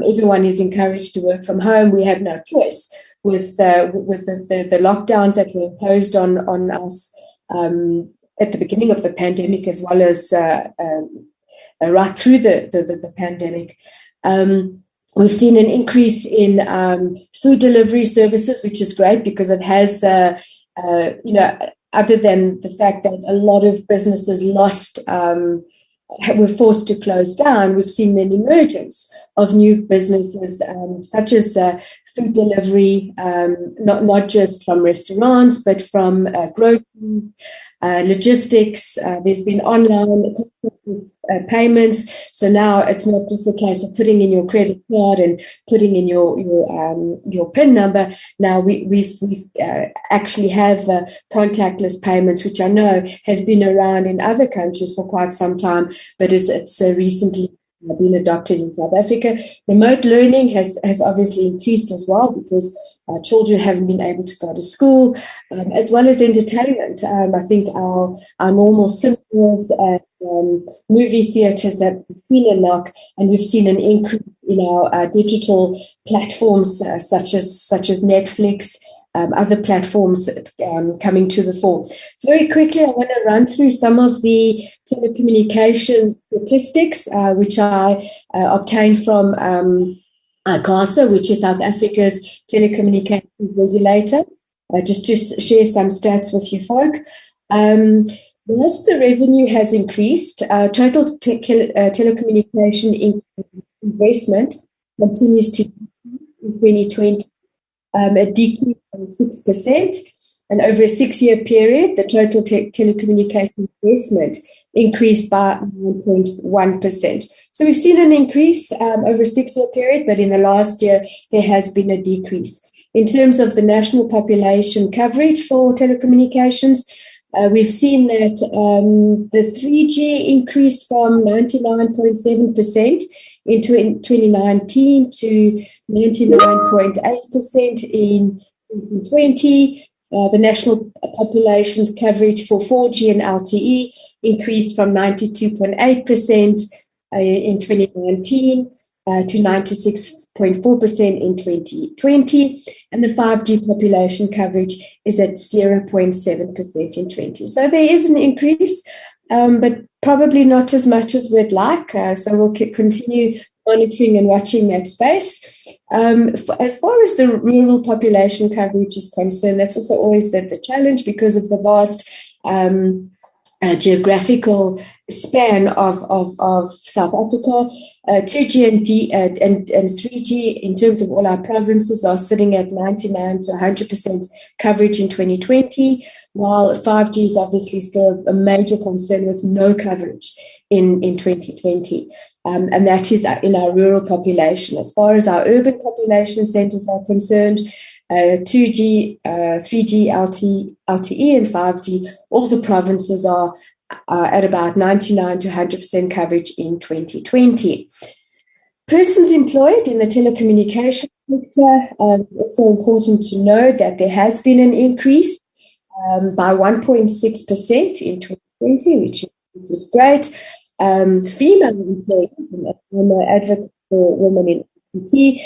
everyone is encouraged to work from home. We have no choice with the lockdowns that were imposed on us at the beginning of the pandemic, as well as right through the pandemic. We've seen an increase in food delivery services, which is great because it has, other than the fact that a lot of businesses were forced to close down, we've seen an emergence of new businesses such as food delivery, not just from restaurants, but from groceries, logistics. There's been online payments. So now it's not just a case of putting in your credit card and putting in your PIN number. Now we actually have contactless payments, which I know has been around in other countries for quite some time, but it's recently been adopted in South Africa. Remote learning has obviously increased as well because children haven't been able to go to school, as well as entertainment. I think our normal cinemas and movie theatres have seen a knock, and we've seen an increase in our digital platforms such as Netflix, other platforms coming to the fore. Very quickly, I want to run through some of the telecommunications statistics, which I obtained from IGF, which is South Africa's telecommunications regulator, just to share some stats with you folk. Whilst the revenue has increased, total telecommunication investment continues to in 2020. A decrease of 6%, and over a 6-year period, the total telecommunication investment increased by 9.1%. So we've seen an increase over a 6-year period, but in the last year, there has been a decrease. In terms of the national population coverage for telecommunications, we've seen that the 3G increased from 99.7% in 2019 to 99.8% in 2020. The national population's coverage for 4G and LTE increased from 92.8% in 2019 to 96.4% in 2020. And the 5G population coverage is at 0.7% in 2020. So there is an increase, but probably not as much as we'd like. So we'll continue monitoring and watching that space. As far as the rural population coverage is concerned, that's also always the challenge because of the vast geographical span of South Africa. 2G and 3G in terms of all our provinces are sitting at 99 to 100% coverage in 2020, while 5G is obviously still a major concern with no coverage in 2020. And that is in our rural population. As far as our urban population centres are concerned, 2G, 3G, LTE and 5G, all the provinces are at about 99 to 100% coverage in 2020. Persons employed in the telecommunication sector, it's also important to know that there has been an increase by 1.6% in 2020, which is great. Female employees, and I'm an advocate for women in ICT,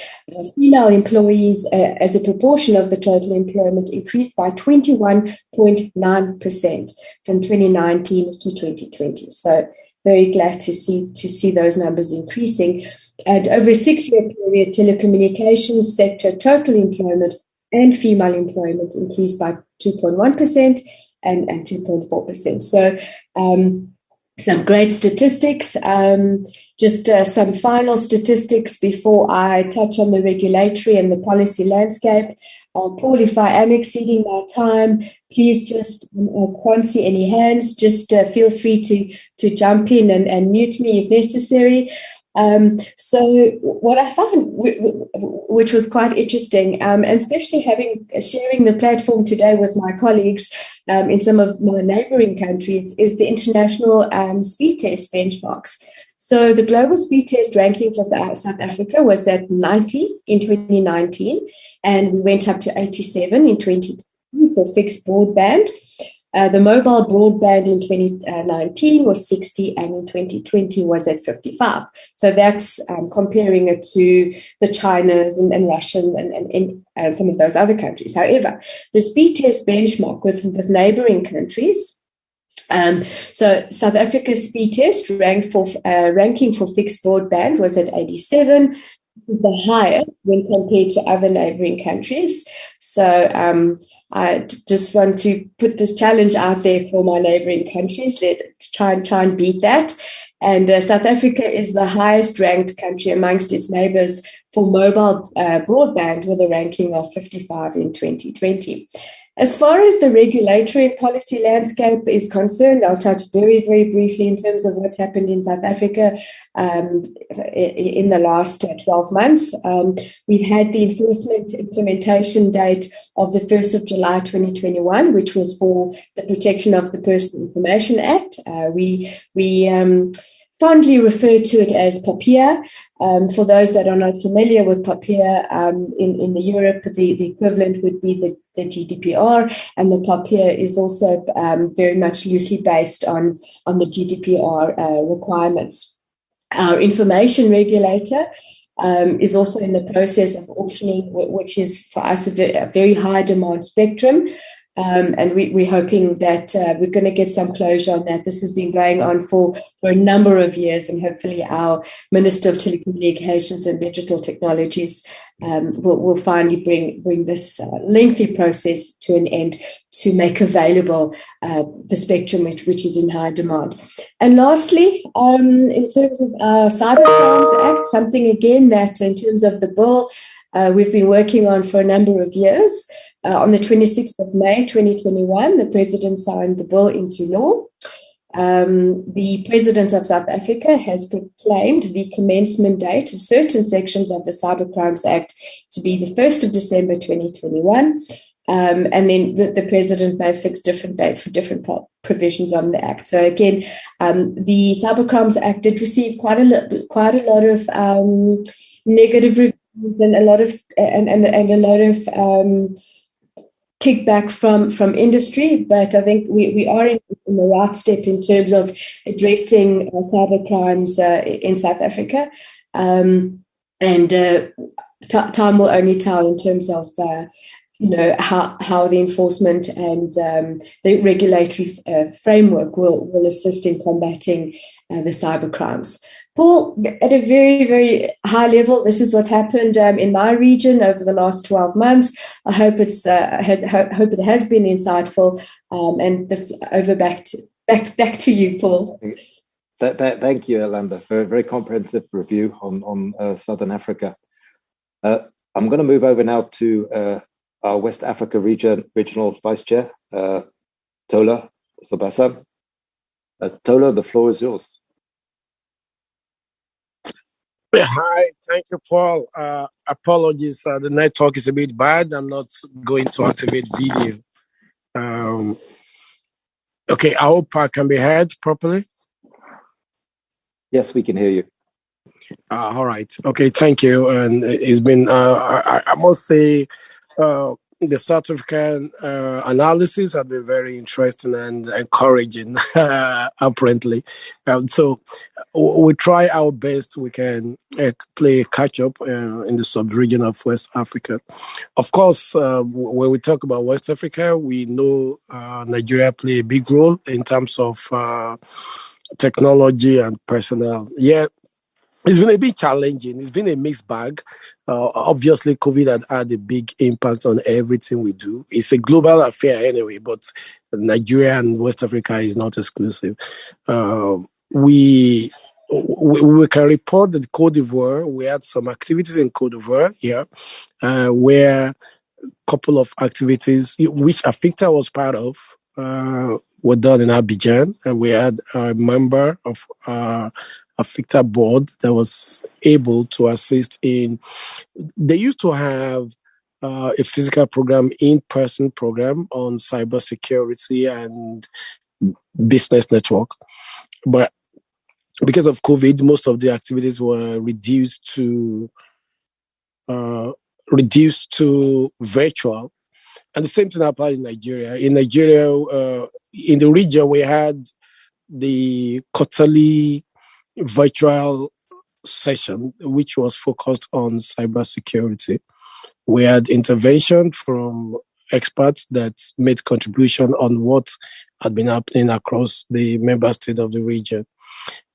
female employees as a proportion of the total employment increased by 21.9% from 2019 to 2020. So very glad to see those numbers increasing. And over a 6-year period, telecommunications sector total employment and female employment increased by 2.1% and 2.4%. So some great statistics. Just some final statistics before I touch on the regulatory and the policy landscape. Paul, if I am exceeding my time, please just, can't see any hands, just feel free to jump in and mute me if necessary. So what I found, which was quite interesting, and especially sharing the platform today with my colleagues in some of my neighboring countries, is the international speed test benchmarks. So the global speed test ranking for South Africa was at 90 in 2019, and we went up to 87 in 2020 for fixed broadband. The mobile broadband in 2019 was 60, and in 2020 was at 55. So that's comparing it to the Chinas and Russian and some of those other countries. However, the speed test benchmark with neighboring countries. So South Africa's speed test ranking for fixed broadband was at 87, the highest when compared to other neighboring countries. So I just want to put this challenge out there for my neighboring countries. Let's try and beat that. And South Africa is the highest ranked country amongst its neighbors for mobile broadband, with a ranking of 55 in 2020. As far as the regulatory and policy landscape is concerned, I'll touch very, very briefly in terms of what happened in South Africa in the last 12 months. We've had the enforcement implementation date of the 1st of July 2021, which was for the Protection of the Personal Information Act. We fondly refer to it as POPIA. For those that are not familiar with POPIA, in Europe, the equivalent would be the GDPR, and the POPIA is also very much loosely based on the GDPR requirements. Our information regulator is also in the process of auctioning, which is for us a very high demand spectrum. And we're hoping that we're going to get some closure on that. This has been going on for a number of years, and hopefully our Minister of Telecommunications and Digital Technologies will finally bring this lengthy process to an end to make available the spectrum which is in high demand. And lastly, in terms of our Cyber Crimes Act, something again that in terms of the bill we've been working on for a number of years. On the 26th of May 2021, the President signed the bill into law. The President of South Africa has proclaimed the commencement date of certain sections of the Cyber Crimes Act to be the 1st of December 2021. And then the President may fix different dates for different provisions on the Act. So again, the Cyber Crimes Act did receive quite a lot of negative reviews and a lot of kickback from industry, but I think we are in the right step in terms of addressing cyber crimes in South Africa, and time will only tell in terms of how the enforcement and the regulatory framework will assist in combating the cyber crimes. Paul, at a very, very high level, this is what's happened in my region over the last 12 months. I hope it has been insightful. And over back to you, Paul. Thank you, Yolanda, for a very comprehensive review on Southern Africa. I'm going to move over now to our West Africa Regional Vice Chair, Tola Sobasan. Tola, the floor is yours. Hi, thank you, Paul. Apologies, the network is a bit bad. I'm not going to activate video. Okay, I hope I can be heard properly. Yes, we can hear you. All right. Okay, thank you. And it's been, I must say, the South African analysis have been very interesting and encouraging, apparently. So we try our best we can play catch up in the sub-region of West Africa. Of course, when we talk about West Africa, we know Nigeria play a big role in terms of technology and personnel. Yeah. It's been a bit challenging. It's been a mixed bag. Obviously, COVID had a big impact on everything we do. It's a global affair anyway, but Nigeria and West Africa is not exclusive. We can report that Côte d'Ivoire, we had some activities in Côte d'Ivoire here, where a couple of activities, which Aficta was part of, were done in Abidjan, and we had a member of Aficta board that was able to assist in. They used to have a physical program, in-person program on cybersecurity and business network, but because of COVID, most of the activities were reduced to virtual. And the same thing applied in Nigeria. In Nigeria, in the region, we had the quarterly virtual session, which was focused on cybersecurity. We had intervention from experts that made contribution on what had been happening across the member state of the region.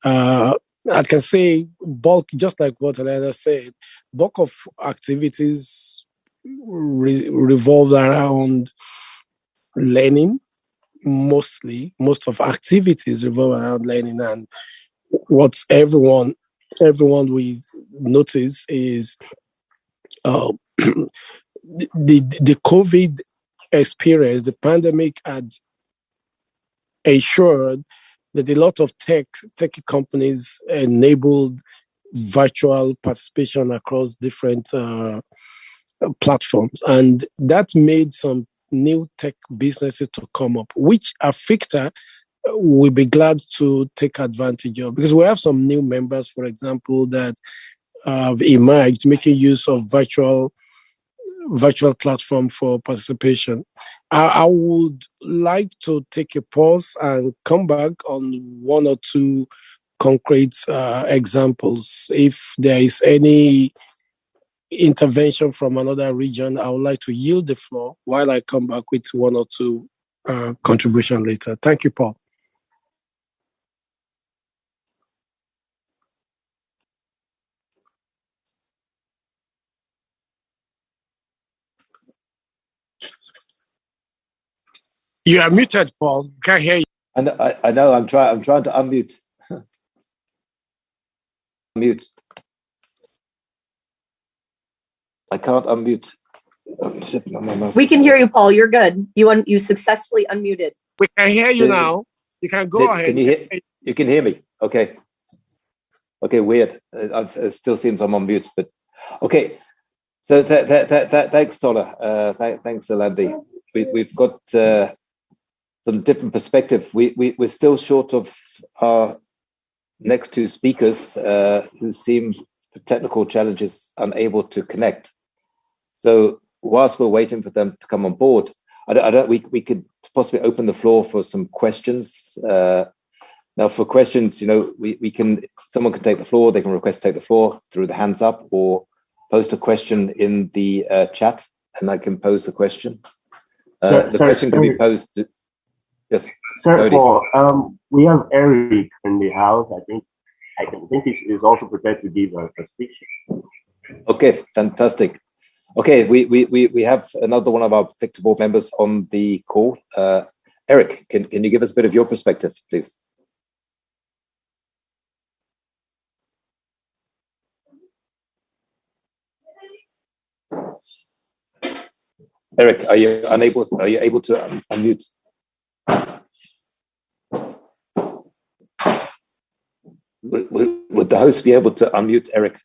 I can say bulk, just like what Elena said, bulk of activities revolved around learning. Most of activities revolve around learning, and what everyone we notice is the COVID experience, the pandemic had ensured that a lot of tech companies enabled virtual participation across different platforms, and that made some new tech businesses to come up, which Aficta will be glad to take advantage of, because we have some new members, for example, that have emerged making use of virtual platform for participation. I would like to take a pause and come back on one or two concrete examples. If there is any intervention from another region, I would like to yield the floor while I come back with one or two contribution later. Thank you, Paul. You are muted, Paul. Can't hear you. I know. I'm trying to unmute. Mute. I can't unmute. We can hear you, Paul. You're good. You successfully unmuted. We can hear you now. You can go ahead. Can you can hear me? Okay. Okay. Weird. It still seems I'm on mute, but okay. So thanks, Tola. Thanks, Alandi. We've got some different perspective. We're still short of our next two speakers who seem, for technical challenges, unable to connect. So whilst we're waiting for them to come on board, we could possibly open the floor for some questions. Now, for questions, someone can take the floor. They can request to take the floor through the hands up, or post a question in the chat, and I can pose the question. The question can be posed. Yes, sir. Paul, we have Eric in the house. I think he is also prepared to give a speech. Okay, fantastic. Okay, we have another one of our Aficta board members on the call. Eric, can you give us a bit of your perspective, please? Eric, are you able to unmute? Would the host be able to unmute Eric?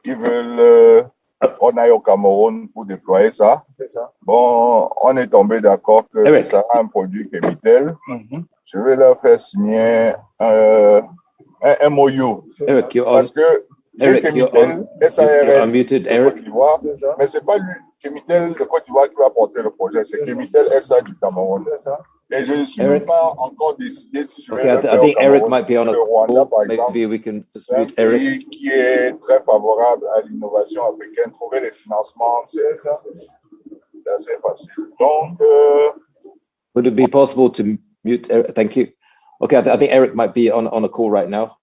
Ils veulent, on aille au Cameroun pour déployer ça. C'est ça. Bon, on est tombé d'accord que ce sera un produit Chemitel. Je vais leur faire signer un MOU. Eric, parce que Chemitel, SARL, unmuted, Eric. Mais c'est pas lui, Chemitel de Côte d'Ivoire qui va porter le projet, c'est Chemitel SA du Cameroun. C'est ça. Et je ne suis même pas encore décidé si je vais le faire I think Eric might be on a Rwanda, par exemple. Maybe we can just mute Eric. Un pays qui est très favorable à l'innovation africaine, trouver les financements, c'est assez facile. Donc, would it be possible to mute Eric? Thank you. Okay, I think Eric might be on a call right now.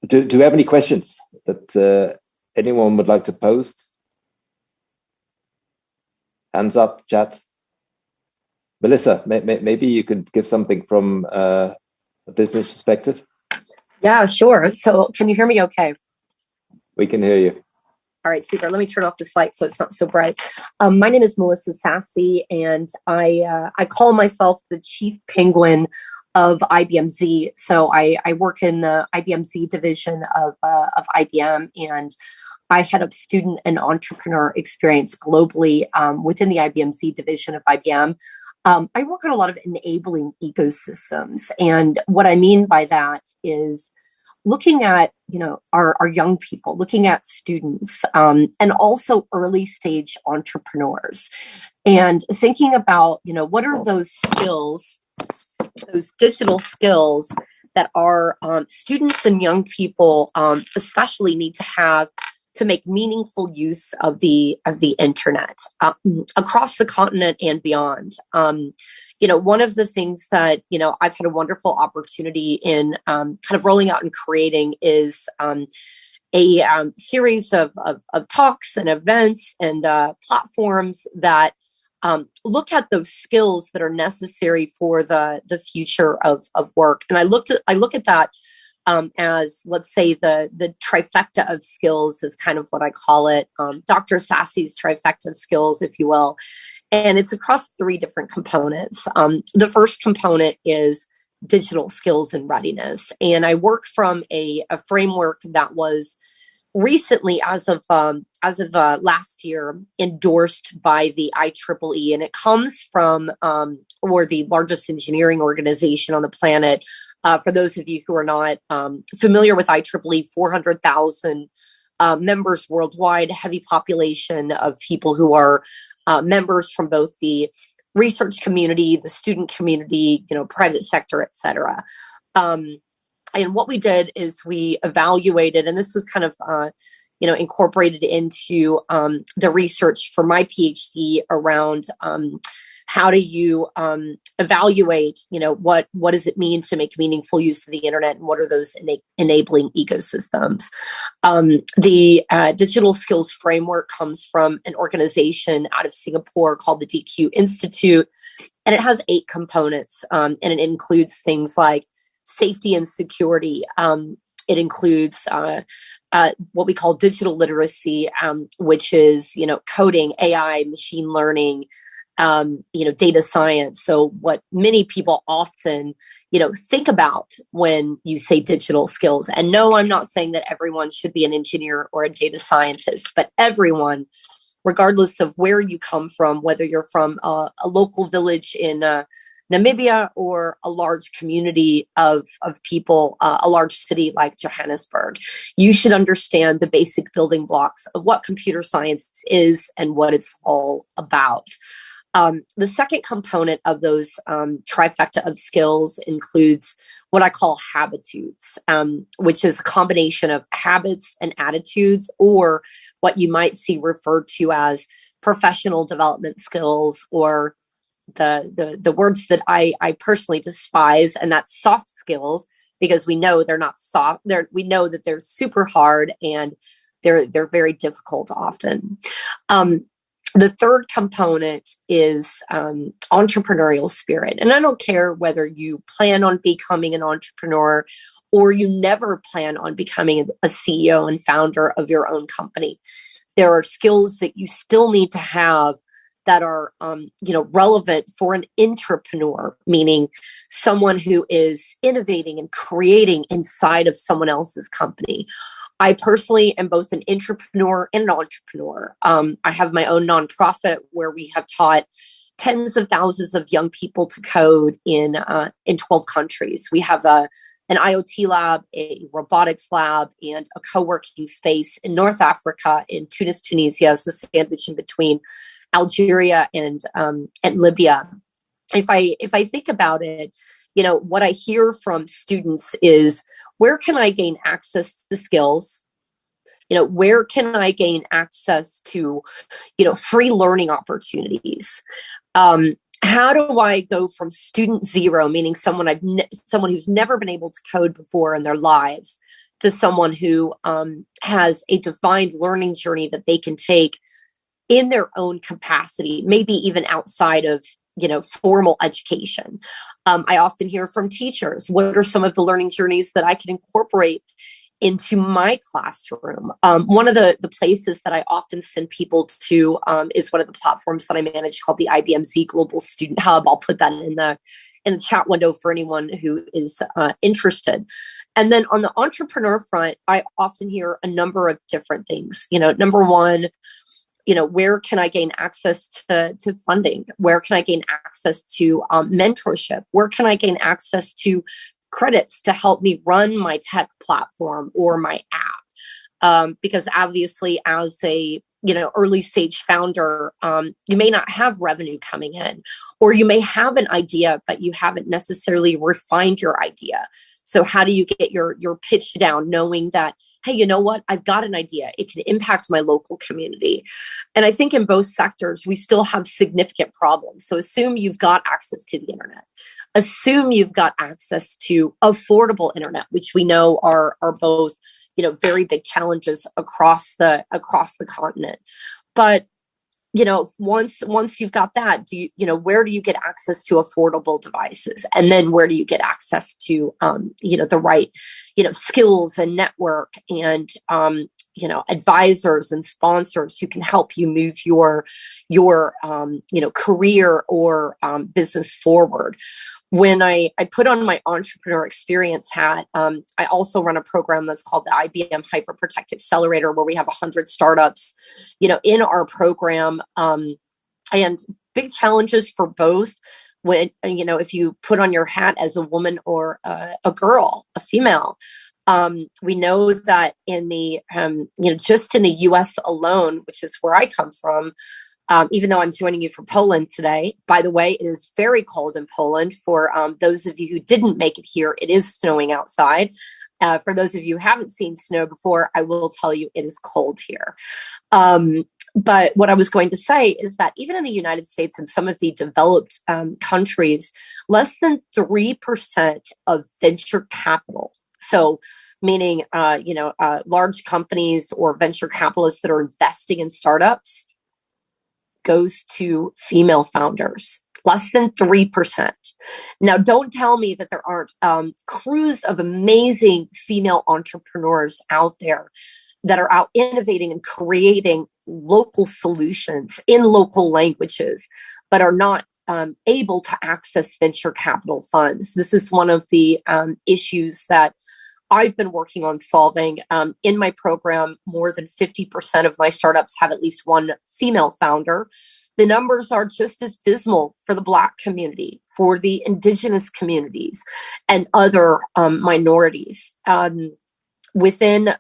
Do you have any questions that anyone would like to pose? Hands up, chat. Melissa, maybe you could give something from a business perspective. Yeah, sure. So can you hear me okay? We can hear you. All right, super. Let me turn off the light so it's not so bright. My name is Melissa Sassy, and I call myself the chief penguin of IBMZ. So I work in the IBMZ division of IBM, and I head up student and entrepreneur experience globally within the IBMZ division of IBM. I work on a lot of enabling ecosystems. And what I mean by that is looking at, our young people, looking at students, and also early stage entrepreneurs, and thinking about, what are those skills, those digital skills that our students and young people especially need to have to make meaningful use of the internet across the continent and beyond. One of the things that I've had a wonderful opportunity in kind of rolling out and creating is a series of talks and events and platforms that look at those skills that are necessary for the future of work. And I look at that as, let's say, the trifecta of skills is kind of what I call it, Dr. Sassy's trifecta of skills, if you will. And it's across 3 different components. The first component is digital skills and readiness. And I work from a framework that was recently, as of last year, endorsed by the IEEE, and it comes from or the largest engineering organization on the planet. For those of you who are not familiar with IEEE, 400,000 members worldwide, heavy population of people who are members from both the research community, the student community, private sector, et cetera. And what we did is we evaluated, and this was kind of, incorporated into the research for my PhD around how do you evaluate, what does it mean to make meaningful use of the internet, and what are those enabling ecosystems? The digital skills framework comes from an organization out of Singapore called the DQ Institute, and it has 8 components, and it includes things like safety and security. It includes what we call digital literacy, which is, coding, AI, machine learning, data science. So what many people often, think about when you say digital skills, and no, I'm not saying that everyone should be an engineer or a data scientist, but everyone, regardless of where you come from, whether you're from a local village in Namibia or a large community of people, a large city like Johannesburg, you should understand the basic building blocks of what computer science is and what it's all about. The second component of those trifecta of skills includes what I call habitudes, which is a combination of habits and attitudes, or what you might see referred to as professional development skills, or the words that I personally despise, and that's soft skills, because we know they're not soft. We know that they're super hard and they're very difficult often. The third component is entrepreneurial spirit. And I don't care whether you plan on becoming an entrepreneur or you never plan on becoming a CEO and founder of your own company. There are skills that you still need to have that are, relevant for an intrapreneur, meaning someone who is innovating and creating inside of someone else's company. I personally am both an intrapreneur and an entrepreneur. I have my own nonprofit where we have taught tens of thousands of young people to code in 12 countries. We have an IoT lab, a robotics lab, and a co-working space in North Africa, in Tunis, Tunisia, so sandwiched in between Algeria and Libya. If I think about it, what I hear from students is, where can I gain access to skills? Where can I gain access to, free learning opportunities? How do I go from student zero, meaning someone who's never been able to code before in their lives, to someone who has a defined learning journey that they can take in their own capacity, maybe even outside of formal education? I often hear from teachers, what are some of the learning journeys that I can incorporate into my classroom? One of the places that I often send people to is one of the platforms that I manage called the IBMZ Global Student Hub. I'll put that in the chat window for anyone who is interested. And then on the entrepreneur front, I often hear a number of different things. Number one, where can I gain access to funding? Where can I gain access to mentorship? Where can I gain access to credits to help me run my tech platform or my app? Because obviously, as a early stage founder, you may not have revenue coming in, or you may have an idea, but you haven't necessarily refined your idea. So how do you get your pitch down, knowing that, hey, you know what? I've got an idea. It can impact my local community. And I think in both sectors, we still have significant problems. So assume you've got access to the internet. Assume you've got access to affordable internet, which we know are both, very big challenges across the continent. But once you've got that, where do you get access to affordable devices? And then where do you get access to, the right, skills and network and, advisors and sponsors who can help you move your career or business forward. When I put on my entrepreneur experience hat, I also run a program that's called the IBM Hyperprotect Accelerator, where we have 100 startups, in our program, and big challenges for both. When if you put on your hat as a woman or a girl, a female, we know that in the just in the U.S. alone, which is where I come from. Even though I'm joining you from Poland today, by the way, it is very cold in Poland. For those of you who didn't make it here, it is snowing outside. For those of you who haven't seen snow before, I will tell you it is cold here. But what I was going to say is that even in the United States and some of the developed countries, less than 3% of venture capital, so meaning large companies or venture capitalists that are investing in startups, goes to female founders, less than 3%. Now, don't tell me that there aren't crews of amazing female entrepreneurs out there that are out innovating and creating local solutions in local languages, but are not able to access venture capital funds. This is one of the issues that I've been working on solving. In my program, more than 50% of my startups have at least one female founder. The numbers are just as dismal for the Black community, for the Indigenous communities, and other minorities. Within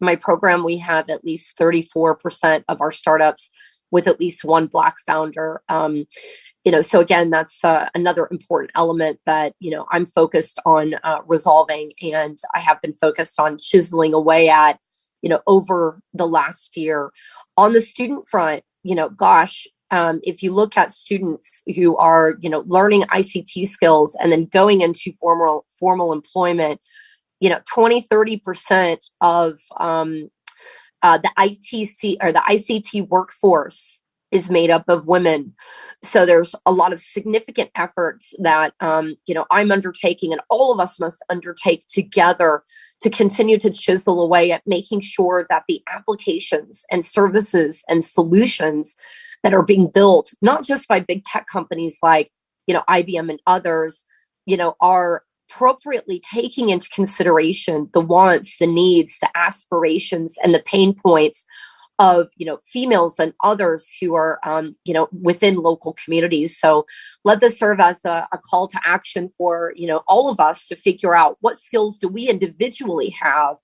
my program, we have at least 34% of our startups with at least one Black founder. So again, that's another important element that, I'm focused on resolving, and I have been focused on chiseling away at, over the last year. On the student front, if you look at students who are, learning ICT skills and then going into formal employment, 20-30% of the ICT workforce is made up of women. So there's a lot of significant efforts that, I'm undertaking, and all of us must undertake together to continue to chisel away at making sure that the applications and services and solutions that are being built, not just by big tech companies like, IBM and others, are appropriately taking into consideration the wants, the needs, the aspirations, and the pain points of females and others who are within local communities. So let this serve as a call to action for all of us to figure out what skills do we individually have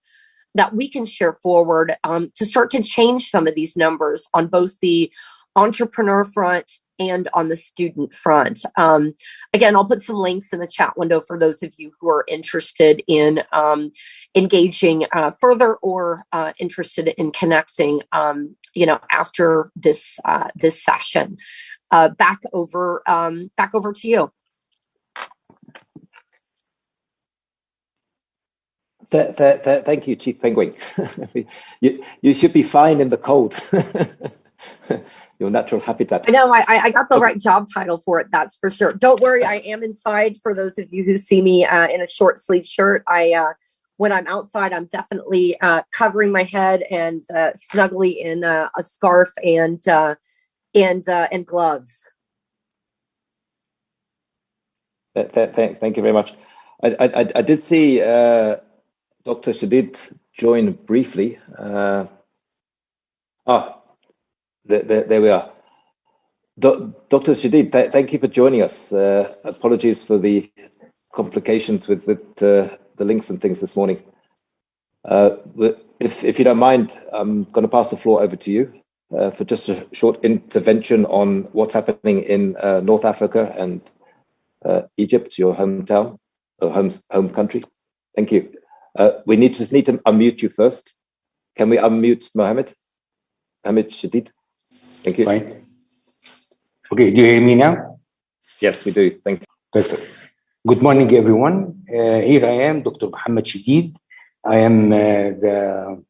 that we can share forward to start to change some of these numbers on both the entrepreneur front and on the student front. Again, I'll put some links in the chat window for those of you who are interested in engaging further or interested in connecting, after this session. Back over to you. Thank you, Chief Penguin. You should be fine in the cold. Your natural habitat. I know, I got the right job title for it, that's for sure. Don't worry, I am inside. For those of you who see me in a short sleeve shirt, when I'm outside, I'm definitely covering my head and snugly in a scarf and gloves. Thank you very much. I did see Dr. Shadid join briefly. there we are. Dr. Shadid, thank you for joining us. Apologies for the complications with the links and things this morning. If you don't mind, I'm going to pass the floor over to you for just a short intervention on what's happening in North Africa and Egypt, your hometown, or home country. Thank you. We just need to unmute you first. Can we unmute Mohammed Shadid? Thank you. Fine. Okay, do you hear me now? Yes, we do. Thank you. Perfect. Good morning, everyone. Here I am, Dr. Mohammed Shadid. I am the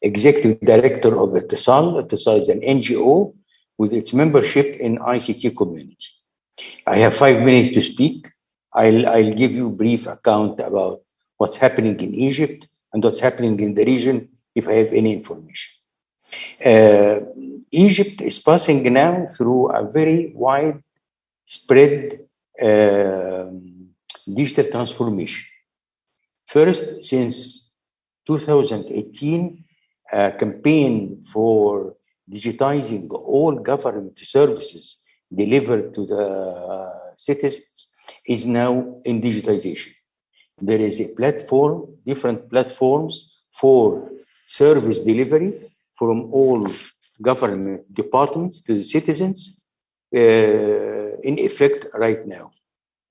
Executive Director of Ittisal. Ittisal is an NGO with its membership in ICT community. I have 5 minutes to speak. I'll give you a brief account about what's happening in Egypt and what's happening in the region if I have any information. Egypt is passing now through a very widespread digital transformation. First, since 2018, a campaign for digitizing all government services delivered to the citizens is now in digitization. There is a platform, different platforms for service delivery from all government departments to the citizens in effect right now.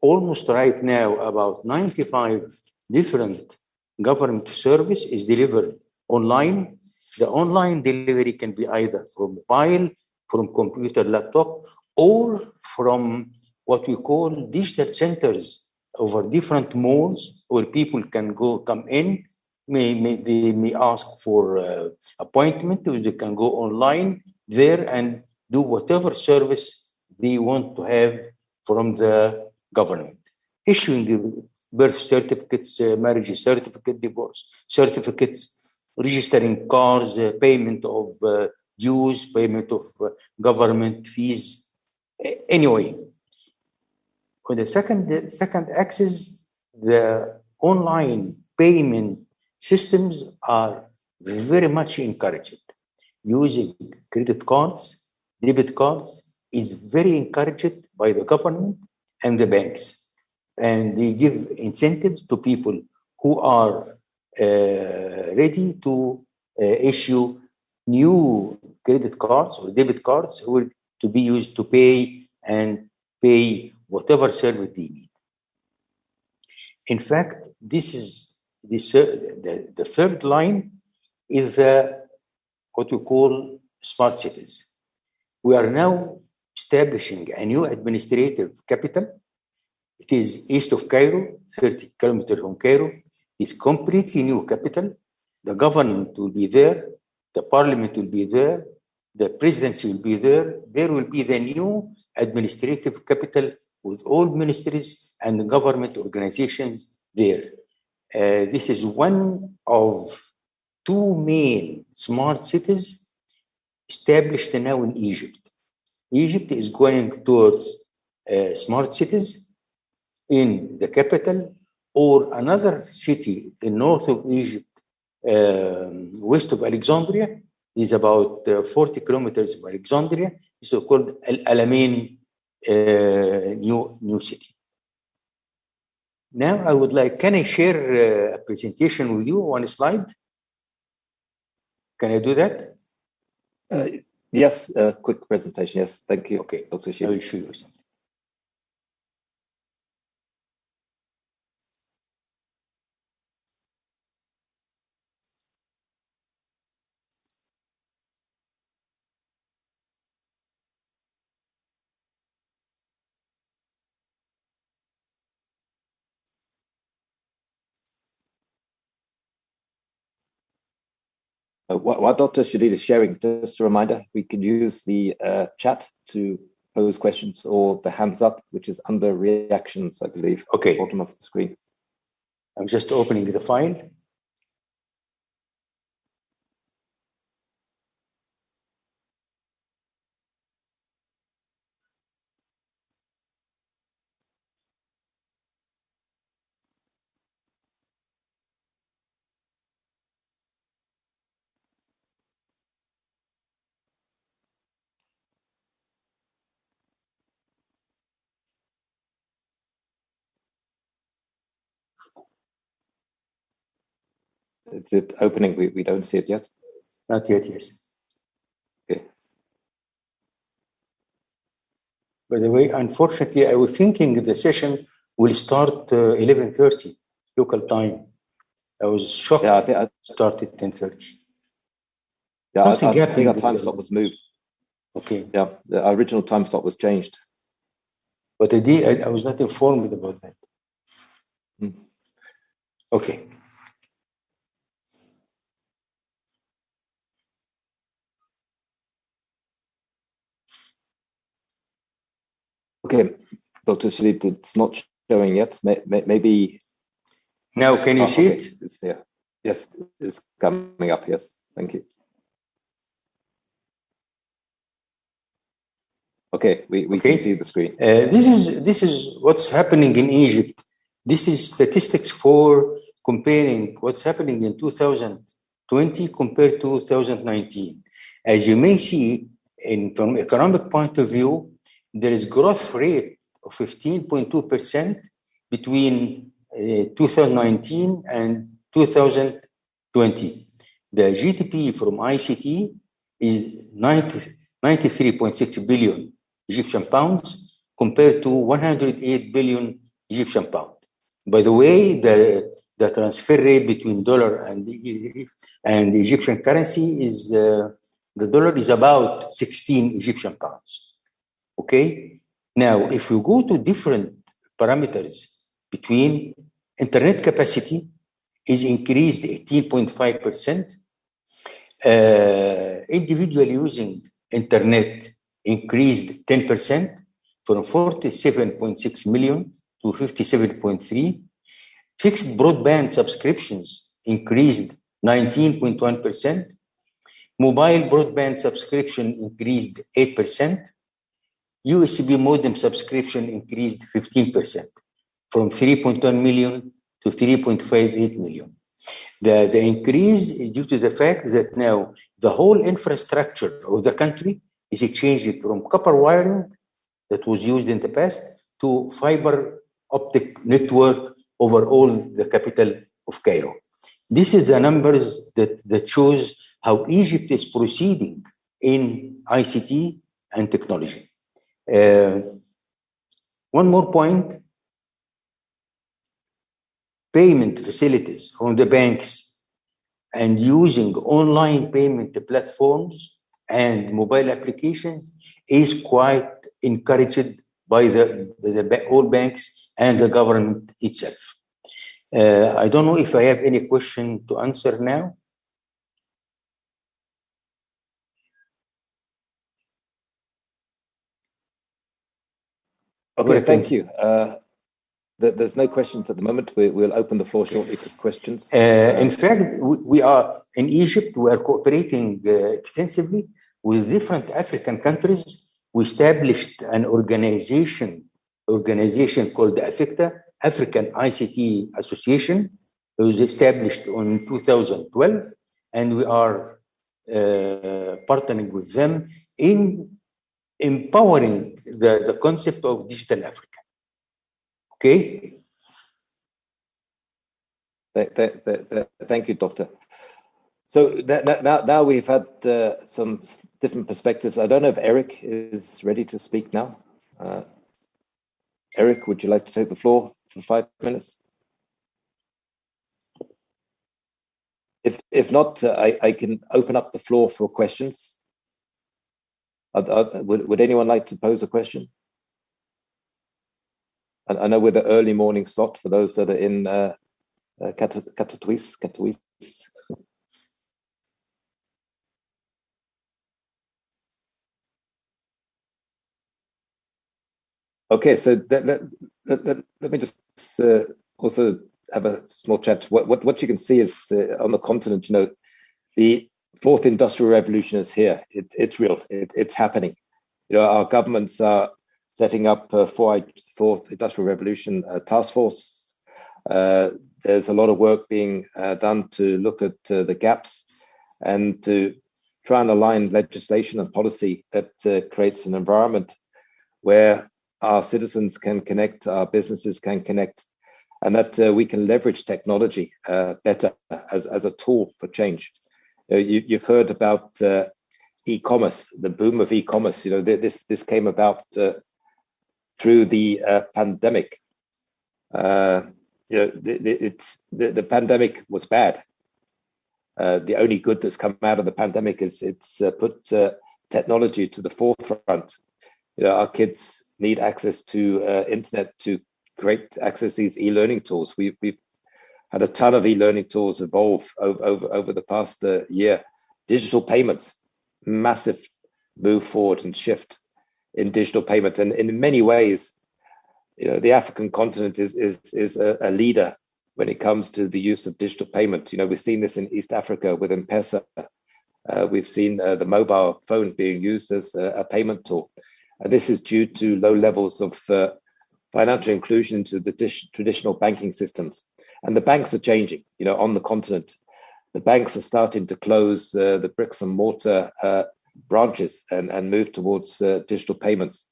Almost right now, about 95 different government service is delivered online. The online delivery can be either from mobile, from computer, laptop, or from what we call digital centers over different malls where people can come in. They may ask for appointment, or they can go online there and do whatever service they want to have from the government. Issuing the birth certificates, marriage certificate, divorce certificates, registering cars, payment of dues, payment of government fees. Anyway, on the second axis, the online payment systems are very much encouraged. Using credit cards, debit cards is very encouraged by the government and the banks. And they give incentives to people who are ready to issue new credit cards or debit cards to be used to pay whatever service they need. In fact, this is the third line is what we call smart cities. We are now establishing a new administrative capital. It is east of Cairo, 30 kilometers from Cairo. It's completely new capital. The government will be there. The parliament will be there. The presidency will be there. There will be the new administrative capital with all ministries and government organizations there. This is one of two main smart cities established now in Egypt. Egypt is going towards smart cities in the capital or another city in north of Egypt, west of Alexandria, is about 40 kilometers from Alexandria. It's called Al Alamein new city. Now I would like, can I share a presentation with you, one slide? Can I do that? Yes, quick presentation. Yes, thank you. Okay, Dr. I will show you something. While Dr. Shadid is sharing, just a reminder, we can use the chat to pose questions or the hands up, which is under reactions, I believe, okay, at the bottom of the screen. I'm just opening the file. Is it opening? We don't see it yet. Not yet, yes. Okay. By the way, unfortunately, I was thinking the session will start 11:30 local time. I was shocked. Yeah, I think it started 10:30. Yeah, Something I think happened our with time the- slot was moved. Okay. Yeah, our original time slot was changed. But I was not informed about that. Okay. Okay, Dr. Shalit, it's not showing yet. Maybe. Now, can you see okay. it? It's there. Yes, it's coming up. Yes, thank you. Okay, we can see the screen. This is what's happening in Egypt. This is statistics for comparing what's happening in 2020 compared to 2019. As you may see, from economic point of view, there is growth rate of 15.2% between 2019 and 2020. The GDP from ICT is 93.6 billion Egyptian pounds compared to 108 billion Egyptian pounds. By the way, the transfer rate between dollar and the Egyptian currency is the dollar is about 16 Egyptian pounds. Okay. Now, if we go to different parameters between internet capacity is increased 18.5%. Individual using internet increased 10% from 47.6 million to 57.3. Fixed broadband subscriptions increased 19.1%. Mobile broadband subscription increased 8%. USB modem subscription increased 15% from 3.1 million to 3.58 million. The increase is due to the fact that now the whole infrastructure of the country is changing from copper wiring that was used in the past to fiber optic network over all the capital of Cairo. This is the numbers that shows how Egypt is proceeding in ICT and technology. One more point. Payment facilities from the banks and using online payment platforms and mobile applications is quite encouraged by all banks and the government itself. I don't know if I have any question to answer now. Okay, thank you. There's no questions at the moment. We'll open the floor shortly to questions. In fact, we are in Egypt. We are cooperating extensively with different African countries. We established an organization called the AFICTA, African ICT Association. It was established in 2012, and we are partnering with them in empowering the concept of digital Africa. Okay. Thank you, Doctor. So now we've had some different perspectives. I don't know if Eric is ready to speak now. Eric, would you like to take the floor for 5 minutes? If not, I can open up the floor for questions. Would anyone like to pose a question? I know we're the early morning slot for those that are in Katowice. Okay, so let me just also have a small chat. What you can see is on the continent, the fourth industrial revolution is here. It's real. It's happening. Our governments are setting up fourth industrial revolution task force. There's a lot of work being done to look at the gaps and to try and align legislation and policy that creates an environment where our citizens can connect, our businesses can connect, and that we can leverage technology better as a tool for change. You've heard about e-commerce, the boom of e-commerce. This came about through the pandemic. The pandemic was bad. The only good that's come out of the pandemic is it's put technology to the forefront. Our kids need access to internet to access these e-learning tools. We've had a ton of e-learning tools evolve over the past year. Digital payments, massive move forward and shift in digital payment, and in many ways, the African continent is a leader when it comes to the use of digital payment. We've seen this in East Africa with M-Pesa. We've seen the mobile phone being used as a payment tool. This is due to low levels of financial inclusion into the traditional banking systems. And the banks are changing, on the continent. The banks are starting to close the bricks and mortar branches and move towards digital payments.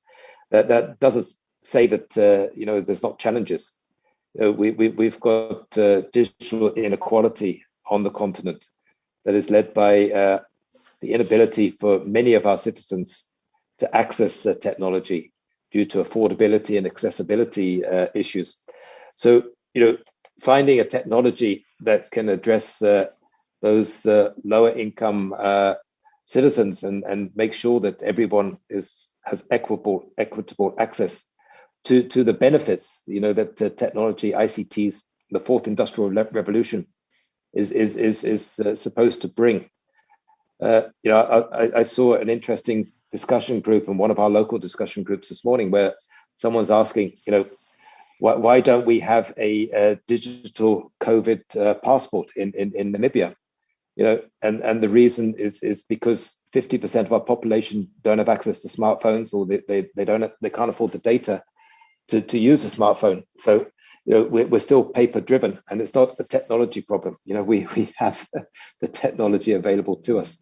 That doesn't say that, there's not challenges. We've got digital inequality on the continent that is led by the inability for many of our citizens to access technology due to affordability and accessibility issues. So, finding a technology that can address those lower income citizens and make sure that everyone has equitable access to the benefits, that technology, ICTs, the fourth industrial revolution is supposed to bring. I saw an interesting discussion group in one of our local discussion groups this morning where someone's asking, why don't we have a digital COVID passport in Namibia? And the reason is because 50% of our population don't have access to smartphones, or they can't afford the data to use a smartphone. So we're still paper driven, and it's not a technology problem. We have the technology available to us.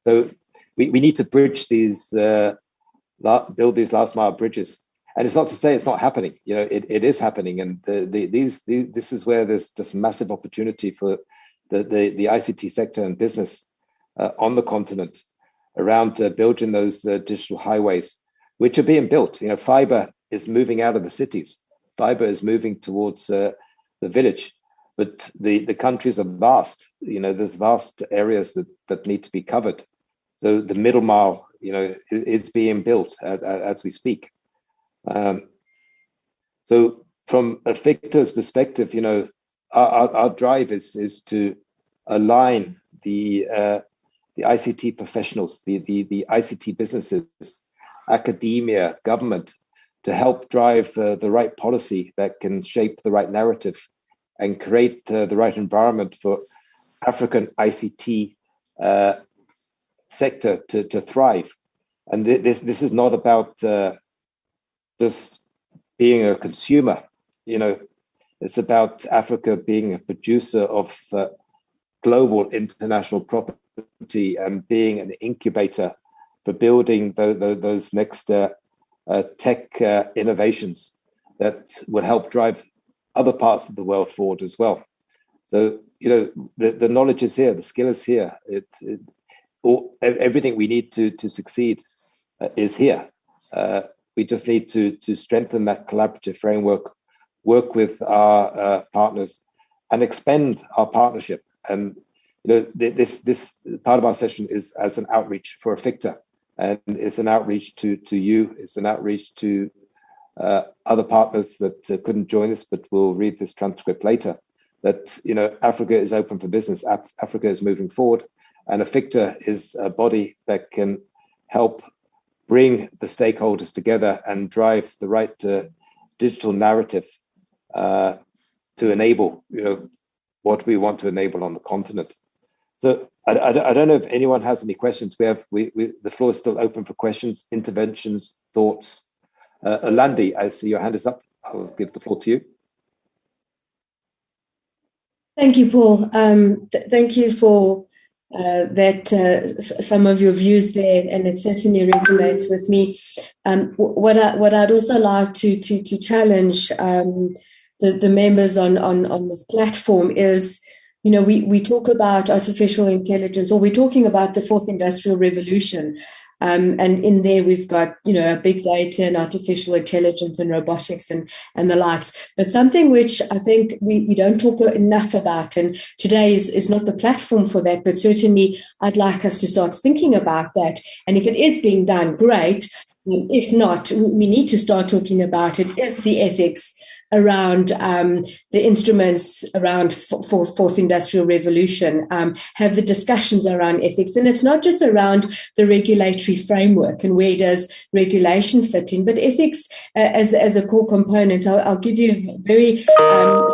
So we need to bridge these, build these last mile bridges. And it's not to say it's not happening. It is happening, and this is where there's just massive opportunity for the ICT sector and business on the continent around building those digital highways, which are being built. Fiber is moving out of the cities. Fiber is moving towards the village, but the countries are vast. There's vast areas that need to be covered. So the middle mile, is being built as we speak. So from a Victor's perspective, our drive is to align the ICT professionals, the ICT businesses, academia, government, to help drive the right policy that can shape the right narrative and create the right environment for African ICT sector to thrive. And this is not about just being a consumer. It's about Africa being a producer of global international property and being an incubator for building those next tech innovations that will help drive other parts of the world forward as well. So, the knowledge is here, the skill is here. Everything we need to succeed is here. We just need to strengthen that collaborative framework, work with our partners, and expand our partnership. And this part of our session is as an outreach for Ficta, and it's an outreach to you. It's an outreach to other partners that couldn't join us, but will read this transcript later. That Africa is open for business. Africa is moving forward, and Ficta is a body that can help bring the stakeholders together and drive the right digital narrative to enable what we want to enable on the continent. So I don't know if anyone has any questions. The floor is still open for questions, interventions, thoughts. Alandi, I see your hand is up. I'll give the floor to you. Thank you, Paul. Thank you for some of your views there, and it certainly resonates with me. What I'd also like to challenge the members on this platform is, we talk about artificial intelligence, or we're talking about the fourth industrial revolution. And in there, we've got, big data and artificial intelligence and robotics and the likes. But something which I think we don't talk enough about, and today is not the platform for that, but certainly I'd like us to start thinking about that. And if it is being done, great. If not, we need to start talking about it, is the ethics around the instruments around fourth industrial revolution, have the discussions around ethics. And it's not just around the regulatory framework and where does regulation fit in, but ethics as a core component. I'll give you a very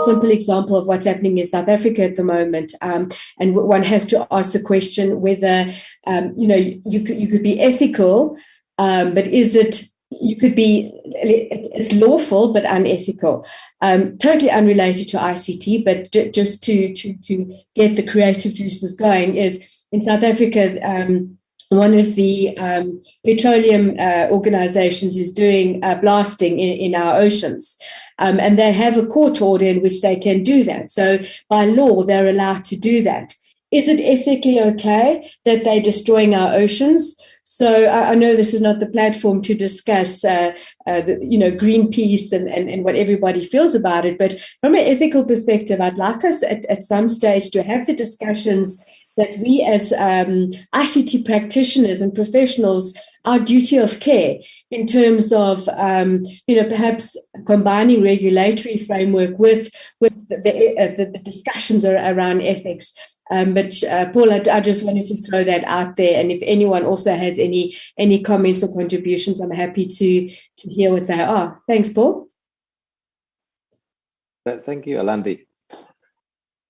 simple example of what's happening in South Africa at the moment. And one has to ask the question whether, you could be ethical, but is it, it's lawful but unethical, totally unrelated to ICT, but just to get the creative juices going, is in South Africa, one of the petroleum organizations is doing blasting in our oceans. And they have a court order in which they can do that. So by law, they're allowed to do that. Is it ethically okay that they're destroying our oceans? So I know this is not the platform to discuss, Greenpeace and what everybody feels about it. But from an ethical perspective, I'd like us at some stage to have the discussions that we as ICT practitioners and professionals, our duty of care in terms of, perhaps combining regulatory framework with the discussions around ethics. But Paul, I just wanted to throw that out there, and if anyone also has any comments or contributions, I'm happy to hear what they are. Thanks, Paul. Thank you, Alandi.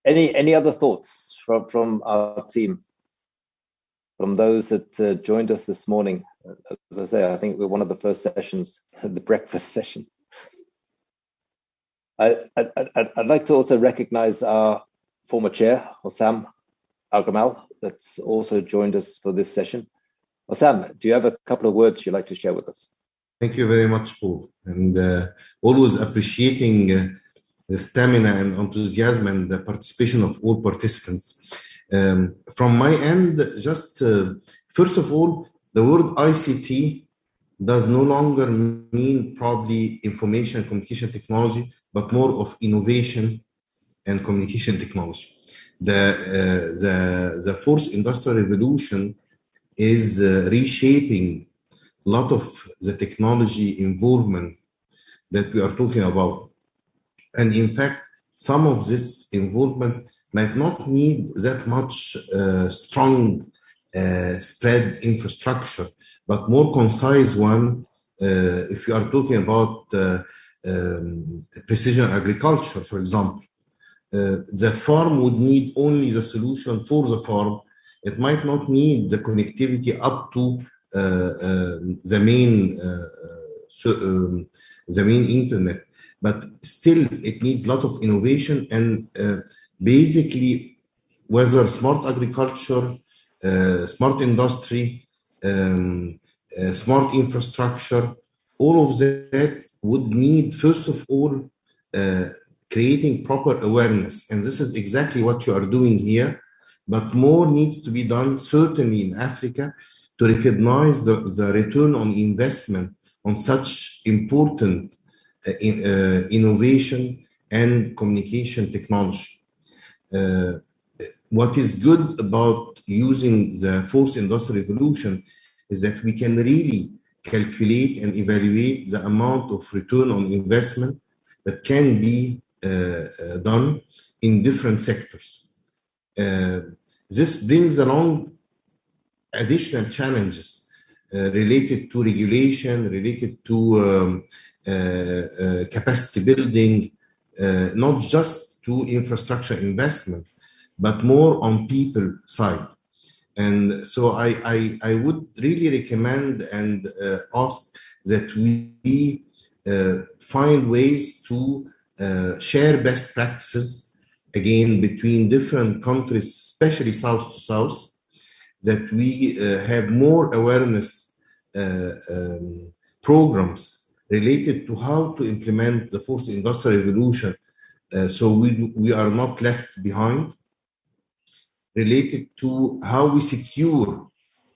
Any other thoughts from our team, from those that joined us this morning? As I say, I think we're one of the first sessions, the breakfast session. I'd like to also recognize our former chair, Hossam Al-Gamal, that's also joined us for this session. Hossam, do you have a couple of words you'd like to share with us? Thank you very much, Paul. And always appreciating the stamina and enthusiasm and the participation of all participants. From my end, just first of all, the word ICT does no longer mean probably information and communication technology, but more of innovation and communication technology. The fourth industrial revolution is reshaping a lot of the technology involvement that we are talking about. And in fact, some of this involvement might not need that much strong spread infrastructure, but more concise one. If you are talking about precision agriculture, for example, the farm would need only the solution for the farm. It might not need the connectivity up to the main internet, but still it needs a lot of innovation. And basically, whether smart agriculture, smart industry, smart infrastructure, all of that would need, first of all, creating proper awareness. And this is exactly what you are doing here, but more needs to be done, certainly in Africa, to recognize the return on investment on such important innovation and communication technology. What is good about using the fourth industrial revolution is that we can really calculate and evaluate the amount of return on investment that can be done in different sectors. This brings along additional challenges related to regulation, related to capacity building, not just to infrastructure investment, but more on people side. And so I would really recommend and ask that we find ways to share best practices, again, between different countries, especially south to south, that we have more awareness programs related to how to implement the fourth industrial revolution so we are not left behind, related to how we secure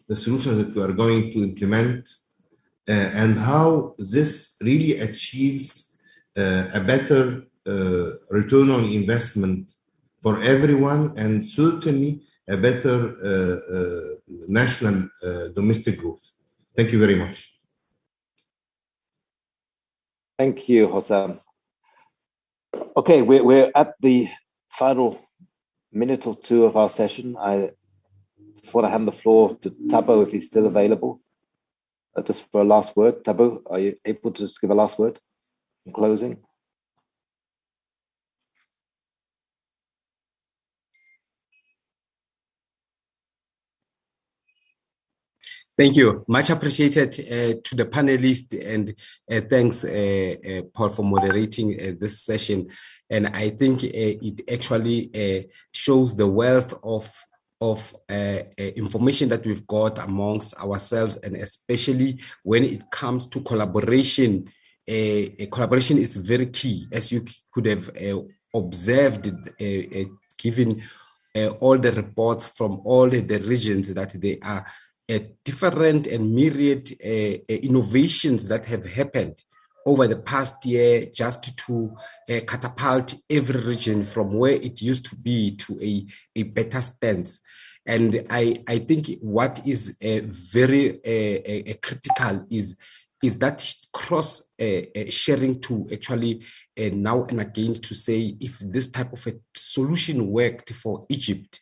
the solutions that we are going to implement, and how this really achieves a better return on investment for everyone, and certainly a better national domestic growth. Thank you very much. Thank you, Hossam. Okay, we're at the final minute or two of our session. I just want to hand the floor to Thabo if he's still available. Just for a last word. Thabo, are you able to just give a last word in closing? Thank you. Much appreciated to the panelists, and thanks, Paul, for moderating this session. And I think it actually shows the wealth of information that we've got amongst ourselves, and especially when it comes to collaboration. Collaboration is very key, as you could have observed, given all the reports from all the regions, that they are different and myriad innovations that have happened over the past year, just to catapult every region from where it used to be to a better stance. And I think what is very critical is that cross sharing, to actually now and again to say, if this type of a solution worked for Egypt,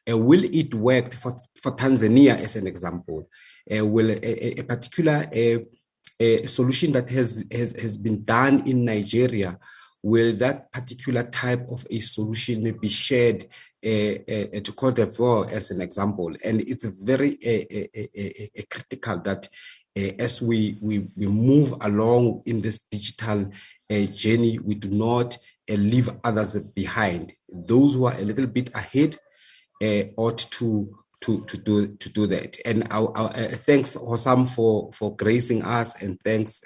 will it work for Tanzania, as an example? Will a particular solution that has been done in Nigeria, will that particular type of a solution be shared to Cote d'Ivoire, as an example? And it's very critical that as we move along in this digital journey, we do not leave others behind. Those who are a little bit ahead ought to do that. And thanks, Hossam, for gracing us, and thanks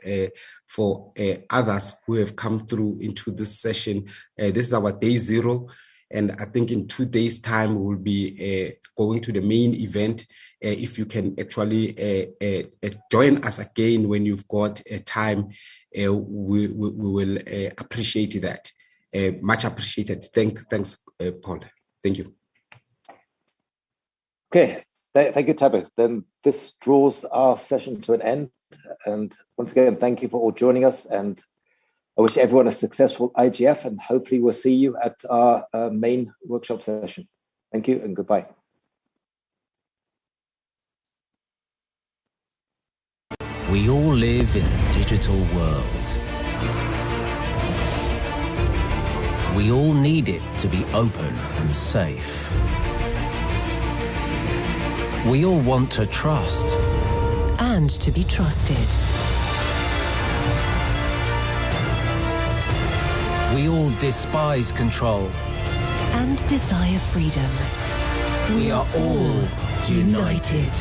for others who have come through into this session. This is our day 0, and I think in 2 days' time we will be going to the main event. If you can actually join us again when you've got time, we will appreciate that. Much appreciated. Thanks, Paul. Thank you. Okay, thank you, Thabo. Then this draws our session to an end. And once again, thank you for all joining us. And I wish everyone a successful IGF, and hopefully we'll see you at our main workshop session. Thank you and goodbye. We all live in a digital world. We all need it to be open and safe. We all want to trust. And to be trusted. We all despise control. And desire freedom. We are all united.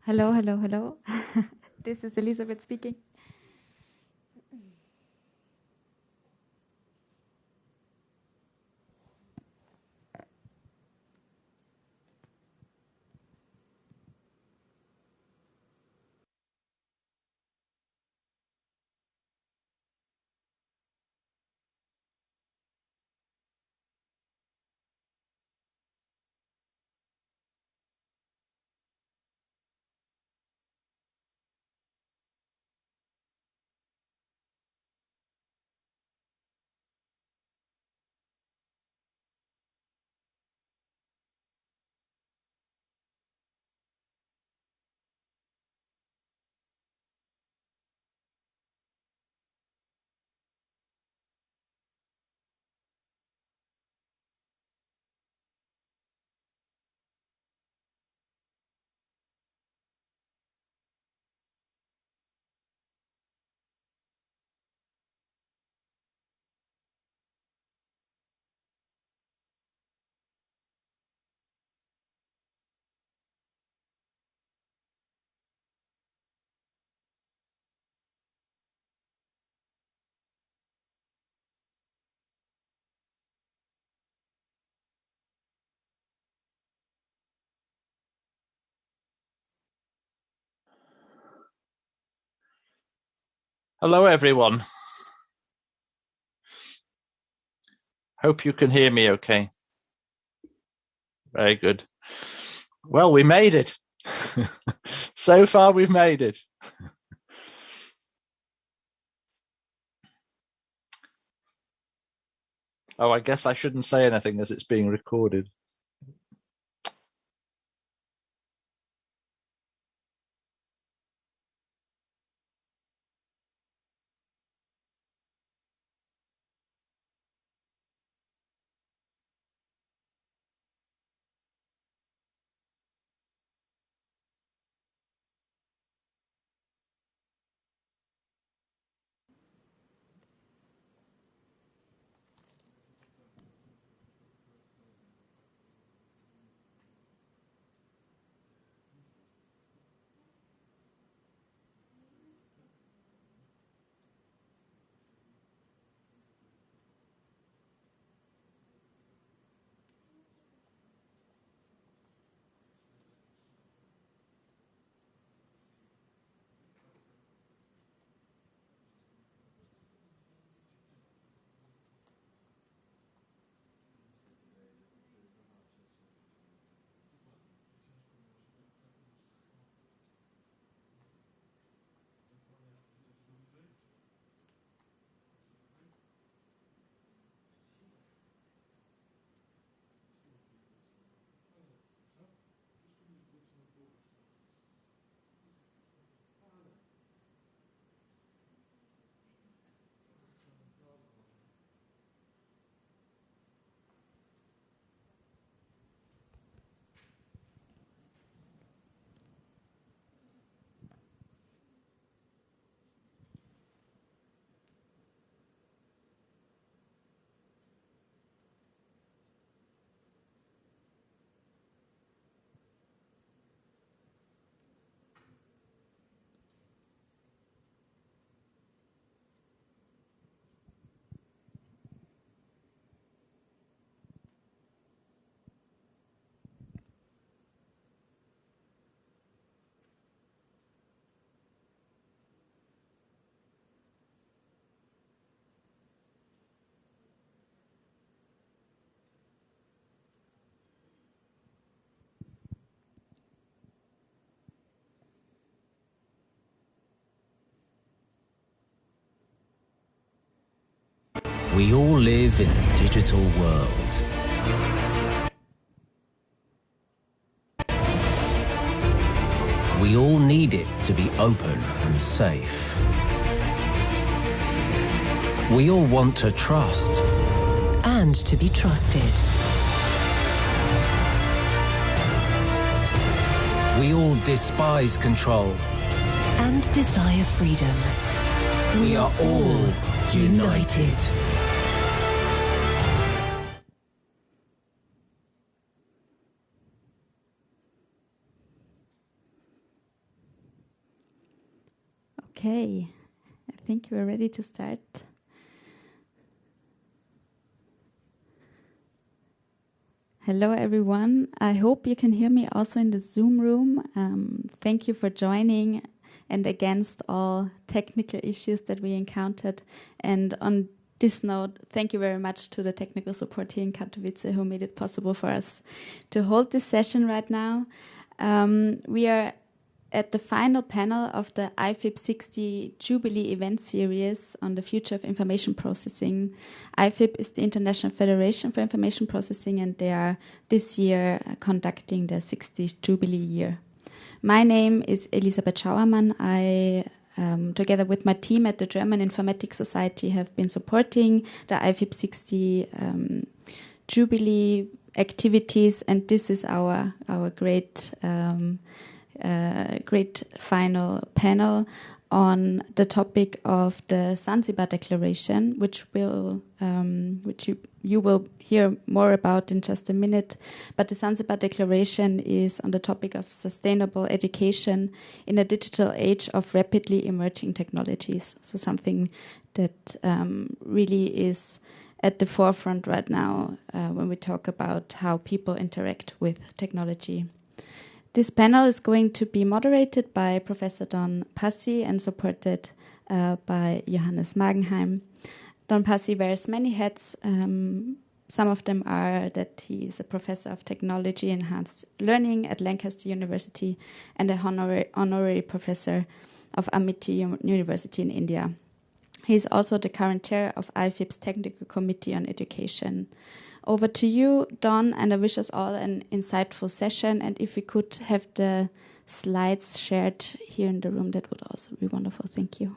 Hello, hello, hello. This is Elizabeth speaking. Hello, everyone. Hope you can hear me okay. Very good. Well, we made it. So far, we've made it. Oh, I guess I shouldn't say anything as it's being recorded. We all live in a digital world. We all need it to be open and safe. We all want to trust. And to be trusted. We all despise control. And desire freedom. We are all united. Okay, I think we're ready to start. Hello, everyone. I hope you can hear me also in the Zoom room. Thank you for joining, and against all technical issues that we encountered. And on this note, thank you very much to the technical support here in Katowice who made it possible for us to hold this session right now. We are at the final panel of the IFIP 60 Jubilee event series on the future of information processing. IFIP is the International Federation for Information Processing, and they are this year conducting the 60th Jubilee year. My name is Elisabeth Schauermann. I, together with my team at the German Informatics Society, have been supporting the IFIP 60 Jubilee activities, and this is our great great final panel on the topic of the Zanzibar Declaration, which you will hear more about in just a minute. But the Zanzibar Declaration is on the topic of sustainable education in a digital age of rapidly emerging technologies. So something that really is at the forefront right now when we talk about how people interact with technology. This panel is going to be moderated by Professor Don Passi and supported by Johannes Magenheim. Don Passi wears many hats. Some of them are that he is a professor of technology enhanced learning at Lancaster University and a honorary professor of Amity University in India. He is also the current chair of IFIP's Technical Committee on Education. Over to you, Don, and I wish us all an insightful session. And if we could have the slides shared here in the room, that would also be wonderful. Thank you.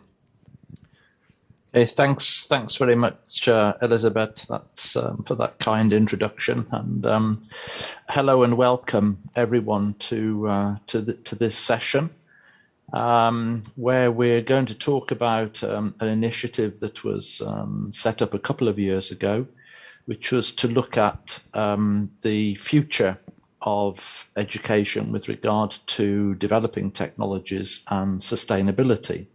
Okay, thanks very much, Elizabeth. That's for that kind introduction. And hello and welcome everyone to this session, where we're going to talk about an initiative that was set up a couple of years ago, which was to look at the future of education with regard to developing technologies and sustainability.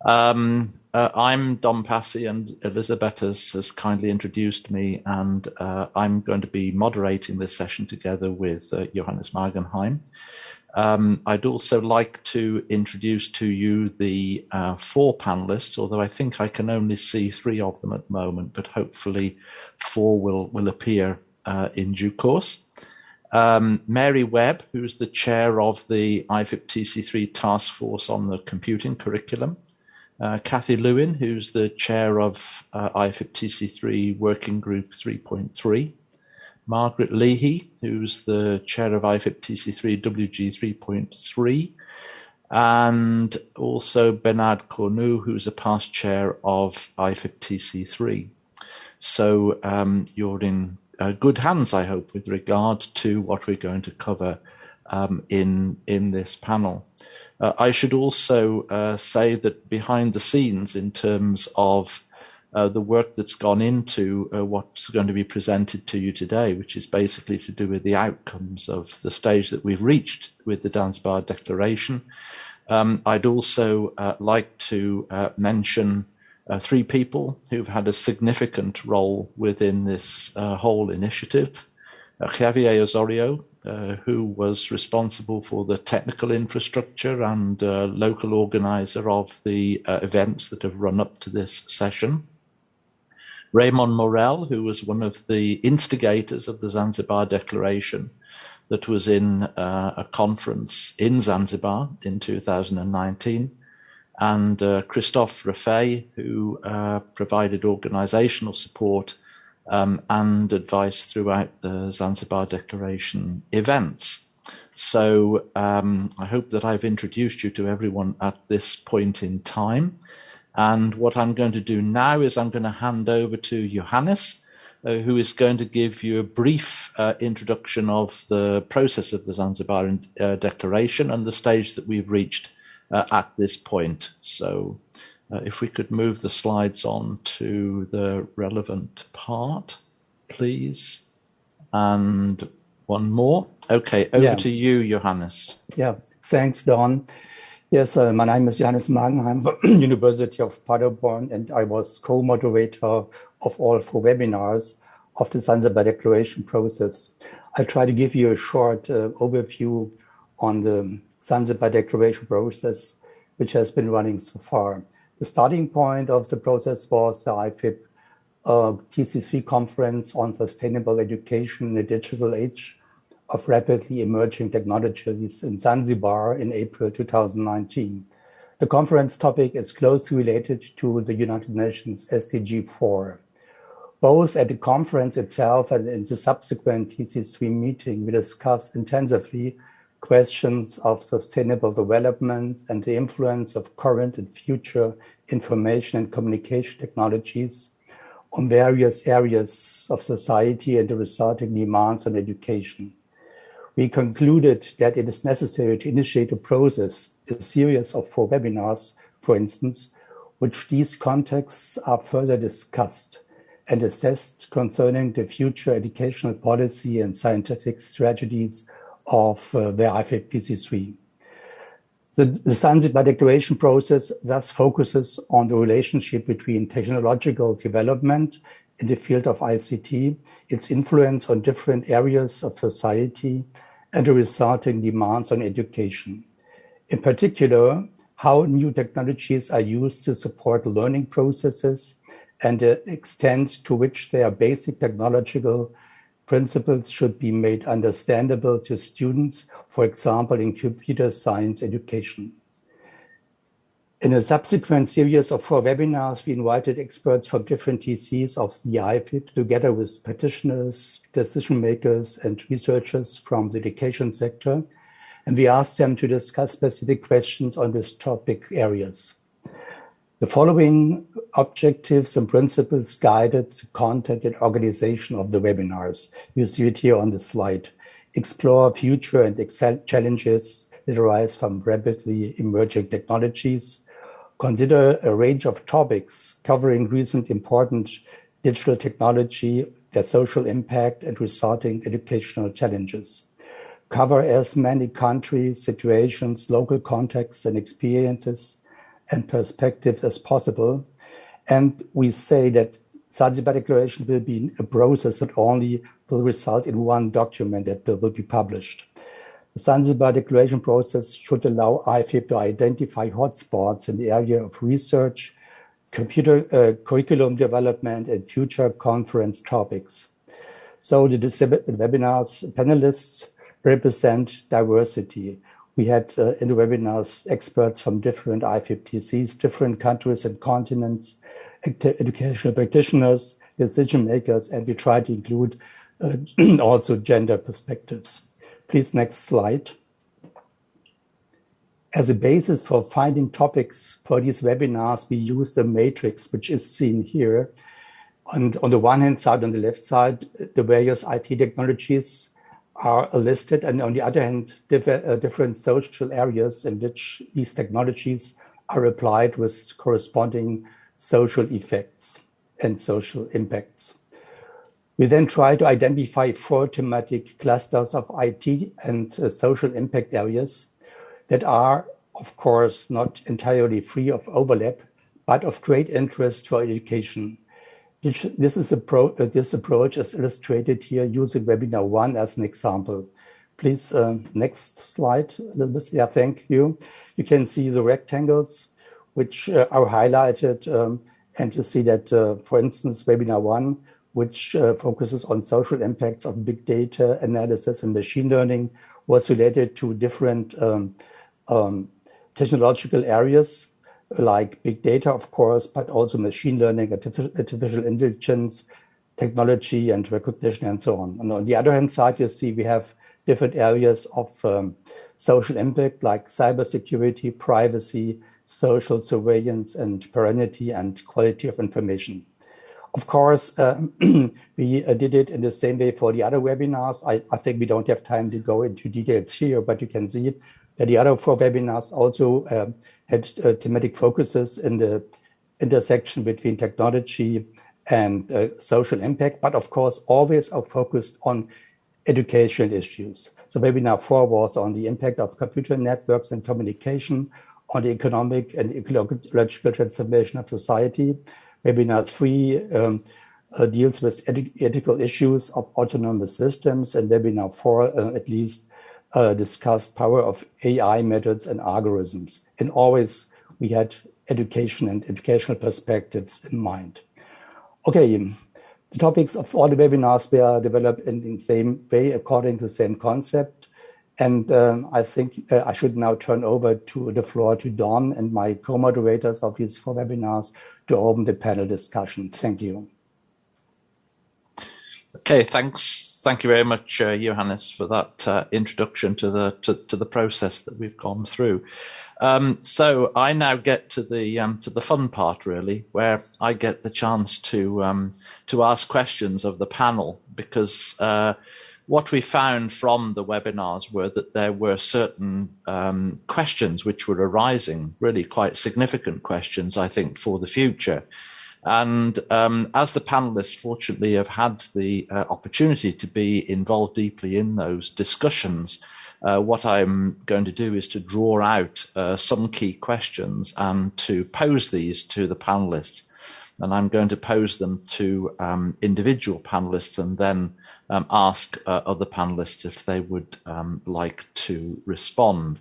I'm Don Passi, and Elizabeth has kindly introduced me, and I'm going to be moderating this session together with Johannes Magenheim. I'd also like to introduce to you the 4 panelists, although I think I can only see 3 of them at the moment, but hopefully 4 will appear in due course. Mary Webb, who's the chair of the IFIP TC3 Task Force on the Computing Curriculum. Kathy Lewin, who's the chair of IFIP TC3 Working Group 3.3. Margaret Leahy, who's the chair of IFIP TC3 WG 3.3, and also Bernard Cornu, who's a past chair of IFIP TC3. So you're in good hands, I hope, with regard to what we're going to cover in this panel. I should also say that behind the scenes, in terms of the work that's gone into what's going to be presented to you today, which is basically to do with the outcomes of the stage that we've reached with the Zanzibar Declaration. I'd also like to mention 3 people who've had a significant role within this whole initiative. Javier Osorio, who was responsible for the technical infrastructure and local organizer of the events that have run up to this session. Raymond Morel, who was one of the instigators of the Zanzibar Declaration that was in a conference in Zanzibar in 2019. And Christophe Raffet, who provided organizational support and advice throughout the Zanzibar Declaration events. So I hope that I've introduced you to everyone at this point in time. And what I'm going to do now is I'm going to hand over to Johannes, who is going to give you a brief introduction of the process of the Zanzibar Declaration and the stage that we've reached at this point. So if we could move the slides on to the relevant part, please. And one more. Okay, over to you, Johannes. Yeah, thanks, Don. Yes, my name is Johannes Magenheim from University of Paderborn, and I was co-moderator of all 4 webinars of the Zanzibar Declaration process. I'll try to give you a short overview on the Zanzibar Declaration process, which has been running so far. The starting point of the process was the IFIP TC3 conference on sustainable education in a digital age of rapidly emerging technologies in Zanzibar in April 2019. The conference topic is closely related to the United Nations SDG 4. Both at the conference itself and in the subsequent TC3 meeting, we discussed intensively questions of sustainable development and the influence of current and future information and communication technologies on various areas of society and the resulting demands on education. We concluded that it is necessary to initiate a process, a series of 4 webinars, for instance, which these contexts are further discussed and assessed concerning the future educational policy and scientific strategies of the IFIP PC3. The Zanzibar Declaration process thus focuses on the relationship between technological development in the field of ICT, its influence on different areas of society, and the resulting demands on education. In particular, how new technologies are used to support learning processes and the extent to which their basic technological principles should be made understandable to students, for example, in computer science education. In a subsequent series of 4 webinars, we invited experts from different TCs of the IFIP together with practitioners, decision makers, and researchers from the education sector, and we asked them to discuss specific questions on these topic areas. The following objectives and principles guided the content and organization of the webinars. You see it here on the slide. Explore future and challenges that arise from rapidly emerging technologies. Consider a range of topics covering recent important digital technology, their social impact, and resulting educational challenges. Cover as many countries, situations, local contexts, and experiences and perspectives as possible. And we say that Zanzibar Declaration will be a process that only will result in one document that will be published. The Zanzibar Declaration process should allow IFIP to identify hotspots in the area of research, curriculum development, and future conference topics. So the webinars panelists represent diversity. We had in the webinars experts from different IFIP TCs, different countries and continents, educational practitioners, decision makers, and we try to include also gender perspectives. Please, next slide. As a basis for finding topics for these webinars, we use the matrix, which is seen here. And on the one hand side, on the left side, the various IT technologies are listed, and on the other hand, different social areas in which these technologies are applied with corresponding social effects and social impacts. We then try to identify 4 thematic clusters of IT and social impact areas that are, of course, not entirely free of overlap, but of great interest for education. This approach is illustrated here using webinar 1 as an example. Please, next slide. Yeah, thank you. You can see the rectangles which are highlighted, and you see that, for instance, webinar 1, which focuses on social impacts of big data analysis and machine learning, was related to different technological areas like big data, of course, but also machine learning, artificial intelligence, technology and recognition, and so on. And on the other hand side, you see we have different areas of social impact like cybersecurity, privacy, social surveillance, and perennity and quality of information. Of course, we did it in the same way for the other webinars. I think we don't have time to go into details here, but you can see that the other 4 webinars also had thematic focuses in the intersection between technology and social impact, but of course, always are focused on educational issues. So webinar 4 was on the impact of computer networks and communication on the economic and ecological transformation of society. Webinar 3 deals with ethical issues of autonomous systems, and webinar 4 at least discussed power of AI methods and algorithms. And always we had education and educational perspectives in mind. Okay, the topics of all the webinars were developed in the same way according to the same concept. And I think I should now turn over to the floor to Dawn and my co-moderators of these 4 webinars to open the panel discussion. Thank you. Okay, thanks. Thank you very much, Johannes, for that introduction to the process that we've gone through. So I now get to the fun part, really, where I get the chance to ask questions of the panel, because what we found from the webinars were that there were certain questions which were arising, really quite significant questions, I think, for the future. And as the panelists fortunately have had the opportunity to be involved deeply in those discussions, what I'm going to do is to draw out some key questions and to pose these to the panelists. And I'm going to pose them to individual panelists and then ask other panelists if they would like to respond.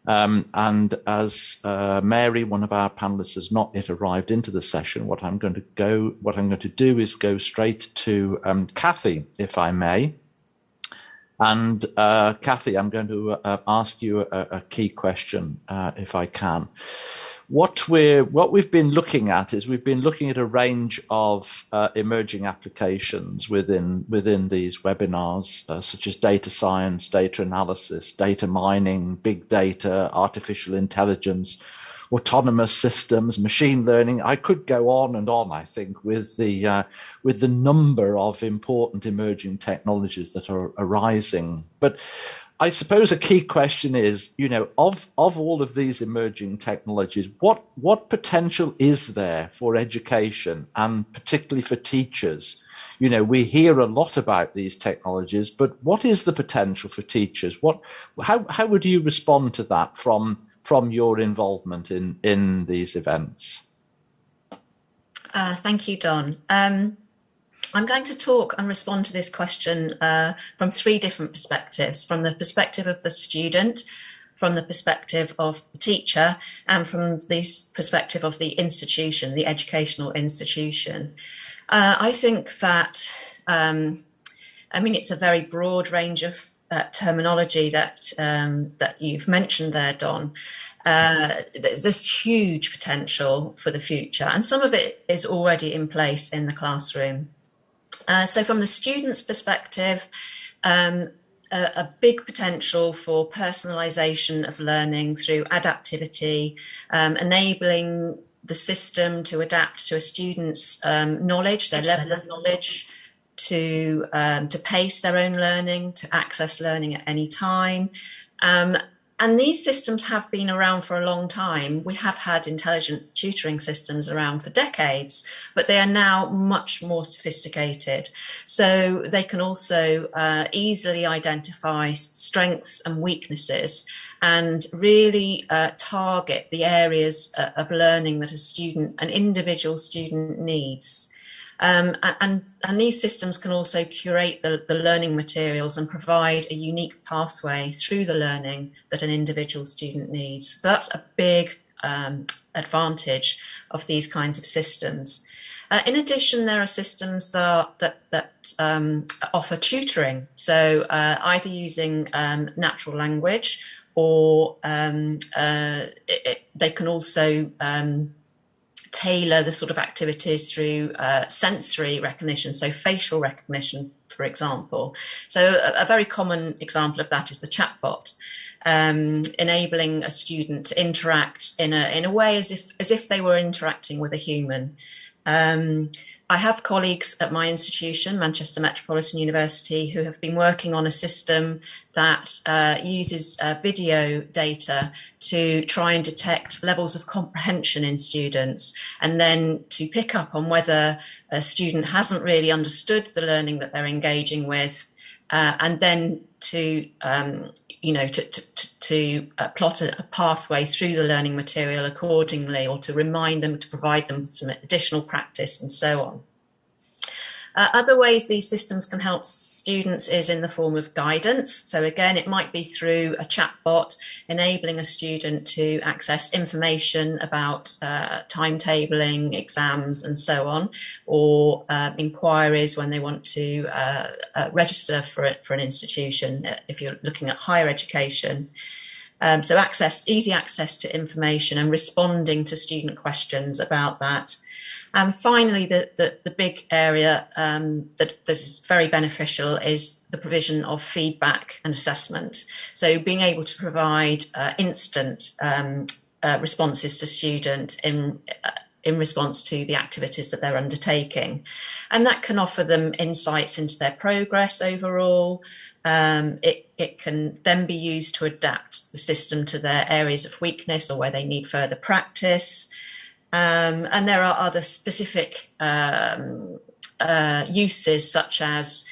And as Mary, one of our panelists, has not yet arrived into the session, what I'm going to do is go straight to Kathy, if I may. And Kathy, I'm going to ask you a key question, if I can. What we've been looking at is we've been looking at a range of emerging applications within these webinars, such as data science, data analysis, data mining, big data, artificial intelligence, autonomous systems, machine learning. I could go on and on, I think, with the number of important emerging technologies that are arising. But I suppose a key question is, of all of these emerging technologies, what potential is there for education and particularly for teachers? We hear a lot about these technologies, but what is the potential for teachers? How would you respond to that from your involvement in these events? Thank you, Don. I'm going to talk and respond to this question from 3 different perspectives: from the perspective of the student, from the perspective of the teacher, and from the perspective of the institution, the educational institution. I think that, it's a very broad range of terminology that you've mentioned there, Don. There's huge potential for the future, and some of it is already in place in the classroom. So from the student's perspective, a big potential for personalization of learning through adaptivity, enabling the system to adapt to a student's knowledge, their level of knowledge, to pace their own learning, to access learning at any time. And these systems have been around for a long time. We have had intelligent tutoring systems around for decades, but they are now much more sophisticated. So they can also easily identify strengths and weaknesses and really target the areas of learning that an individual student needs. And these systems can also curate the learning materials and provide a unique pathway through the learning that an individual student needs. So that's a big advantage of these kinds of systems. In addition, there are systems that offer tutoring, so either using natural language, or they can also tailor the sort of activities through sensory recognition, so facial recognition, for example. So a very common example of that is the chatbot, enabling a student to interact in a way as if they were interacting with a human. I have colleagues at my institution, Manchester Metropolitan University, who have been working on a system that uses video data to try and detect levels of comprehension in students, and then to pick up on whether a student hasn't really understood the learning that they're engaging with, and then to plot a pathway through the learning material accordingly, or to remind them, to provide them some additional practice and so on. Other ways these systems can help students is in the form of guidance. So again, it might be through a chatbot enabling a student to access information about timetabling, exams and so on, or inquiries when they want to register for an institution if you're looking at higher education. So easy access to information and responding to student questions about that. And finally, the big area that is very beneficial is the provision of feedback and assessment. So being able to provide instant responses to students in response to the activities that they're undertaking. And that can offer them insights into their progress overall. It can then be used to adapt the system to their areas of weakness or where they need further practice. And there are other specific uses, such as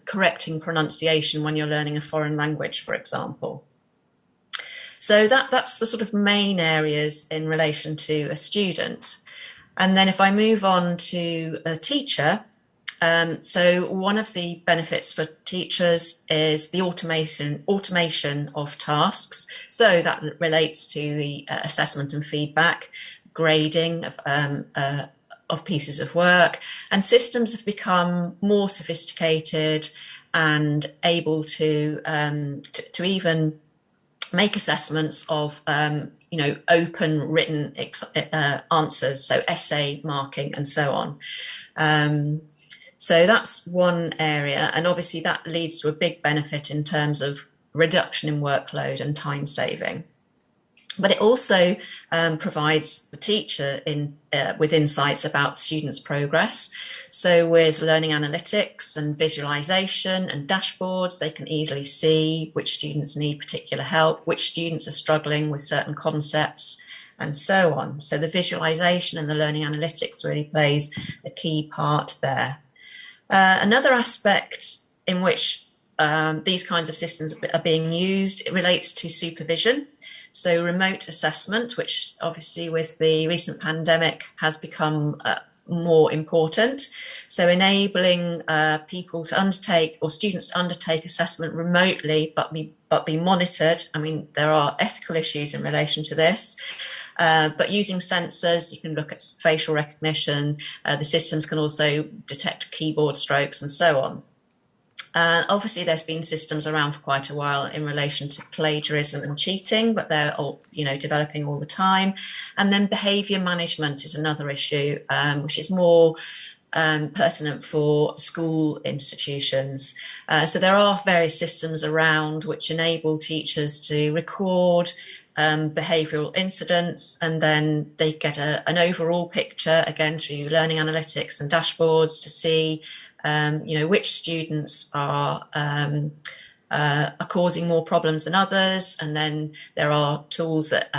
correcting pronunciation when you're learning a foreign language, for example. So that's the sort of main areas in relation to a student. And then if I move on to a teacher, so one of the benefits for teachers is the automation of tasks. So that relates to the assessment and feedback, grading of pieces of work, and systems have become more sophisticated and able to even make assessments of open written answers, so essay marking and so on. So that's one area, and obviously that leads to a big benefit in terms of reduction in workload and time saving. But it also provides the teacher with insights about students' progress. So with learning analytics and visualization and dashboards, they can easily see which students need particular help, which students are struggling with certain concepts, and so on. So the visualization and the learning analytics really plays a key part there. Another aspect in which these kinds of systems are being used, it relates to supervision. So remote assessment, which obviously with the recent pandemic has become more important. So enabling people to undertake, or students to undertake assessment remotely, but be monitored. I mean, there are ethical issues in relation to this. But using sensors, you can look at facial recognition. The systems can also detect keyboard strokes and so on. Obviously, there's been systems around for quite a while in relation to plagiarism and cheating, but they're all, developing all the time. And then behaviour management is another issue, which is more pertinent for school institutions. So there are various systems around which enable teachers to record behavioural incidents, and then they get an overall picture, again through learning analytics and dashboards, to see which students are causing more problems than others. And then there are tools that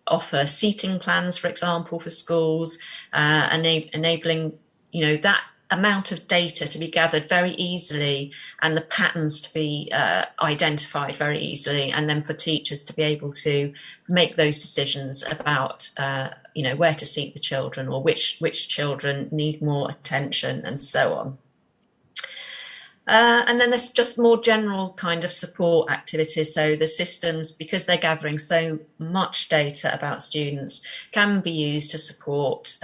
offer seating plans, for example, for schools, enabling that amount of data to be gathered very easily and the patterns to be identified very easily, and then for teachers to be able to make those decisions about where to seat the children, or which children need more attention and so on. And then there's just more general kind of support activities. So the systems, because they're gathering so much data about students, can be used to support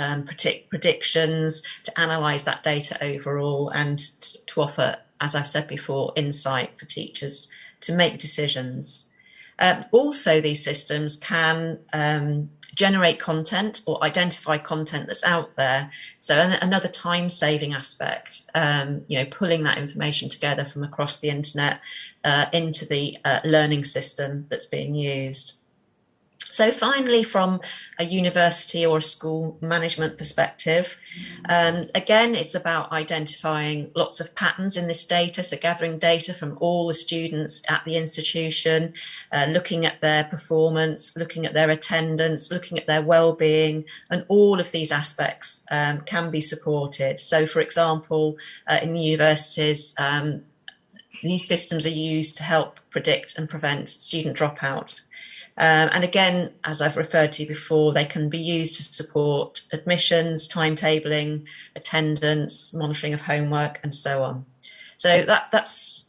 predictions, to analyse that data overall, and to offer, as I've said before, insight for teachers to make decisions. Also, these systems can generate content or identify content that's out there. So another time-saving aspect, pulling that information together from across the internet into the learning system that's being used. So finally, from a university or a school management perspective, again, it's about identifying lots of patterns in this data. So gathering data from all the students at the institution, looking at their performance, looking at their attendance, looking at their well-being, and all of these aspects can be supported. So, for example, in universities, these systems are used to help predict and prevent student dropout. And again, as I've referred to before, they can be used to support admissions, timetabling, attendance, monitoring of homework, and so on. So that's,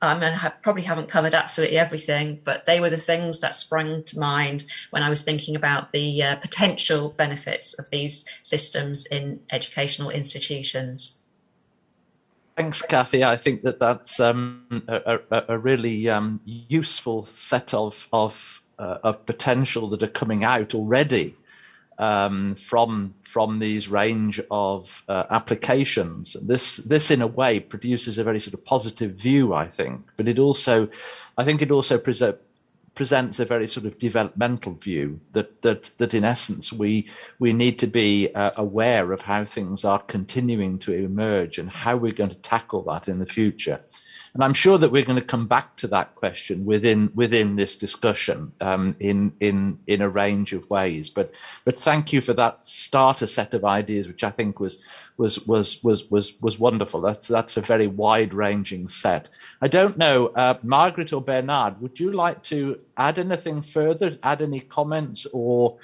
I mean, I probably haven't covered absolutely everything, but they were the things that sprang to mind when I was thinking about the potential benefits of these systems in educational institutions. Thanks, Kathy. I think that's a really useful set of potential that are coming out already from these range of applications. This in a way produces a very sort of positive view, I think, but it also presents a very sort of developmental view that in essence we need to be aware of how things are continuing to emerge and how we're going to tackle that in the future. And I'm sure that we're going to come back to that question within this discussion in a range of ways. But thank you for that starter set of ideas, which I think was wonderful. That's a very wide-ranging set. I don't know, Margaret or Bernard, would you like to add anything further? Add any comments or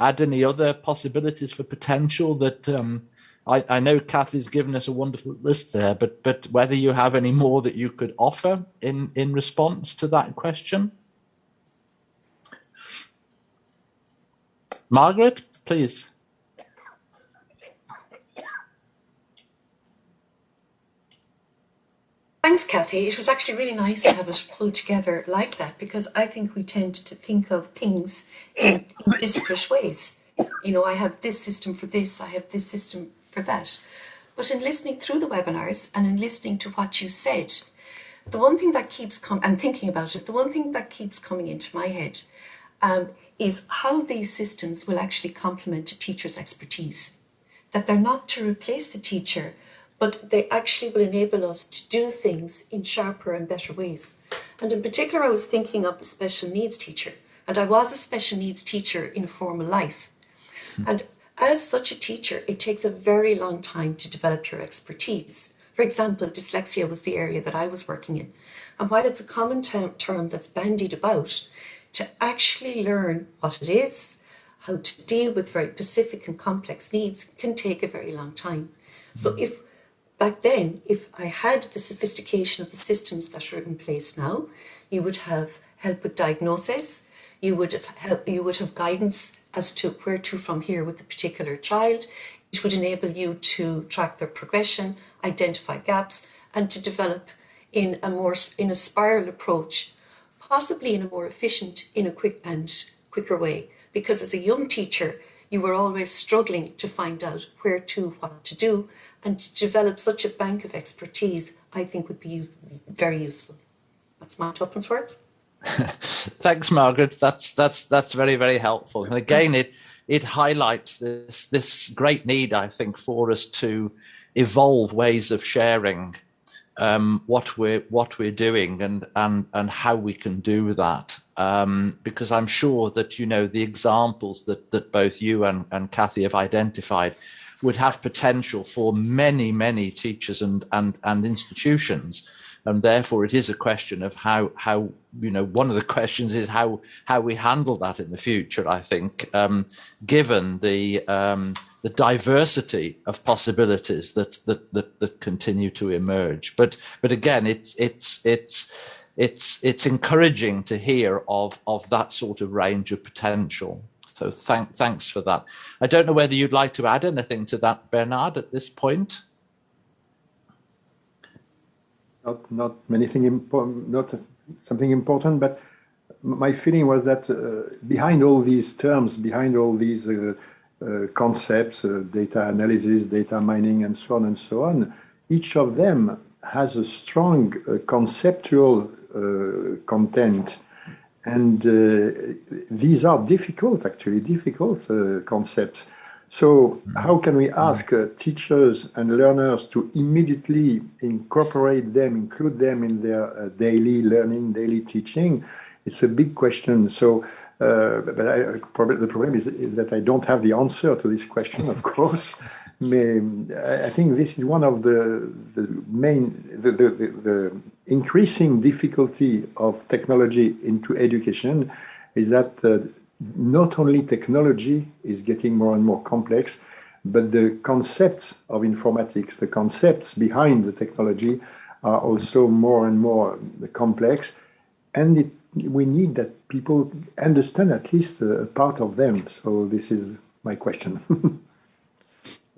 add any other possibilities for potential that? I know Kathy's given us a wonderful list there, but whether you have any more that you could offer in response to that question? Margaret, please. Thanks, Kathy. It was actually really nice to have it pulled together like that, because I think we tend to think of things in disparate ways. You know, I have this system for this, I have this system for that. But in listening through the webinars and in listening to what you said, the one thing that keeps and thinking about it, the one thing that keeps coming into my head is how these systems will actually complement a teacher's expertise. That they're not to replace the teacher, but they actually will enable us to do things in sharper and better ways. And in particular, I was thinking of the special needs teacher. And I was a special needs teacher in formal life. And as such a teacher, it takes a very long time to develop your expertise. For example, dyslexia was the area that I was working in. And while it's a common term that's bandied about, to actually learn what it is, how to deal with very specific and complex needs can take a very long time. So back then, if I had the sophistication of the systems that are in place now, you would have help with diagnosis, you would have guidance as to where to from here with the particular child. It would enable you to track their progression, identify gaps, and to develop in a spiral approach, possibly in a more efficient, in a quicker way. Because as a young teacher, you were always struggling to find out where to, what to do, and to develop such a bank of expertise, I think would be very useful. That's my tuppence worth. Thanks, Margaret. That's very, very helpful. And again, it highlights this great need, I think, for us to evolve ways of sharing what we're doing and how we can do that. Because I'm sure that the examples that both you and Kathy have identified would have potential for many teachers and institutions. And therefore, it is a question of how one of the questions is how we handle that in the future. I think, given the diversity of possibilities that continue to emerge. But again, it's encouraging to hear of that sort of range of potential. So thanks for that. I don't know whether you'd like to add anything to that, Bernard, at this point. Not anything important, not something important, but my feeling was that behind all these terms, behind all these concepts, data analysis, data mining, and so on, each of them has a strong conceptual content. And these are difficult concepts. So how can we ask teachers and learners to immediately incorporate them, include them in their daily learning, daily teaching? It's a big question. So, but the problem is that I don't have the answer to this question, of course. I think this is one of the main, increasing difficulty of technology into education is that not only technology is getting more and more complex, but the concepts of informatics, the concepts behind the technology are also more and more complex. And we need that people understand at least a part of them. So this is my question.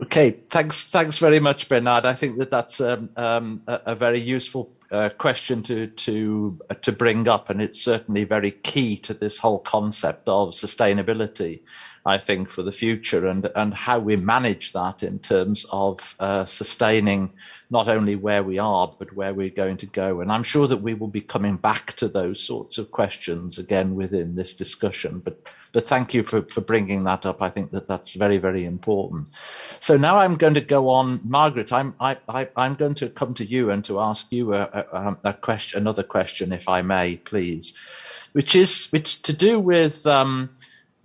Okay, thanks very much, Bernard. I think that's a very useful question to bring up, and it's certainly very key to this whole concept of sustainability, I think, for the future, and how we manage that in terms of sustaining not only where we are, but where we're going to go. And I'm sure that we will be coming back to those sorts of questions again within this discussion. But thank you for bringing that up. I think that's very, very important. So now I'm going to go on, Margaret. I'm going to come to you and to ask you another question, if I may, please, which is to do with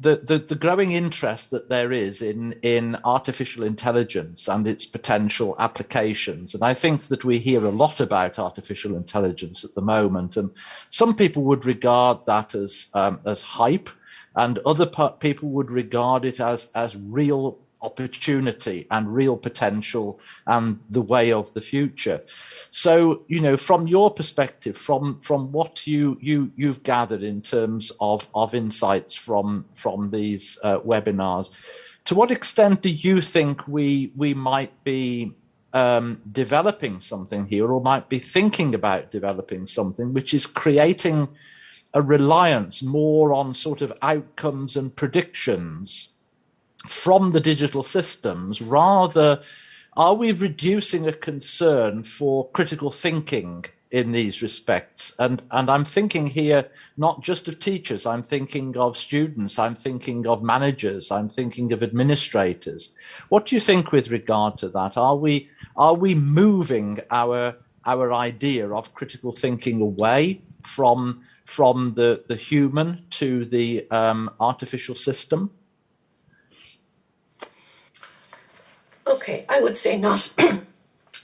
the growing interest that there is in artificial intelligence and its potential applications. And I think that we hear a lot about artificial intelligence at the moment, and some people would regard that as hype, and other people would regard it as real opportunity and real potential and the way of the future. So, from your perspective, from what you've gathered in terms of insights from these webinars, to what extent do you think we might be developing something here, or might be thinking about developing something which is creating a reliance more on sort of outcomes and predictions from the digital systems? Rather, are we reducing a concern for critical thinking in these respects? And I'm thinking here not just of teachers, I'm thinking of students, I'm thinking of managers, I'm thinking of administrators. What do you think with regard to that? Are we moving our idea of critical thinking away from the human to the artificial system? Okay, I would say not,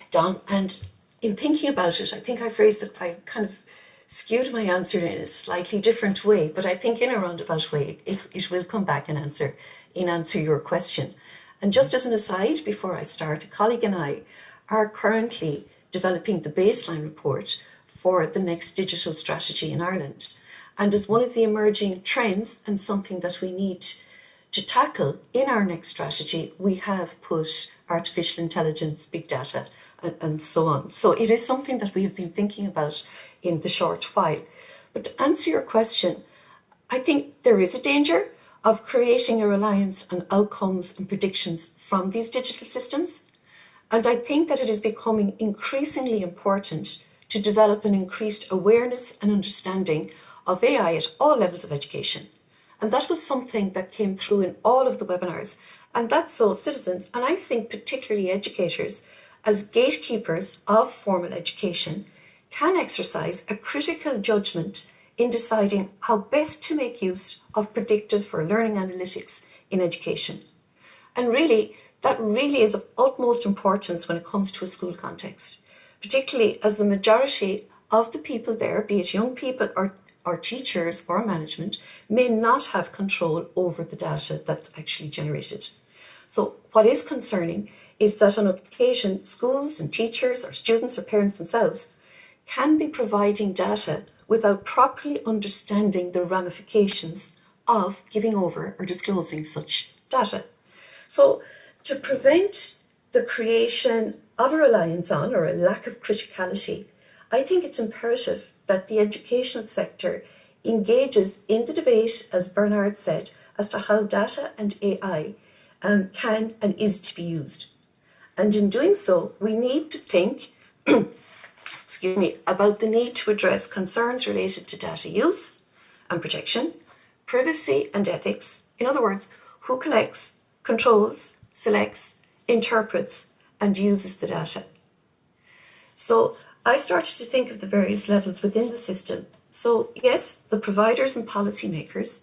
Don. And in thinking about it, I think I phrased it, I kind of skewed my answer in a slightly different way, but I think in a roundabout way, it will come back and answer your question. And just as an aside, before I start, a colleague and I are currently developing the baseline report for the next digital strategy in Ireland. And as one of the emerging trends and something that we need to tackle in our next strategy, we have put artificial intelligence, big data, and so on. So it is something that we have been thinking about in the short while. But to answer your question, I think there is a danger of creating a reliance on outcomes and predictions from these digital systems. And I think that it is becoming increasingly important to develop an increased awareness and understanding of AI at all levels of education. And that was something that came through in all of the webinars. And that's so citizens, and I think particularly educators, as gatekeepers of formal education, can exercise a critical judgment in deciding how best to make use of predictive or learning analytics in education. And really, that really is of utmost importance when it comes to a school context, particularly as the majority of the people there, be it young people or teachers or management, may not have control over the data that's actually generated. So what is concerning is that on occasion, schools and teachers or students or parents themselves can be providing data without properly understanding the ramifications of giving over or disclosing such data. So to prevent the creation of a reliance on or a lack of criticality, I think it's imperative that the educational sector engages in the debate, as Bernard said, as to how data and AI can and is to be used. And in doing so, we need to think about the need to address concerns related to data use and protection, privacy and ethics. In other words, who collects, controls, selects, interprets, and uses the data. So I started to think of the various levels within the system. So yes, the providers and policymakers,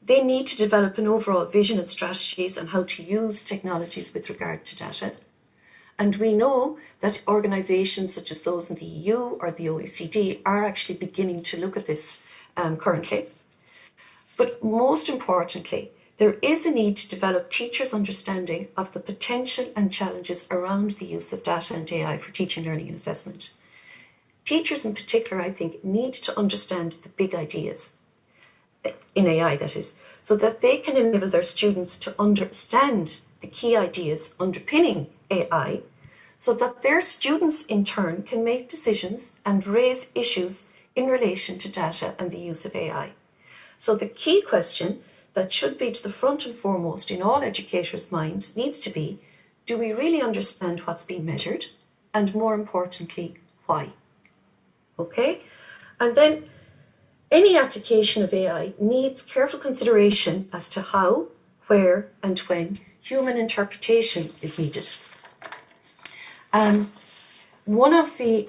they need to develop an overall vision and strategies on how to use technologies with regard to data. And we know that organisations such as those in the EU or the OECD are actually beginning to look at this currently. But most importantly, there is a need to develop teachers' understanding of the potential and challenges around the use of data and AI for teaching, learning and assessment. Teachers in particular, I think, need to understand the big ideas, in AI that is, so that they can enable their students to understand the key ideas underpinning AI, so that their students in turn can make decisions and raise issues in relation to data and the use of AI. So the key question that should be to the front and foremost in all educators' minds needs to be, do we really understand what's being measured? And more importantly, why? Okay? And then any application of AI needs careful consideration as to how, where, and when human interpretation is needed. One of the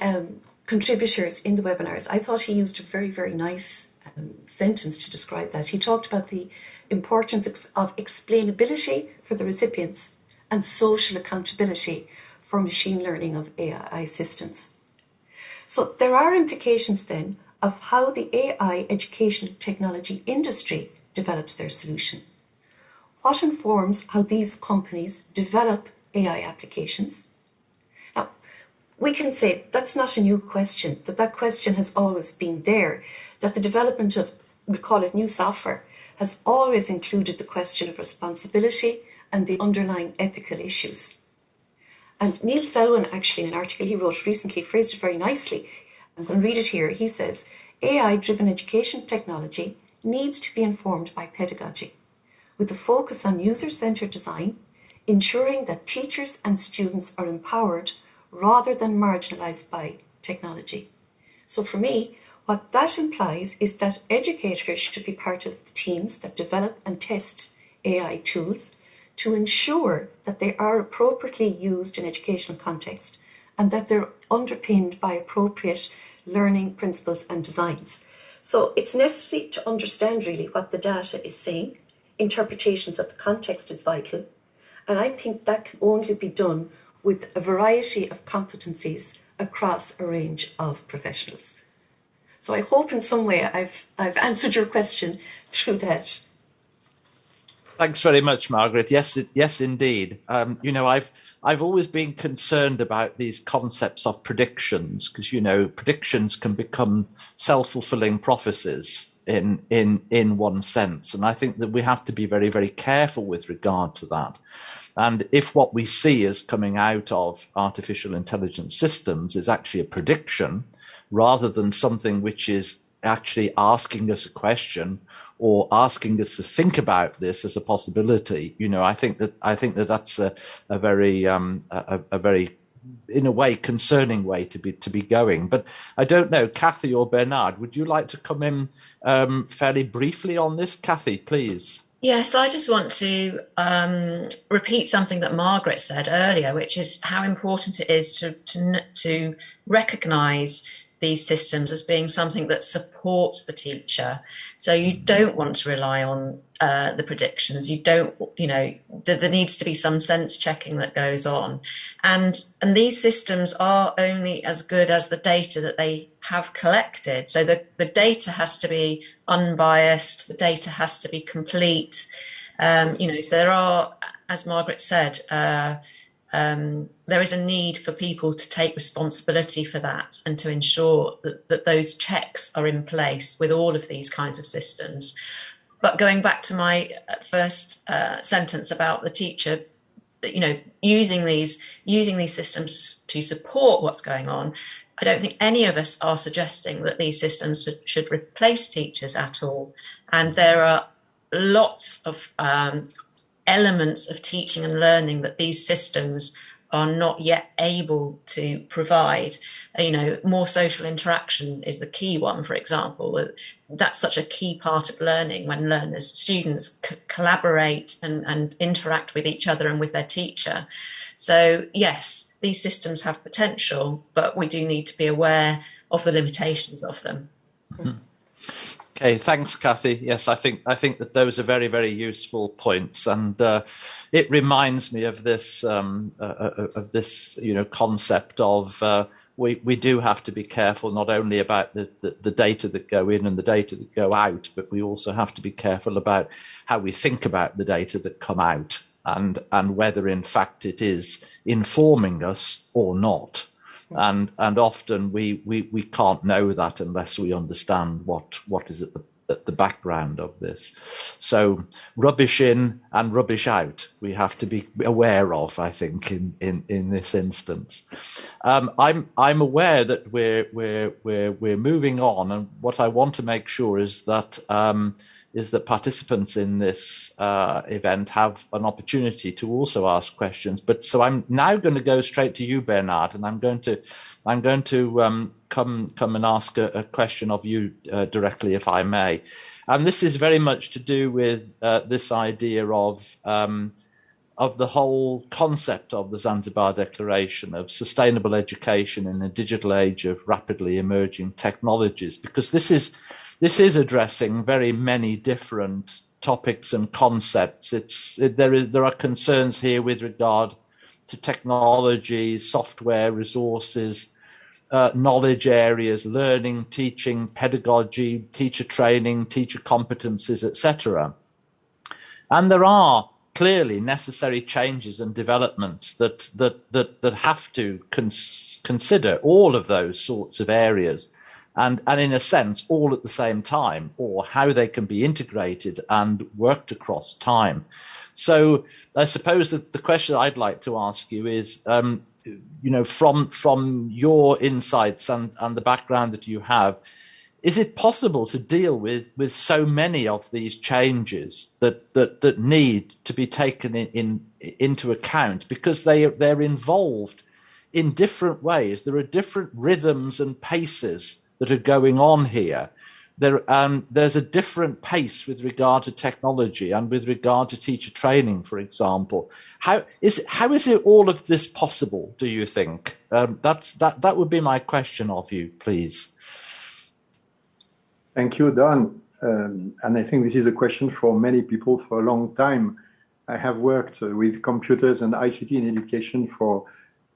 contributors in the webinars, I thought he used a very, very nice sentence to describe that. He talked about the importance of explainability for the recipients and social accountability for machine learning of AI systems. So there are implications then of how the AI education technology industry develops their solution. What informs how these companies develop AI applications? Now, we can say that's not a new question, that question has always been there, that the development of, we call it new software, has always included the question of responsibility and the underlying ethical issues. And Neil Selwyn, actually, in an article he wrote recently, phrased it very nicely. I'm going to read it here. He says, AI-driven education technology needs to be informed by pedagogy, with a focus on user-centered design, ensuring that teachers and students are empowered rather than marginalized by technology. So for me, what that implies is that educators should be part of the teams that develop and test AI tools to ensure that they are appropriately used in educational context and that they're underpinned by appropriate learning principles and designs. So it's necessary to understand really what the data is saying. Interpretations of the context is vital. And I think that can only be done with a variety of competencies across a range of professionals. So I hope in some way I've answered your question through that. Thanks very much, Margaret. Yes, indeed. I've always been concerned about these concepts of predictions because, predictions can become self-fulfilling prophecies in one sense. And I think that we have to be very, very careful with regard to that. And if what we see as coming out of artificial intelligence systems is actually a prediction rather than something which is actually asking us a question or asking us to think about this as a possibility, I think that that's a very in a way concerning way to be going. But I don't know, Kathy or Bernard, would you like to come in fairly briefly on this? Kathy, please. Yes, I just want to repeat something that Margaret said earlier, which is how important it is to recognise these systems as being something that supports the teacher. So you don't want to rely on the predictions. You don't, there needs to be some sense checking that goes on. And these systems are only as good as the data that they have collected. So the data has to be unbiased, the data has to be complete. So there are, as Margaret said, there is a need for people to take responsibility for that and to ensure that those checks are in place with all of these kinds of systems. But going back to my first sentence about the teacher, using these systems to support what's going on, I don't think any of us are suggesting that these systems should replace teachers at all. And there are lots of elements of teaching and learning that these systems are not yet able to provide. More social interaction is the key one, for example. That's such a key part of learning when students collaborate and interact with each other and with their teacher. So yes, these systems have potential, but we do need to be aware of the limitations of them. Mm-hmm. Okay, thanks, Kathy. Yes, I think that those are very, very useful points, and it reminds me of this concept of we do have to be careful not only about the data that go in and the data that go out, but we also have to be careful about how we think about the data that come out and whether in fact it is informing us or not. And often we can't know that unless we understand what is at the background of this. So rubbish in and rubbish out we have to be aware of, I think, in this instance. I'm aware that we're moving on, and what I want to make sure is that participants in this event have an opportunity to also ask questions. But so I'm now going to go straight to you, Bernard, and I'm going to come and ask a question of you directly, if I may. And this is very much to do with this idea of the whole concept of the Zanzibar Declaration of sustainable education in a digital age of rapidly emerging technologies, because this is addressing very many different topics and concepts. There are concerns here with regard to technology, software, resources, knowledge areas, learning, teaching, pedagogy, teacher training, teacher competencies, etc. And there are clearly necessary changes and developments that have to consider all of those sorts of areas. And in a sense, all at the same time, or how they can be integrated and worked across time. So I suppose that the question I'd like to ask you is, from your insights and the background that you have, is it possible to deal with so many of these changes that need to be taken into account, because they're involved in different ways? There are different rhythms and paces that are going on here. There's a different pace with regard to technology and with regard to teacher training, for example. How is it all of this possible, do you think? That would be my question of you, please. Thank you, Don. And I think this is a question for many people for a long time. I have worked with computers and ICT in education for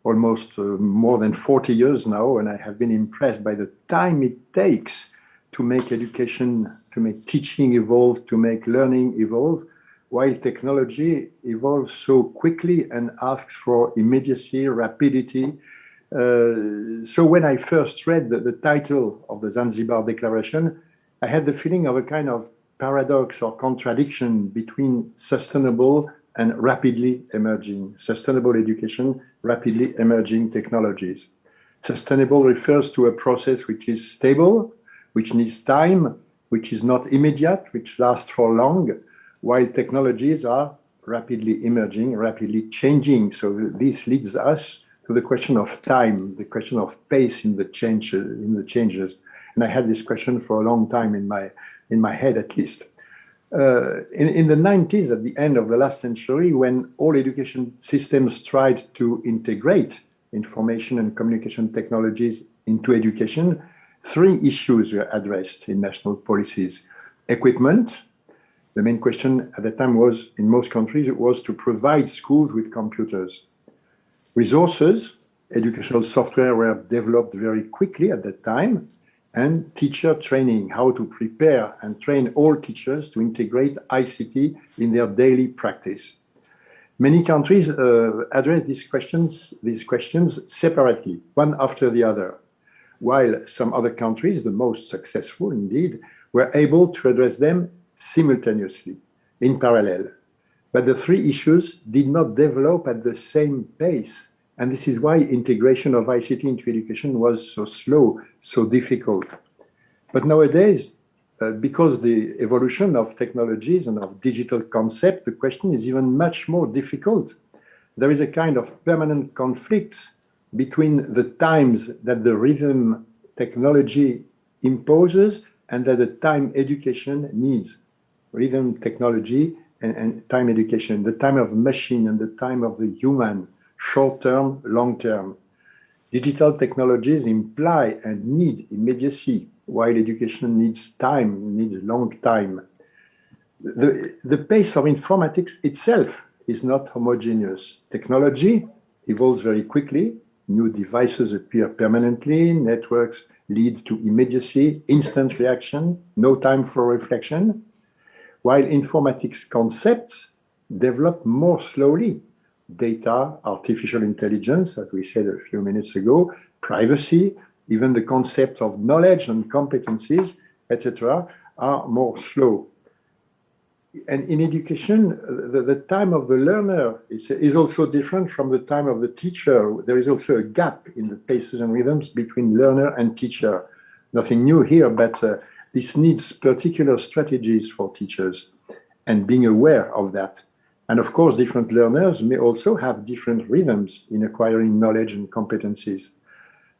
almost more than 40 years now, and I have been impressed by the time it takes to make education, to make teaching evolve, to make learning evolve, while technology evolves so quickly and asks for immediacy, rapidity. So when I first read the title of the Zanzibar Declaration, I had the feeling of a kind of paradox or contradiction between sustainable and rapidly emerging, sustainable education, rapidly emerging technologies. Sustainable refers to a process which is stable, which needs time, which is not immediate, which lasts for long, while technologies are rapidly emerging, rapidly changing. So this leads us to the question of time, the question of pace in the changes. And I had this question for a long time in my head, at least. In the 90s, at the end of the last century, when all education systems tried to integrate information and communication technologies into education, three issues were addressed in national policies. Equipment. The main question at the time was, in most countries, it was to provide schools with computers. Resources. Educational software were developed very quickly at that time. And teacher training, how to prepare and train all teachers to integrate ICT in their daily practice. Many countries address these questions separately, one after the other, while some other countries, the most successful indeed, were able to address them simultaneously, in parallel. But the three issues did not develop at the same pace. And this is why integration of ICT into education was so slow, so difficult. But nowadays, because the evolution of technologies and of digital concept, the question is even much more difficult. There is a kind of permanent conflict between the times that the rhythm technology imposes and that the time education needs. Rhythm technology and time education, the time of machine and the time of the human. Short-term, long-term. Digital technologies imply and need immediacy, while education needs time, needs long time. The pace of informatics itself is not homogeneous. Technology evolves very quickly. New devices appear permanently. Networks lead to immediacy, instant reaction, no time for reflection. While informatics concepts develop more slowly. Data, artificial intelligence, as we said a few minutes ago, privacy, even the concept of knowledge and competencies, etc., are more slow. And in education, the time of the learner is also different from the time of the teacher. There is also a gap in the paces and rhythms between learner and teacher. Nothing new here, but this needs particular strategies for teachers and being aware of that. And of course, different learners may also have different rhythms in acquiring knowledge and competencies.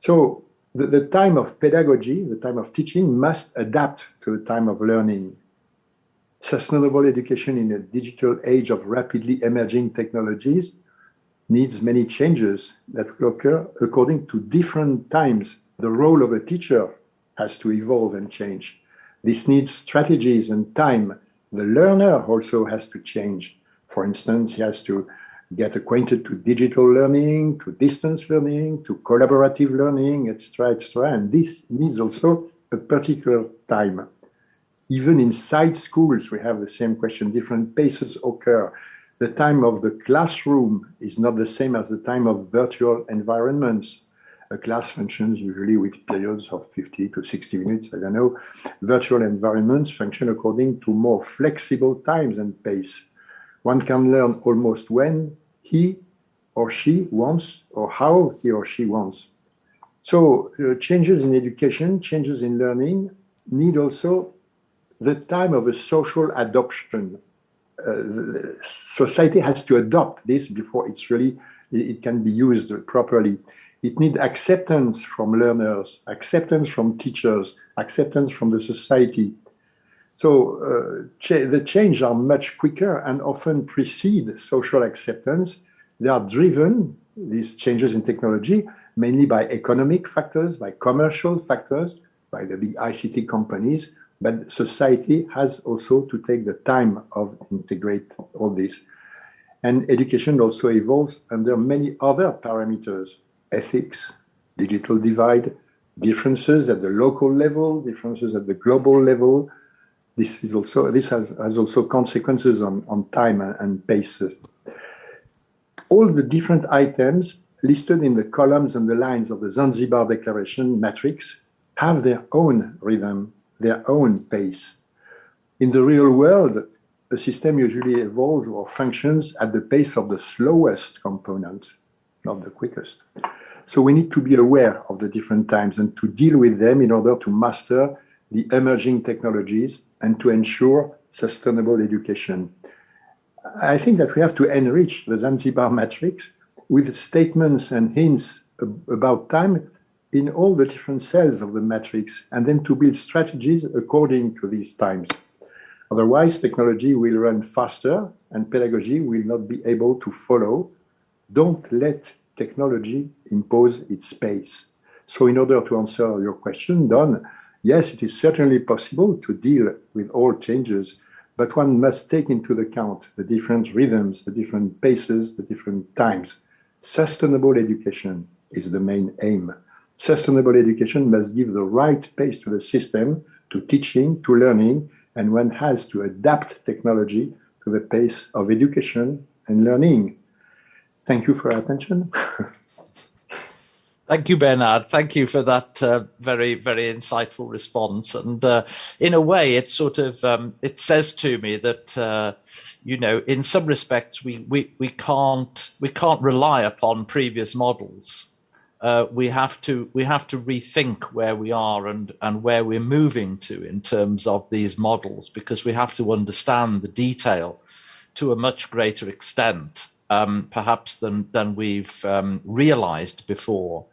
So the time of pedagogy, the time of teaching must adapt to the time of learning. Sustainable education in a digital age of rapidly emerging technologies needs many changes that will occur according to different times. The role of a teacher has to evolve and change. This needs strategies and time. The learner also has to change. For instance, he has to get acquainted to digital learning, to distance learning, to collaborative learning, etc., etc. And this needs also a particular time. Even inside schools, we have the same question. Different paces occur. The time of the classroom is not the same as the time of virtual environments. A class functions usually with periods of 50 to 60 minutes, I don't know. Virtual environments function according to more flexible times and pace. One can learn almost when he or she wants or how he or she wants. So changes in education, changes in learning need also the time of a social adoption. Society has to adopt this before it can be used properly. It needs acceptance from learners, acceptance from teachers, acceptance from the society. So the change are much quicker and often precede social acceptance. They are driven, these changes in technology, mainly by economic factors, by commercial factors, by the big ICT companies, but society has also to take the time of integrate all this. And education also evolves under many other parameters, ethics, digital divide, differences at the local level, differences at the global level. This has also consequences on time and paces. All the different items listed in the columns and the lines of the Zanzibar Declaration matrix have their own rhythm, their own pace. In the real world, a system usually evolves or functions at the pace of the slowest component, not the quickest. So we need to be aware of the different times and to deal with them in order to master the emerging technologies and to ensure sustainable education. I think that we have to enrich the Zanzibar matrix with statements and hints about time in all the different cells of the matrix, and then to build strategies according to these times. Otherwise, technology will run faster and pedagogy will not be able to follow. Don't let technology impose its pace. So in order to answer your question, Don, yes, it is certainly possible to deal with all changes, but one must take into account the different rhythms, the different paces, the different times. Sustainable education is the main aim. Sustainable education must give the right pace to the system, to teaching, to learning, and one has to adapt technology to the pace of education and learning. Thank you for your attention. Thank you, Bernard. Thank you for that very, very insightful response. And in a way, it sort of it says to me that in some respects we can't rely upon previous models. We have to rethink where we are and where we're moving to in terms of these models, because we have to understand the detail to a much greater extent, perhaps than we've realized before.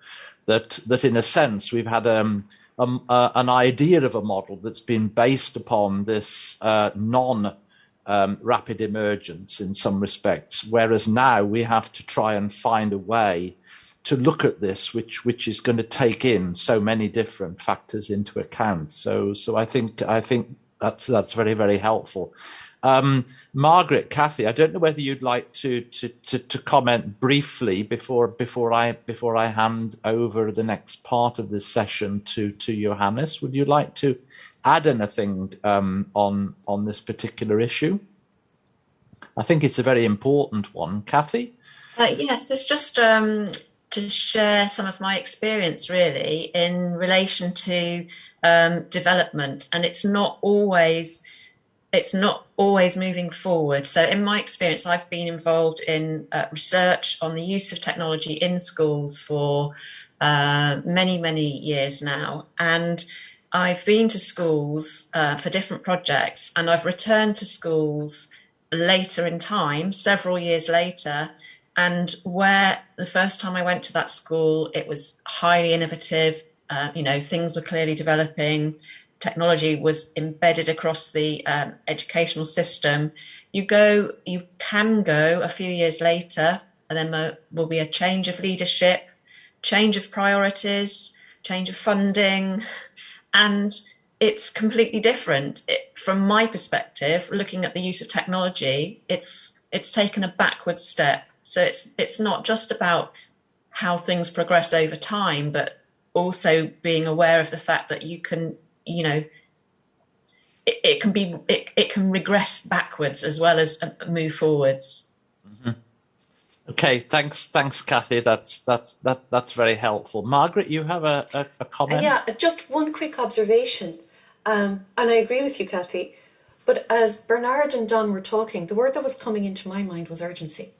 That in a sense we've had an idea of a model that's been based upon this rapid emergence in some respects, whereas now we have to try and find a way look at this, which is going to take in so many different factors into account. So I think that's very, very helpful. Margaret, Kathy, I don't know whether you'd like to comment briefly before I hand over the next part of this session to Johannes. Would you like to add anything on this particular issue? I think it's a very important one. Kathy? Yes, it's just to share some of my experience really in relation to development, and it's not always moving forward. So in my experience, I've been involved in research on the use of technology in schools for many, many years now. And I've been to schools for different projects, and I've returned to schools later in time, several years later, and where the first time I went to that school, it was highly innovative. Things were clearly developing. Technology was embedded across the educational system. You can go a few years later, and then there will be a change of leadership, change of priorities, change of funding, and it's completely different. From my perspective, looking at the use of technology, it's taken a backward step. So it's not just about how things progress over time, but also being aware of the fact that you can, it can regress backwards as well as move forwards. Mm-hmm. Okay, thanks, Kathy. That's very helpful. Margaret, you have a comment? Yeah, just one quick observation, and I agree with you, Kathy. But as Bernard and Don were talking, the word that was coming into my mind was urgency.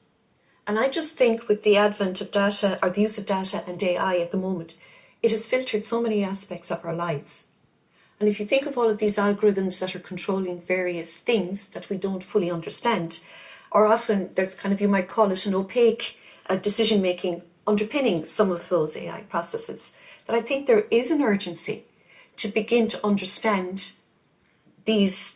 And I just think with the advent of data, or the use of data and AI at the moment, it has filtered so many aspects of our lives. And if you think of all of these algorithms that are controlling various things that we don't fully understand, or often there's kind of, you might call it an opaque decision-making underpinning some of those AI processes, that I think there is an urgency to begin to understand these.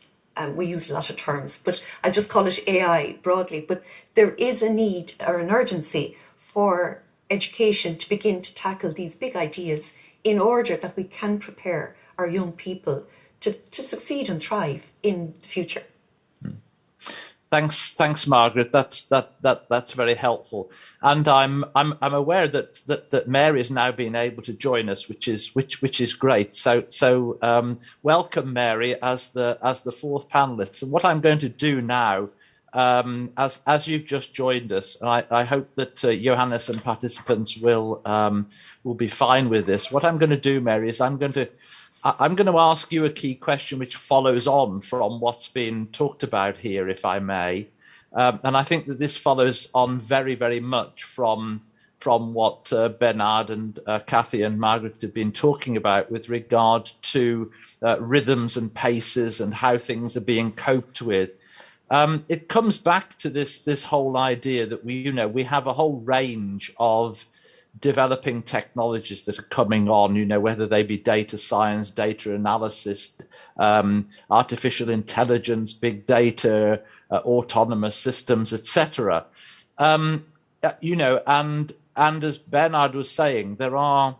We use a lot of terms, but I just call it AI broadly. But there is a need or an urgency for education to begin to tackle these big ideas in order that we can prepare our young people to succeed and thrive in the future. Thanks, Margaret. That's very helpful. And I'm aware that Mary has now been able to join us, which is great. So welcome, Mary, as the fourth panelist. And what I'm going to do now, as you've just joined us, and I hope that Johannes and participants will be fine with this. What I'm going to do, Mary, is I'm going to ask you a key question which follows on from what's been talked about here, if I may. And I think that this follows on very, very much from what Bernard and Kathy and Margaret have been talking about with regard to rhythms and paces and how things are being coped with. It comes back to this whole idea that we have a whole range of developing technologies that are coming on, whether they be data science, data analysis, artificial intelligence, big data, autonomous systems, etc. And as Bernard was saying, there are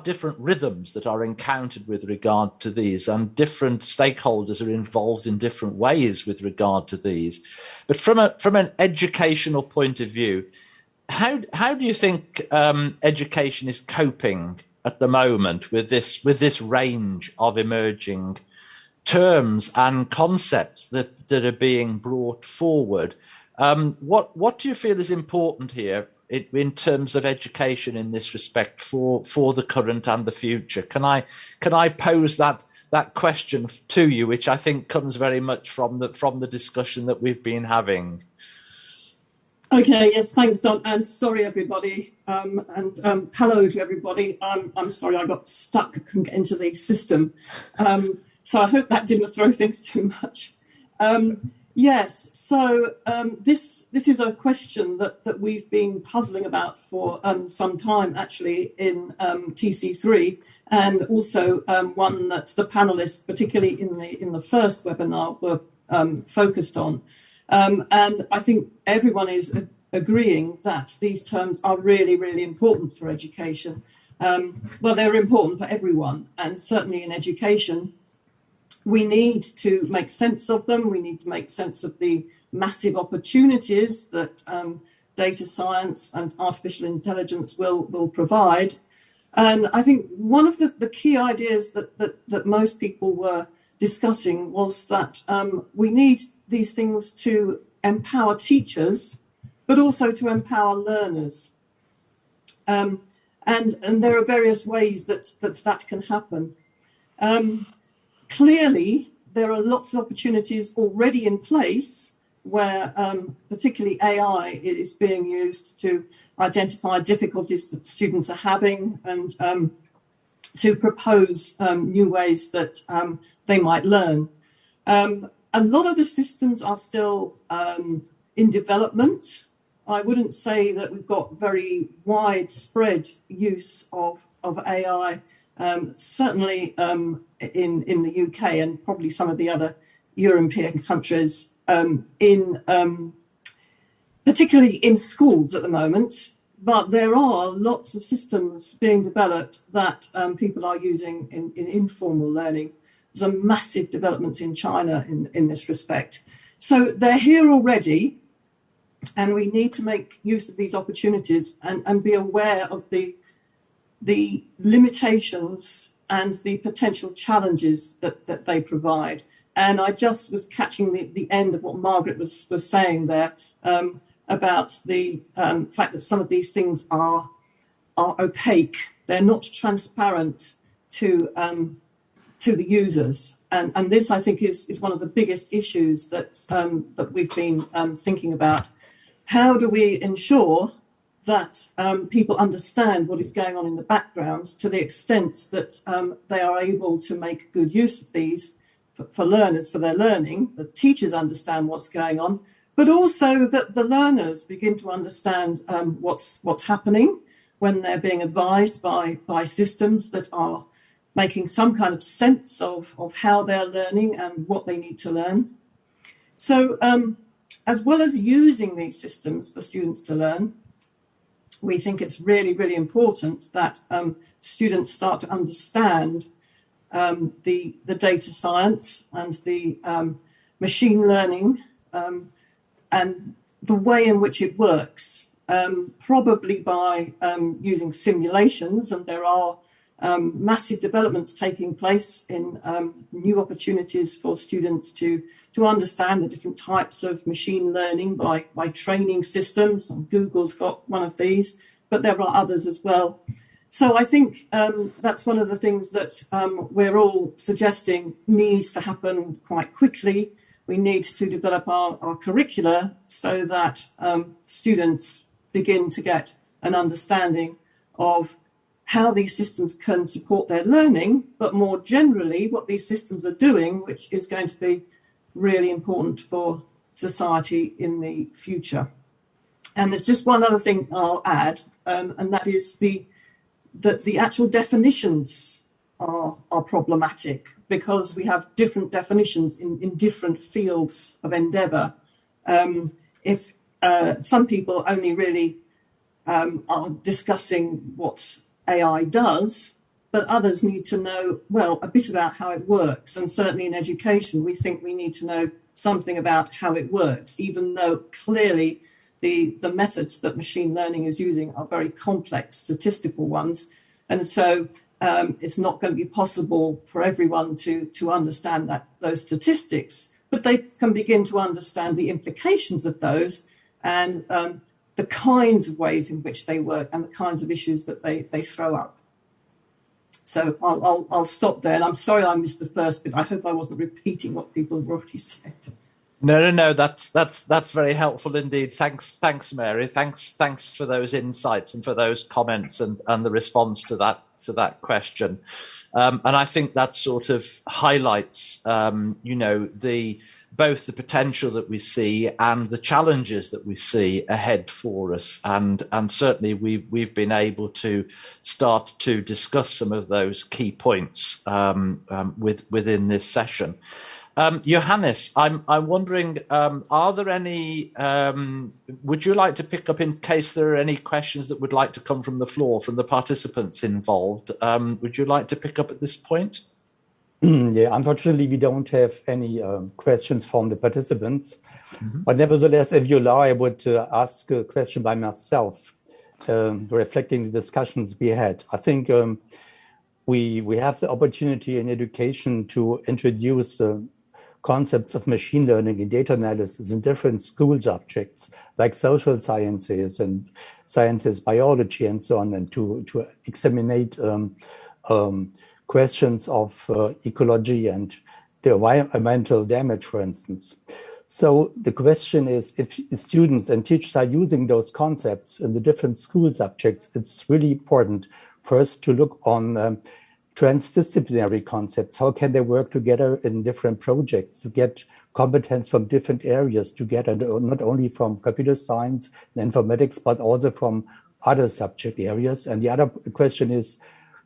different rhythms that are encountered with regard to these, and different stakeholders are involved in different ways with regard to these. But from an educational point of view, how do you think education is coping at the moment with this range of emerging terms and concepts that are being brought forward? What do you feel is important here in terms of education in this respect for the current and the future? Can I pose that question to you, which I think comes very much from the discussion that we've been having? Okay, yes, thanks, Don, and sorry, everybody, and hello to everybody. I'm sorry I got stuck, couldn't get into the system, so I hope that didn't throw things too much. Yes, so this is a question that we've been puzzling about for some time, actually, in TC3, and also one that the panelists, particularly in the first webinar, were focused on. And I think everyone is agreeing that these terms are really, really important for education. Well, they're important for everyone, and certainly in education, we need to make sense of them. We need to make sense of the massive opportunities that data science and artificial intelligence will provide. And I think one of the key ideas that most people were discussing was that we need these things to empower teachers, but also to empower learners. And there are various ways that can happen. Clearly, there are lots of opportunities already in place where particularly AI is being used to identify difficulties that students are having and to propose new ways that they might learn. A lot of the systems are still in development. I wouldn't say that we've got very widespread use of AI, certainly in the UK and probably some of the other European countries, particularly in schools at the moment. But there are lots of systems being developed that people are using in informal learning. There's some massive developments in China in this respect. So they're here already, and we need to make use of these opportunities and be aware of the limitations and the potential challenges that they provide. And I just was catching the end of what Margaret was saying there about the fact that some of these things are opaque. They're not transparent to the users. And this, I think, is one of the biggest issues that we've been thinking about. How do we ensure that people understand what is going on in the background to the extent that they are able to make good use of these for learners, for their learning, that teachers understand what's going on, but also that the learners begin to understand what's happening when they're being advised by systems that are making some kind of sense of how they're learning and what they need to learn. So as well as using these systems for students to learn, we think it's really, really important that students start to understand the data science and the machine learning and the way in which it works, probably by using simulations. And there are massive developments taking place in new opportunities for students to understand the different types of machine learning by training systems. And Google's got one of these, but there are others as well. So I think that's one of the things that we're all suggesting needs to happen quite quickly. We need to develop our curricula so that students begin to get an understanding of how these systems can support their learning, but more generally what these systems are doing, which is going to be really important for society in the future. And there's just one other thing I'll add, and that is that the actual definitions are problematic because we have different definitions in different fields of endeavour. If some people only really are discussing what AI does, but others need to know, well, a bit about how it works. And certainly in education, we think we need to know something about how it works, even though clearly the methods that machine learning is using are very complex statistical ones. And so it's not going to be possible for everyone to understand those statistics, but they can begin to understand the implications of those and the kinds of ways in which they work and the kinds of issues that they throw up. So I'll stop there. And I'm sorry I missed the first bit. I hope I wasn't repeating what people have already said. No. That's very helpful indeed. Thanks, Mary. Thanks for those insights and for those comments and the response to that question. And I think that sort of highlights, both the potential that we see and the challenges that we see ahead for us. And certainly we've been able to start to discuss some of those key points within this session. Johannes, I'm wondering, are there any, would you like to pick up in case there are any questions that would like to come from the floor, from the participants involved? Would you like to pick up at this point? Yeah, unfortunately, we don't have any questions from the participants. But nevertheless, if you allow, I would ask a question by myself, reflecting the discussions we had. I think we have the opportunity in education to introduce concepts of machine learning and data analysis in different school subjects, like social sciences and sciences, biology, and so on, and to examine questions of ecology and the environmental damage, for instance. So the question is, if students and teachers are using those concepts in the different school subjects, it's really important first to look on transdisciplinary concepts. How can they work together in different projects to get competence from different areas together, not only from computer science and informatics, but also from other subject areas? And the other question is,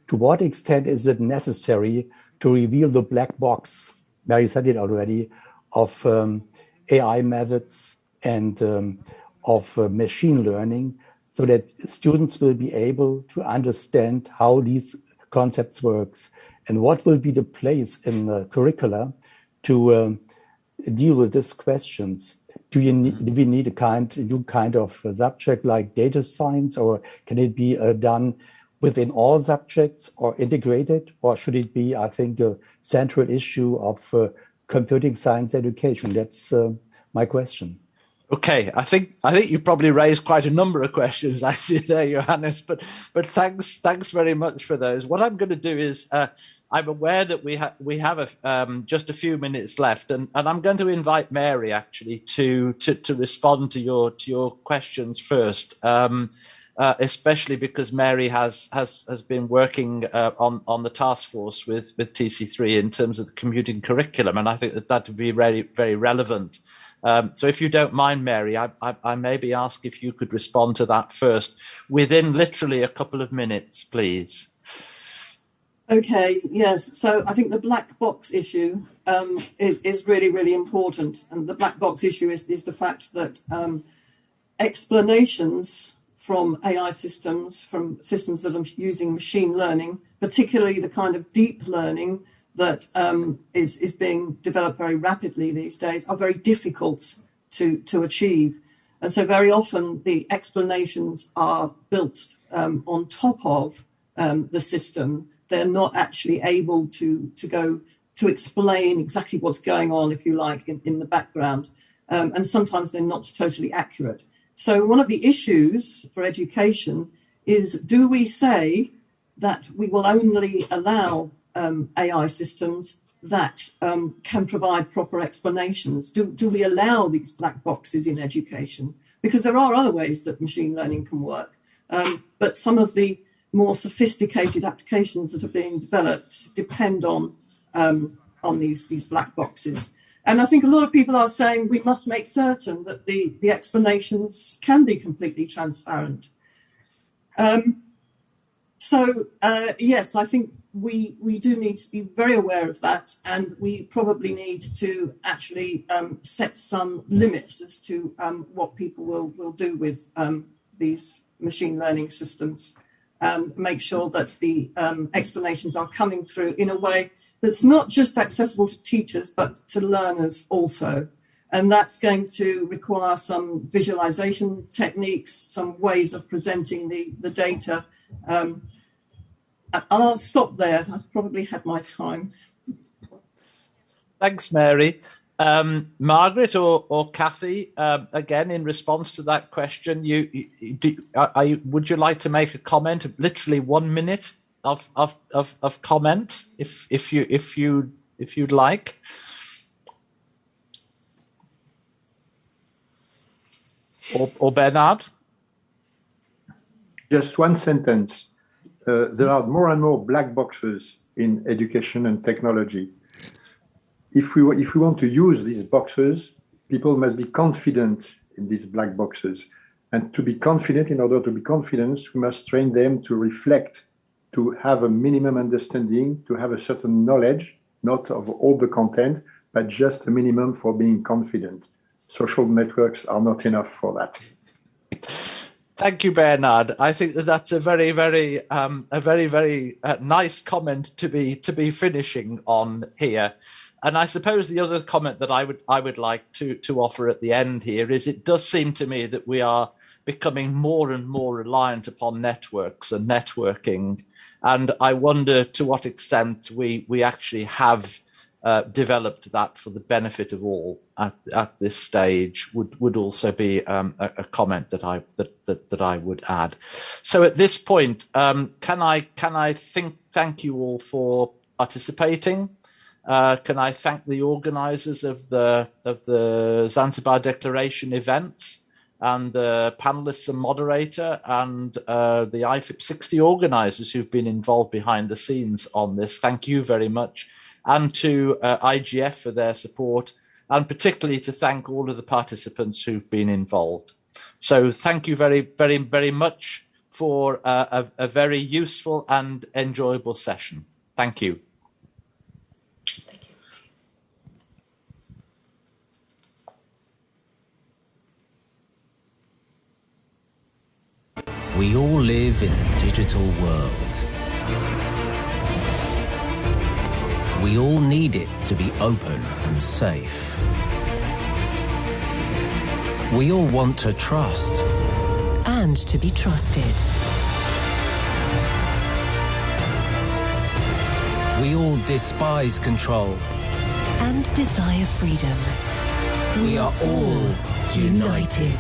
to what extent is it necessary to reveal the black box, Mary said it already, of AI methods and of machine learning, so that students will be able to understand how these concepts works, and what will be the place in the curricula to deal with these questions? Do we need a new kind of subject like data science, or can it be done within all subjects or integrated, or should it be, I think, a central issue of computing science education? That's my question. Okay, I think you've probably raised quite a number of questions actually there, Johannes. But thanks very much for those. What I'm going to do is I'm aware that we have just a few minutes left, and I'm going to invite Mary actually to respond to your questions first, especially because Mary has been working on the task force with TC3 in terms of the computing curriculum, and I think that would be very, very relevant. So if you don't mind, Mary, I maybe ask if you could respond to that first within literally a couple of minutes, please. Okay, yes. So I think the black box issue is really, really important. And the black box issue is the fact that explanations from AI systems, from systems that are using machine learning, particularly the kind of deep learning that is being developed very rapidly these days, are very difficult to achieve. And so very often the explanations are built on top of the system. They're not actually able to go to explain exactly what's going on, if you like, in the background. And sometimes they're not totally accurate. So one of the issues for education is, do we say that we will only allow AI systems that can provide proper explanations? Do we allow these black boxes in education? Because there are other ways that machine learning can work. But some of the more sophisticated applications that are being developed depend on these black boxes. And I think a lot of people are saying we must make certain that the explanations can be completely transparent. Yes, I think we do need to be very aware of that, and we probably need to actually set some limits as to what people will do with these machine learning systems, and make sure that the explanations are coming through in a way that's not just accessible to teachers, but to learners also. And that's going to require some visualization techniques, some ways of presenting the data. I'll stop there. I've probably had my time. Thanks, Mary. Margaret or Kathy, again, in response to that question, would you like to make a comment? Literally 1 minute of comment, if you'd like. Or Bernard? Just one sentence. There are more and more black boxes in education and technology. If we want to use these boxes, people must be confident in these black boxes. And to be confident, in order to be confident, we must train them to reflect, to have a minimum understanding, to have a certain knowledge, not of all the content, but just a minimum for being confident. Social networks are not enough for that. Thank you, Bernard. I think that that's a very, very nice comment to be finishing on here. And I suppose the other comment that I would like to offer at the end here is it does seem to me that we are becoming more and more reliant upon networks and networking, and I wonder to what extent we actually have developed that for the benefit of all at this stage would also be a comment that I would add. So at this point, can I thank you all for participating? Can I thank the organisers of the Zanzibar Declaration events and the panelists and moderator and the IFIP 60 organisers who've been involved behind the scenes on this. Thank you very much. And to IGF for their support, and particularly to thank all of the participants who've been involved. So thank you very, very, very much for a very useful and enjoyable session. Thank you. We all live in a digital world. We all need it to be open and safe. We all want to trust. And to be trusted. We all despise control. And desire freedom. We are all united.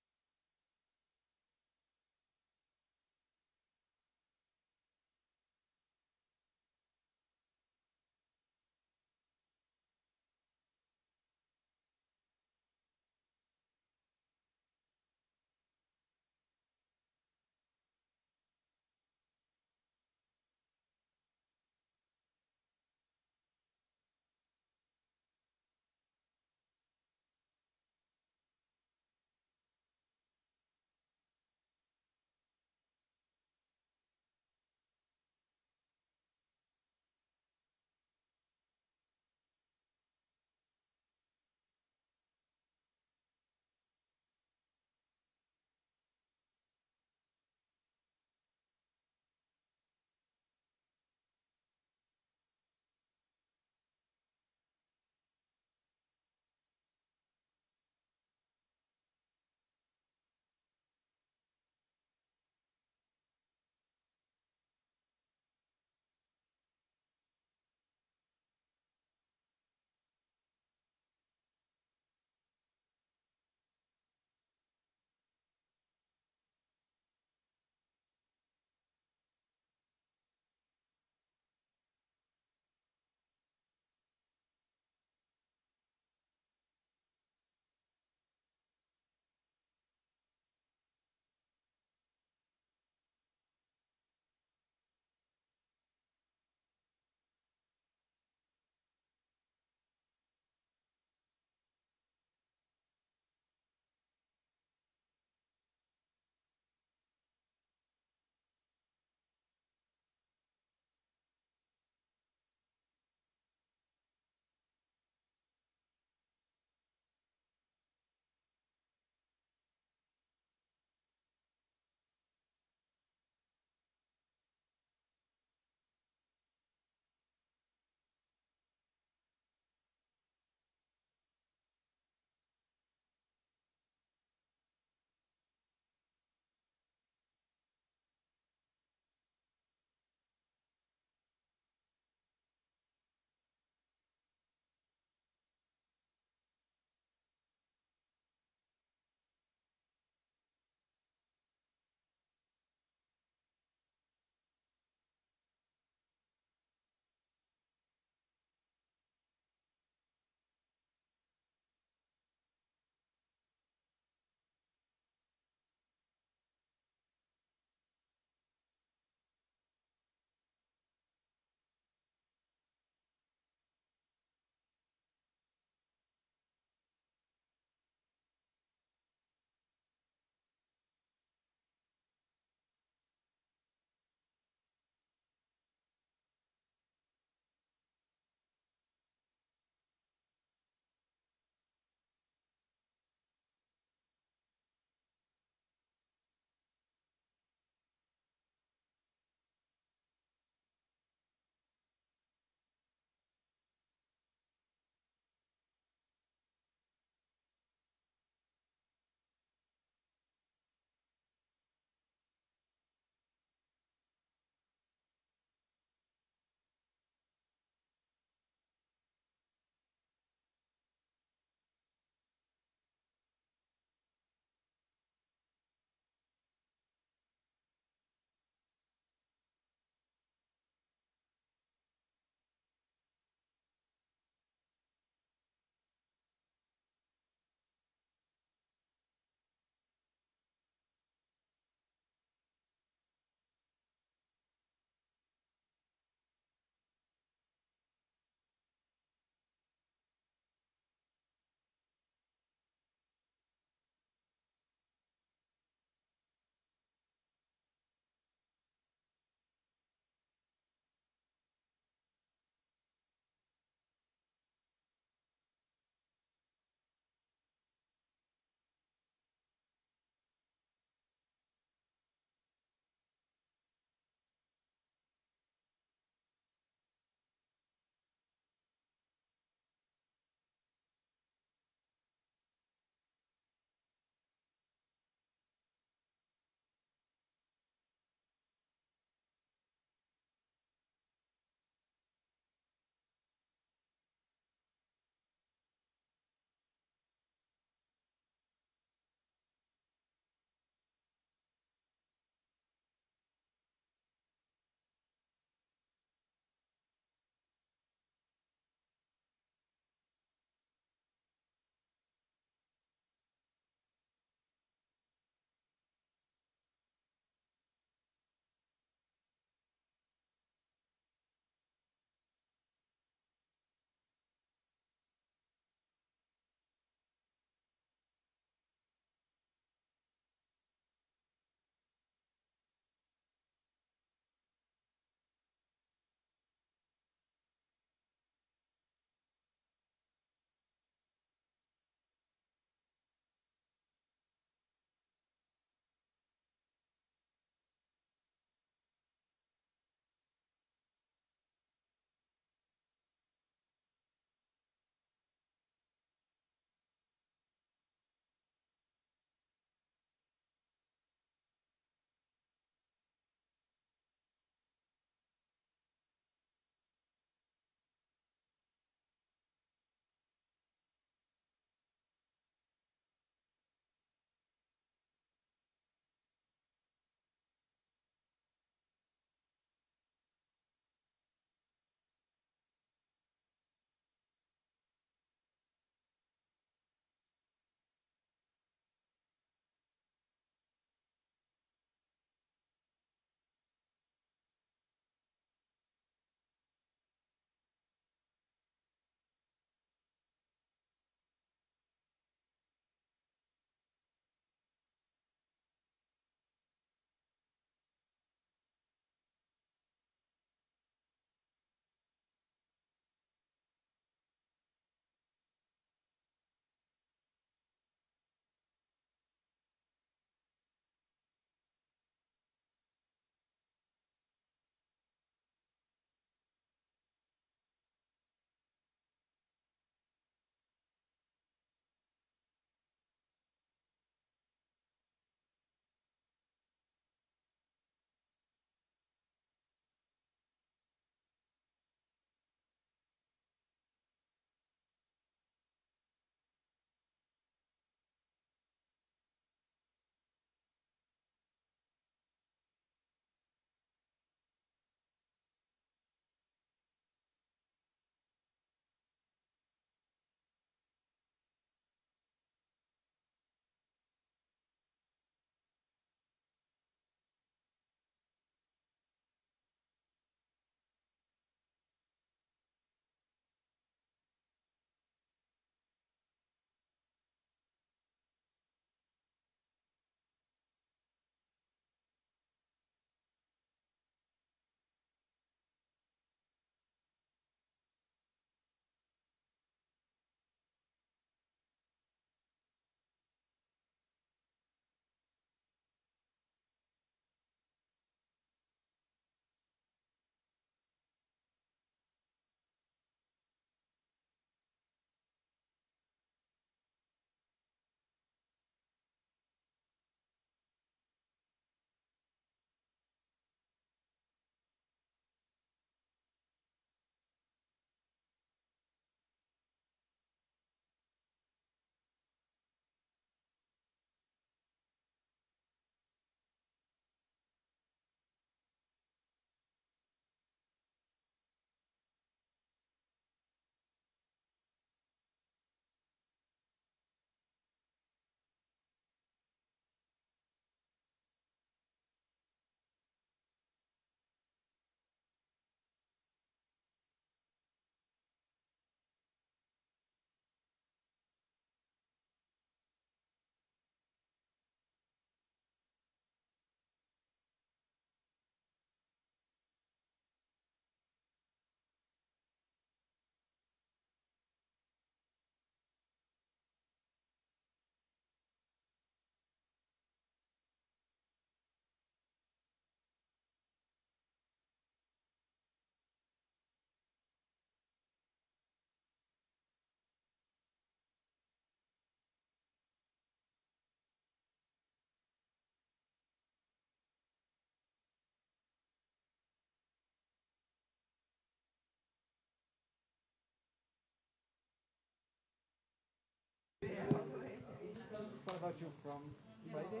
about you from Friday?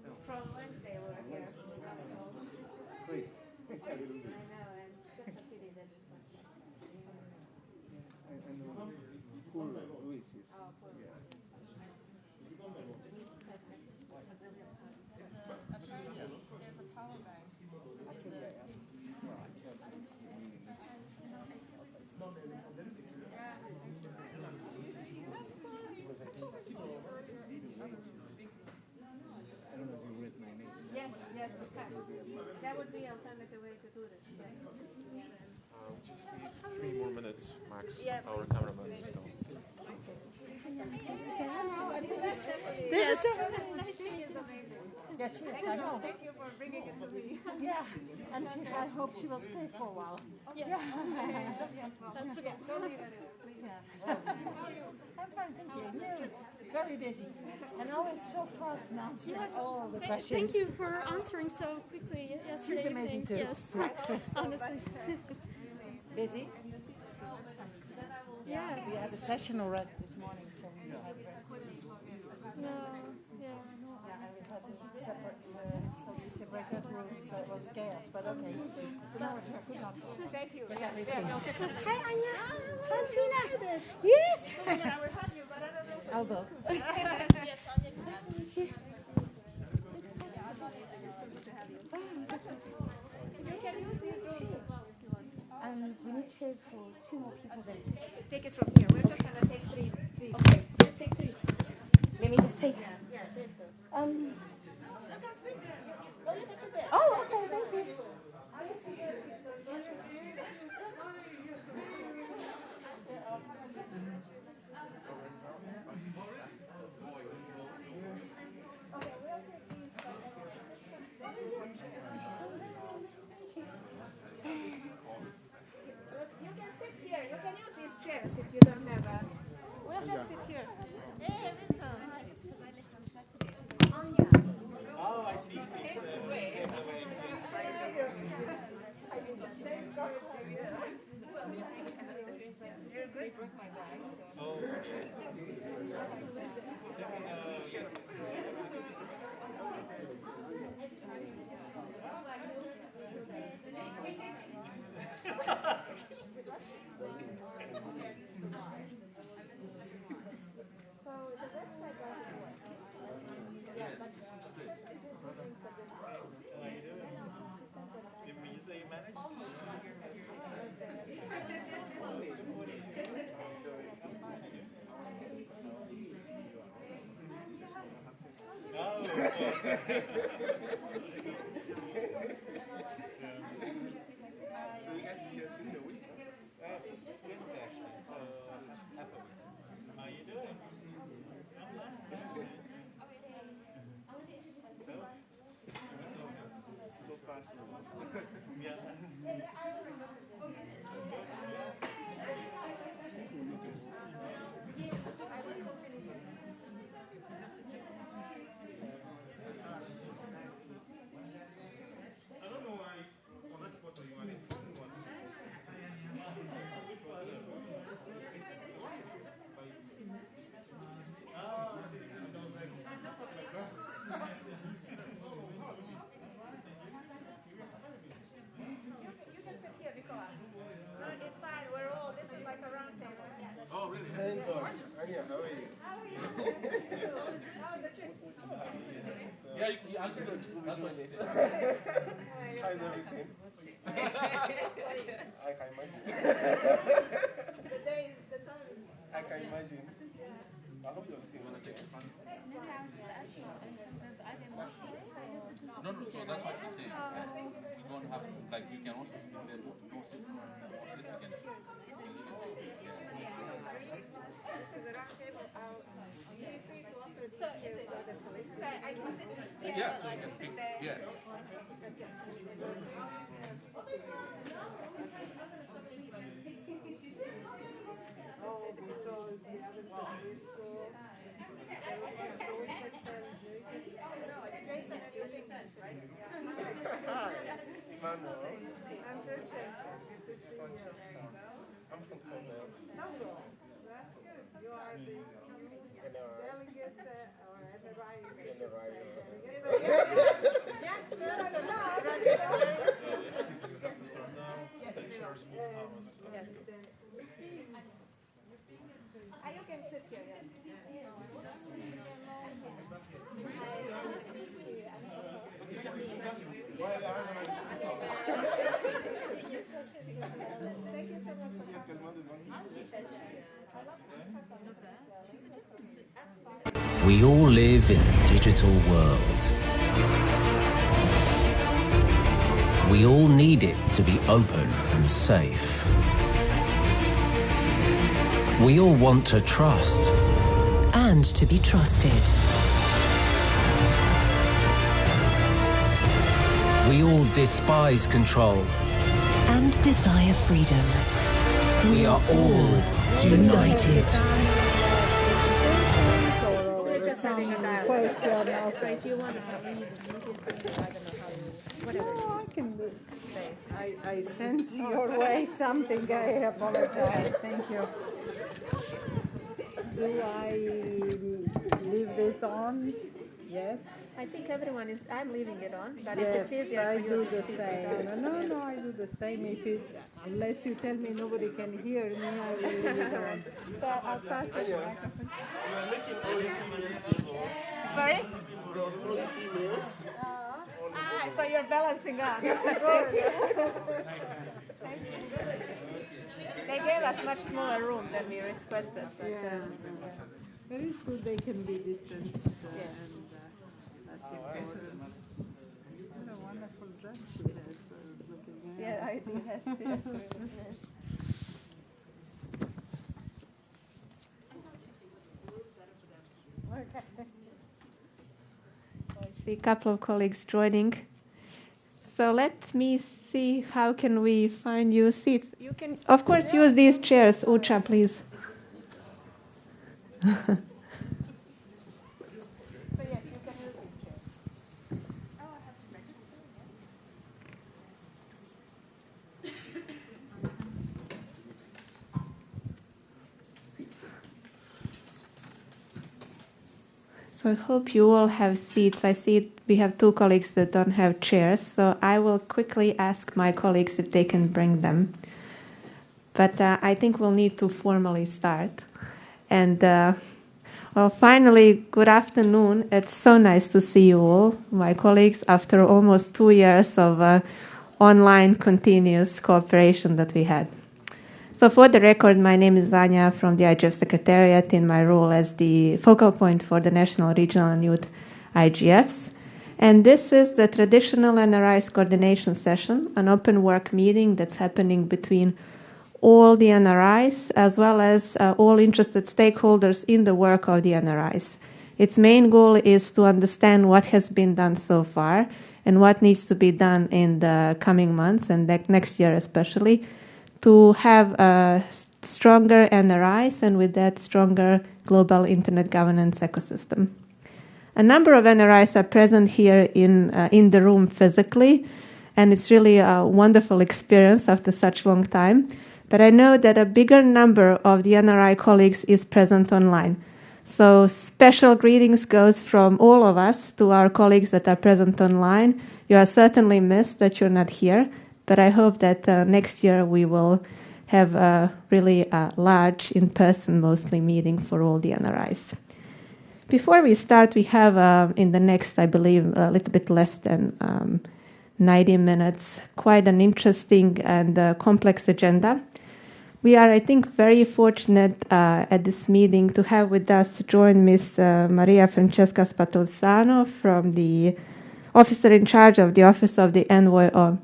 No. From Wednesday we're here. Great. I know, and just a pity that this one's like I know. Poor Luis is. oh, poor Yeah. There's a power bank. Actually, I asked. Well, I tell him he really needs. Because I think that's the way to. I don't know if you read my name. Yes, that would be an alternative way to do this. Yes. We just need 3 more minutes, max. Yeah, Our cameraman is gone. Just to say hello, and this is Nice to meet you. yes, she is. I know. Thank you for bringing it to me. Yeah, and I hope she will stay for a while. Yes. Yeah. That's okay. Don't leave anyway, please. Yeah. I'm fine, thank you. You're very busy, and always so fast in answering all the questions. Thank you for answering so quickly yesterday. She's amazing evening. too. Yes, honestly. Busy? Yes. We had a session already this morning, so we had No, yeah. yeah, and we had a separate breakout rooms, so it was chaos, but okay. Good enough. Thank you. Yeah, everything. Hi, Anya. Francina. Yes. I would have you, but I don't know. I'll go. Yes, Anya. Nice to meet you. You can use these rooms as well if you want. We need chairs for 2 more people then. Take it from here. We're just gonna take three. Okay, let's take 3. Let me just take. Yeah, take those. Oh, okay, thank you. You can sit here. You can use these chairs if you don't have a. We'll just sit here. Hey, Wisdom. Oh, I see. You're great. Broke my back. Yeah, you answered it. That's what they said. How's everything? I can imagine. I can imagine. I hope everything will take fun. No, so that's what she's saying. You don't have to, like, you can also sit there, no sit or sit again. So is it? So I can sit. Yeah, so you can pick. Yeah. Hi, Emmanuel. I'm good. I'm from Tomball. That's good. You are the delegate or You can sit here, yes. We all live in a digital world. We all need it to be open and safe. We all want to trust. And to be trusted. We all despise control. And desire freedom. We are all united. I sent your way something. I apologize. Thank you. Do I leave this on? Yes. I think everyone is. I'm leaving it on, but Yes, if it's easier I for do you to the speak same. without- No, I do the same. Unless you tell me nobody can hear me, I will leave it on. So I'll pass the microphone. You are making only females table. Sorry? There's only females. So you're balancing out. They gave us much smaller room than we requested. But, But it's good they can be distanced and that's important. What a wonderful dress she has. Looking at. Yeah, I think yes, yes. Okay. I see a couple of colleagues joining. So let me see how can we find you seats. You can, of course, use these chairs. Ucha, please. So I hope you all have seats. I see we have two colleagues that don't have chairs, so I will quickly ask my colleagues if they can bring them. But I think we'll need to formally start. And well, finally, good afternoon. It's so nice to see you all, my colleagues, after almost 2 years of online continuous cooperation that we had. So for the record, my name is Anya from the IGF Secretariat in my role as the focal point for the National, Regional and Youth IGFs. And this is the traditional NRI's coordination session, an open work meeting that's happening between all the NRIs as well as all interested stakeholders in the work of the NRIs. Its main goal is to understand what has been done so far and what needs to be done in the coming months and next year especially, to have stronger NRIs and with that stronger global internet governance ecosystem. A number of NRIs are present here in the room physically, and it's really a wonderful experience after such long time. But I know that a bigger number of the NRI colleagues is present online. So special greetings goes from all of us to our colleagues that are present online. You are certainly missed that you're not here. But I hope that next year we will have a really large in-person mostly meeting for all the NRIs. Before we start, we have in the next, I believe, a little bit less than 90 minutes, quite an interesting and complex agenda. We are, I think, very fortunate at this meeting to have with us join Ms. Maria Francesca Spatolzano from the officer in charge of the Office of the Envoy of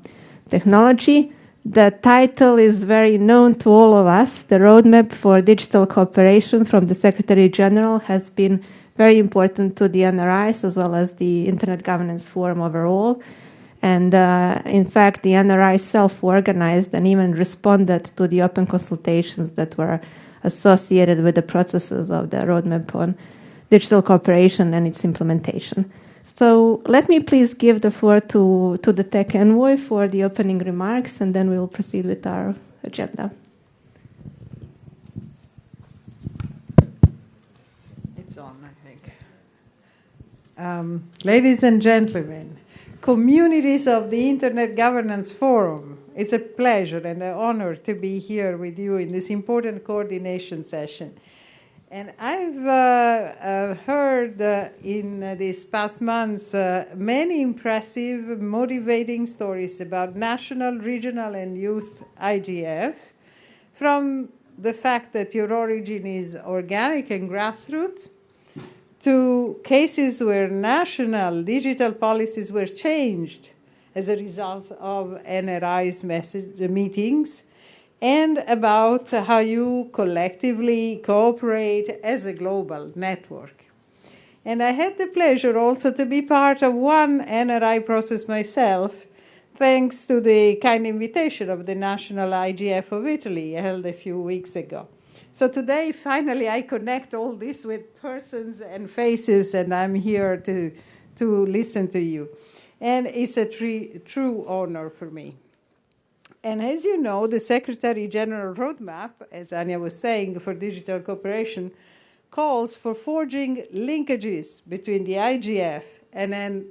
Technology. The title is very known to all of us. The Roadmap for Digital Cooperation from the Secretary General has been very important to the NRIs as well as the Internet Governance Forum overall. And in fact, the NRI self-organized and even responded to the open consultations that were associated with the processes of the Roadmap on Digital Cooperation and its implementation. So let me please give the floor to the Tech Envoy for the opening remarks, and then we will proceed with our agenda. It's on, I think. Ladies and gentlemen, communities of the Internet Governance Forum, it's a pleasure and an honor to be here with you in this important coordination session. And I've heard in these past months many impressive, motivating stories about national, regional, and youth IGFs, from the fact that your origin is organic and grassroots, to cases where national digital policies were changed as a result of NRI's meetings, and about how you collectively cooperate as a global network. And I had the pleasure also to be part of one NRI process myself, thanks to the kind invitation of the National IGF of Italy held a few weeks ago. So today, finally, I connect all this with persons and faces, and I'm here to listen to you. And it's a true honor for me. And as you know, the Secretary General Roadmap, as Anya was saying, for digital cooperation, calls for forging linkages between the IGF and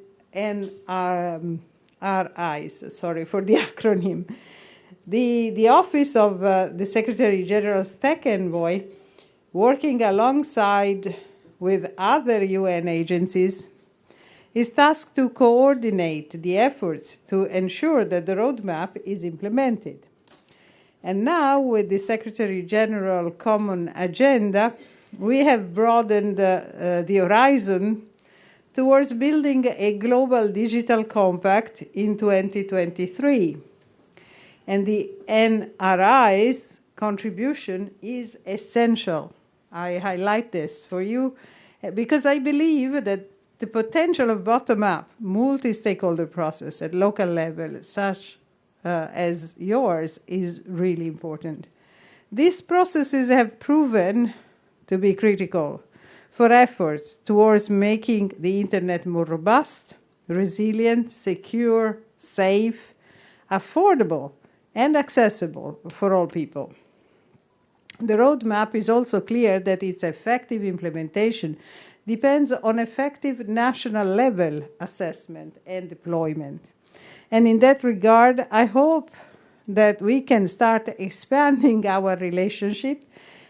NRIs, sorry for the acronym. The Office of the Secretary General's Tech Envoy, working alongside with other UN agencies, is tasked to coordinate the efforts to ensure that the roadmap is implemented. And now, with the Secretary General Common Agenda, we have broadened the horizon towards building a global digital compact in 2023. And the NRI's contribution is essential. I highlight this for you because I believe that the potential of bottom-up, multi-stakeholder process at local level, such as yours, is really important. These processes have proven to be critical for efforts towards making the Internet more robust, resilient, secure, safe, affordable, and accessible for all people. The roadmap is also clear that its effective implementation depends on effective national level assessment and deployment. And in that regard, I hope that we can start expanding our relationship,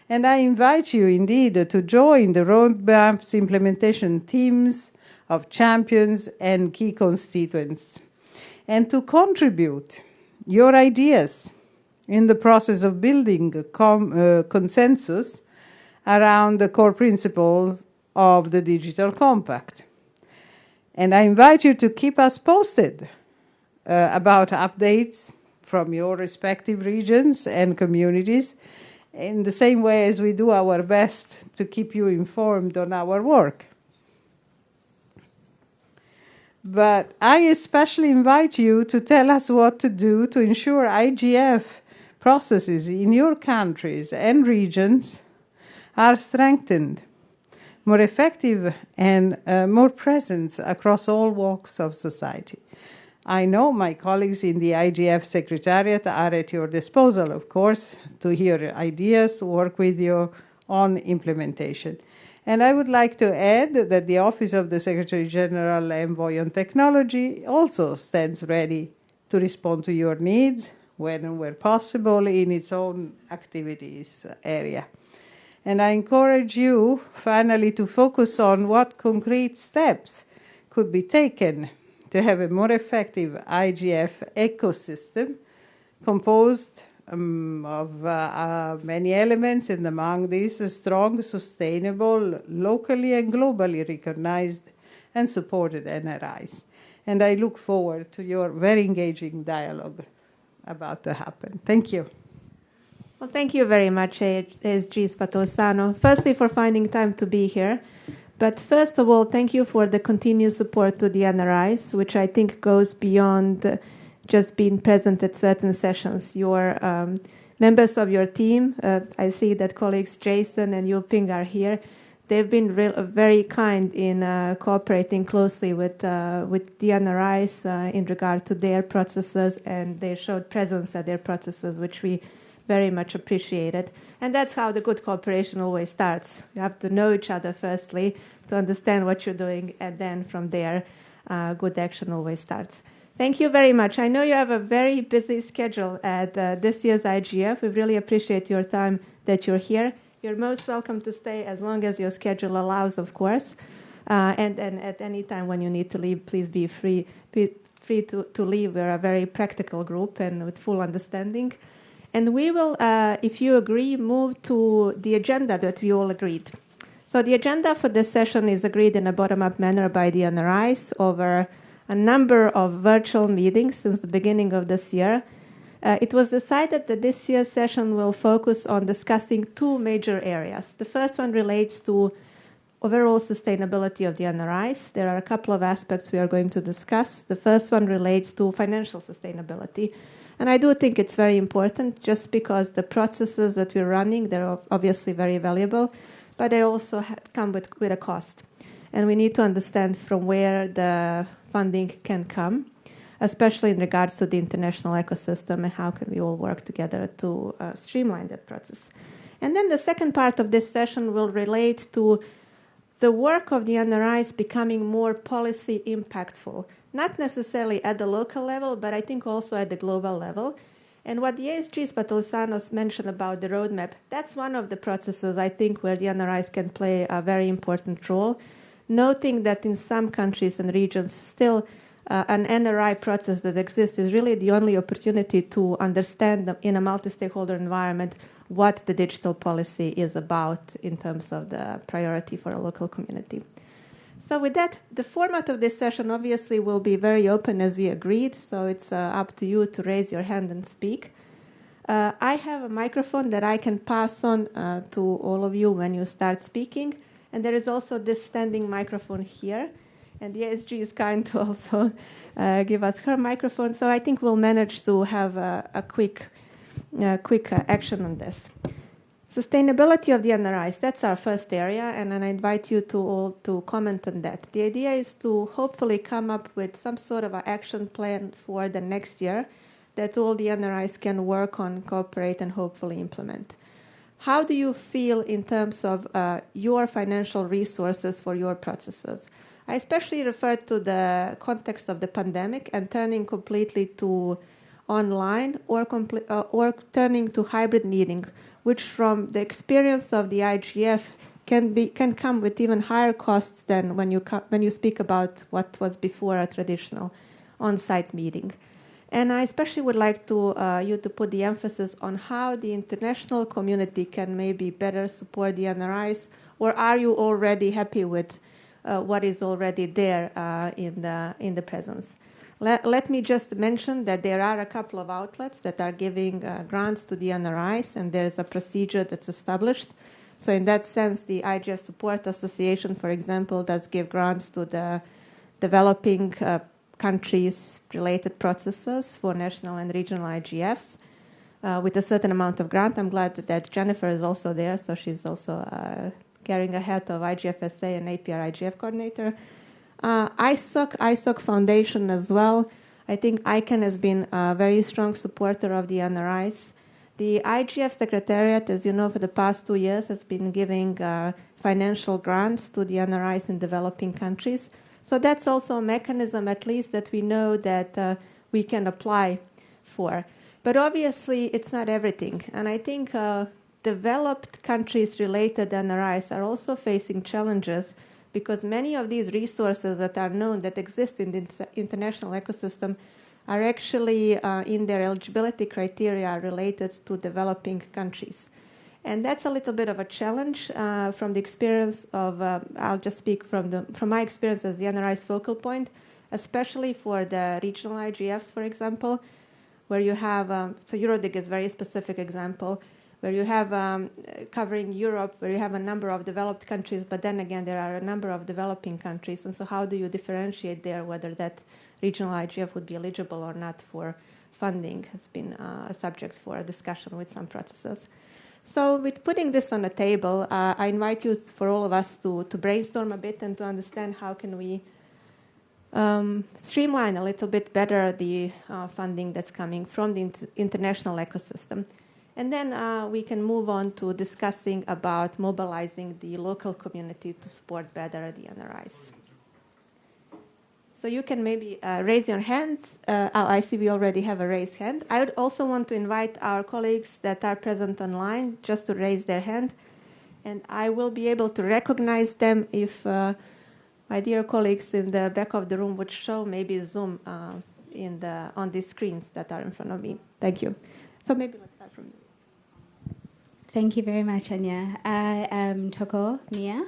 and I invite you indeed to join the roadmap's implementation teams of champions and key constituents, and to contribute your ideas in the process of building a consensus around the core principles of the Digital Compact. And I invite you to keep us posted about updates from your respective regions and communities, in the same way as we do our best to keep you informed on our work. But I especially invite you to tell us what to do to ensure IGF processes in your countries and regions are strengthened, more effective, and more present across all walks of society. I know my colleagues in the IGF Secretariat are at your disposal, of course, to hear ideas, work with you on implementation. And I would like to add that the Office of the Secretary General Envoy on Technology also stands ready to respond to your needs when and where possible in its own activities area. And I encourage you, finally, to focus on what concrete steps could be taken to have a more effective IGF ecosystem composed of many elements, and among these, strong, sustainable, locally and globally recognized and supported NRIs. And I look forward to your very engaging dialogue about to happen. Thank you. Well, thank you very much, SG Spatolsano, firstly for finding time to be here. But first of all, thank you for the continued support to the NRIs, which I think goes beyond just being present at certain sessions. Your members of your team, I see that colleagues Jason and Yuping are here. They've been very kind in cooperating closely with the NRIs in regard to their processes, and they showed presence at their processes, which we very much appreciated. And that's how the good cooperation always starts. You have to know each other firstly to understand what you're doing, and then from there, good action always starts. Thank you very much. I know you have a very busy schedule at this year's IGF. We really appreciate your time that you're here. You're most welcome to stay as long as your schedule allows, of course. And at any time when you need to leave, please be free to leave. We're a very practical group and with full understanding. And we will, if you agree, move to the agenda that we all agreed. So the agenda for this session is agreed in a bottom-up manner by the NRIs over a number of virtual meetings since the beginning of this year. It was decided that this year's session will focus on discussing two major areas. The first one relates to overall sustainability of the NRIs. There are a couple of aspects we are going to discuss. The first one relates to financial sustainability. And I do think it's very important just because the processes that we're running, they're obviously very valuable, but they also come with a cost. And we need to understand from where the funding can come, especially in regards to the international ecosystem and how can we all work together to streamline that process. And then the second part of this session will relate to the work of the NRIs becoming more policy impactful, not necessarily at the local level, but I think also at the global level. And what the ASG's Patolisanos mentioned about the roadmap, that's one of the processes, I think, where the NRIs can play a very important role, noting that in some countries and regions still an NRI process that exists is really the only opportunity to understand in a multi-stakeholder environment what the digital policy is about in terms of the priority for a local community. So with that, the format of this session obviously will be very open as we agreed, so it's up to you to raise your hand and speak. I have a microphone that I can pass on to all of you when you start speaking, and there is also this standing microphone here. And the ASG is kind to also give us her microphone. So I think we'll manage to have a quick action on this. Sustainability of the NRIs, that's our first area, and I invite you to all to comment on that. The idea is to hopefully come up with some sort of an action plan for the next year that all the NRIs can work on, cooperate, and hopefully implement. How do you feel in terms of your financial resources for your processes? I especially refer to the context of the pandemic and turning completely to online or turning to hybrid meeting, which from the experience of the IGF can come with even higher costs than when you speak about what was before a traditional on-site meeting. And I especially would like you to put the emphasis on how the international community can maybe better support the NRIs, or are you already happy with what is already there in the presence. Let me just mention that there are a couple of outlets that are giving grants to the NRIs, and there's a procedure that's established. So in that sense, the IGF Support Association, for example, does give grants to the developing countries related processes for national and regional IGFs with a certain amount of grant. I'm glad that Jennifer is also there, so she's also carrying a hat of IGFSA and APR IGF coordinator. ISOC Foundation as well. I think ICANN has been a very strong supporter of the NRIs. The IGF Secretariat, as you know, for the past 2 years has been giving financial grants to the NRIs in developing countries. So that's also a mechanism, at least, that we know that we can apply for. But obviously, it's not everything. And I think developed countries-related NRIs are also facing challenges because many of these resources that are known that exist in the international ecosystem are actually in their eligibility criteria related to developing countries. And that's a little bit of a challenge from the experience of, I'll just speak from my experience as the NRI's focal point, especially for the regional IGFs, for example, where you have, so Eurodig is a very specific example, where you have covering Europe, where you have a number of developed countries, but then again, there are a number of developing countries. And so how do you differentiate there whether that regional IGF would be eligible or not for funding has been a subject for a discussion with some processes. So with putting this on the table, I invite you, for all of us, to brainstorm a bit and to understand how can we streamline a little bit better the funding that's coming from the international ecosystem. And then we can move on to discussing about mobilizing the local community to support better the NRIs. So you can maybe raise your hands. I see we already have a raised hand. I would also want to invite our colleagues that are present online just to raise their hand. And I will be able to recognize them if my dear colleagues in the back of the room would show maybe Zoom on the screens that are in front of me. Thank you. So maybe let's start from you. Thank you very much, Anya. I am Toko Mia,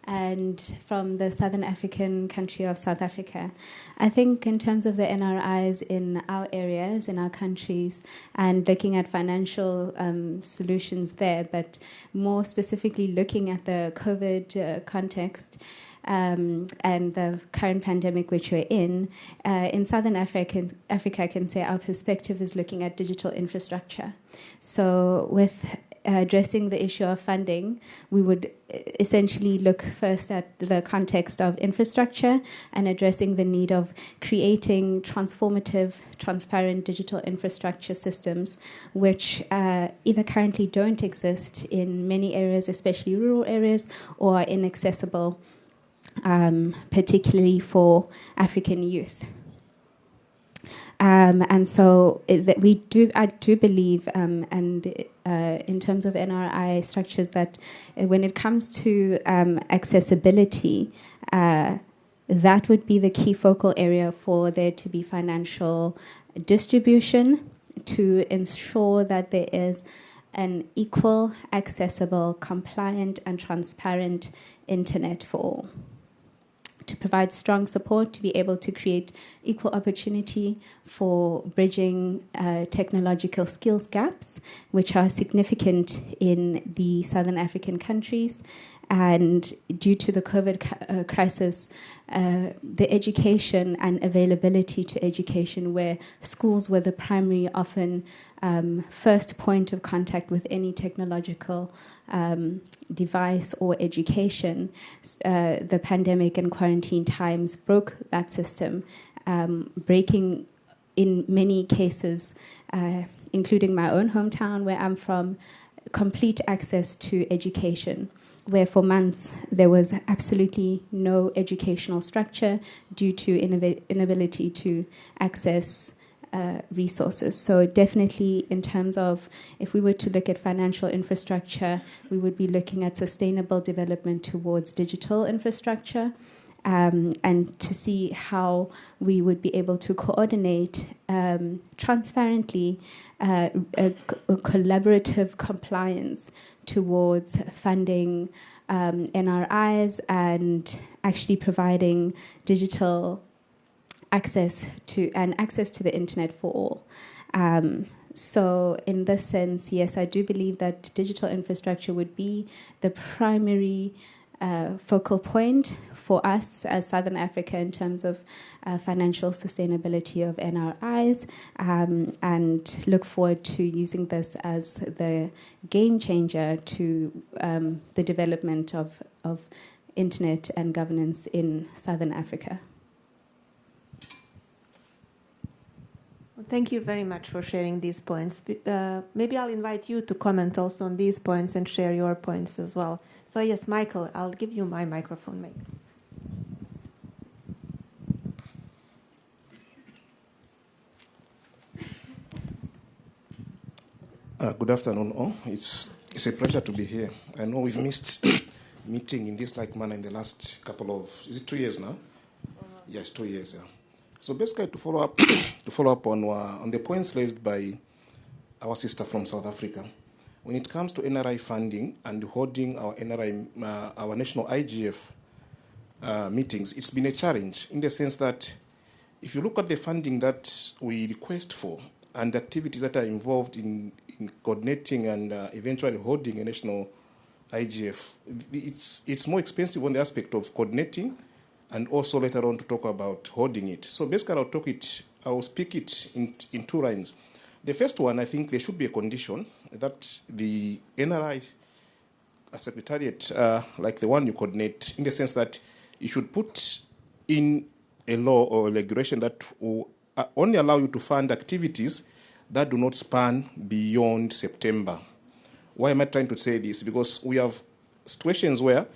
and from the Southern African country of South Africa. I think in terms of the NRIs in our areas, in our countries, and looking at financial solutions there, but more specifically looking at the COVID context, and the current pandemic which we're in Southern Africa, I can say our perspective is looking at digital infrastructure. So with addressing the issue of funding, we would essentially look first at the context of infrastructure and addressing the need of creating transformative, transparent digital infrastructure systems, which either currently don't exist in many areas, especially rural areas, or are inaccessible, particularly for African youth. And so I do believe, in terms of NRI structures, that when it comes to accessibility, that would be the key focal area for there to be financial distribution to ensure that there is an equal, accessible, compliant, and transparent internet for all. To provide strong support to be able to create equal opportunity for bridging technological skills gaps, which are significant in the Southern African countries. And due to the COVID crisis, the education and availability to education, where schools were the primary, often first point of contact with any technological device or education, the pandemic and quarantine times broke that system, breaking in many cases, including my own hometown where I'm from, complete access to education, where for months there was absolutely no educational structure due to inability to access resources. So definitely in terms of, if we were to look at financial infrastructure, we would be looking at sustainable development towards digital infrastructure, and to see how we would be able to coordinate transparently a collaborative compliance towards funding NRIs and actually providing digital access to the internet for all. So in this sense, yes, I do believe that digital infrastructure would be the primary focal point for us as Southern Africa in terms of financial sustainability of NRIs, and look forward to using this as the game changer to the development of internet and governance in Southern Africa. Well, thank you very much for sharing these points. Maybe I'll invite you to comment also on these points and share your points as well. So yes, Michael, I'll give you my microphone, mate. Good afternoon, all. It's a pleasure to be here. I know we've missed meeting in this like manner in the last couple of, is it 2 years now? Yes, 2 years. Yeah. So basically, to follow up on the points raised by our sister from South Africa, when it comes to NRI funding and holding our our national IGF meetings, it's been a challenge in the sense that if you look at the funding that we request for and activities that are involved in coordinating and eventually holding a national IGF, it's more expensive on the aspect of coordinating and also later on to talk about holding it. So basically I'll speak it in two lines. The first one, I think there should be a condition that the NRI secretariat, like the one you coordinate, in the sense that you should put in a law or a regulation that will only allow you to fund activities that do not span beyond September. Why am I trying to say this? Because we have situations where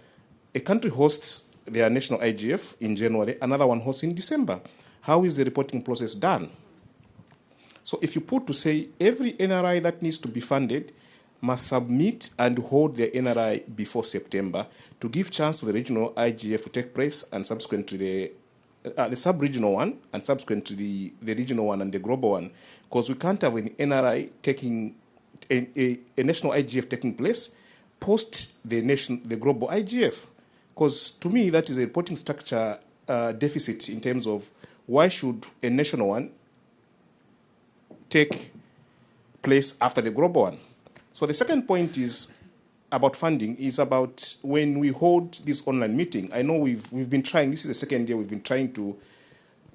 a country hosts their national IGF in January, another one hosts in December. How is the reporting process done? So if you put to say every NRI that needs to be funded must submit and hold their NRI before September to give chance to the regional IGF to take place and subsequently the sub-regional one and subsequently the regional one and the global one, because we can't have an NRI taking a national IGF taking place post the global IGF, because to me that is a reporting structure deficit in terms of why should a national one take place after the global one. So the second point is about funding, is about when we hold this online meeting. I know we've been trying, this is the second year we've been trying to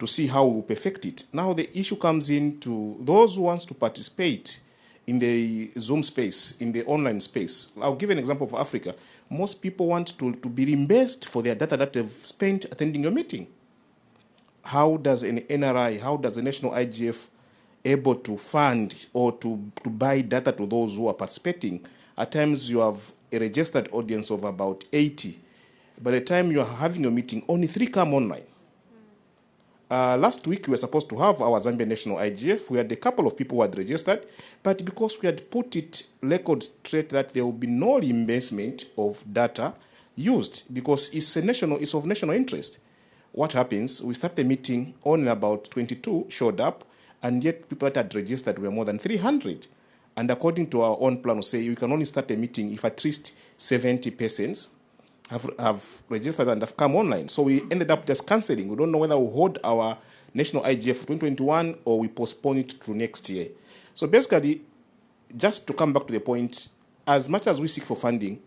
see how we will perfect it. Now the issue comes in to those who want to participate in the Zoom space, in the online space. I'll give an example for Africa. Most people want to be reimbursed for their data that they've spent attending your meeting. How does an NRI, how does a national IGF able to fund or to buy data to those who are participating? At times you have a registered audience of about 80. By the time you are having your meeting, only 3 come online. Last week we were supposed to have our Zambia National IGF. We had a couple of people who had registered, but because we had put it record straight that there will be no reimbursement of data used because it's of national interest. What happens? We start the meeting, only about 22 showed up, and yet people that had registered were more than 300. And according to our own plan, we say we can only start a meeting if at least 70 persons have registered and have come online. So we ended up just cancelling. We don't know whether we hold our national IGF for 2021 or we postpone it to next year. So basically, just to come back to the point, as much as we seek for funding,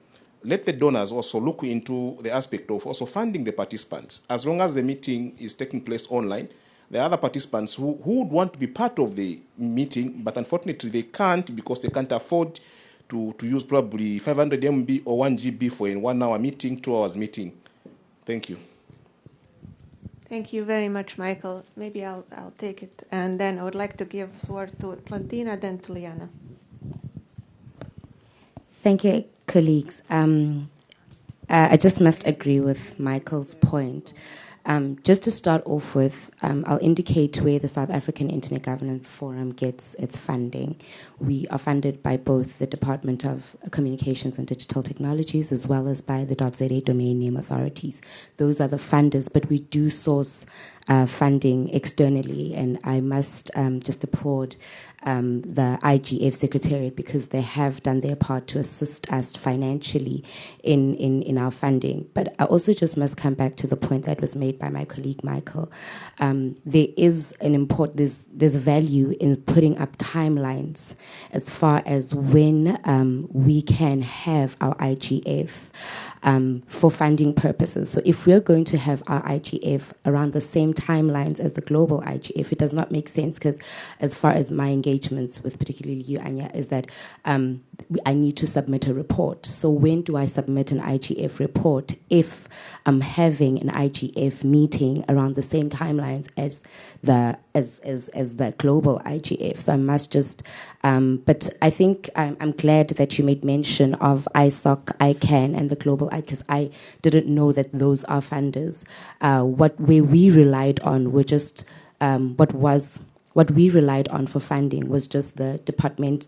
let the donors also look into the aspect of also funding the participants. As long as the meeting is taking place online, there are other participants who would want to be part of the meeting, but unfortunately they can't because they can't afford to use probably 500 MB or 1 GB for a 1 hour meeting, 2 hours meeting. Thank you. Thank you very much, Michael. Maybe I'll take it. And then I would like to give floor to Plantina, then to Liana. Thank you, colleagues. I just must agree with Michael's point. Just to start off with, I'll indicate where the South African Internet Governance Forum gets its funding. We are funded by both the Department of Communications and Digital Technologies as well as by the .za domain name authorities. Those are the funders, but we do source funding externally, and I must just applaud the IGF Secretariat because they have done their part to assist us financially in our funding. But I also just must come back to the point that was made by my colleague Michael. There is there's value in putting up timelines as far as when we can have our IGF for funding purposes. So if we're going to have our IGF around the same timelines as the global IGF, it does not make sense because as far as my engagements with particularly you, Anya, is that I need to submit a report. So when do I submit an IGF report if I'm having an IGF meeting around the same timelines as the global IGF? So I must just, but I think I'm glad that you made mention of ISOC, ICANN, and the global because I didn't know that those are funders. Where we relied on were just what we relied on for funding was just the department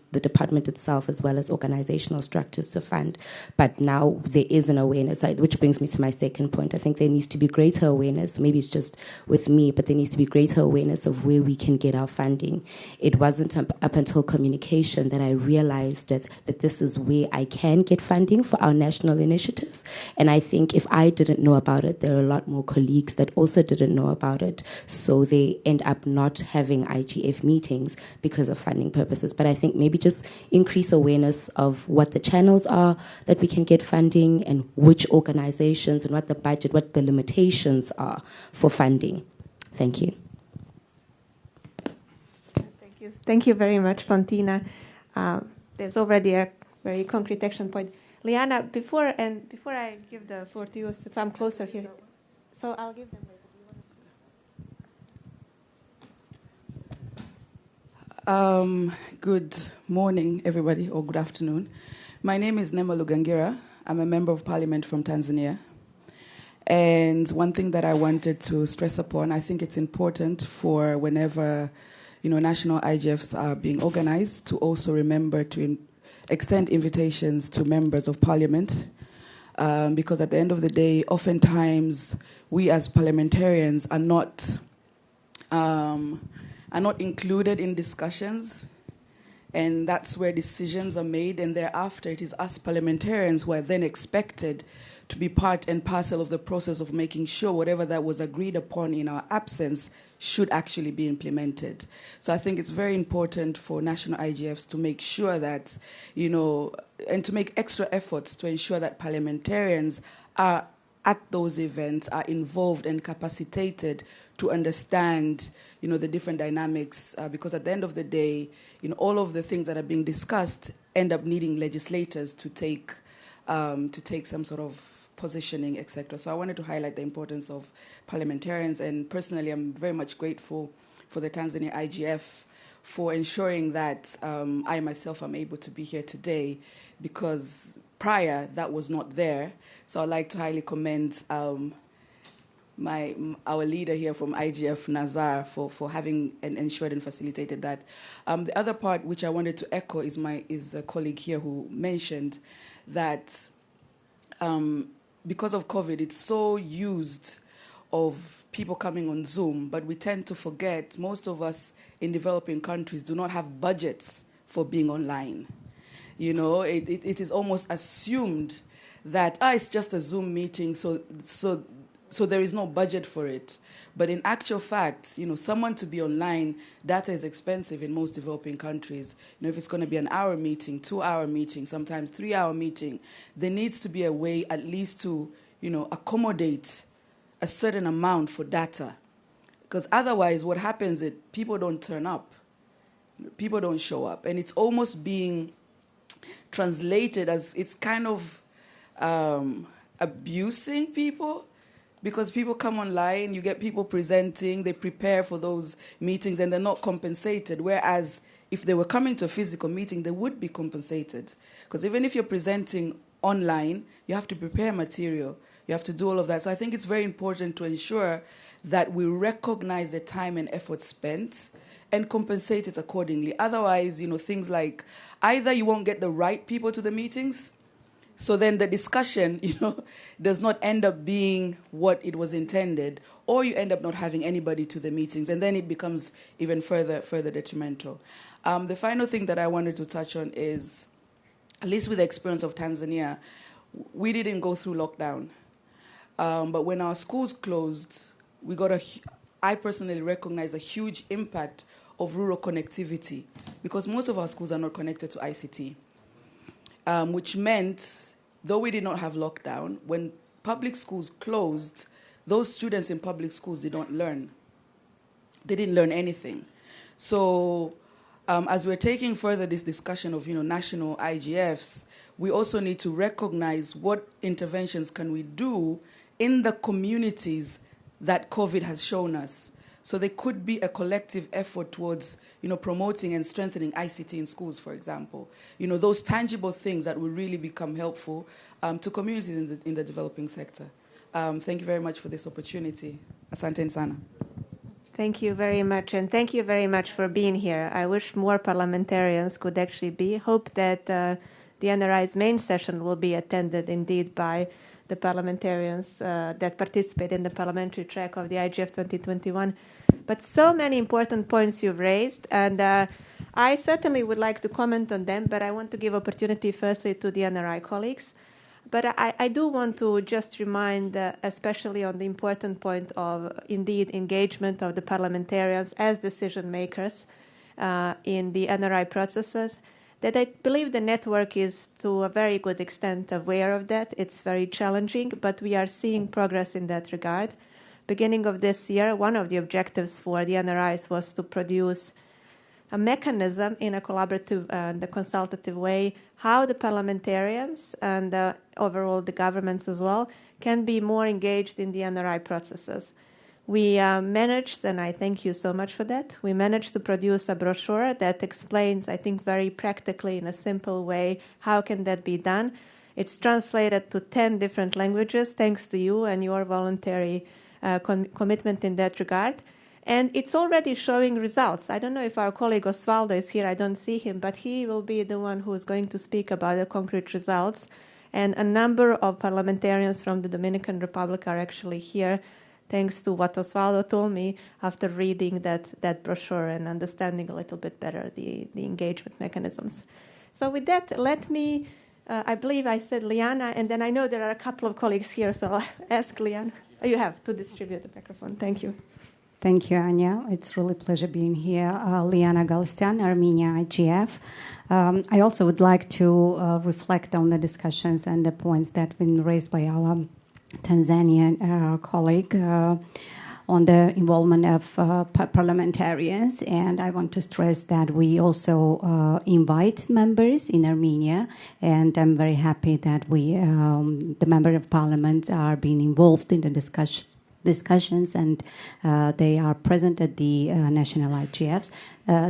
itself as well as organizational structures to fund. But now there is an awareness, which brings me to my second point. I think there needs to be greater awareness. Maybe it's just with me, but there needs to be greater awareness of where we can get our funding. It wasn't up until communication that I realized that this is where I can get funding for our national initiatives. And I think if I didn't know about it, there are a lot more colleagues that also didn't know about it. So they end up not having IGF meetings because of funding purposes. But I think maybe just increase awareness of what the channels are that we can get funding and which organizations and what the budget, what the limitations are for funding. Thank you. Thank you. Thank you very much, Plantina. There's already a very concrete action point. Liana, before I give the floor to you, since I'm closer here, so I'll give them later. Good morning, everybody, or good afternoon. My name is Nema Lugangira. I'm a member of parliament from Tanzania. And one thing that I wanted to stress upon, I think it's important for whenever, national IGFs are being organized to also remember to extend invitations to members of parliament. Because at the end of the day, oftentimes we as parliamentarians are not included in discussions, and that's where decisions are made, and thereafter it is us parliamentarians who are then expected to be part and parcel of the process of making sure whatever that was agreed upon in our absence should actually be implemented. So I think it's very important for national IGFs to make sure that, and to make extra efforts to ensure that parliamentarians are at those events, are involved and capacitated to understand, the different dynamics, because at the end of the day, all of the things that are being discussed end up needing legislators to take some sort of positioning, etc. So I wanted to highlight the importance of parliamentarians, and personally, I'm very much grateful for the Tanzania IGF for ensuring that I myself am able to be here today, because prior that was not there. So I'd like to highly commend our leader here from IGF, Nazar, for having ensured and facilitated that. The other part which I wanted to echo is a colleague here who mentioned that because of COVID, it's so used of people coming on Zoom, but we tend to forget, most of us in developing countries do not have budgets for being online. It is almost assumed that it's just a Zoom meeting, so there is no budget for it. But in actual fact, someone to be online, data is expensive in most developing countries. If it's going to be an hour meeting, 2-hour meeting, sometimes 3-hour meeting, there needs to be a way at least to, accommodate a certain amount for data. Because otherwise what happens is people don't turn up. People don't show up. And it's almost being translated as it's kind of abusing people. Because people come online, you get people presenting, they prepare for those meetings, and they're not compensated. Whereas if they were coming to a physical meeting, they would be compensated. Because even if you're presenting online, you have to prepare material. You have to do all of that. So I think it's very important to ensure that we recognize the time and effort spent and compensate it accordingly. Otherwise, things like either you won't get the right people to the meetings, so then the discussion, does not end up being what it was intended, or you end up not having anybody to the meetings, and then it becomes even further detrimental. The final thing that I wanted to touch on is, at least with the experience of Tanzania, we didn't go through lockdown. But when our schools closed, I personally recognize a huge impact of rural connectivity, because most of our schools are not connected to ICT. Which meant, though we did not have lockdown, when public schools closed, those students in public schools did not learn. They didn't learn anything. So as we're taking further this discussion of national IGFs, we also need to recognize what interventions can we do in the communities that COVID has shown us. So there could be a collective effort towards, promoting and strengthening ICT in schools, for example. Those tangible things that will really become helpful to communities in the developing sector. Thank you very much for this opportunity. Asante sana. Thank you very much, and thank you very much for being here. I wish more parliamentarians could actually be. Hope that the NRI's main session will be attended indeed by the parliamentarians that participate in the parliamentary track of the IGF 2021. But so many important points you've raised, and I certainly would like to comment on them, but I want to give opportunity firstly to the NRI colleagues. But I do want to just remind, especially on the important point of, indeed, engagement of the parliamentarians as decision makers in the NRI processes, that I believe the network is to a very good extent aware of that. It's very challenging, but we are seeing progress in that regard. Beginning of this year, one of the objectives for the NRIs was to produce a mechanism in a collaborative and a consultative way, how the parliamentarians and overall the governments as well can be more engaged in the NRI processes. We managed, and I thank you so much for that, we managed to produce a brochure that explains, I think, very practically in a simple way, how can that be done. It's translated to 10 different languages, thanks to you and your voluntary commitment in that regard. And it's already showing results. I don't know if our colleague Osvaldo is here. I don't see him, but he will be the one who is going to speak about the concrete results. And a number of parliamentarians from the Dominican Republic are actually here, thanks to what Osvaldo told me after reading that brochure and understanding a little bit better the engagement mechanisms. So with that, let me, I believe I said Liana, and then I know there are a couple of colleagues here, so I'll ask Liana. Oh, you have to distribute the microphone. Thank you. Thank you, Anya. It's really a pleasure being here. Liana Galstian, Armenia IGF. I also would like to reflect on the discussions and the points that have been raised by our Tanzanian colleague on the involvement of parliamentarians. And I want to stress that we also invite members in Armenia. And I'm very happy that the members of parliament are being involved in the discussions and they are present at the national IGFs.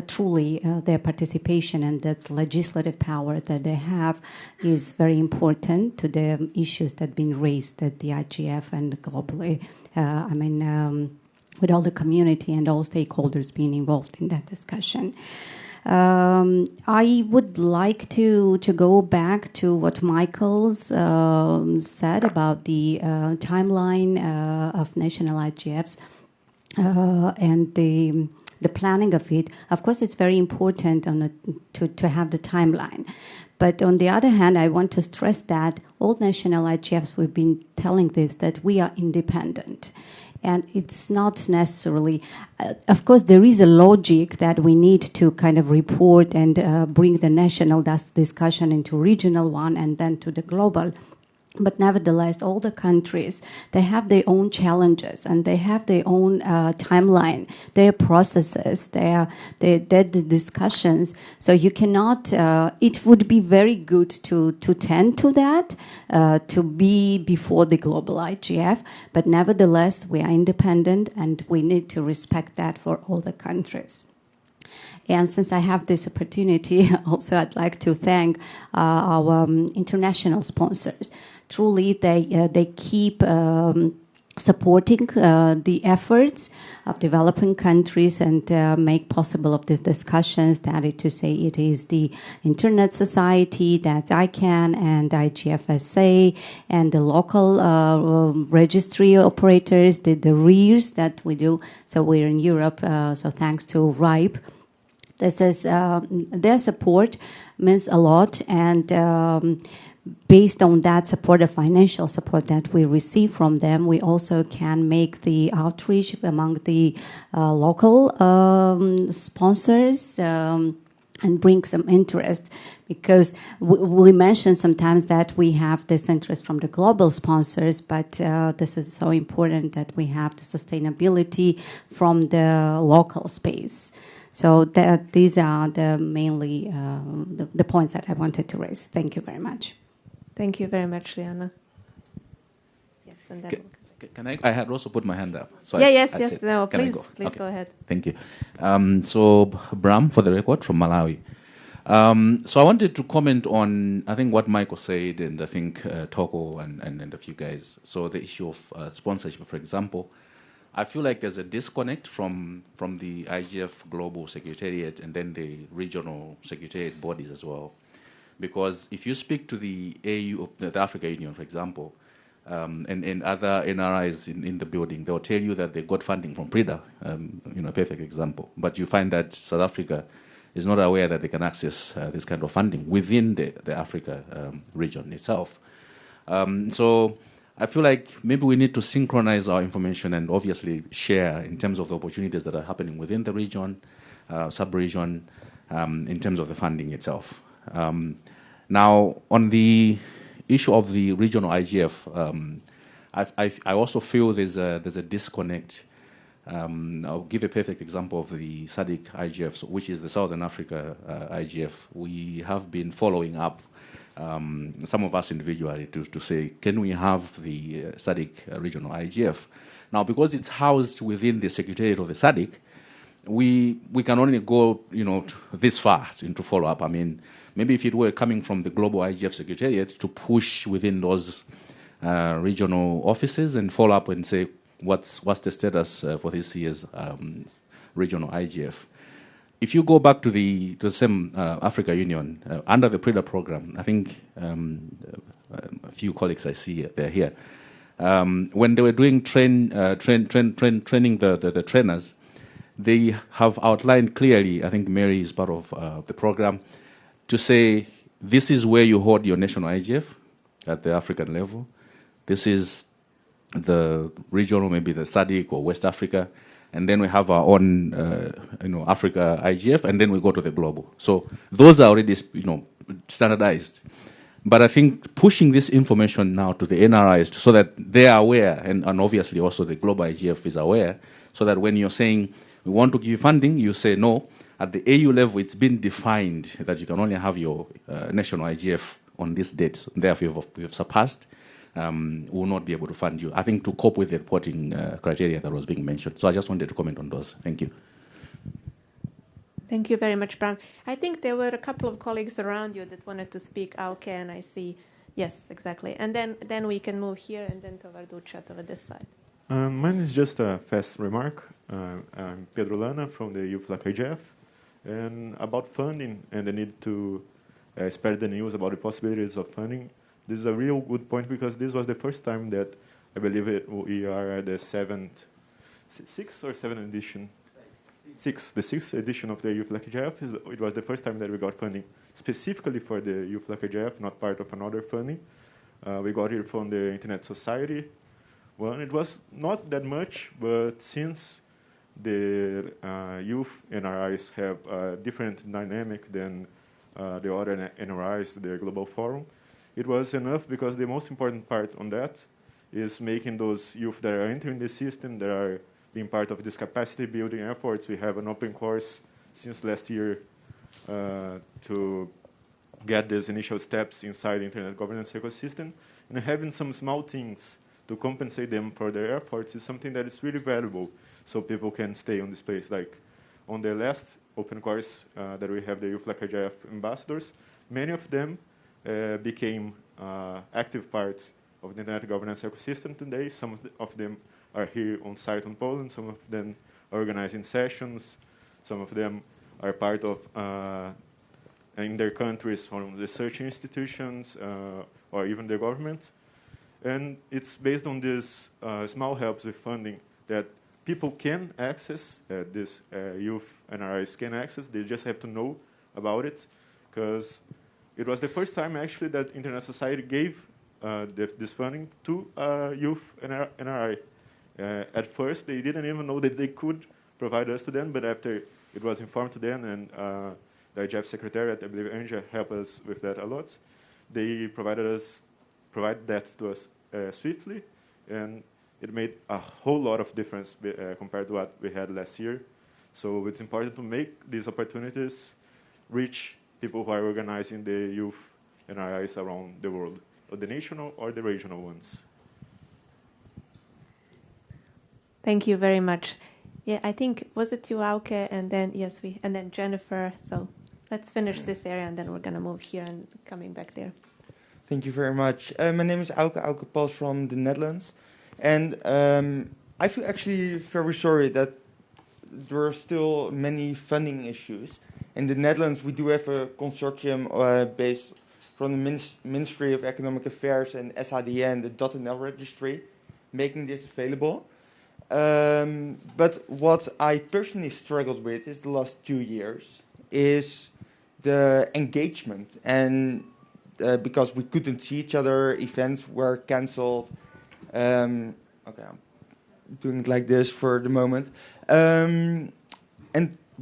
Truly, their participation and that legislative power that they have is very important to the issues that have been raised at the IGF and globally. With all the community and all stakeholders being involved in that discussion. I would like to go back to what Michael's said about the timeline of national IGFs and the planning of it. Of course, it's very important to have the timeline. But on the other hand, I want to stress that all national IGFs, we've been telling this, that we are independent. And it's not necessarily, of course, there is a logic that we need to kind of report and bring the national discussion into regional one and then to the global. But nevertheless, all the countries, they have their own challenges and they have their own timeline, their processes, their discussions. So you cannot, it would be very good to tend to that, to be before the global IGF. But nevertheless, we are independent and we need to respect that for all the countries. And since I have this opportunity, also I'd like to thank our international sponsors. Truly, they keep supporting the efforts of developing countries and make possible of these discussions. That is to say, it is the Internet Society, that's ICANN and IGFSA, and the local registry operators, the REERs that we do. So we're in Europe, so thanks to RIPE. This is their support means a lot, and based on that support, the financial support that we receive from them, we also can make the outreach among the local sponsors and bring some interest. Because we mention sometimes that we have this interest from the global sponsors, but this is so important that we have the sustainability from the local space. So these are mainly the points that I wanted to raise. Thank you very much. Thank you very much, Liana. Yes, and then can I had also put my hand up. So yes. No, please okay. Go ahead. Thank you. So Bram, for the record, from Malawi. So I wanted to comment on, I think, what Michael said, and I think Toko and a few guys. So the issue of sponsorship, for example. I feel like there's a disconnect from the IGF Global Secretariat and then the regional secretariat bodies as well. Because if you speak to the AU, the Africa Union, for example, and other NRIs in the building, they'll tell you that they got funding from PRIDA, a perfect example. But you find that South Africa is not aware that they can access this kind of funding within the Africa region itself. So I feel like maybe we need to synchronize our information and obviously share in terms of the opportunities that are happening within the region, sub-region, in terms of the funding itself. Now, on the issue of the regional IGF, I also feel there's a disconnect. I'll give a perfect example of the SADC IGF, which is the Southern Africa IGF. We have been following up, some of us individually, to say, can we have the SADC regional IGF? Now, because it's housed within the Secretariat of the SADC, we can only go, this far into follow-up. I mean, maybe if it were coming from the Global IGF Secretariat to push within those regional offices and follow up and say, what's the status for this year's regional IGF? If you go back to the same Africa Union, under the PRIDA program, I think a few colleagues I see they're here, when they were doing training the trainers, they have outlined clearly, I think Mary is part of the program, to say this is where you hold your national IGF at the African level. This is the regional, maybe the SADC or West Africa, and then we have our own, Africa IGF, and then we go to the global. So those are already, standardized. But I think pushing this information now to the NRIs so that they are aware, and obviously also the global IGF is aware, so that when you're saying we want to give you funding, you say no. At the AU level, it's been defined that you can only have your national IGF on this date. So therefore, we have surpassed. We will not be able to fund you, I think, to cope with the reporting criteria that was being mentioned. So I just wanted to comment on those. Thank you. Thank you very much, Bram. I think there were a couple of colleagues around you that wanted to speak. Auke, and I see, yes, exactly. And then we can move here and then to Varduchat over this side. Mine is just a fast remark. I'm Pedro Lana from the UFLAC IGF. And about funding and the need to spread the news about the possibilities of funding, this is a real good point because this was the first time that I believe we are at the sixth or seventh edition. The sixth edition of the UFLAC IGF. It was the first time that we got funding specifically for the UFLAC IGF, not part of another funding. We got it from the Internet Society. Well, it was not that much, but since the youth NRIs have a different dynamic than the other NRIs, the Global Forum, it was enough because the most important part on that is making those youth that are entering the system, that are being part of this capacity building efforts. We have an open course since last year to get these initial steps inside the internet governance ecosystem, and having some small things to compensate them for their efforts is something that is really valuable, so people can stay on this place. Like on the last open course that we have the UFLAC IGF ambassadors, many of them became active parts of the internet governance ecosystem today. Some of them are here on site in Poland. Some of them are organizing sessions. Some of them are part of, in their countries, from research institutions or even the government. And it's based on these small helps with funding that people can access, this youth NRIs can access. They just have to know about it, because it was the first time, actually, that Internet Society gave this funding to youth NRI. At first, they didn't even know that they could provide us to them, but after it was informed to them, and the IGF Secretariat, I believe Anja, helped us with that a lot, they provide that to us swiftly, and it made a whole lot of difference compared to what we had last year. So it's important to make these opportunities reach people who are organizing the youth NRIs around the world, or the national or the regional ones. Thank you very much. Yeah, I think, was it you, Auke, and then, yes, and then Jennifer. So let's finish this area, and then we're going to move here and coming back there. Thank you very much. My name is Auke Pals from the Netherlands. And I feel actually very sorry that there are still many funding issues. In the Netherlands, we do have a consortium based from the Ministry of Economic Affairs and SADN, the .nl registry, making this available. But what I personally struggled with is the last 2 years is the engagement. And because we couldn't see each other, events were cancelled. Okay, I'm doing it like this for the moment. And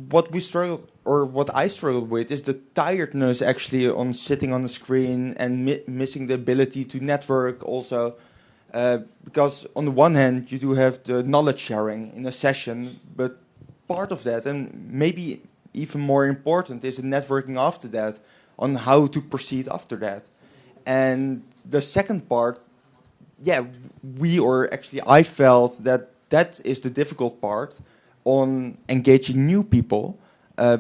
what we struggled, or what I struggled with, is the tiredness actually on sitting on the screen and missing the ability to network also. Because on the one hand, you do have the knowledge sharing in a session, but part of that, and maybe even more important, is the networking after that, on how to proceed after that. And the second part, yeah, I felt that that is the difficult part on engaging new people,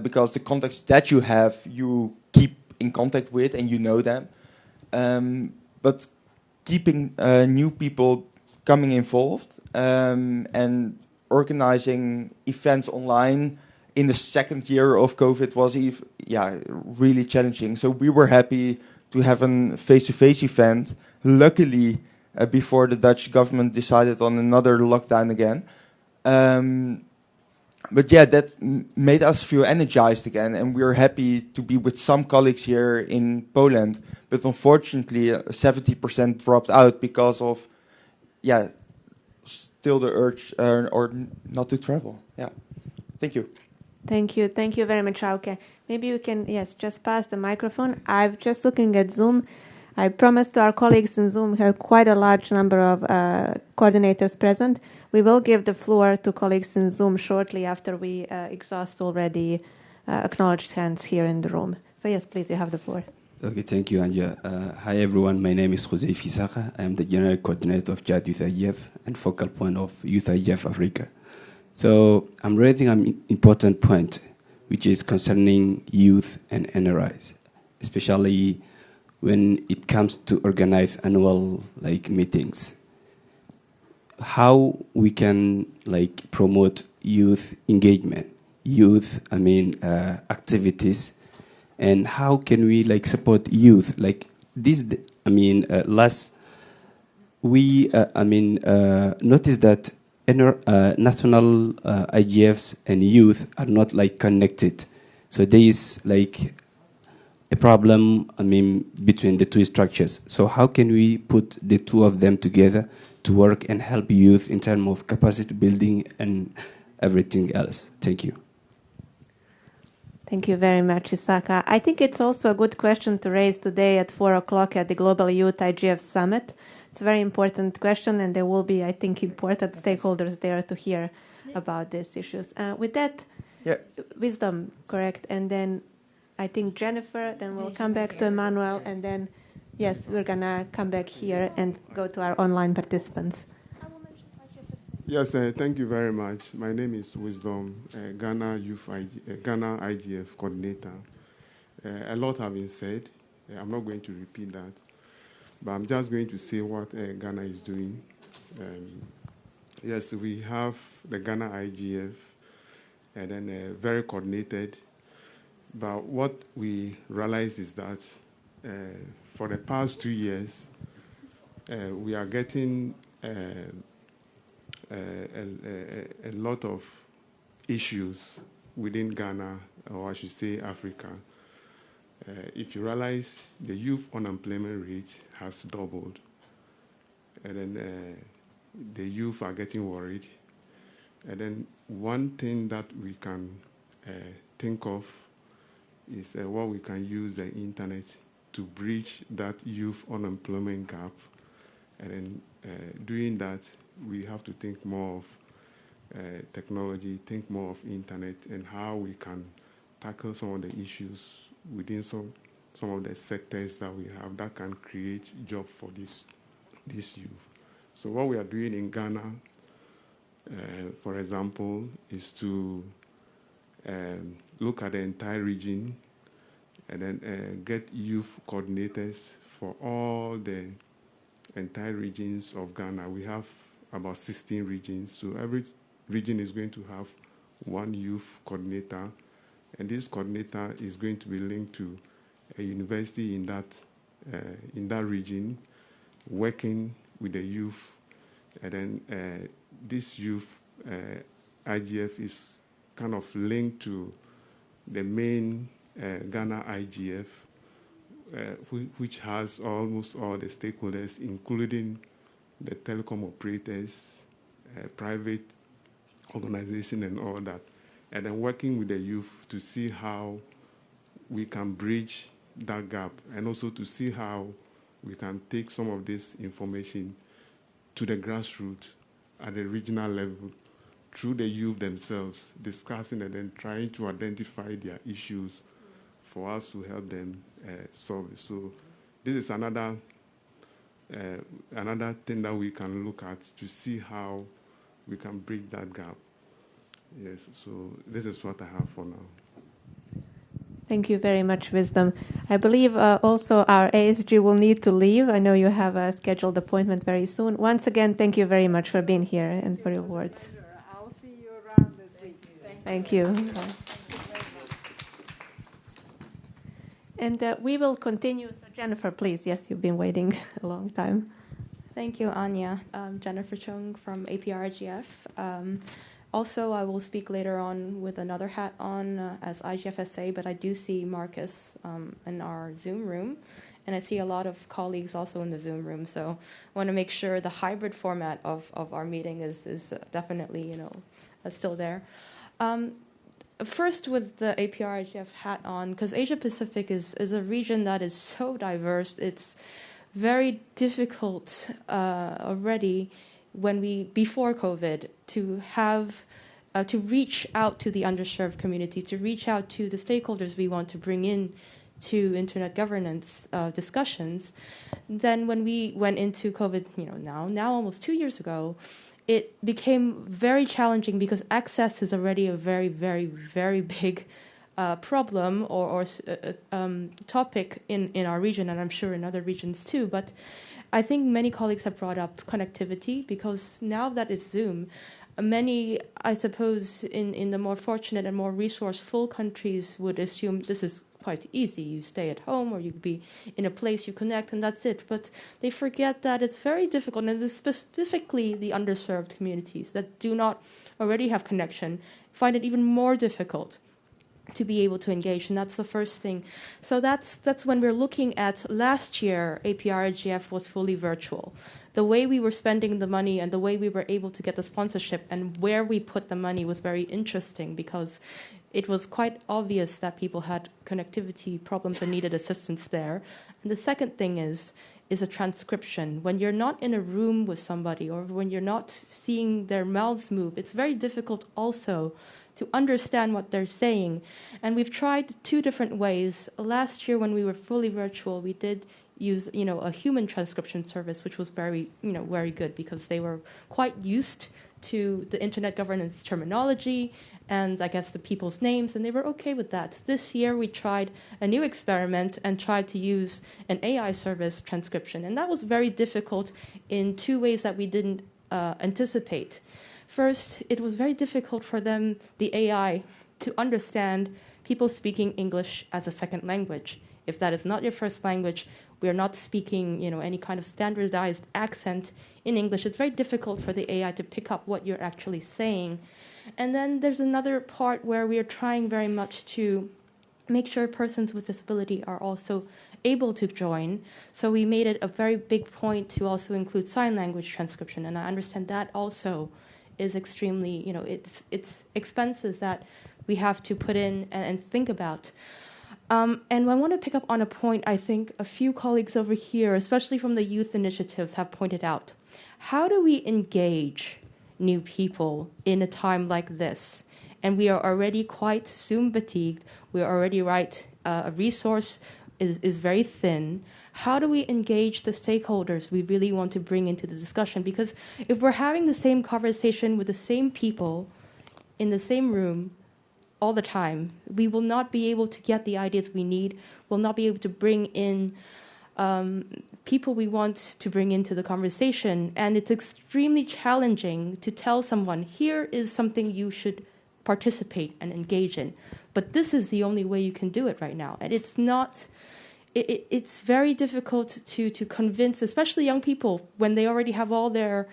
because the contacts that you have, you keep in contact with and you know them. But keeping new people coming involved and organizing events online in the second year of COVID was really challenging. So we were happy to have a face-to-face event. Luckily, before the Dutch government decided on another lockdown again. But yeah, that made us feel energized again, and we're happy to be with some colleagues here in Poland. But unfortunately, 70% dropped out because of, still the urge or not to travel. Yeah, thank you. Thank you very much, Auke. Maybe you can, just pass the microphone. I'm just looking at Zoom. I promised to our colleagues in Zoom, we have quite a large number of coordinators present. We will give the floor to colleagues in Zoom shortly after we exhaust already acknowledged hands here in the room. So yes, please, you have the floor. Okay, thank you, Anja. Hi, everyone. My name is Jose Fisaka. I am the General Coordinator of JAD Youth IGF and focal point of Youth IGF Africa. So I'm raising an important point, which is concerning youth and NRIs, especially when it comes to organize annual meetings. How we can promote youth engagement, activities, and how can we support youth? Notice that national IGFs and youth are not connected. So there is a problem, between the two structures. So how can we put the two of them together to work and help youth in terms of capacity building and everything else? Thank you. Thank you very much, Isaka. I think it's also a good question to raise today at 4 o'clock at the Global Youth IGF Summit. It's a very important question, and there will be, I think, important stakeholders there to hear about these issues. With that, wisdom, correct? And then I think Jennifer, then we'll come back to Emmanuel, and then, yes, we're going to come back here and go to our online participants. Yes, thank you very much. My name is Wisdom, Ghana IGF coordinator. A lot have been said. I'm not going to repeat that, but I'm just going to say what Ghana is doing. Yes, we have the Ghana IGF, and then very coordinated. But what we realize is that for the past 2 years, we are getting a lot of issues within Ghana, or I should say Africa. If you realize the youth unemployment rate has doubled, and then the youth are getting worried. And then one thing that we can think of is what we can use the internet to bridge that youth unemployment gap. And then doing that, we have to think more of technology, think more of internet, and how we can tackle some of the issues within some of the sectors that we have that can create jobs for this youth. So what we are doing in Ghana, for example, is to look at the entire region and then get youth coordinators for all the entire regions of Ghana. We have about 16 regions, so every region is going to have one youth coordinator, and this coordinator is going to be linked to a university in that region, working with the youth, and then this youth IGF is kind of linked to the main Ghana IGF, which has almost all the stakeholders, including the telecom operators, private organization, and all that, and then working with the youth to see how we can bridge that gap, and also to see how we can take some of this information to the grassroots at the regional level through the youth themselves, discussing and then trying to identify their issues for us to help them solve it. So this is another thing that we can look at to see how we can bridge that gap. Yes, so this is what I have for now. Thank you very much, Wisdom. I believe also our ASG will need to leave. I know you have a scheduled appointment very soon. Once again, thank you very much for being here and for your words. I'll see you around this week. Thank you. Bye. And we will continue. So Jennifer, please. Yes, you've been waiting a long time. Thank you, Anya. Jennifer Chung from APRGF. Also, I will speak later on with another hat on as IGFSA, but I do see Marcus in our Zoom room, and I see a lot of colleagues also in the Zoom room. So I want to make sure the hybrid format of our meeting is definitely, still there. First, with the APRGF hat on, because Asia Pacific is a region that is so diverse, it's very difficult already before COVID to have to reach out to the underserved community, to reach out to the stakeholders we want to bring in to internet governance discussions. Then when we went into COVID, now almost 2 years ago, it became very challenging because access is already a very, very, very big problem or topic in our region, and I'm sure in other regions too. But I think many colleagues have brought up connectivity because now that it's Zoom, many, I suppose, in the more fortunate and more resourceful countries would assume this is quite easy. You stay at home or you be in a place, you connect, and that's it. But they forget that it's very difficult, and it's specifically the underserved communities that do not already have connection find it even more difficult to be able to engage, and that's the first thing. So that's when we're looking at last year, APRGF was fully virtual. The way we were spending the money and the way we were able to get the sponsorship and where we put the money was very interesting because it was quite obvious that people had connectivity problems and needed assistance there. And the second thing is a transcription. When you're not in a room with somebody or when you're not seeing their mouths move, it's very difficult also to understand what they're saying. And we've tried 2 different ways. Last year when we were fully virtual, we did use a human transcription service, which was very very good because they were quite used to the internet governance terminology and I guess the people's names, and they were okay with that. This year we tried a new experiment and tried to use an AI service transcription, and that was very difficult in 2 ways that we didn't anticipate. First, it was very difficult for them, the AI, to understand people speaking English as a second language. If that is not your first language, we are not speaking, any kind of standardized accent in English. It's very difficult for the AI to pick up what you're actually saying. And then there's another part where we are trying very much to make sure persons with disability are also able to join. So we made it a very big point to also include sign language transcription, and I understand that also is extremely, it's expenses that we have to put in and think about. And I want to pick up on a point I think a few colleagues over here, especially from the youth initiatives, have pointed out. How do we engage new people in a time like this? And we are already quite Zoom fatigued. We're already a resource is very thin. How do we engage the stakeholders we really want to bring into the discussion? Because if we're having the same conversation with the same people in the same room all the time, we will not be able to get the ideas we need. We'll not be able to bring in people we want to bring into the conversation. And it's extremely challenging to tell someone, here is something you should participate and engage in. But this is the only way you can do it right now. And it's not... It's very difficult to convince, especially young people, when they already have all their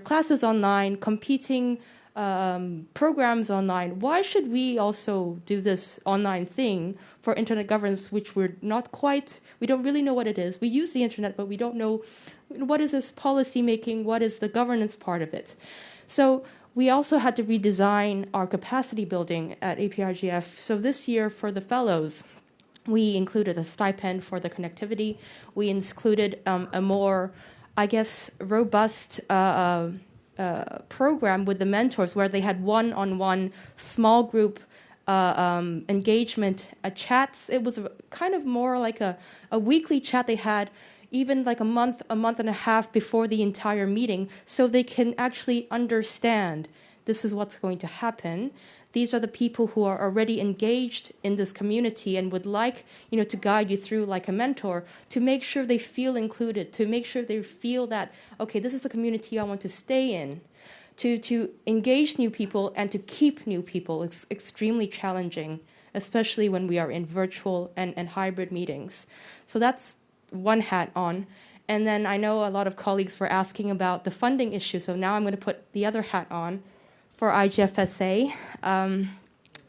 classes online, competing programs online. Why should we also do this online thing for internet governance, which we don't really know what it is. We use the internet, but we don't know what is this policy making, what is the governance part of it. So we also had to redesign our capacity building at APRGF. So this year for the fellows, we included a stipend for the connectivity. We included a more, I guess, robust program with the mentors where they had one-on-one small group engagement chats. It was kind of more like a weekly chat they had even like a month and a half before the entire meeting, so they can actually understand this is what's going to happen. These are the people who are already engaged in this community and would like, to guide you through like a mentor, to make sure they feel included, to make sure they feel that, okay, this is the community I want to stay in. To engage new people and to keep new people is extremely challenging, especially when we are in virtual and hybrid meetings. So that's one hat on. And then I know a lot of colleagues were asking about the funding issue, so now I'm going to put the other hat on for IGFSA. And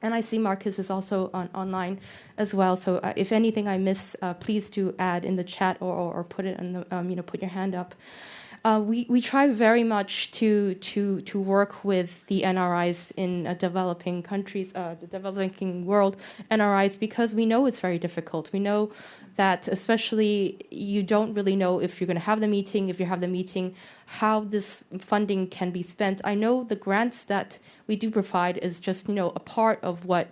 I see Marcus is also online as well. So if anything I miss, please do add in the chat or put it in the put your hand up. We try very much to work with the NRIs in developing countries, the developing world NRIs, because we know it's very difficult. We know that especially you don't really know if you're going to have the meeting, if you have the meeting, how this funding can be spent. I know the grants that we do provide is just, a part of what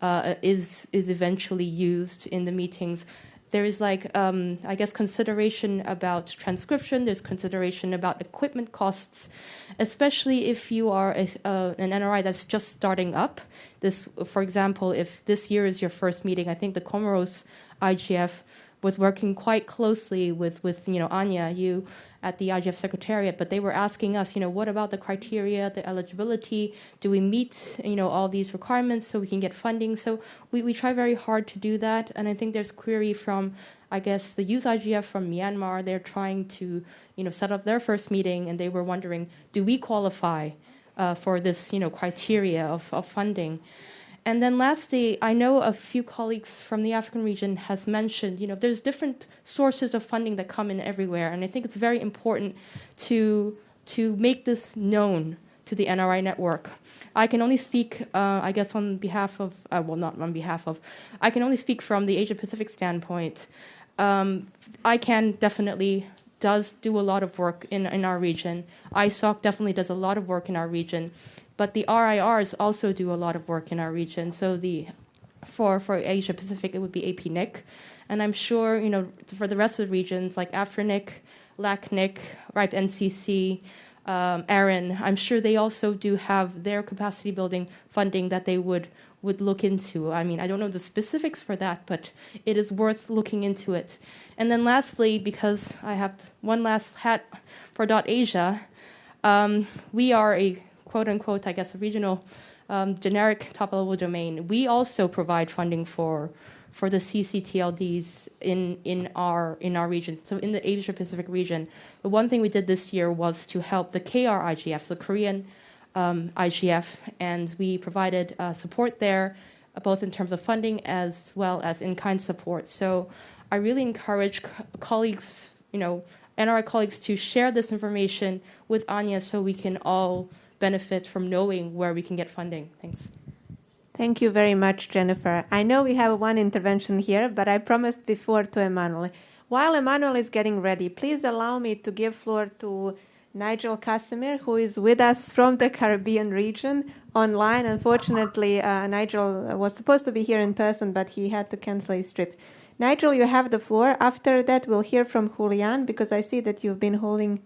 is eventually used in the meetings. There is I guess, consideration about transcription. There's consideration about equipment costs, especially if you are an NRI that's just starting up. This, for example, if this year is your first meeting, I think the Comoros IGF was working quite closely with Anya, you at the IGF Secretariat, but they were asking us, what about the criteria, the eligibility? Do we meet, all these requirements so we can get funding? So we try very hard to do that, and I think there's query from, I guess, the Youth IGF from Myanmar. They're trying to, set up their first meeting, and they were wondering, do we qualify for this, criteria of funding? And then lastly, I know a few colleagues from the African region has mentioned, there's different sources of funding that come in everywhere. And I think it's very important to make this known to the NRI network. I can only speak, I guess, on behalf of, not on behalf of, I can only speak from the Asia Pacific standpoint. ICANN definitely does do a lot of work in our region. ISOC definitely does a lot of work in our region. But the RIRs also do a lot of work in our region. So for Asia Pacific, it would be APNIC. And I'm sure, for the rest of the regions, like AFRINIC, LACNIC, RIPE NCC, ARIN, I'm sure they also do have their capacity building funding that they would look into. I mean, I don't know the specifics for that, but it is worth looking into it. And then lastly, because I have one last hat for .Asia, we are a quote-unquote, I guess, a regional generic top-level domain. We also provide funding for the CCTLDs in our region, so in the Asia-Pacific region. The one thing we did this year was to help the KR IGF, the Korean IGF, and we provided support there, both in terms of funding as well as in-kind support. So I really encourage colleagues, NRI colleagues, to share this information with Anya so we can all benefit from knowing where we can get funding. Thanks. Thank you very much, Jennifer. I know we have one intervention here, but I promised before to Emmanuel. While Emmanuel is getting ready, please allow me to give floor to Nigel Casimir, who is with us from the Caribbean region online. Unfortunately, Nigel was supposed to be here in person, but he had to cancel his trip. Nigel, you have the floor. After that, we'll hear from Julian, because I see that you've been holding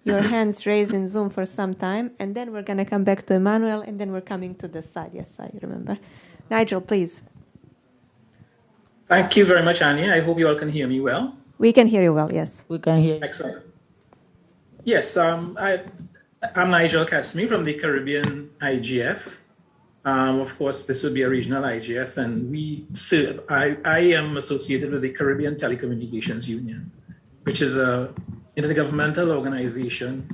your hands raised in Zoom for some time, and then we're going to come back to Emmanuel, and then we're coming to this side. Yes, I remember. Nigel, please. Thank you very much, Anya. I hope you all can hear me well. We can hear you well, yes. We can hear you. Excellent. Yes, I'm Nigel Casimir from the Caribbean IGF. Of course, this would be a regional IGF, and I am associated with the Caribbean Telecommunications Union, which is a intergovernmental organization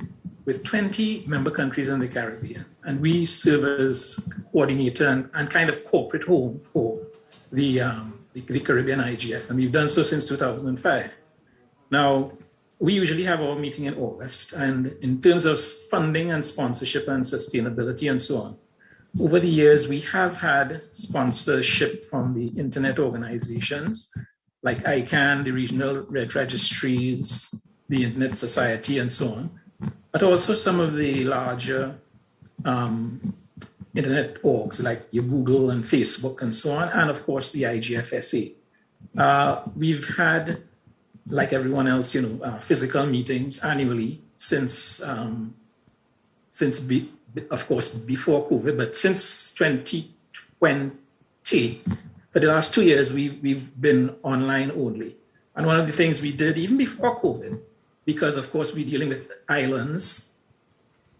with 20 member countries in the Caribbean. And we serve as coordinator and kind of corporate home for the Caribbean IGF. And we've done so since 2005. Now, we usually have our meeting in August. And in terms of funding and sponsorship and sustainability and so on, over the years, we have had sponsorship from the internet organizations like ICANN, the regional red registries, the Internet Society, and so on, but also some of the larger internet orgs like your Google and Facebook and so on, and of course the IGFSA. We've had like everyone else, physical meetings annually since of course, before COVID, but since 2020, for the last 2 years, we've been online only. And one of the things we did even before COVID, because of course we're dealing with islands,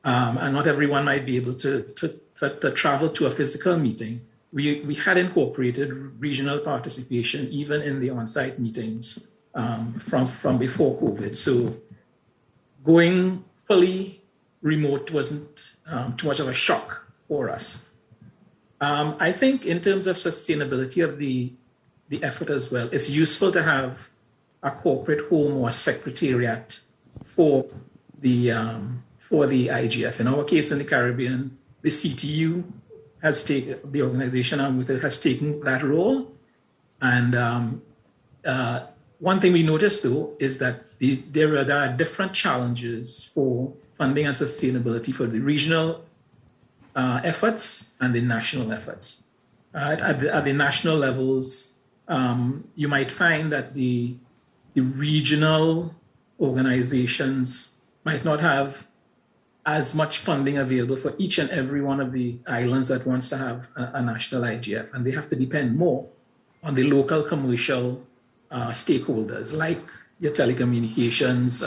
and not everyone might be able to travel to a physical meeting, we had incorporated regional participation even in the on-site meetings from before COVID. So going fully remote wasn't too much of a shock for us. I think in terms of sustainability of the effort as well, it's useful to have a corporate home or a secretariat for the IGF. In our case in the Caribbean, the CTU has taken, the organization I'm with it has taken that role. And one thing we noticed though is that there are different challenges for funding and sustainability for the regional efforts and the national efforts. At the national levels, you might find that the regional organizations might not have as much funding available for each and every one of the islands that wants to have a national IGF, and they have to depend more on the local commercial stakeholders like your telecommunications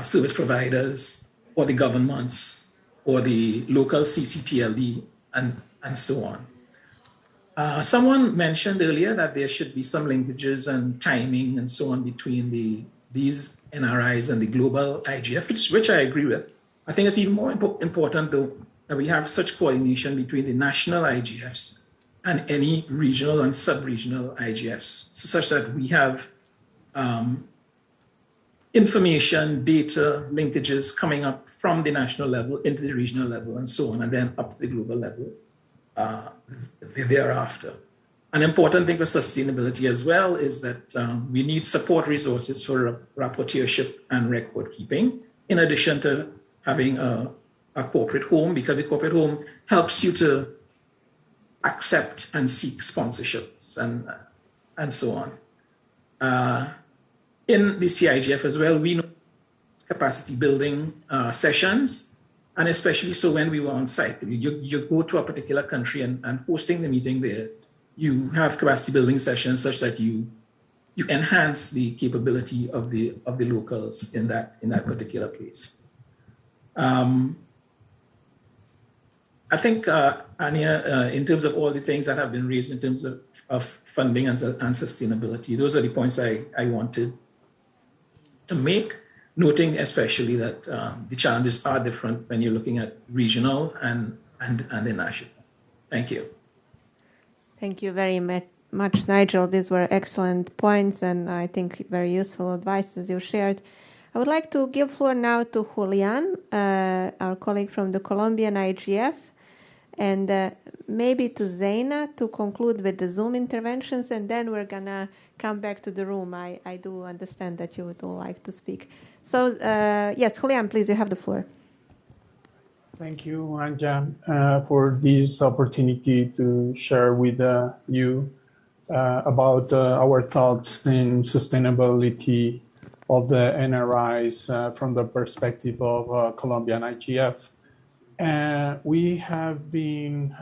service providers, or the governments, or the local CCTLD, and so on. Someone mentioned earlier that there should be some linkages and timing and so on between these NRIs and the global IGF, which I agree with. I think it's even more important, though, that we have such coordination between the national IGFs and any regional and sub-regional IGFs, such that we have information, data, linkages coming up from the national level into the regional level and so on, and then up to the global level thereafter. An important thing for sustainability as well is that we need support resources for rapporteurship and record keeping, in addition to having a corporate home, because the corporate home helps you to accept and seek sponsorships and so on. In the CIGF as well, we know capacity building sessions, and especially so when we were on site. You go to a particular country and hosting the meeting there, you have capacity building sessions such that you enhance the capability of the locals in that particular place. I think, Anya, in terms of all the things that have been raised in terms of funding and sustainability, those are the points I wanted to make, noting especially that the challenges are different when you're looking at regional and the national. Thank you. Thank you very much, Nigel. These were excellent points and I think very useful advices you shared. I would like to give floor now to Julian, our colleague from the Colombian IGF, and maybe to Zaina to conclude with the Zoom interventions, and then we're going to come back to the room. I do understand that you would all like to speak. So, yes, Julian, please, you have the floor. Thank you, Anja, for this opportunity to share with you about our thoughts in sustainability of the NRIs from the perspective of Colombian IGF. We have been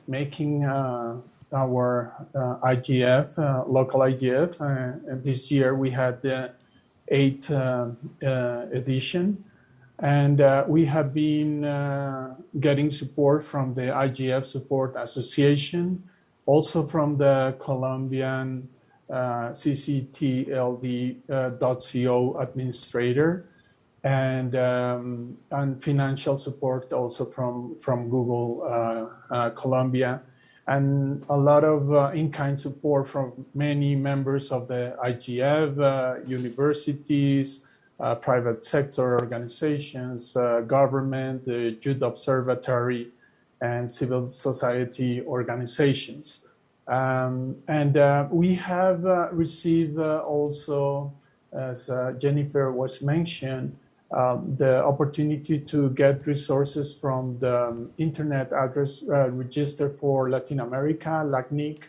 making our IGF, local IGF. And this year we had the 8th edition. And we have been getting support from the IGF Support Association, also from the Colombian CCTLD.co administrator, and financial support also from Google Colombia, and a lot of in-kind support from many members of the IGF, universities, private sector organizations, government, the Youth Observatory, and civil society organizations. We have received also, as Jennifer was mentioned, the opportunity to get resources from the Internet Address Register for Latin America, LACNIC,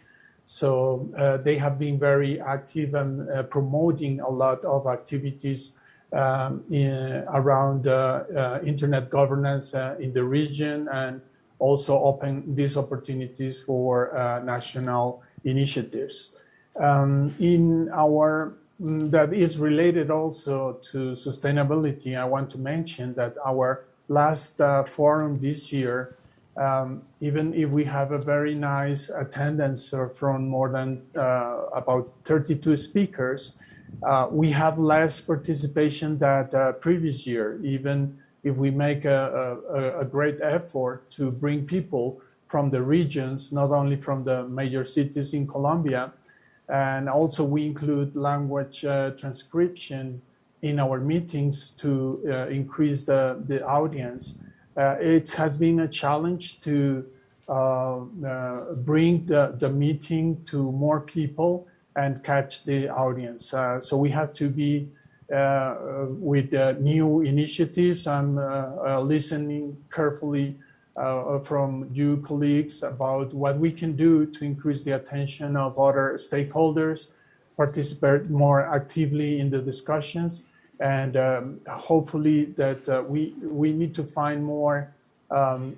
So they have been very active and promoting a lot of activities around internet governance in the region, and also open these opportunities for national initiatives. That is related also to sustainability. I want to mention that our last forum this year, even if we have a very nice attendance from more than about 32 speakers, we have less participation than previous year, even if we make a great effort to bring people from the regions, not only from the major cities in Colombia. And also we include language transcription in our meetings to increase the audience. It has been a challenge to bring the meeting to more people and catch the audience. So we have to be with new initiatives. I'm listening carefully from you colleagues about what we can do to increase the attention of other stakeholders, participate more actively in the discussions, and hopefully that we need to find more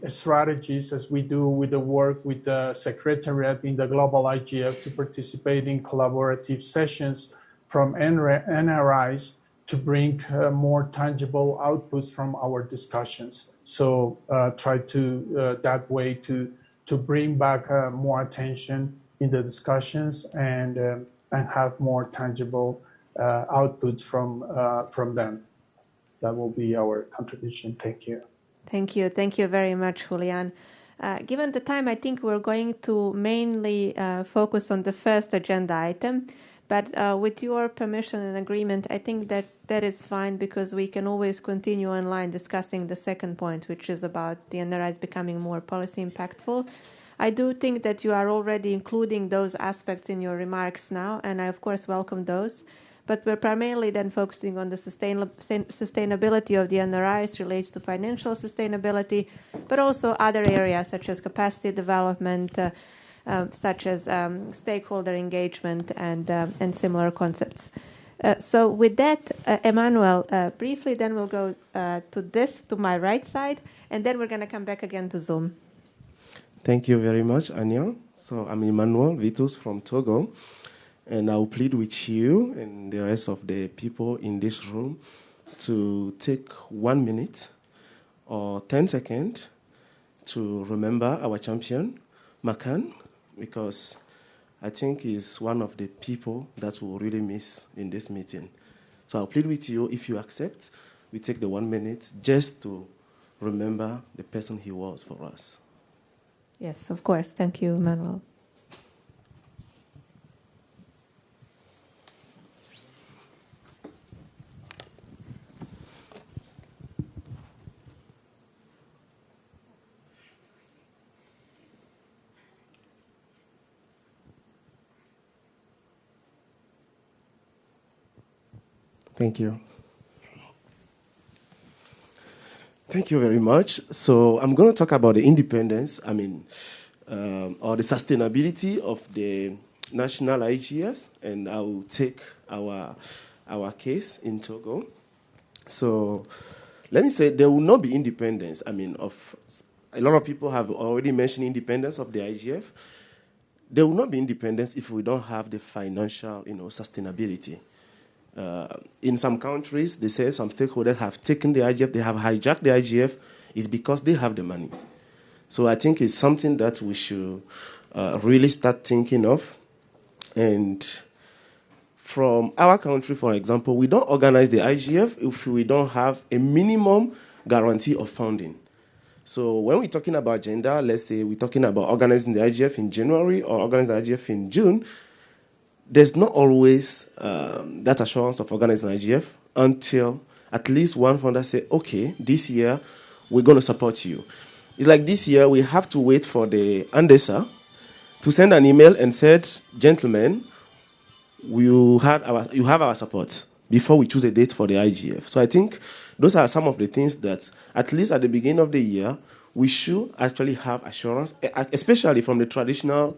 strategies, as we do with the work with the Secretariat in the Global IGF, to participate in collaborative sessions from NRIs to bring more tangible outputs from our discussions. So try to, that way, to bring back more attention in the discussions and have more tangible outputs from them. That will be our contribution. Thank you. Thank you. Thank you very much, Julian. Given the time, I think we're going to mainly focus on the first agenda item. But with your permission and agreement, I think that is fine, because we can always continue online discussing the second point, which is about the NRIs becoming more policy impactful. I do think that you are already including those aspects in your remarks now, and I, of course, welcome those. But we're primarily then focusing on the sustainability of the NRIs, relates to financial sustainability, but also other areas such as capacity development, such as stakeholder engagement and similar concepts. So with that, Emmanuel, briefly then we'll go to my right side, and then we're going to come back again to Zoom. Thank you very much, Anya. So I'm Emmanuel Vitus from Togo, and I'll plead with you and the rest of the people in this room to take 1 minute or 10 seconds to remember our champion, Makan, because I think he's one of the people that we'll really miss in this meeting. So I'll plead with you, if you accept, we take the 1 minute just to remember the person he was for us. Yes, of course. Thank you, Emmanuel. Thank you. Thank you very much. So I'm going to talk about the independence, or the sustainability of the national IGFs, and I will take our case in Togo. So let me say there will not be independence. A lot of people have already mentioned independence of the IGF. There will not be independence if we don't have the financial, sustainability. In some countries, they say some stakeholders have taken the IGF, they have hijacked the IGF, is because they have the money. So I think it's something that we should really start thinking of. And from our country, for example, we don't organize the IGF if we don't have a minimum guarantee of funding. So when we're talking about gender, let's say we're talking about organizing the IGF in January or organizing the IGF in June, there's not always that assurance of organizing IGF until at least one funder say, okay, this year we're going to support you. It's like this year we have to wait for the ANDESA to send an email and said, gentlemen, you have our support before we choose a date for the IGF. So I think those are some of the things that, at least at the beginning of the year, we should actually have assurance, especially from the traditional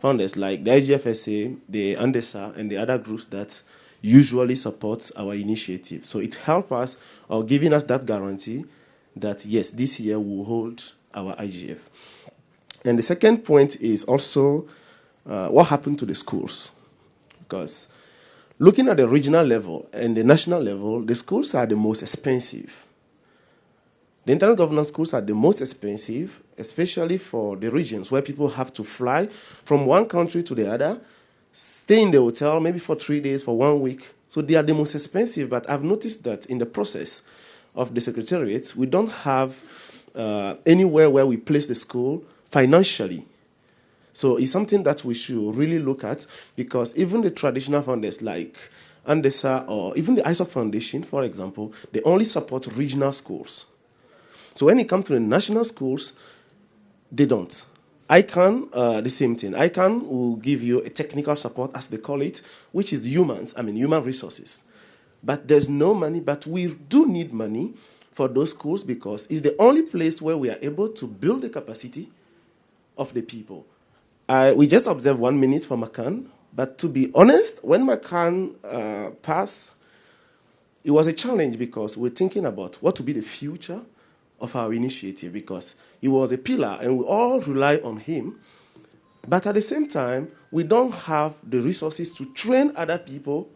funders like the IGFSA, the ANDESA, and the other groups that usually support our initiative. So it helps us, or giving us that guarantee that, yes, this year we'll hold our IGF. And the second point is also what happened to the schools. Because looking at the regional level and the national level, the schools are the most expensive. The internal governance schools are the most expensive, especially for the regions where people have to fly from one country to the other, stay in the hotel maybe for 3 days, for 1 week. So they are the most expensive. But I've noticed that in the process of the Secretariat, we don't have anywhere where we place the school financially. So it's something that we should really look at, because even the traditional funders like ANDESA or even the ISOC Foundation, for example, they only support regional schools. So when it comes to the national schools, they don't. ICANN, the same thing. ICANN will give you a technical support, as they call it, which is human resources. But there's no money, but we do need money for those schools, because it's the only place where we are able to build the capacity of the people. We just observed 1 minute for Macan, but to be honest, when Macan passed, it was a challenge, because we're thinking about what to be the future of our initiative, because he was a pillar and we all rely on him. But at the same time, we don't have the resources to train other people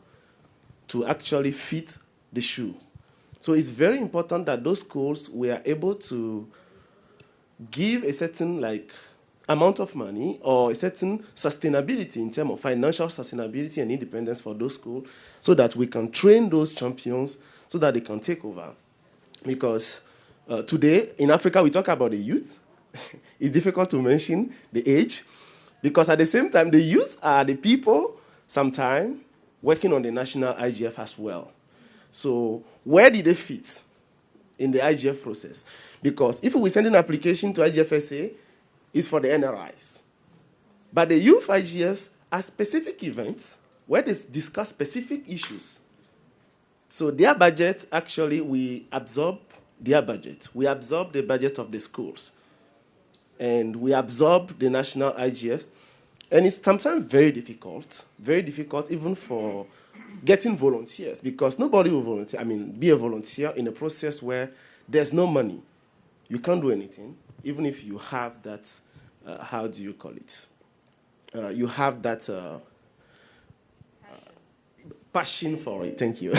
to actually fit the shoe. So it's very important that those schools, we are able to give a certain amount of money or a certain sustainability in terms of financial sustainability and independence for those schools, so that we can train those champions so that they can take over. Because today, in Africa, we talk about the youth. It's difficult to mention the age, because at the same time, the youth are the people sometimes working on the national IGF as well. So where did they fit in the IGF process? Because if we send an application to IGFSA, it's for the NRIs. But the youth IGFs are specific events where they discuss specific issues. So their budget, actually, we absorb their budget. We absorb the budget of the schools. And we absorb the national IGFs. And it's sometimes very difficult even for getting volunteers, because nobody will volunteer. Be a volunteer in a process where there's no money. You can't do anything, even if you have that, how do you call it? You have that passion for it. Thank you.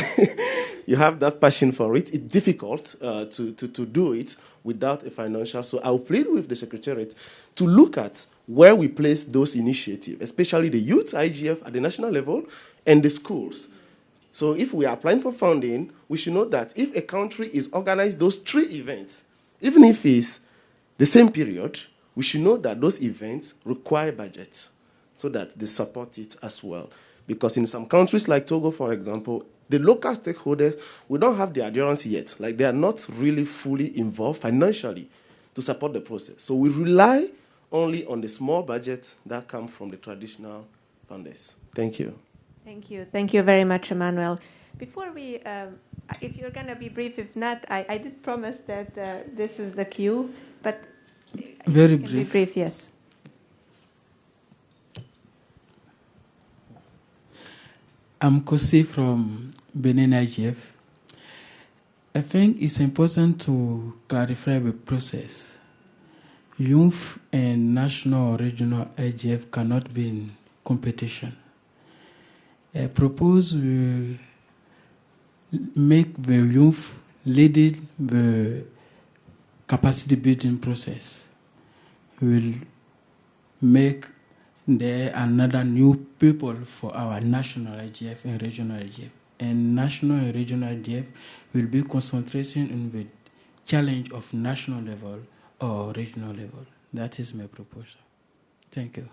You have that passion for it. It's difficult to do it without a financial. So I'll plead with the Secretariat to look at where we place those initiatives, especially the youth IGF at the national level and the schools. So if we are applying for funding, we should know that if a country is organized those 3 events, even if it's the same period, we should know that those events require budget so that they support it as well. Because in some countries like Togo, for example, the local stakeholders, we don't have the adherence yet. They are not really fully involved financially to support the process. So we rely only on the small budget that come from the traditional funders. Thank you. Thank you. Thank you very much, Emmanuel. Before we, if you're going to be brief, if not, I did promise that this is the queue, but very brief. Be brief, yes. I'm Kosi from Benin IGF. I think it's important to clarify the process. Youth and national or regional IGF cannot be in competition. I propose we make the youth leading the capacity building process. We will make there another new people for our national IGF and regional IGF. And national and regional IGF will be concentrating on the challenge of national level or regional level. That is my proposal. Thank you.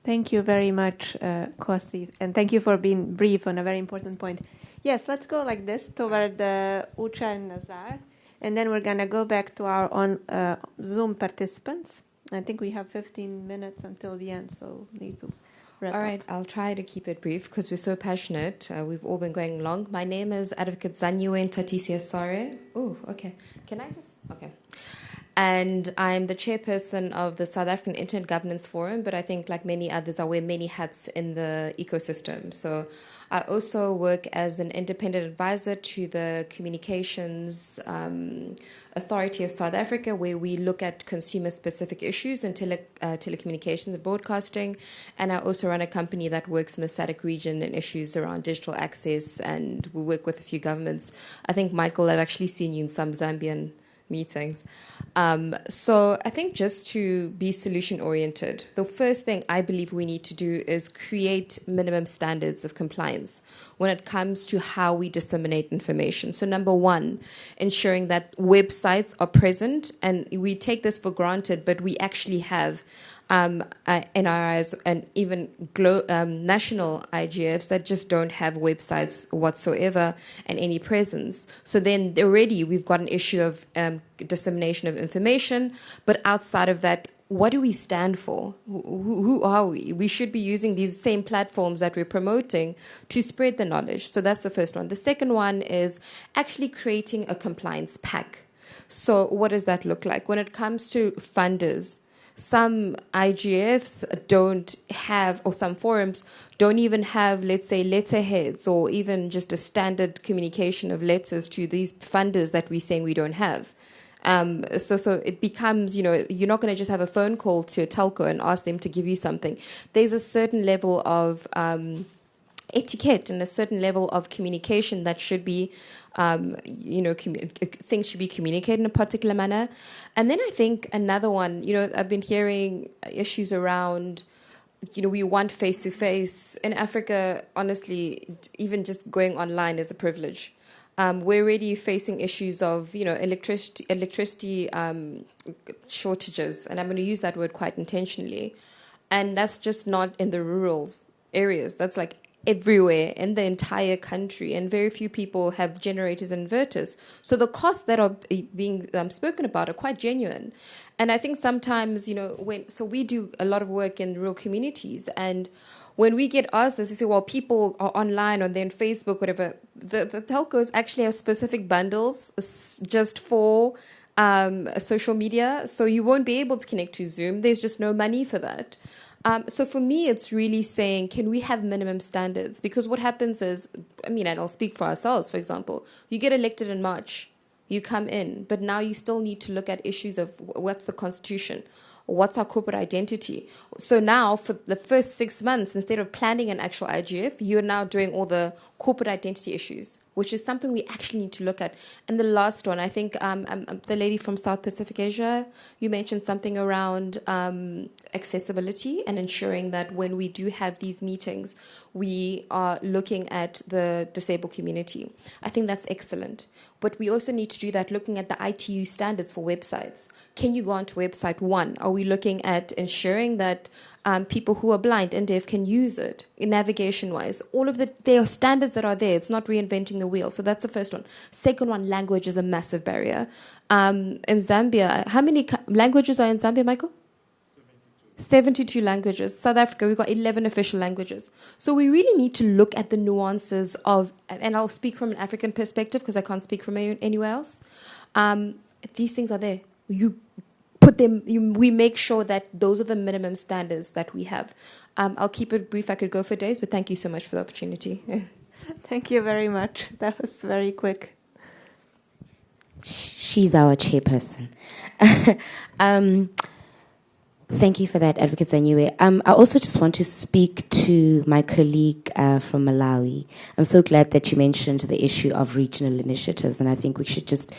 Thank you very much, Kosi, and thank you for being brief on a very important point. Yes, let's go like this toward Ucha and Nazar, and then we're going to go back to our on Zoom participants. I think we have 15 minutes until the end, so need to wrap All right, up. I'll try to keep it brief because we're so passionate. We've all been going long. My name is Advocate Zanyuwen Tatisia Sare. Oh, okay. Can I just... Okay. and I'm the chairperson of the South African Internet Governance Forum, but I think like many others, I wear many hats in the ecosystem. So I also work as an independent advisor to the Communications Authority of South Africa, where we look at consumer-specific issues in telecommunications and broadcasting. And I also run a company that works in the SADC region and issues around digital access, and we work with a few governments. I think, Michael, I've actually seen you in some Zambian meetings. So I think just to be solution-oriented, the first thing I believe we need to do is create minimum standards of compliance when it comes to how we disseminate information. So number one, ensuring that websites are present, and we take this for granted, but we actually have NRIs and even national IGFs that just don't have websites whatsoever and any presence. So then already we've got an issue of dissemination of information, but outside of that, what do we stand for? Who are we? We should be using these same platforms that we're promoting to spread the knowledge. So that's the first one. The second one is actually creating a compliance pack. So what does that look like? When it comes to funders, some IGFs don't have, or some forums don't even have, let's say, letterheads or even just a standard communication of letters to these funders that we're saying we don't have. So it becomes, you're not going to just have a phone call to a telco and ask them to give you something. There's a certain level of etiquette and a certain level of communication that should be, things should be communicated in a particular manner. And then I think another one, I've been hearing issues around, we want face-to-face. In Africa, honestly, even just going online is a privilege. We're already facing issues of, electricity shortages, and I'm going to use that word quite intentionally. And that's just not in the rural areas. That's like everywhere in the entire country, and very few people have generators and inverters. So the costs that are being spoken about are quite genuine. And I think sometimes, so we do a lot of work in rural communities, and when we get asked this, they say, well, people are online or they're on Facebook, whatever. The telcos actually have specific bundles just for social media, so you won't be able to connect to Zoom. There's just no money for that. So for me, it's really saying, can we have minimum standards? Because what happens is, and I'll speak for ourselves, for example, you get elected in March, you come in, but now you still need to look at issues of what's the constitution, what's our corporate identity. So now for the first 6 months, instead of planning an actual IGF, you're now doing all the corporate identity issues, which is something we actually need to look at. And the last one, I think the lady from South Pacific Asia, you mentioned something around accessibility and ensuring that when we do have these meetings, we are looking at the disabled community. I think that's excellent. But we also need to do that looking at the ITU standards for websites. Can you go onto website one? Are we looking at ensuring that people who are blind and deaf can use it navigation-wise? There are standards that are there. It's not reinventing the wheel. So that's the first one. Second one, language is a massive barrier. In Zambia, how many languages are in Zambia, Michael? 72 languages. South Africa, we've got 11 official languages. So we really need to look at the nuances of, and I'll speak from an African perspective because I can't speak from anywhere else. These things are there. You put them, we make sure that those are the minimum standards that we have. I'll keep it brief. I could go for days, but thank you so much for the opportunity. Thank you very much. That was very quick. She's our chairperson. Thank you for that, Advocate Zanyiwe. I also just want to speak to my colleague from Malawi. I'm so glad that you mentioned the issue of regional initiatives, and I think we should just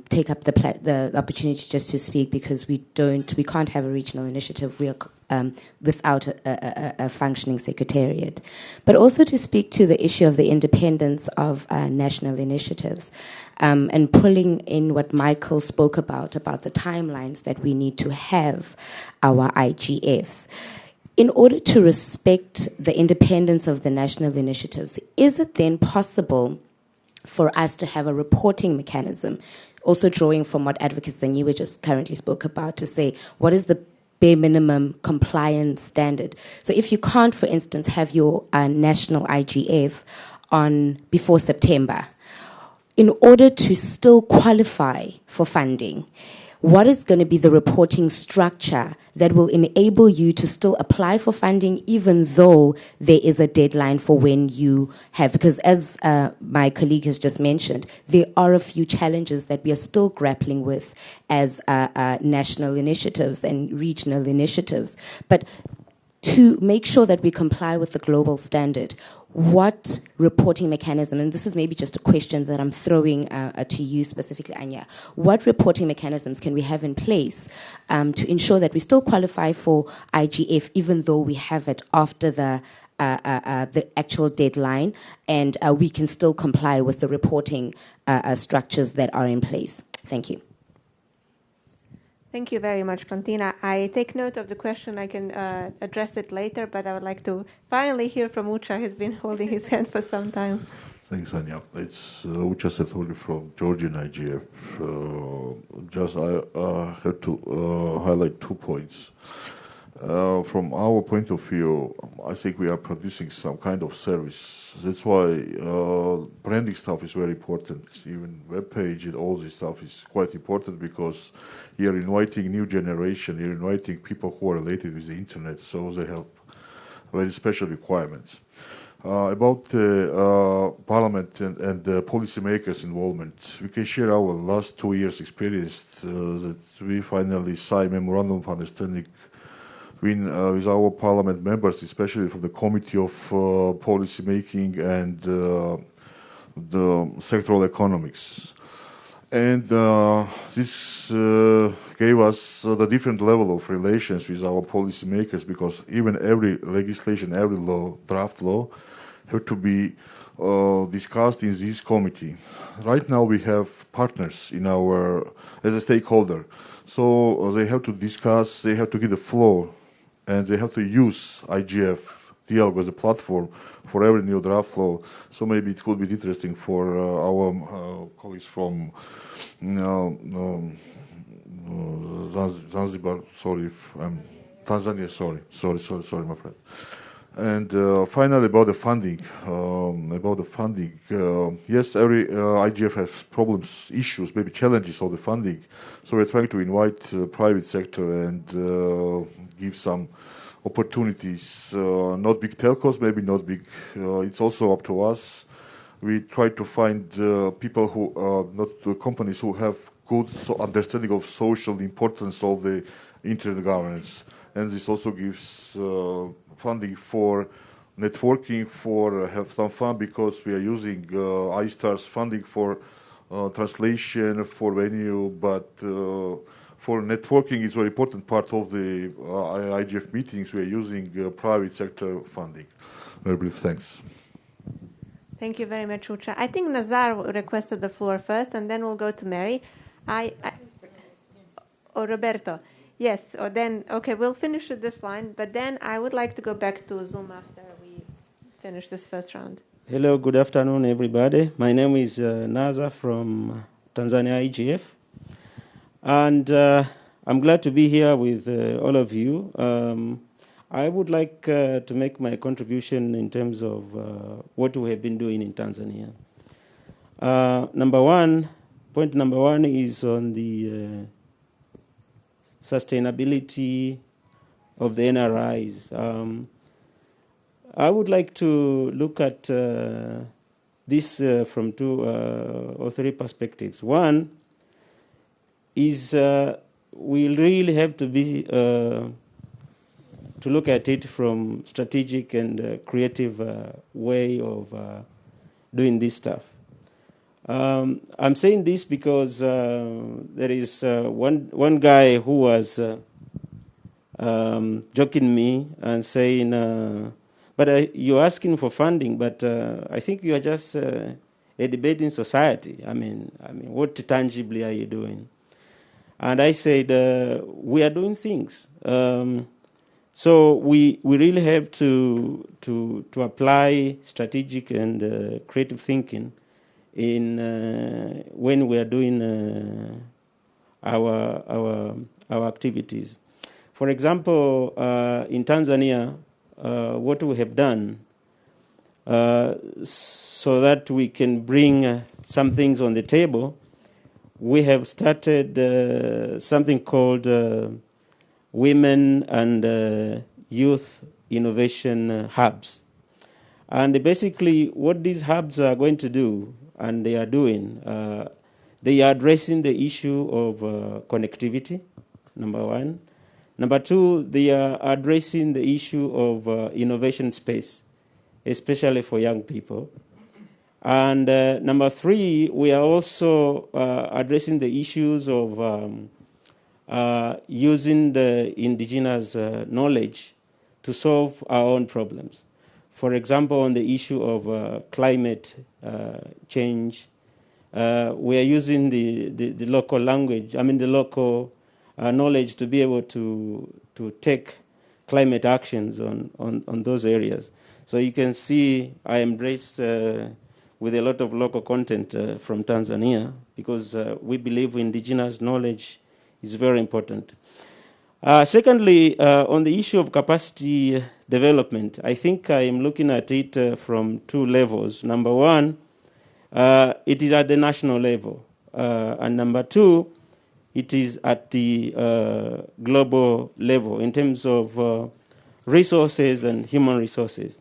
take up the opportunity just to speak, because we can't have a regional initiative without a functioning secretariat. But also to speak to the issue of the independence of national initiatives, and pulling in what Michael spoke about the timelines that we need to have our IGFs. In order to respect the independence of the national initiatives, is it then possible for us to have a reporting mechanism, also drawing from what Advocate Zanyiwe just currently spoke about, to say what is the bare minimum compliance standard? So if you can't, for instance, have your national IGF on before September, in order to still qualify for funding, what is going to be the reporting structure that will enable you to still apply for funding even though there is a deadline for when you have, because as my colleague has just mentioned, there are a few challenges that we are still grappling with as national initiatives and regional initiatives. But to make sure that we comply with the global standard, what reporting mechanism, and this is maybe just a question that I'm throwing to you specifically, Anya, what reporting mechanisms can we have in place to ensure that we still qualify for IGF even though we have it after the actual deadline, and we can still comply with the reporting structures that are in place? Thank you. Thank you very much, Pantina. I take note of the question. I can address it later, but I would like to finally hear from Ucha. He's been holding his hand for some time. Thanks, Anya. It's Ucha Setoli from Georgian IGF. Just I have to highlight 2 points. From our point of view, I think we are producing some kind of service. That's why branding stuff is very important. Even web page and all this stuff is quite important, because you're inviting new generation, you're inviting people who are related with the internet, so they have very special requirements. About Parliament and policymakers' involvement, we can share our last 2 years' experience that we finally signed memorandum of understanding with our Parliament members, especially from the Committee of Policy Making and the Sectoral Economics. And this gave us the different level of relations with our policymakers, because even every legislation, every law, draft law, have to be discussed in this committee. Right now we have partners in our, as a stakeholder. So they have to discuss, they have to give the floor, and they have to use IGF dialogue as a platform for every new draft law. So maybe it could be interesting for our colleagues from Zanzibar, Tanzania, sorry, my friend. And finally, about the funding. Yes, every IGF has problems, issues, maybe challenges of the funding. So we're trying to invite private sector and give some opportunities, not big telcos, maybe not big. It's also up to us. We try to find people who, not companies who have good understanding of social importance of the internet governance. And this also gives funding for networking, for have some fun, because we are using iStar's funding for translation, for venue, but for networking is a very important part of the IGF meetings. We are using private sector funding. Very brief, thanks. Thank you very much, Ucha. I think Nazar requested the floor first, and then we'll go to Mary. Or Roberto. Yes, or then, okay, we'll finish with this line, but then I would like to go back to Zoom after we finish this first round. Hello, good afternoon, everybody. My name is Nazar from Tanzania IGF. And I'm glad to be here with all of you. I would like to make my contribution in terms of what we have been doing in Tanzania. Point number one is on the sustainability of the NRIs. I would like to look at this from 2 or 3 perspectives. One is we really have to be to look at it from strategic and creative way of doing this stuff. I'm saying this because there is one guy who was joking me and saying, but you're asking for funding, but I think you are just a debating society. I mean, what tangibly are you doing? And I said, we are doing things. So we really have to apply strategic and creative thinking in when we are doing our activities. For example, in Tanzania, what we have done so that we can bring some things on the table, we have started something called Women and Youth Innovation Hubs. And basically what these hubs are going to do, and they are doing, they are addressing the issue of connectivity, number one. Number two, they are addressing the issue of innovation space, especially for young people. And number three, we are also addressing the issues of using the indigenous knowledge to solve our own problems. For example, on the issue of climate change, we are using the local language, the local knowledge to be able to take climate actions on those areas. So you can see I embraced with a lot of local content from Tanzania because we believe indigenous knowledge is very important. Secondly, on the issue of capacity development, I think I am looking at it from two levels. Number one, it is at the national level. And number two, it is at the global level in terms of resources and human resources.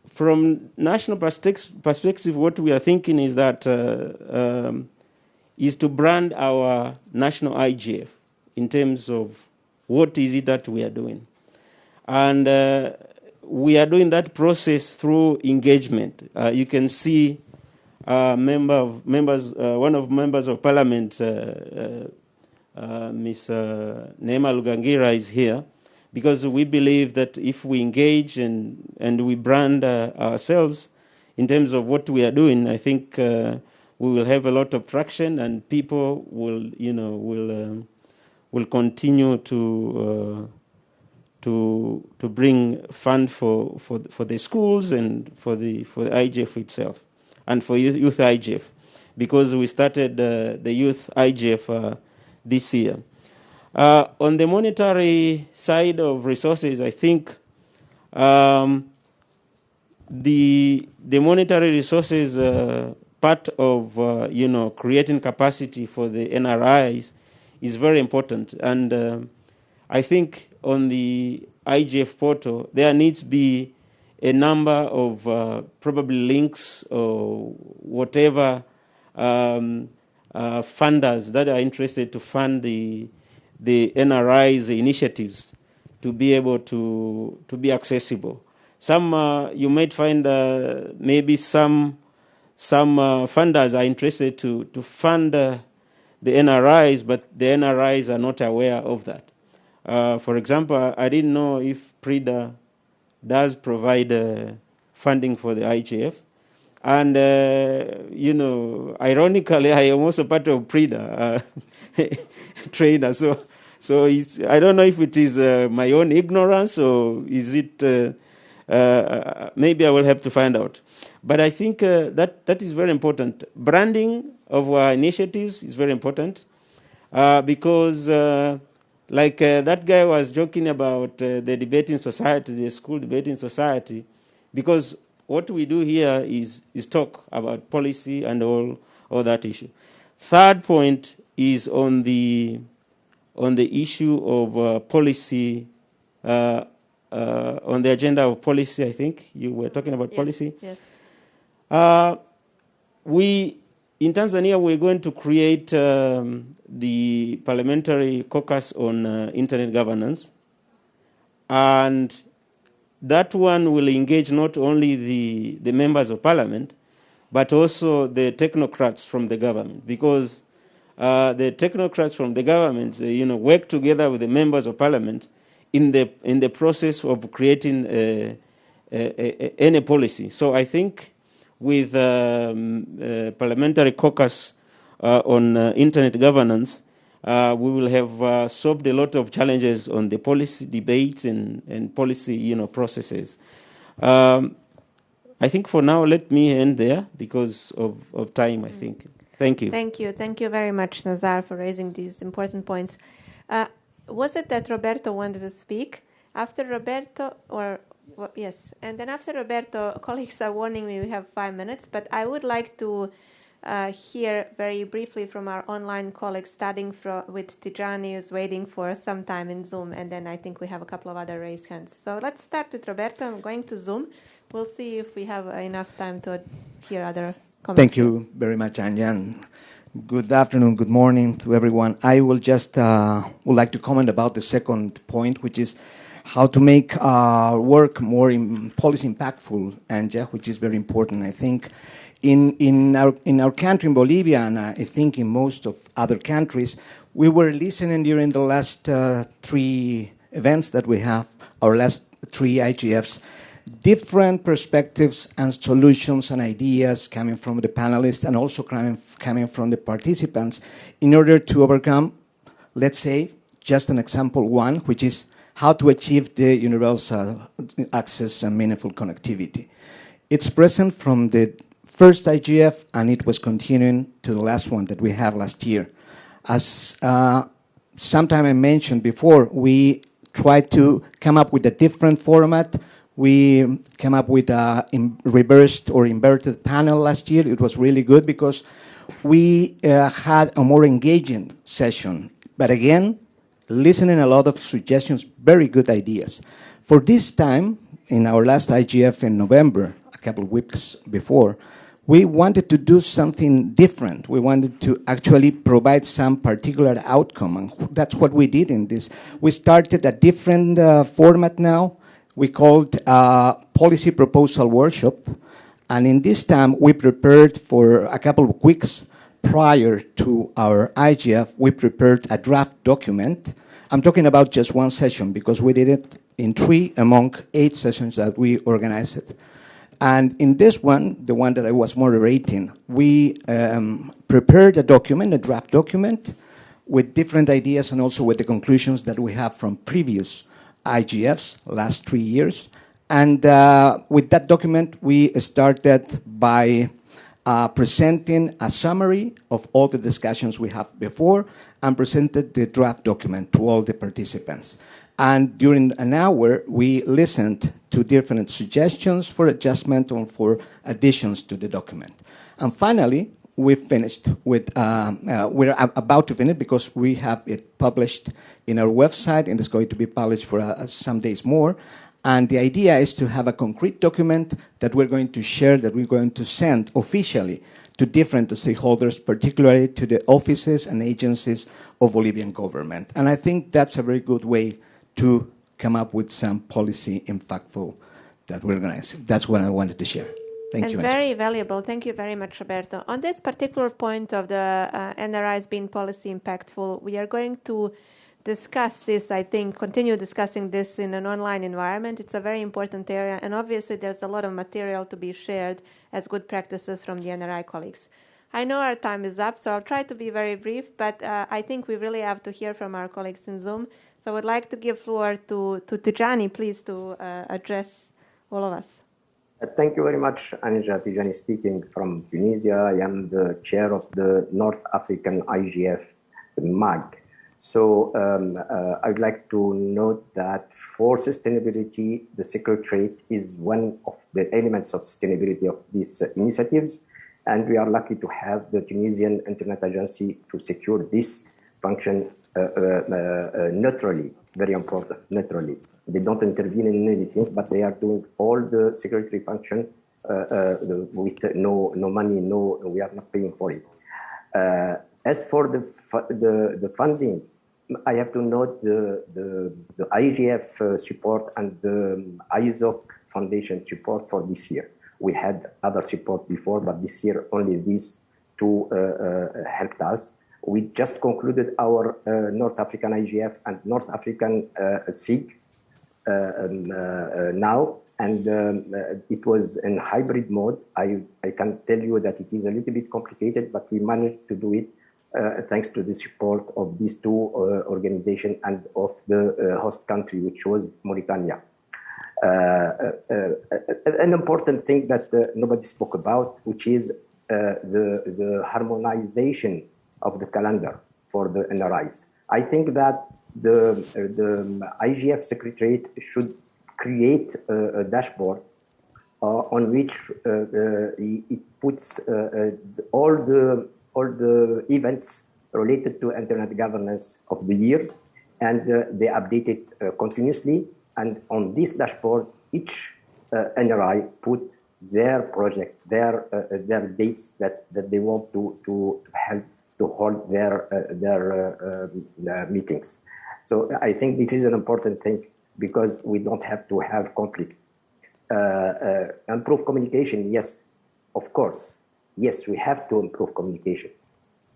From national perspective, what we are thinking is that is to brand our national IGF in terms of what is it that we are doing. And we are doing that process through engagement. You can see one of members of parliament, Ms. Neema Lugangira is here, because we believe that if we engage and we brand ourselves in terms of what we are doing, I think we will have a lot of traction, and people will continue to bring fund for the schools and for the IGF itself, and for youth IGF, because we started the youth IGF this year. On the monetary side of resources, I think the monetary resources part of creating capacity for the NRIs is very important, and I think on the IGF portal there needs to be a number of probably links or whatever funders that are interested to fund the NRI's initiatives to be able to be accessible. Some you might find maybe some funders are interested to fund the NRIs, but the NRIs are not aware of that. For example, I didn't know if PRIDA does provide funding for the IGF. And, ironically, I am also part of PRIDA trainer. So I don't know if it is my own ignorance or is it, maybe I will have to find out. But I think that is very important. Branding of our initiatives is very important because that guy was joking about the debating society, the school debating society, because what we do here is talk about policy and all that issue. Third point is on the issue of policy, on the agenda of policy. I think you were talking about policy. Yes. We in Tanzania we're going to create the parliamentary caucus on internet governance, and that one will engage not only the members of parliament, but also the technocrats from the government, because the technocrats from the government, work together with the members of parliament in the process of creating any policy. So I think with parliamentary caucus on internet governance, we will have solved a lot of challenges on the policy debates and policy, processes. I think for now, let me end there because of time, I think. Thank you. Thank you. Thank you very much, Nazar, for raising these important points. Was it that Roberto wanted to speak? After Roberto, yes. And then after Roberto, colleagues are warning me we have 5 minutes, but I would like to hear very briefly from our online colleagues, starting with Tijani, who's waiting for some time in Zoom, and then I think we have a couple of other raised hands. So let's start with Roberto. I'm going to Zoom. We'll see if we have enough time to hear other comments. Thank you very much, Anja. Good afternoon, good morning to everyone. I will just would like to comment about the second point, which is how to make our work more policy impactful, Anja, which is very important. I think in our country, in Bolivia, and I think in most of other countries, we were listening during the last 3 events that we have, our last 3 IGFs, different perspectives and solutions and ideas coming from the panelists and also coming from the participants in order to overcome, let's say, just an example one, which is how to achieve the universal access and meaningful connectivity. It's present from the first IGF, and it was continuing to the last one that we had last year. As sometime I mentioned before, we tried to come up with a different format. We came up with a reversed or inverted panel last year. It was really good because we had a more engaging session. But again, listening a lot of suggestions, very good ideas. For this time, in our last IGF in November, a couple of weeks before, we wanted to do something different. We wanted to actually provide some particular outcome, and that's what we did in this. We started a different format now. We called Policy Proposal Workshop, and in this time we prepared for a couple of weeks prior to our IGF, we prepared a draft document. I'm talking about just one session because we did it in 3 among 8 sessions that we organized. And in this one, the one that I was moderating, we prepared a document, a draft document, with different ideas and also with the conclusions that we have from previous IGFs, last 3 years. And with that document, we started by presenting a summary of all the discussions we have before and presented the draft document to all the participants. And during an hour, we listened to different suggestions for adjustment or for additions to the document. And finally, we finished with, we're about to finish because we have it published in our website and it's going to be published for some days more. And the idea is to have a concrete document that we're going to share, that we're going to send officially to different stakeholders, particularly to the offices and agencies of Bolivian government. And I think that's a very good way to come up with some policy impactful that we're going to. That's what I wanted to share. Thank you. And very valuable. Thank you very much, Roberto. On this particular point of the NRIs being policy impactful, we are going to discuss this, I think, continue discussing this in an online environment. It's a very important area, and obviously there's a lot of material to be shared as good practices from the NRI colleagues. I know our time is up, so I'll try to be very brief, but I think we really have to hear from our colleagues in Zoom. So I would like to give floor to Tijani, please, to address all of us. Thank you very much, Anja. Tijani speaking from Tunisia. I am the chair of the North African IGF MAG. So I'd like to note that for sustainability, the Secretariat is one of the elements of sustainability of these initiatives. And we are lucky to have the Tunisian Internet Agency to secure this function neutrally, very important, neutrally. They don't intervene in anything, but they are doing all the secretary function with no money, we are not paying for it. As for the funding, I have to note the IGF support and the ISOC Foundation support for this year. We had other support before, but this year only these two helped us. We just concluded our North African IGF and North African SIG now, and it was in hybrid mode. I can tell you that it is a little bit complicated, but we managed to do it thanks to the support of these two organizations and of the host country, which was Mauritania. An important thing that nobody spoke about, which is the harmonization of the calendar for the NRIs. I think that the IGF Secretariat should create a dashboard on which it puts all the events related to internet governance of the year, and they update it continuously. And on this dashboard, each NRI put their project, their dates that they want to help to hold their meetings. So I think this is an important thing, because we don't have to have conflict. Improve communication, yes, of course. Yes, we have to improve communication.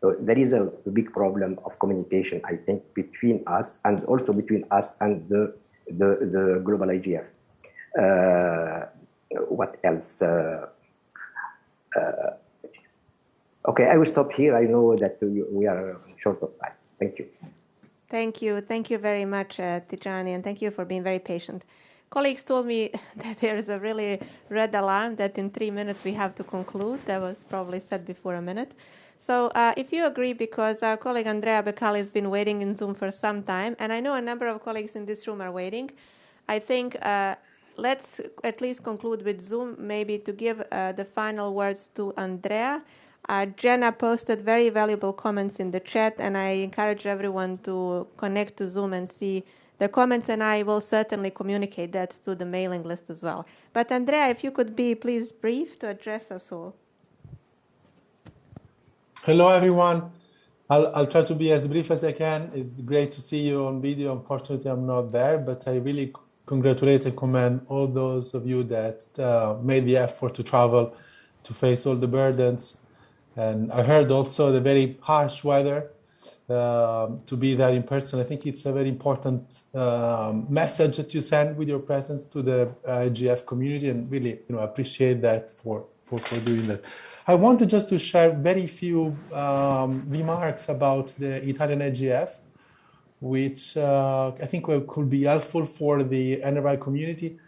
So there is a big problem of communication, I think, between us, and also between us and the global IGF. What else? Okay, I will stop here. I know that we are short of time. Thank you. Thank you. Thank you very much, Tijani, and thank you for being very patient. Colleagues told me that there is a really red alarm that in 3 minutes we have to conclude. That was probably said before a minute. So if you agree, because our colleague Andrea Beccali has been waiting in Zoom for some time, and I know a number of colleagues in this room are waiting, I think let's at least conclude with Zoom, maybe to give the final words to Andrea. Jenna posted very valuable comments in the chat, and I encourage everyone to connect to Zoom and see the comments, and I will certainly communicate that to the mailing list as well. But Andrea, if you could be please brief to address us all. Hello, everyone. I'll try to be as brief as I can. It's great to see you on video. Unfortunately, I'm not there, but I really congratulate and commend all those of you that made the effort to travel to face all the burdens. And I heard also the very harsh weather to be there in person. I think it's a very important message that you send with your presence to the IGF community, and really, appreciate that for doing that. I wanted just to share very few remarks about the Italian IGF, which I think could be helpful for the NRI community.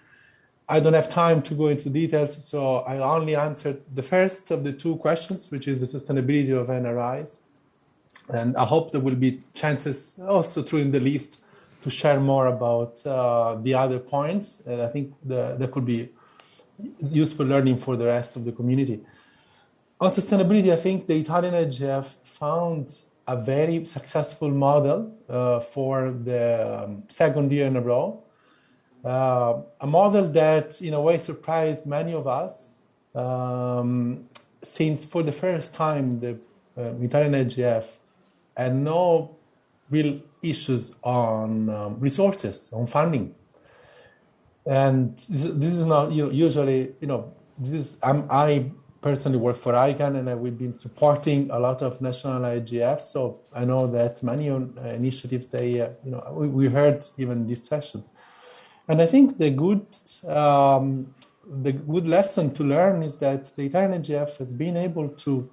I don't have time to go into details, so I'll only answer the first of the two questions, which is the sustainability of NRIs. And I hope there will be chances also during the list to share more about the other points. And I think there could be useful learning for the rest of the community. On sustainability, I think the Italian IGF found a very successful model for the second year in a row. A model that, in a way, surprised many of us, since for the first time the Italian IGF had no real issues on resources, on funding. And this is not usually, I personally work for ICANN, and we've been supporting a lot of national IGFs. So I know that many initiatives, we heard even these sessions. And I think the good lesson to learn is that the Italian IGF has been able to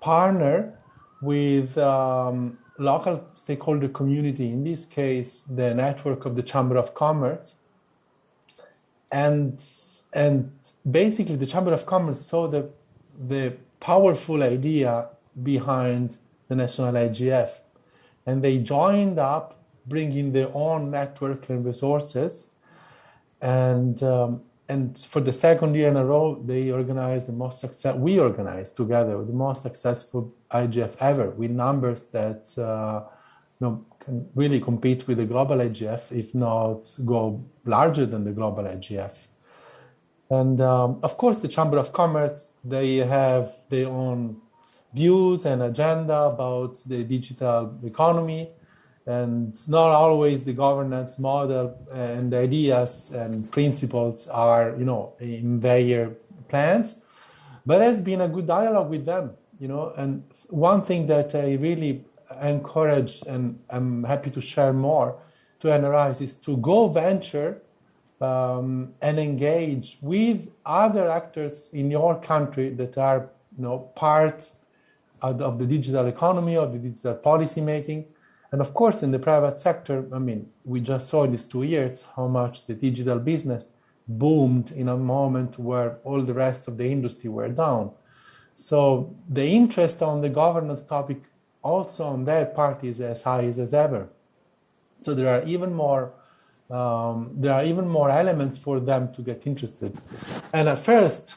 partner with local stakeholder community, in this case, the network of the Chamber of Commerce. And basically the Chamber of Commerce saw the powerful idea behind the national IGF. And they joined up, bringing their own network and resources. And for the second year in a row, they organized we organized together the most successful IGF ever, with numbers that can really compete with the global IGF, if not go larger than the global IGF. And of course, the Chamber of Commerce, they have their own views and agenda about the digital economy. And not always the governance model and the ideas and principles are, in their plans, but there's been a good dialogue with them, And one thing that I really encourage, and I'm happy to share more to NRIs, is to go venture and engage with other actors in your country that are, part of the digital economy, of the digital policy making. And of course, in the private sector, we just saw in these 2 years how much the digital business boomed in a moment where all the rest of the industry were down. So the interest on the governance topic also on their part is as high as ever. So there are even more there are even more elements for them to get interested. And at first,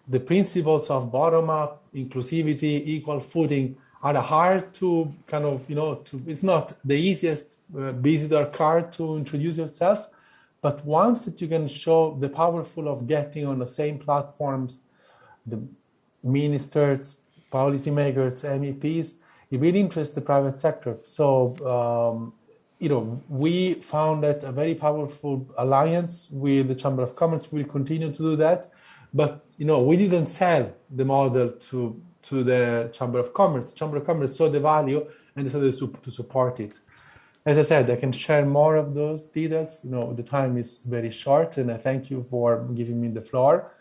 the principles of bottom-up, inclusivity, equal footing are hard to kind of, it's not the easiest visitor card to introduce yourself, but once that you can show the powerful of getting on the same platforms, the ministers, policymakers, MEPs, it really interests the private sector. So, we found that a very powerful alliance with the Chamber of Commerce. We'll continue to do that. But, we didn't sell the model to the Chamber of Commerce. Chamber of Commerce saw the value and decided to support it. As I said, I can share more of those details. The time is very short, and I thank you for giving me the floor.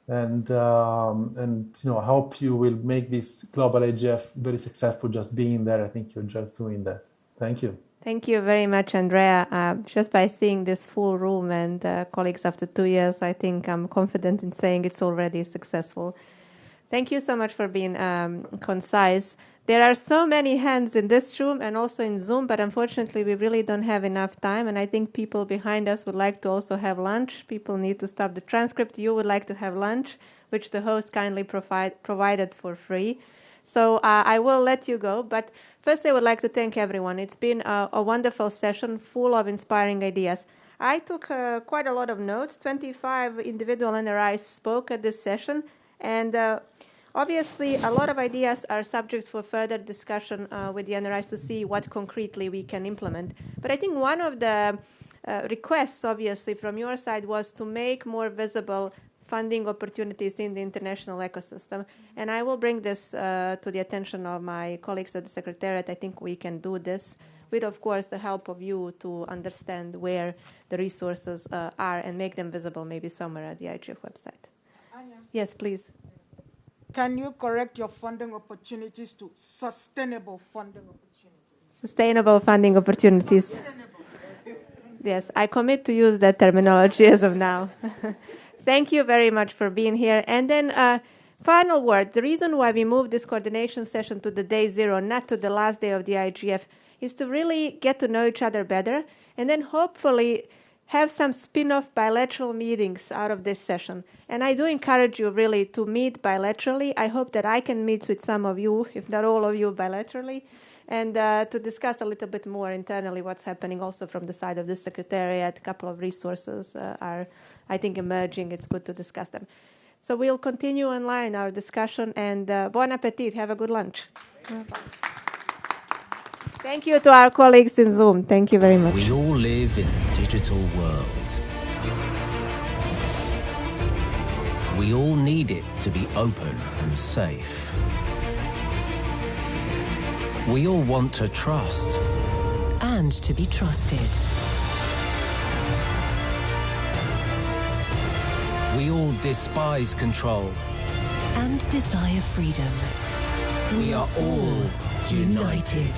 And I hope you will make this global IGF very successful. Just being there, I think you're just doing that. Thank you. Thank you very much, Andrea. Just by seeing this full room and colleagues after 2 years, I think I'm confident in saying it's already successful. Thank you so much for being concise. There are so many hands in this room and also in Zoom, but unfortunately we really don't have enough time, and I think people behind us would like to also have lunch. People need to stop the transcript. You would like to have lunch, which the host kindly provided for free. So I will let you go, but first I would like to thank everyone. It's been a wonderful session full of inspiring ideas. I took quite a lot of notes. 25 individual NRIs spoke at this session, and obviously, a lot of ideas are subject for further discussion with the NRIs to see what concretely we can implement. But I think one of the requests, obviously, from your side was to make more visible funding opportunities in the international ecosystem. And I will bring this to the attention of my colleagues at the Secretariat. I think we can do this with, of course, the help of you to understand where the resources are and make them visible maybe somewhere at the IGF website. Anya, Yes, please. Can you correct your funding opportunities to sustainable funding opportunities? Sustainable funding opportunities. Yes, I commit to use that terminology as of now. Thank you very much for being here. And then final word. The reason why we moved this coordination session to the day 0, not to the last day of the IGF, is to really get to know each other better and then hopefully have some spin-off bilateral meetings out of this session. And I do encourage you really to meet bilaterally. I hope that I can meet with some of you, if not all of you, bilaterally, and to discuss a little bit more internally what's happening also from the side of the Secretariat. A couple of resources are, I think, emerging. It's good to discuss them. So we'll continue online our discussion, and bon appetit. Have a good lunch. Thank you to our colleagues in Zoom. Thank you very much. We all live in a digital world. We all need it to be open and safe. We all want to trust. And to be trusted. We all despise control. And desire freedom. We are all united.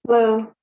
Hello.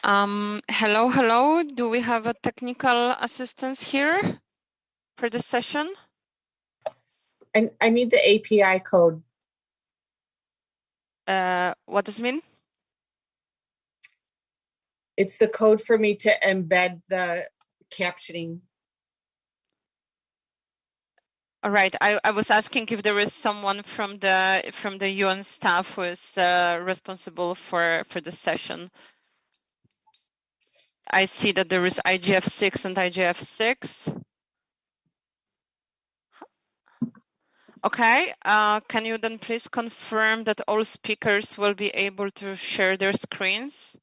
Hello. Do we have a technical assistance here for this session? I need the API code. What does it mean? It's the code for me to embed the captioning. All right. I was asking if there is someone from the UN staff who is responsible for the session. I see that there is IGF 6 and IGF 6. Okay. Can you then please confirm that all speakers will be able to share their screens?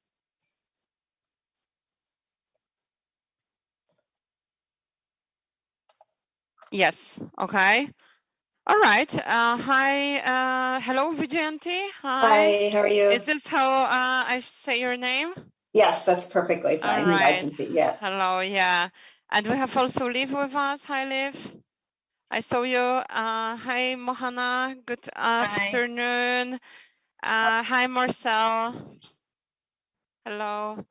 Yes. Okay. All right. Hi. Hello, Vijayanti. Hi, how are you? Is this how I say your name? Yes, that's perfectly All fine. right. IGP, yeah. Hello. Yeah. And we have also Liv with us. Hi, Liv. I saw you. Hi, Mohana. Good afternoon. Hi, Marcel. Hello.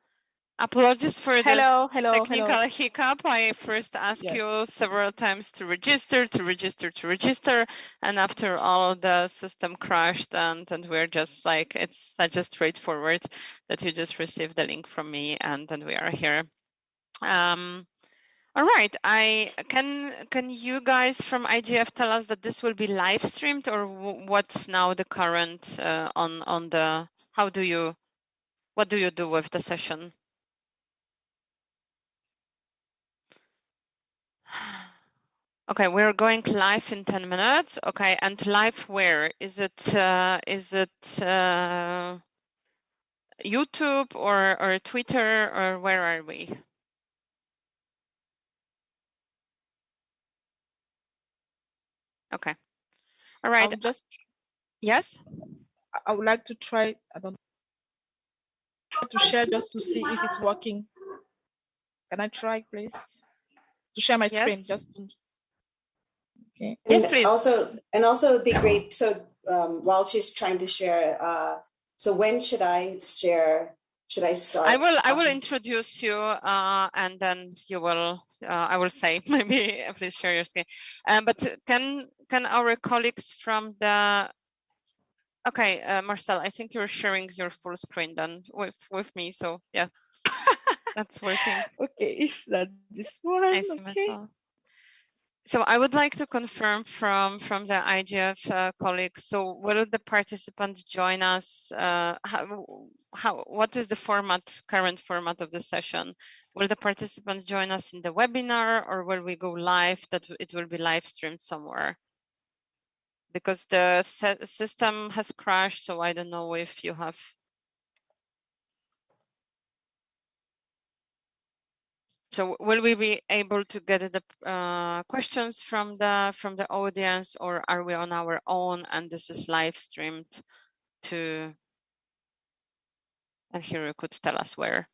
Apologies for Hello, this hello, technical hello. hiccup. I first asked Yes. you several times to register, and after all, the system crashed, and we're just like, it's such a straightforward that you just received the link from me, and we are here. All right. Can you guys from IGF tell us that this will be live streamed, or what's now the current on the? What do you do with the session? Okay, we're going live in 10 minutes. Okay, and live where? Is it YouTube or Twitter, or where are we? Okay. All right. Yes? I would like to try, I don't know, to share just to see if it's working. Can I try, please? To share my screen, just to, okay. Yes, please. Also, it'd be great. So while she's trying to share, so when should I share? Should I start? I will introduce you, and then you will. I will say maybe please share your screen. But can our colleagues from the? Okay, Marcel, I think you're sharing your full screen then with me. So yeah, that's working. Okay, is that this one? I see Okay. myself. So I would like to confirm from the IGF colleagues. So will the participants join us? What is the current format of the session? Will the participants join us in the webinar, or will we go live? That it will be live streamed somewhere? Because the system has crashed, so I don't know if you have. So will we be able to get the questions from the audience, or are we on our own and this is live streamed to? And here you could tell us where.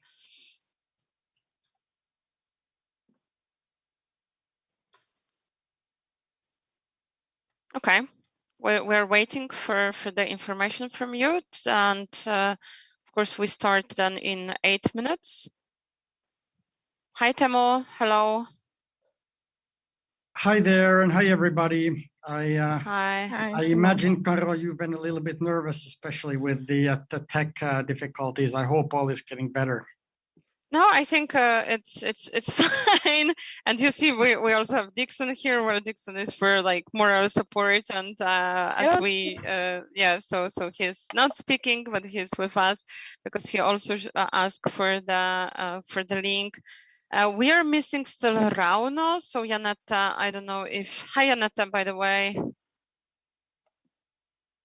Okay, we're waiting for the information from you, and of course we start then in 8 minutes. Hi Temo, hello. Hi there, and hi everybody. Hi. I imagine, Carlo, you've been a little bit nervous, especially with the tech difficulties. I hope all is getting better. No, I think it's fine. And you see, we also have Dixon here, where Dixon is for like moral support, and as we so he's not speaking, but he's with us because he also asked for the link. We are missing still Rauno, so Janetta, I don't know if hi Janetta, by the way.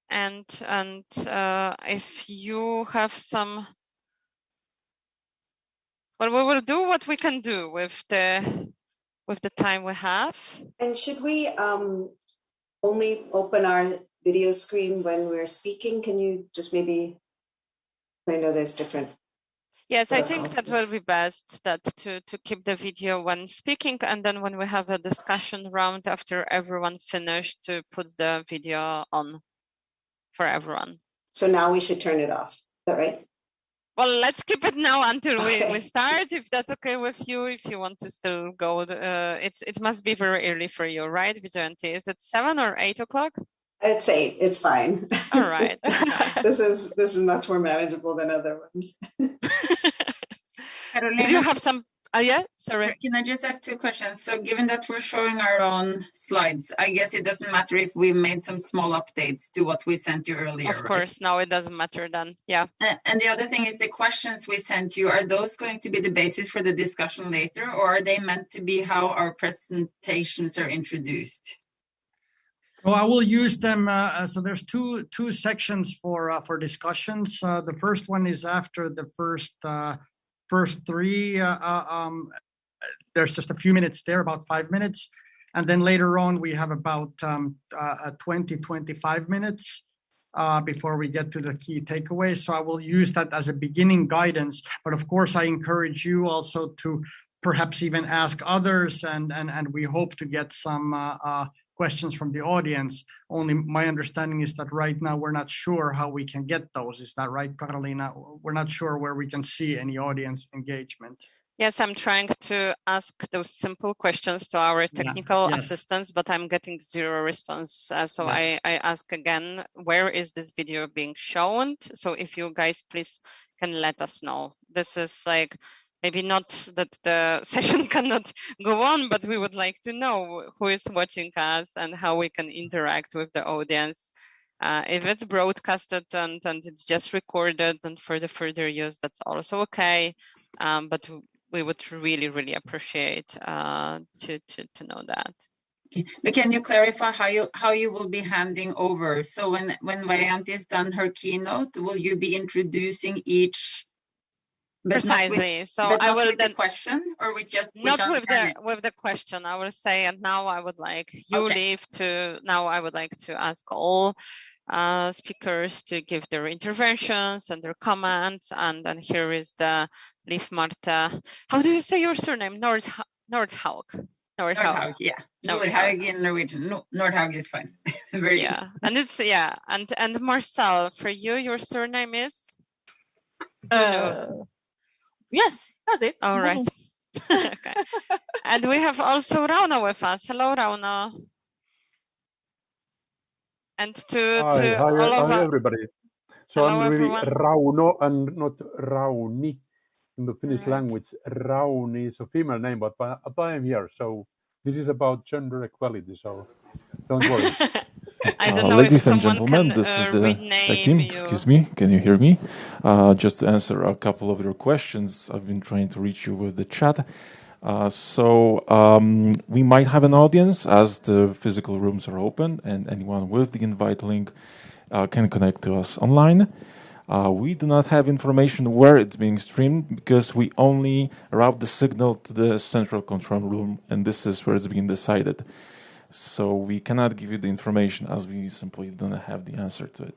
And if you have some. Well, we will do what we can do with the time we have. And should we only open our video screen when we're speaking? Can you just maybe? I know there's different. Yes, I think that will be best. That to keep the video when speaking, and then when we have a discussion round after everyone finished, to put the video on for everyone. So now we should turn it off. Is that right? Well, let's keep it now until we start, if that's okay with you. If you want to still go, it must be very early for you, right, Vigilante? Is it 7 or 8 o'clock? It's 8. It's fine. All right. This is much more manageable than other ones. Carolina, do you have some? Yeah, sorry. Can I just ask 2 questions? So given that we're showing our own slides, I guess it doesn't matter if we made some small updates to what we sent you earlier, Of course, no, it doesn't matter then, yeah. And the other thing is the questions we sent you, are those going to be the basis for the discussion later, or are they meant to be how our presentations are introduced? Well, I will use them. So there's two sections for discussions. The first one is after the first 3. There's just a few minutes there, about 5 minutes. And then later on, we have about 20-25 minutes before we get to the key takeaways. So I will use that as a beginning guidance. But of course, I encourage you also to perhaps even ask others. And we hope to get some questions from the audience. Only my understanding is that right now we're not sure how we can get those. Is that right, Carolina? We're not sure where we can see any audience engagement. Yes, I'm trying to ask those simple questions to our technical assistants, but I'm getting 0 response. So I ask again, where is this video being shown? So if you guys please can let us know. This is like, maybe not that the session cannot go on, but we would like to know who is watching us and how we can interact with the audience. If it's broadcasted and it's just recorded and for the further use, that's also okay. But we would really, really appreciate to know that. But can you clarify how you will be handing over? So when Varianti has done her keynote, will you be introducing each? Precisely. So I will then the question, or with just not with the question. I will say, and now I would like you leave to. Now I would like to ask all speakers to give their interventions and their comments. And then here is the Liv Marta. How do you say your surname? Nordhaug. Nordhaug, yeah. Nordhaug in Norwegian. No, Nordhaug is fine. Very good. And it's and Marcel, for you, your surname is. Yes, that's it. All right. Okay. And we have also Rauno with us. Hello, Rauno. And hi, everybody. So hello, I'm really everyone. Rauno and not Rauni in the Finnish language. Rauni is a female name, but I am here. So This is about gender equality, so don't worry. I don't know Ladies if and someone gentlemen, can this is the tech rename team. you. Excuse me, can you hear me? Just to answer a couple of your questions, I've been trying to reach you with the chat. We might have an audience as the physical rooms are open, and anyone with the invite link can connect to us online. We do not have information where it's being streamed because we only route the signal to the central control room, and this is where it's being decided. So we cannot give you the information as we simply don't have the answer to it.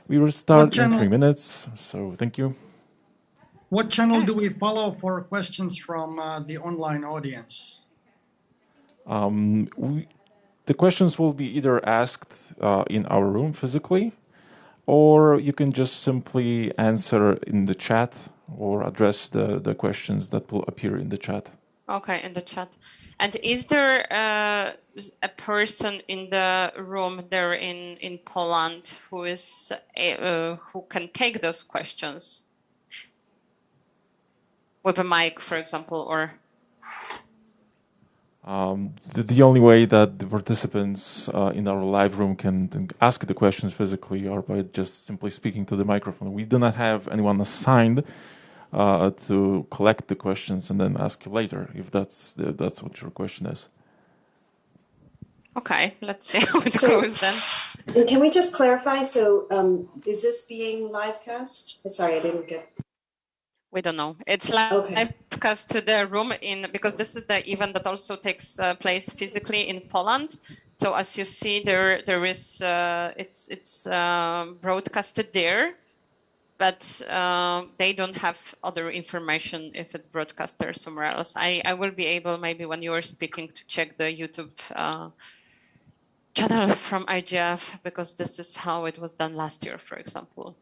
We will start in 3 minutes, so thank you. What channel do we follow for questions from the online audience? The questions will be either asked in our room physically, or you can just simply answer in the chat or address the questions that will appear in the chat. Okay, in the chat. And is there a person in the room there in Poland who is who can take those questions with a mic, for example, or? The only way that the participants in our live room can ask the questions physically are by just simply speaking to the microphone. We do not have anyone assigned to collect the questions and then ask you later, if that's what your question is. Okay, let's see how it goes then. And can we just clarify? So, is this being live cast? Sorry, I didn't get. We don't know. It's live cast to the room because this is the event that also takes place physically in Poland. So as you see, there is it's broadcasted there, but they don't have other information if it's broadcasted somewhere else. I will be able maybe when you are speaking to check the YouTube channel from IGF because this is how it was done last year, for example.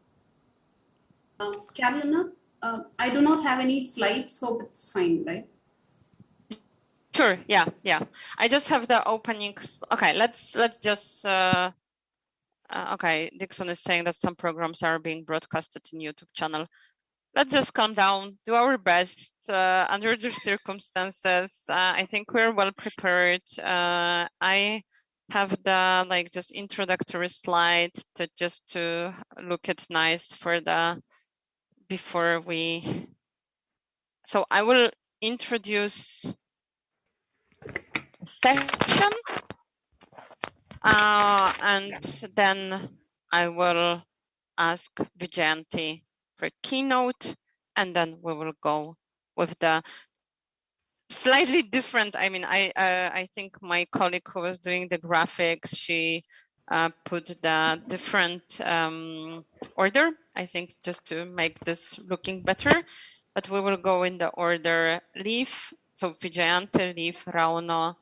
Carolina, I do not have any slides. Hope it's fine, right? Sure. Yeah. I just have the opening. Okay. Let's just. Okay. Dixon is saying that some programs are being broadcasted in YouTube channel. Let's just calm down, do our best under the circumstances. I think we're well prepared. I have the just introductory slide to look it nice for the before we. So I will introduce session and then I will ask Vijayanti for keynote and then we will go with the slightly different. I mean, I think my colleague who was doing the graphics, she put the different order, I think just to make this looking better, but we will go in the order Leaf, so Vijayanti, Leaf, Rauno,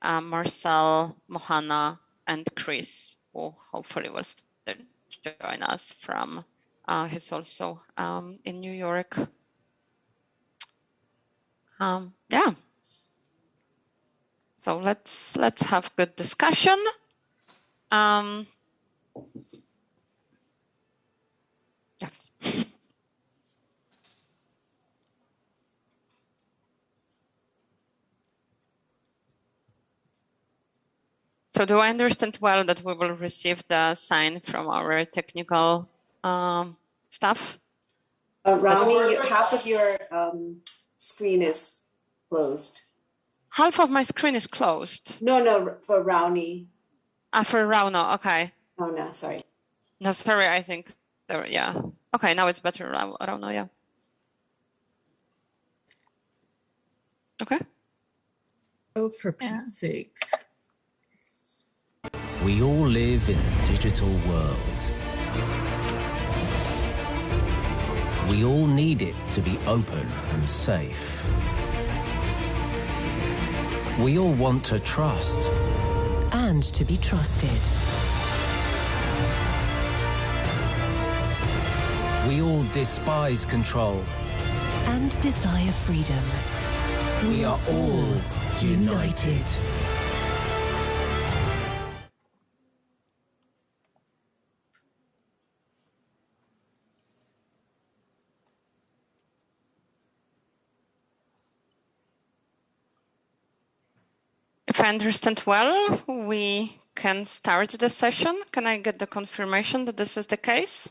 Marcel, Mohana, and Chris, who hopefully will join us from, he's also in New York. Yeah. So let's have good discussion. Yeah. So do I understand well that we will receive the sign from our technical staff? Rani, half of your screen is closed. Half of my screen is closed. No, for Rani. For Rauno, okay. Oh no, sorry. No, sorry, I think there, yeah. Okay, now it's better, Rauno, yeah. Okay. Oh, for Pete's sakes. We all live in a digital world. We all need it to be open and safe. We all want to trust. And to be trusted. We all despise control. And desire freedom. We are all united. If I understand well, we can start the session. Can I get the confirmation that this is the case?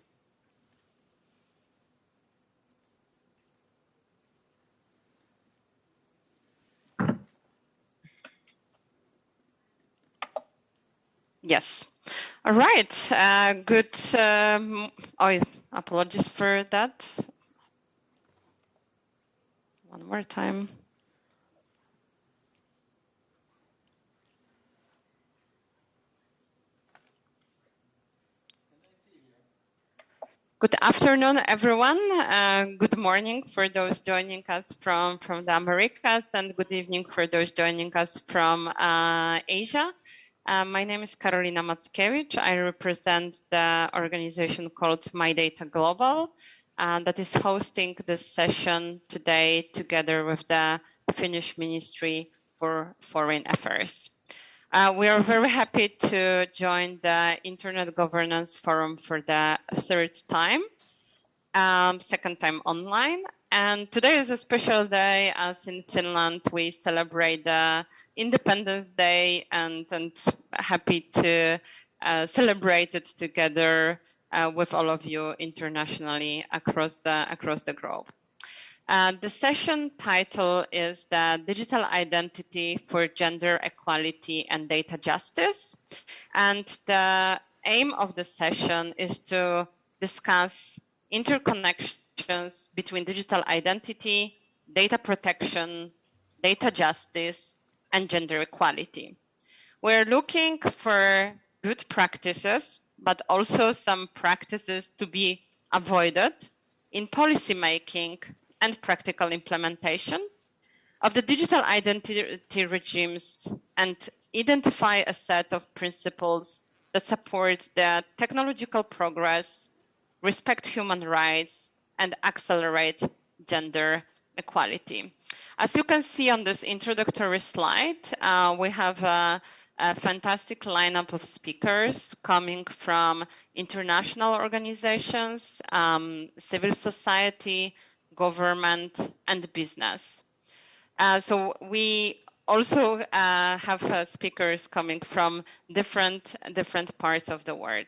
Yes. All right. Good. Apologies for that. One more time. Good afternoon, everyone. Good morning for those joining us from the Americas, and good evening for those joining us from Asia. My name is Karolina Mackiewicz. I represent the organization called My Data Global that is hosting this session today together with the Finnish Ministry for Foreign Affairs. We are very happy to join the Internet Governance Forum for the third time, second time online. And today is a special day, as in Finland we celebrate the Independence Day, and happy to celebrate it together with all of you internationally across the globe. The session title is the Digital Identity for Gender Equality and Data Justice. And the aim of the session is to discuss interconnections between digital identity, data protection, data justice, and gender equality. We're looking for good practices, but also some practices to be avoided in policy making and practical implementation of the digital identity regimes, and identify a set of principles that support the technological progress, respect human rights, and accelerate gender equality. As you can see on this introductory slide, we have a fantastic lineup of speakers coming from international organizations, civil society, government, and business. So we also have speakers coming from different parts of the world.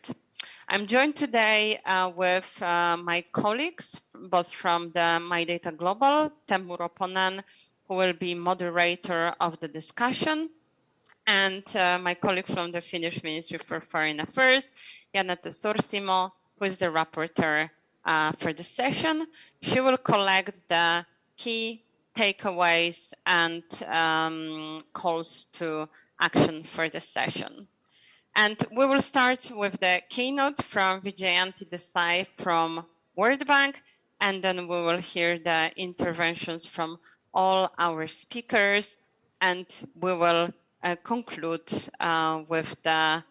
I'm joined today with my colleagues, both from the My Data Global, Teemu Roponen, who will be moderator of the discussion, and my colleague from the Finnish Ministry for Foreign Affairs, Janette Sorsimo, who is the rapporteur for the session. She will collect the key takeaways and calls to action for the session. And we will start with the keynote from Vijayanti Desai from World Bank, and then we will hear the interventions from all our speakers, and we will conclude with the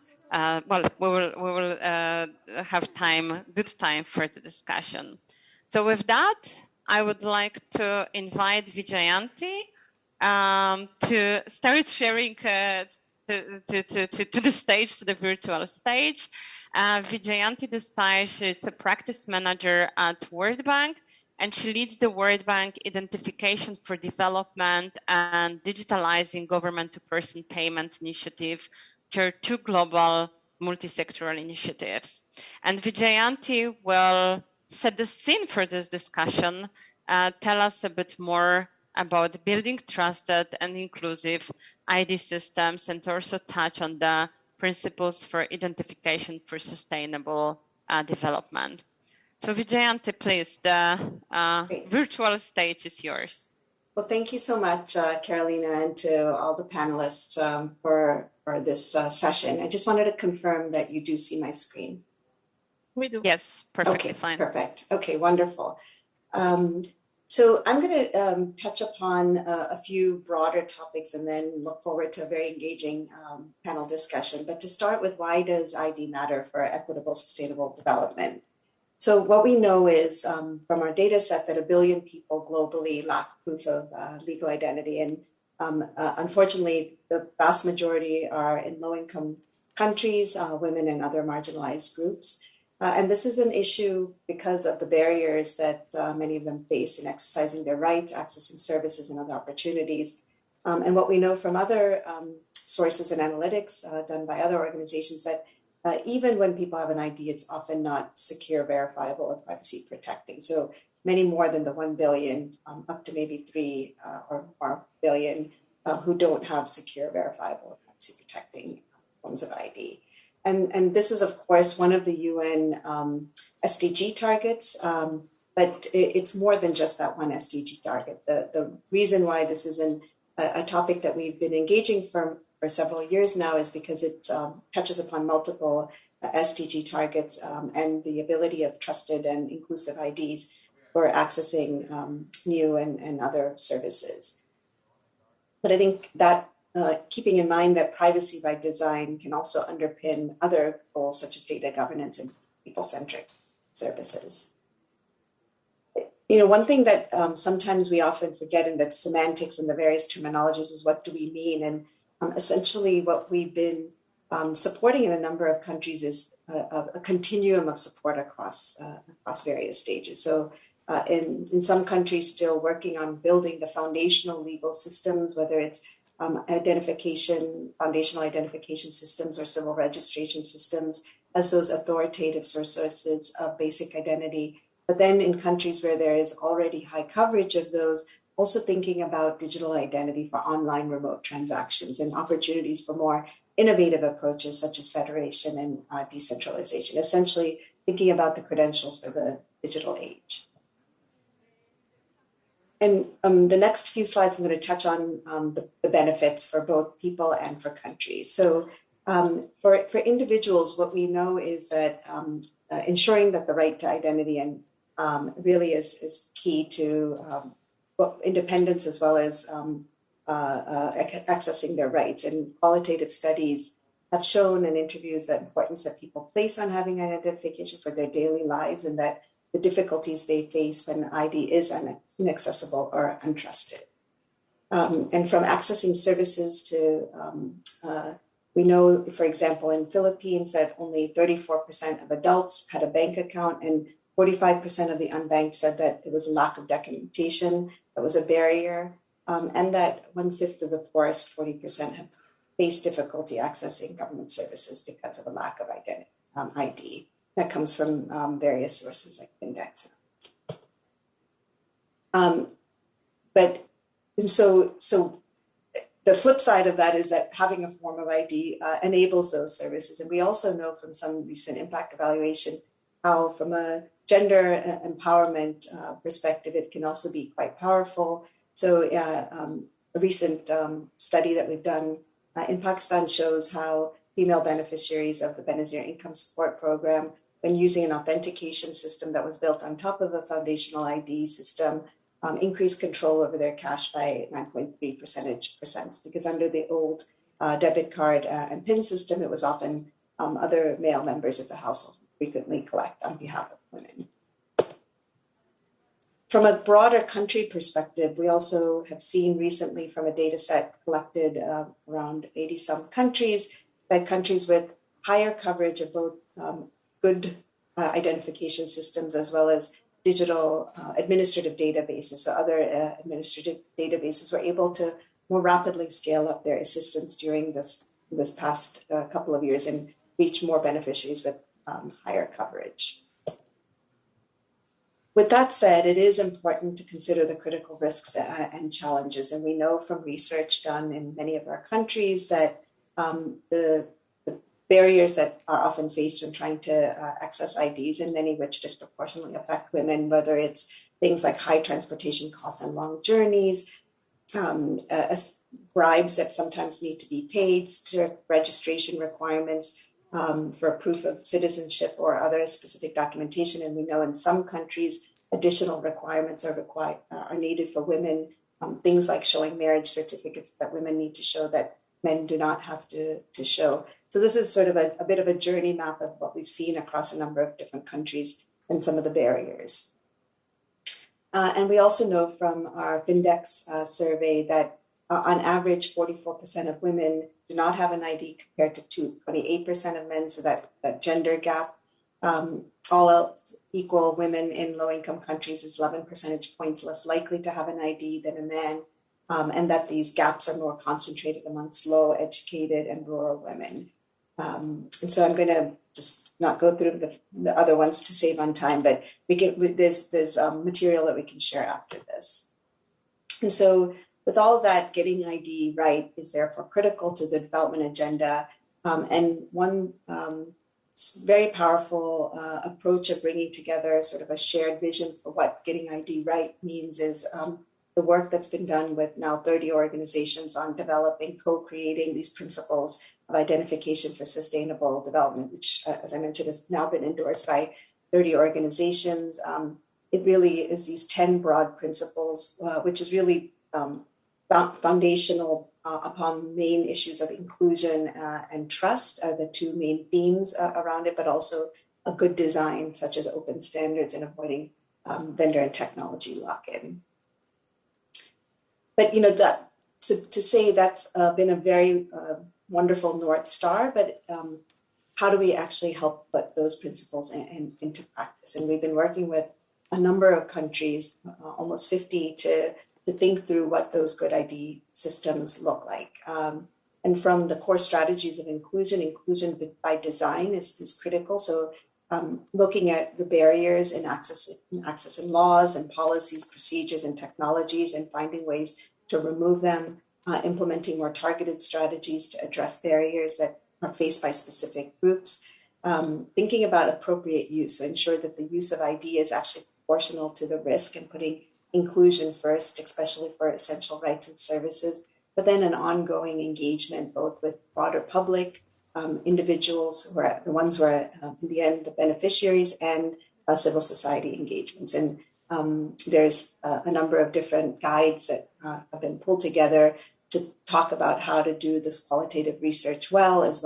we will have good time for the discussion. So with that, I would like to invite Vijayanti to start sharing to the stage, to the virtual stage. Vijayanti Desai, she is a practice manager at World Bank, and she leads the World Bank Identification for Development and Digitalizing Government-to-Person Payment Initiative, which are two global multi-sectoral initiatives. And Vijayanti will set the scene for this discussion, tell us a bit more about building trusted and inclusive ID systems, and also touch on the principles for identification for sustainable development. So Vijayanti, please, the virtual stage is yours. Well, thank you so much, Carolina, and to all the panelists for this session. I just wanted to confirm that you do see my screen. We do. Yes, perfectly fine. Perfect. Okay, wonderful. So I'm going to touch upon a few broader topics and then look forward to a very engaging panel discussion. But to start with, why does ID matter for equitable, sustainable development? So what we know is from our data set that 1 billion people globally lack proof of legal identity. And unfortunately, the vast majority are in low-income countries, women and other marginalized groups. And this is an issue because of the barriers that many of them face in exercising their rights, accessing services and other opportunities. And what we know from other sources and analytics done by other organizations that even when people have an ID, it's often not secure, verifiable, or privacy protecting. So many more than the 1 billion, up to maybe 3 or more billion who don't have secure, verifiable, or privacy protecting forms of ID. And this is, of course, one of the UN SDG targets, but it's more than just that one SDG target. The reason why this is a topic that we've been engaging for several years now is because it touches upon multiple SDG targets and the ability of trusted and inclusive IDs for accessing new and other services. But I think that keeping in mind that privacy by design can also underpin other goals such as data governance and people-centric services. You know, one thing that sometimes we often forget in the semantics and the various terminologies is what do we mean? And essentially what we've been supporting in a number of countries is a continuum of support across various stages. So in some countries still working on building the foundational legal systems, whether it's foundational identification systems or civil registration systems as those authoritative sources of basic identity. But then in countries where there is already high coverage of those, also thinking about digital identity for online remote transactions and opportunities for more innovative approaches such as federation and decentralization, essentially thinking about the credentials for the digital age. And the next few slides, I'm going to touch on the benefits for both people and for countries. So for individuals, what we know is that ensuring that the right to identity and really is key to independence as well as accessing their rights. And qualitative studies have shown in interviews the importance that people place on having identification for their daily lives and that the difficulties they face when ID is inaccessible or untrusted. And from accessing services to, we know, for example, in Philippines that only 34% of adults had a bank account and 45% of the unbanked said that it was a lack of documentation that was a barrier, and that 1/5 of the poorest, 40%, have faced difficulty accessing government services because of a lack of ID. That comes from various sources like Index. But so the flip side of that is that having a form of ID enables those services. And we also know from some recent impact evaluation how from a gender empowerment perspective, it can also be quite powerful. So a recent study that we've done in Pakistan shows how female beneficiaries of the Benazir Income Support Program, when using an authentication system that was built on top of a foundational ID system, increased control over their cash by 9.3%, because under the old debit card and PIN system, it was often other male members of the household who frequently collect on behalf of women. From a broader country perspective, we also have seen recently from a data set collected around 80-some countries, that countries with higher coverage of both good identification systems as well as digital administrative databases, so other administrative databases, were able to more rapidly scale up their assistance during this past couple of years and reach more beneficiaries with higher coverage. With that said, it is important to consider the critical risks and challenges. And we know from research done in many of our countries that the barriers that are often faced when trying to access IDs, and many which disproportionately affect women, whether it's things like high transportation costs and long journeys, bribes that sometimes need to be paid, strict registration requirements for proof of citizenship or other specific documentation. And we know in some countries, additional requirements are needed for women, things like showing marriage certificates that women need to show that men do not have to show. So this is sort of a bit of a journey map of what we've seen across a number of different countries and some of the barriers. And we also know from our Findex survey that on average, 44% of women do not have an ID compared to 28% of men, so that gender gap. All else equal, women in low-income countries is 11 percentage points less likely to have an ID than a man. and that these gaps are more concentrated amongst low educated and rural women. And so I'm going to just not go through the other ones to save on time, but there's material that we can share after this. And so with all of that, getting ID right is therefore critical to the development agenda. And one very powerful approach of bringing together sort of a shared vision for what getting ID right means is the work that's been done with now 30 organizations on developing, co-creating these principles of identification for sustainable development, which, as I mentioned, has now been endorsed by 30 organizations. It really is these 10 broad principles, which is really foundational upon main issues of inclusion and trust are the two main themes around it, but also a good design, such as open standards and avoiding vendor and technology lock-in. But that to say that's been a very wonderful North Star, but how do we actually help put those principles into practice? And we've been working with a number of countries, almost 50, to think through what those good ID systems look like. And from the core strategies of inclusion by design is critical. So looking at the barriers in access and laws and policies, procedures and technologies, and finding ways to remove them, implementing more targeted strategies to address barriers that are faced by specific groups, thinking about appropriate use, so ensure that the use of ID is actually proportional to the risk, and putting inclusion first, especially for essential rights and services, but then an ongoing engagement both with broader public, individuals who are the ones who are in the end the beneficiaries, and civil society engagements. And there's a number of different guides that have been pulled together to talk about how to do this qualitative research well as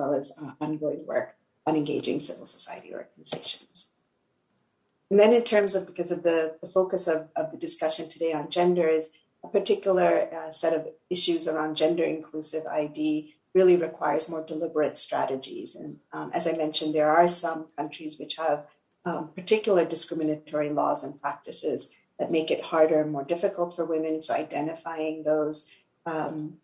ongoing work on engaging civil society organizations. And then in terms of, because of the focus of the discussion today on gender is a particular set of issues around gender inclusive ID really requires more deliberate strategies. And as I mentioned, there are some countries which have particular discriminatory laws and practices that make it harder and more difficult for women. So identifying those in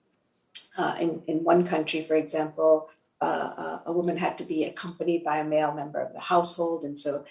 one country, for example, a woman had to be accompanied by a male member of the household. And so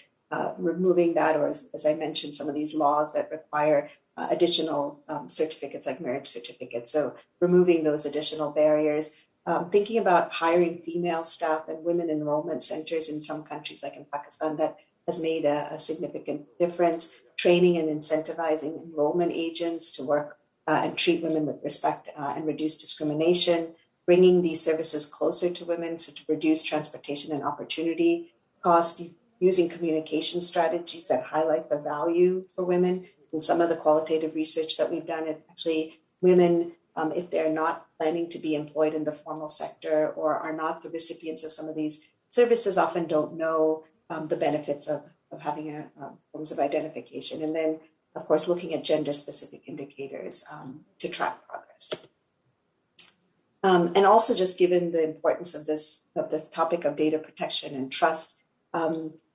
removing that, or as I mentioned, some of these laws that require additional certificates like marriage certificates. So removing those additional barriers, thinking about hiring female staff and women enrollment centers in some countries like in Pakistan that has made a significant difference, training and incentivizing enrollment agents to work and treat women with respect and reduce discrimination, bringing these services closer to women, so to reduce transportation and opportunity cost, using communication strategies that highlight the value for women. In some of the qualitative research that we've done, actually women, if they're not planning to be employed in the formal sector or are not the recipients of some of these services, often don't know the benefits of having forms of identification. And then, of course, looking at gender-specific indicators to track progress. And also, just given the importance of the topic of data protection and trust,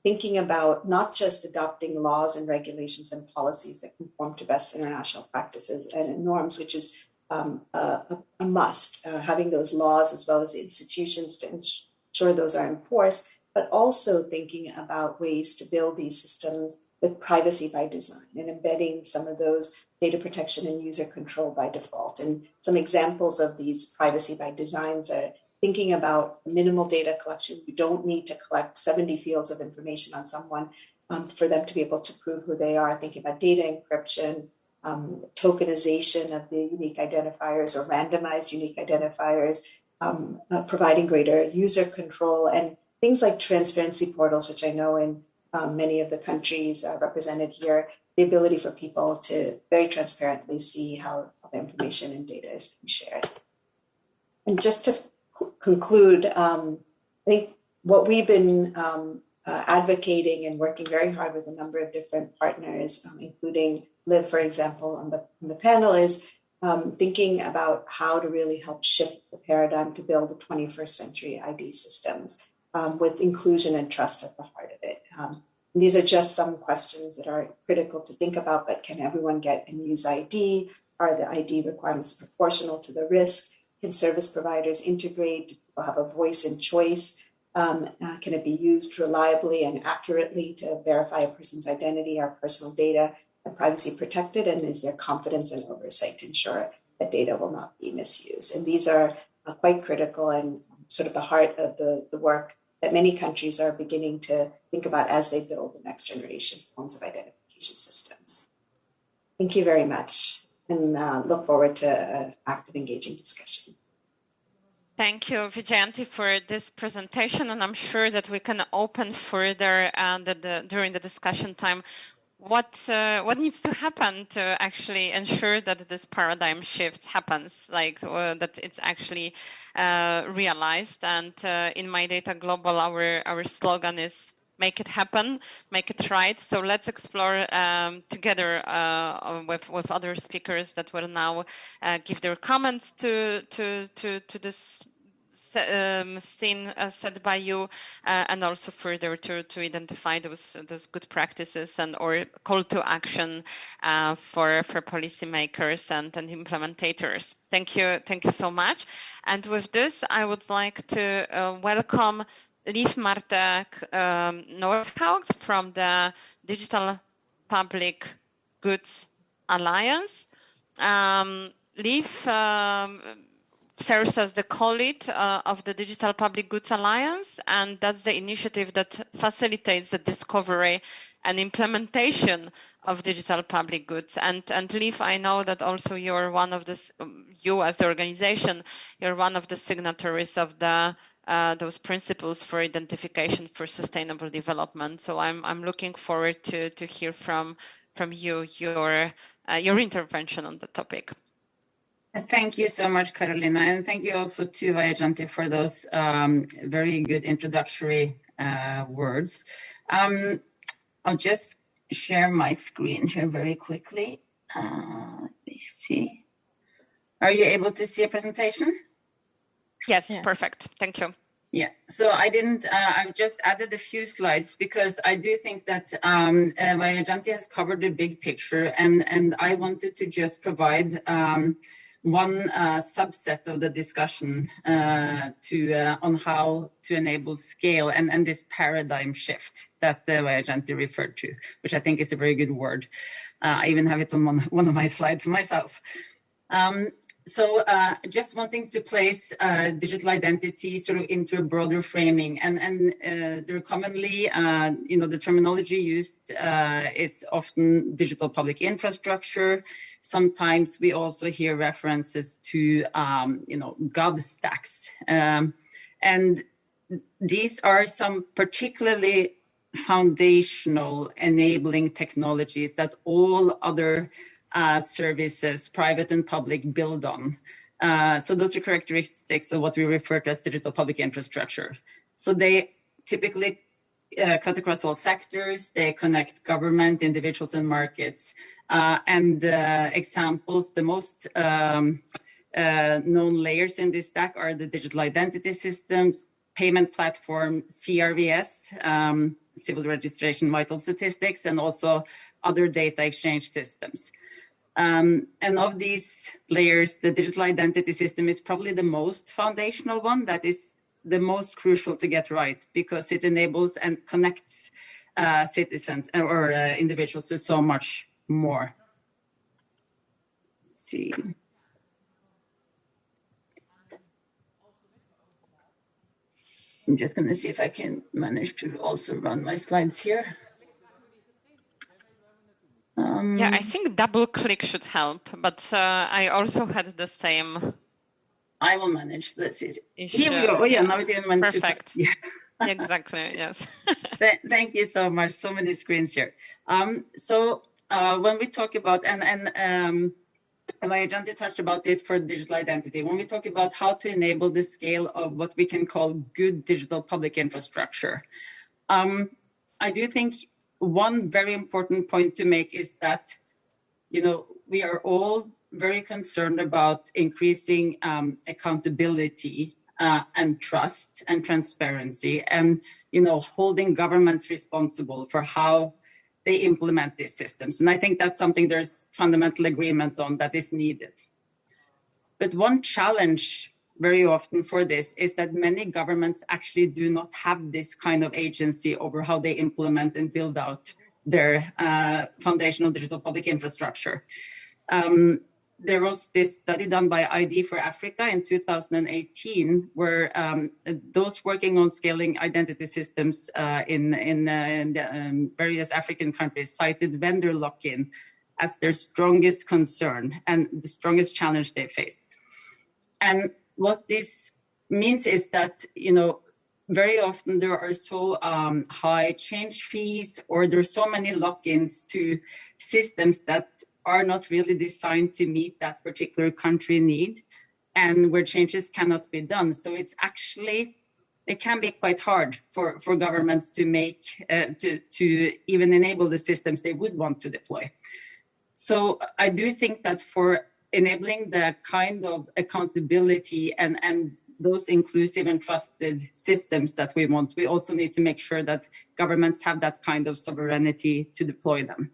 thinking about not just adopting laws and regulations and policies that conform to best international practices and norms, which is a must, having those laws as well as the institutions to ensure those are enforced, but also thinking about ways to build these systems with privacy by design and embedding some of those data protection and user control by default. And some examples of these privacy by designs are thinking about minimal data collection. You don't need to collect 70 fields of information on someone for them to be able to prove who they are. Thinking about data encryption, tokenization of the unique identifiers or randomized unique identifiers, providing greater user control, and things like transparency portals, which I know in many of the countries represented here, the ability for people to very transparently see how the information and data is being shared. And just to conclude, I think what we've been advocating and working very hard with a number of different partners, including Liv, for example, on the panel, is thinking about how to really help shift the paradigm to build the 21st century ID systems with inclusion and trust at the heart of it. These are just some questions that are critical to think about, but can everyone get and use ID? Are the ID requirements proportional to the risk? Can service providers integrate? Do people have a voice and choice? Can it be used reliably and accurately to verify a person's identity or personal data and privacy protected? And is there confidence and oversight to ensure that data will not be misused? And these are quite critical and sort of the heart of the work that many countries are beginning to think about as they build the next generation forms of identification systems. Thank you very much, and look forward to an active, engaging discussion. Thank you, Vijayanti, for this presentation, and I'm sure that we can open further during the discussion time what needs to happen to actually ensure that this paradigm shift happens, like that it's actually realized. And in My Data Global, our slogan is "Make it happen, make it right." So let's explore together with other speakers that will now give their comments to this thing set by you, and also further to identify those good practices and or call to action for policymakers and implementators. Thank you so much. And with this, I would like to welcome Liv Marte Nordhaug from the Digital Public Goods Alliance. Liv serves as the co-lead of the Digital Public Goods Alliance, and that's the initiative that facilitates the discovery and implementation of digital public goods. And Liv, I know that also you're one of the, you as the organization, you're one of the signatories of the those principles for identification for sustainable development. So I'm looking forward to hear from you your intervention on the topic. Thank you so much, Carolina, and thank you also to Vijayanti for those very good introductory words. I'll just share my screen here very quickly. Let me see. Are you able to see a presentation? Yes, yeah. Perfect. Thank you. Yeah, so I've just added a few slides because I do think that Vijayanti has covered the big picture, and I wanted to just provide one subset of the discussion on how to enable scale and this paradigm shift that Vijayanti referred to, which I think is a very good word. I even have it on one of my slides myself. So just wanting to place digital identity sort of into a broader framing, and there commonly, the terminology used is often digital public infrastructure. Sometimes we also hear references to, gov stacks, and these are some particularly foundational enabling technologies that all other services, private and public, build on. So those are characteristics of what we refer to as digital public infrastructure. So they typically cut across all sectors. They connect government, individuals, and markets. And examples, the most known layers in this stack are the digital identity systems, payment platform, CRVS, civil registration vital statistics, and also other data exchange systems. And of these layers, the digital identity system is probably the most foundational one, that is the most crucial to get right, because it enables and connects citizens or individuals to so much more. Let's see. I'm just going to see if I can manage to also run my slides here. Yeah, I think double click should help, but I also had the same. I will manage. Let's see. Here we go. Oh yeah, now it even went perfect. Yeah. Exactly. Yes. Thank you so much. So many screens here. So when we talk about and Vijayanti touched about this for digital identity. When we talk about how to enable the scale of what we can call good digital public infrastructure, I do think one very important point to make is that, we are all very concerned about increasing accountability and trust and transparency, and holding governments responsible for how they implement these systems. And I think that's something there's fundamental agreement on that is needed. But one challenge very often for this is that many governments actually do not have this kind of agency over how they implement and build out their foundational digital public infrastructure. There was this study done by ID for Africa in 2018, where those working on scaling identity systems in various African countries cited vendor lock-in as their strongest concern and the strongest challenge they faced. And what this means is that, very often there are so high change fees, or there's so many lock-ins to systems that are not really designed to meet that particular country need, and where changes cannot be done. So it can be quite hard for governments to make, to even enable the systems they would want to deploy. So I do think that for enabling the kind of accountability and those inclusive and trusted systems that we want, we also need to make sure that governments have that kind of sovereignty to deploy them.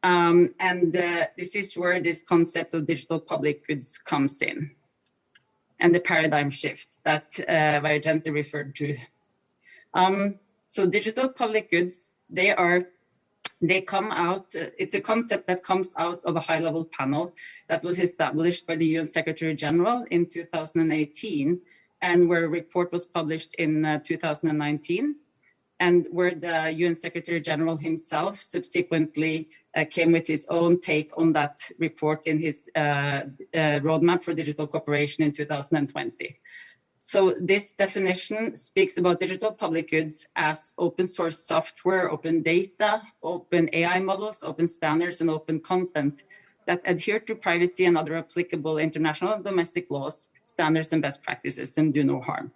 This is where this concept of digital public goods comes in, and the paradigm shift that Vijayjanti referred to. So digital public goods, they come out, it's a concept that comes out of a high-level panel that was established by the UN Secretary General in 2018, and where a report was published in 2019, and where the UN Secretary General himself subsequently came with his own take on that report in his roadmap for digital cooperation in 2020. So this definition speaks about digital public goods as open source software, open data, open AI models, open standards, and open content that adhere to privacy and other applicable international and domestic laws, standards, and best practices, and do no harm.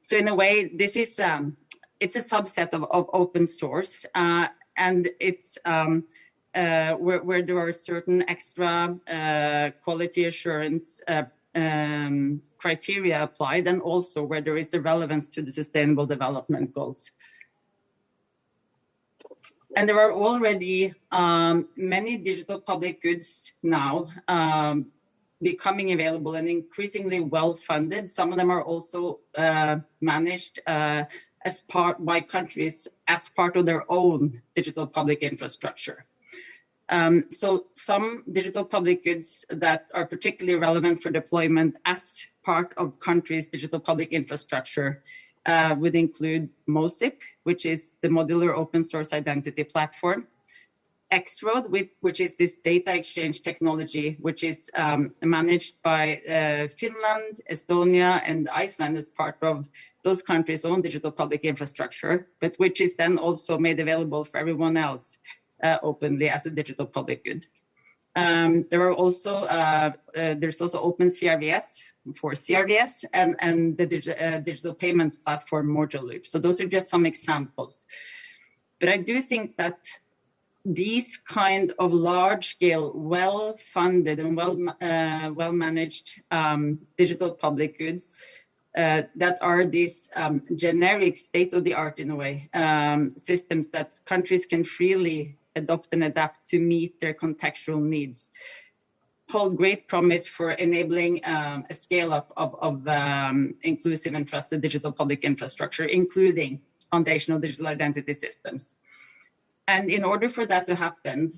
So in a way, this is it's a subset of open source, and it's where there are certain extra quality assurance criteria applied, and also where there is a relevance to the Sustainable Development Goals. And there are already many digital public goods now becoming available and increasingly well-funded. Some of them are also managed by countries as part of their own digital public infrastructure. So some digital public goods that are particularly relevant for deployment as part of countries' digital public infrastructure would include MOSIP, which is the Modular Open Source Identity Platform, X-Road, which is this data exchange technology, which is managed by Finland, Estonia, and Iceland as part of those countries' own digital public infrastructure, but which is then also made available for everyone else openly as a digital public good. There are also there's also Open CRVS for CRVS and the digital payments platform Module Loop. So those are just some examples. But I do think that these kind of large-scale, well-funded and well-managed digital public goods that are these generic, state-of-the-art, in a way, systems that countries can freely adopt and adapt to meet their contextual needs, hold great promise for enabling a scale-up of inclusive and trusted digital public infrastructure, including foundational digital identity systems. And in order for that to happen,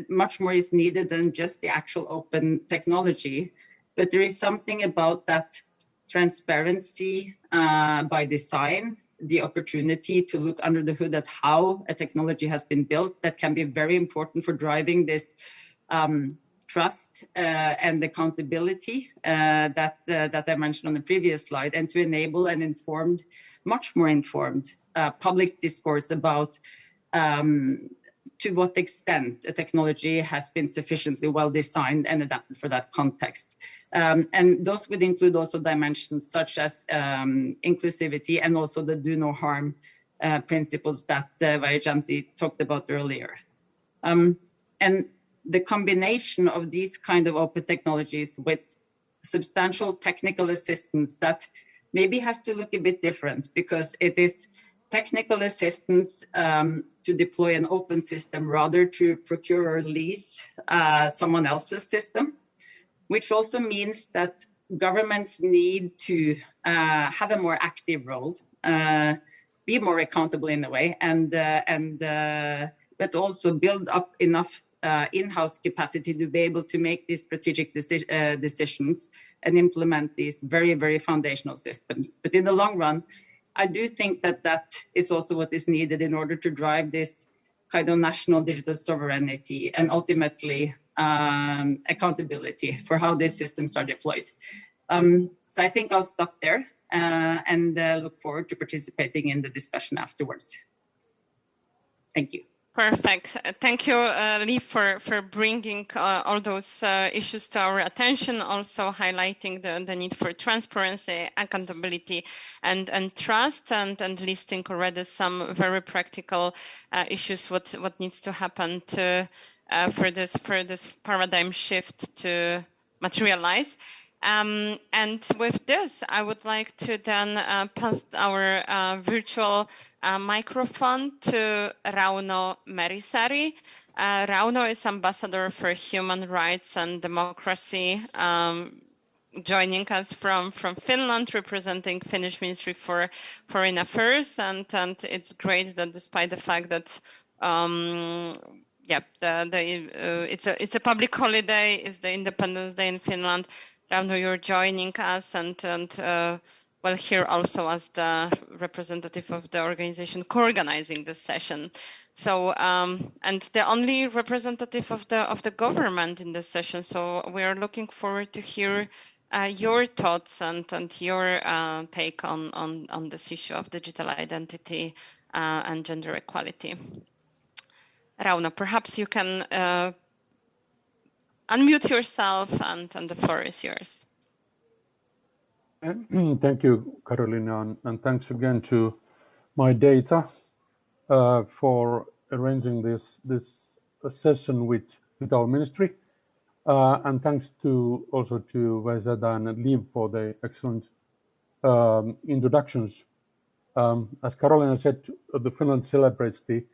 much more is needed than just the actual open technology, but there is something about that transparency by design, the opportunity to look under the hood at how a technology has been built, that can be very important for driving this trust and accountability that I mentioned on the previous slide, and to enable an informed, much more informed public discourse about to what extent a technology has been sufficiently well designed and adapted for that context. And those would include also dimensions such as inclusivity and also the do no harm principles that Vijayjanti talked about earlier. And the combination of these kind of open technologies with substantial technical assistance that maybe has to look a bit different, because it is technical assistance to deploy an open system, rather to procure or lease someone else's system, which also means that governments need to have a more active role, be more accountable in a way, but also build up enough in-house capacity to be able to make these strategic decisions and implement these very, very foundational systems. But in the long run, I do think that that is also what is needed in order to drive this kind of national digital sovereignty and ultimately accountability for how these systems are deployed. So I think I'll stop there and look forward to participating in the discussion afterwards. Thank you. Perfect. Thank you, Liv, for bringing all those issues to our attention, also highlighting the need for transparency, accountability, and trust, and listing already some very practical issues, what needs to happen to for this paradigm shift to materialize. And with this, I would like to then pass our virtual microphone to Rauno Merisari. Rauno is Ambassador for Human Rights and Democracy, joining us from Finland, representing Finnish Ministry for Foreign Affairs. And it's great that despite the fact that it's a public holiday, it's the Independence Day in Finland, Rauno, you're joining us, and well, here also as the representative of the organization co-organizing this session. So, and the only representative of the government in this session. So we are looking forward to hear your thoughts and your take on this issue of digital identity and gender equality. Rauno, perhaps you can unmute yourself, and the floor is yours. Thank you, Carolina, and thanks again to My Data for arranging this session with our ministry, and thanks also to Vaisada and Liv for the excellent introductions. As Carolina said, the Finland celebrates the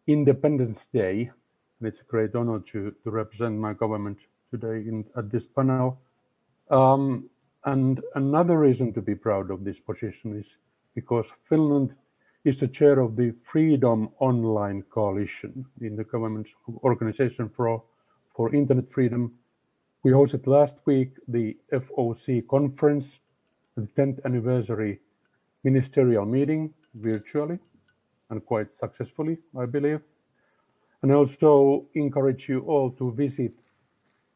Independence Day. It's a great honor to represent my government today at this panel. And another reason to be proud of this position is because Finland is the chair of the Freedom Online Coalition in the government's organization for internet freedom. We hosted last week the FOC conference, the 10th anniversary ministerial meeting virtually and quite successfully, I believe. And I also encourage you all to visit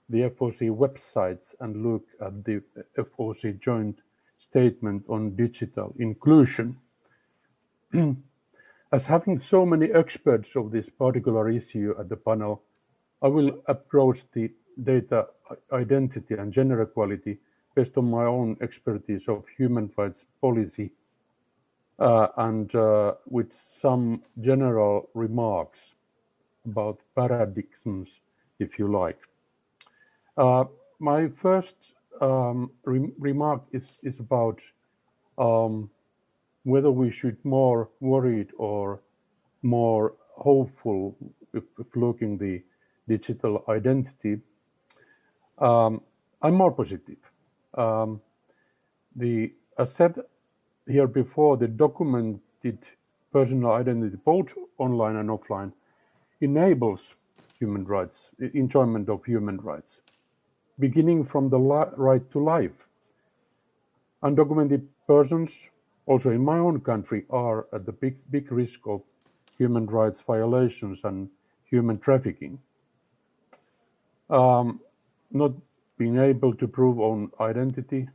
the FOC websites and look at the FOC joint statement on digital inclusion. As having so many experts of this particular issue at the panel, I will approach the data identity and gender equality based on my own expertise of human rights policy and with some general remarks about paradigms, if you like. My first remark is about whether we should more worried or more hopeful if looking the digital identity. I'm more positive. As said here before, the documented personal identity, both online and offline, enables human rights, enjoyment of human rights, beginning from the right to life. Undocumented persons, also in my own country, are at the big risk of human rights violations and human trafficking. Not being able to prove own identity,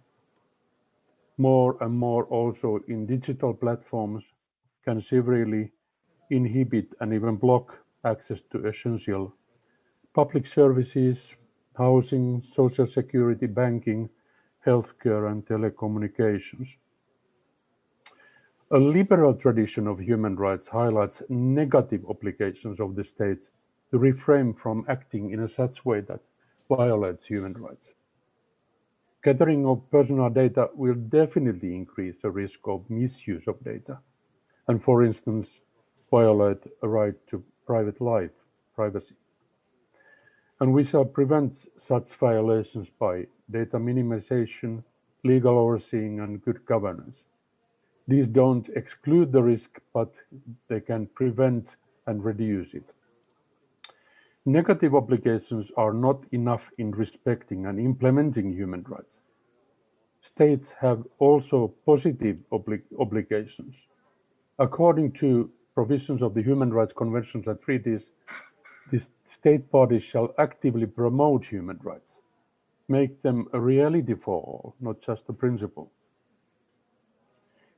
more and more also in digital platforms, can severely inhibit and even block access to essential public services, housing, social security, banking, healthcare, and telecommunications. A liberal tradition of human rights highlights negative obligations of the states to refrain from acting in a such way that violates human rights. Gathering of personal data will definitely increase the risk of misuse of data. And for instance, violate a right to private life, privacy. And we shall prevent such violations by data minimization, legal overseeing, and good governance. These don't exclude the risk, but they can prevent and reduce it. Negative obligations are not enough in respecting and implementing human rights. States have also positive obligations. According to provisions of the Human Rights Conventions and treaties, the state bodies shall actively promote human rights, make them a reality for all, not just a principle.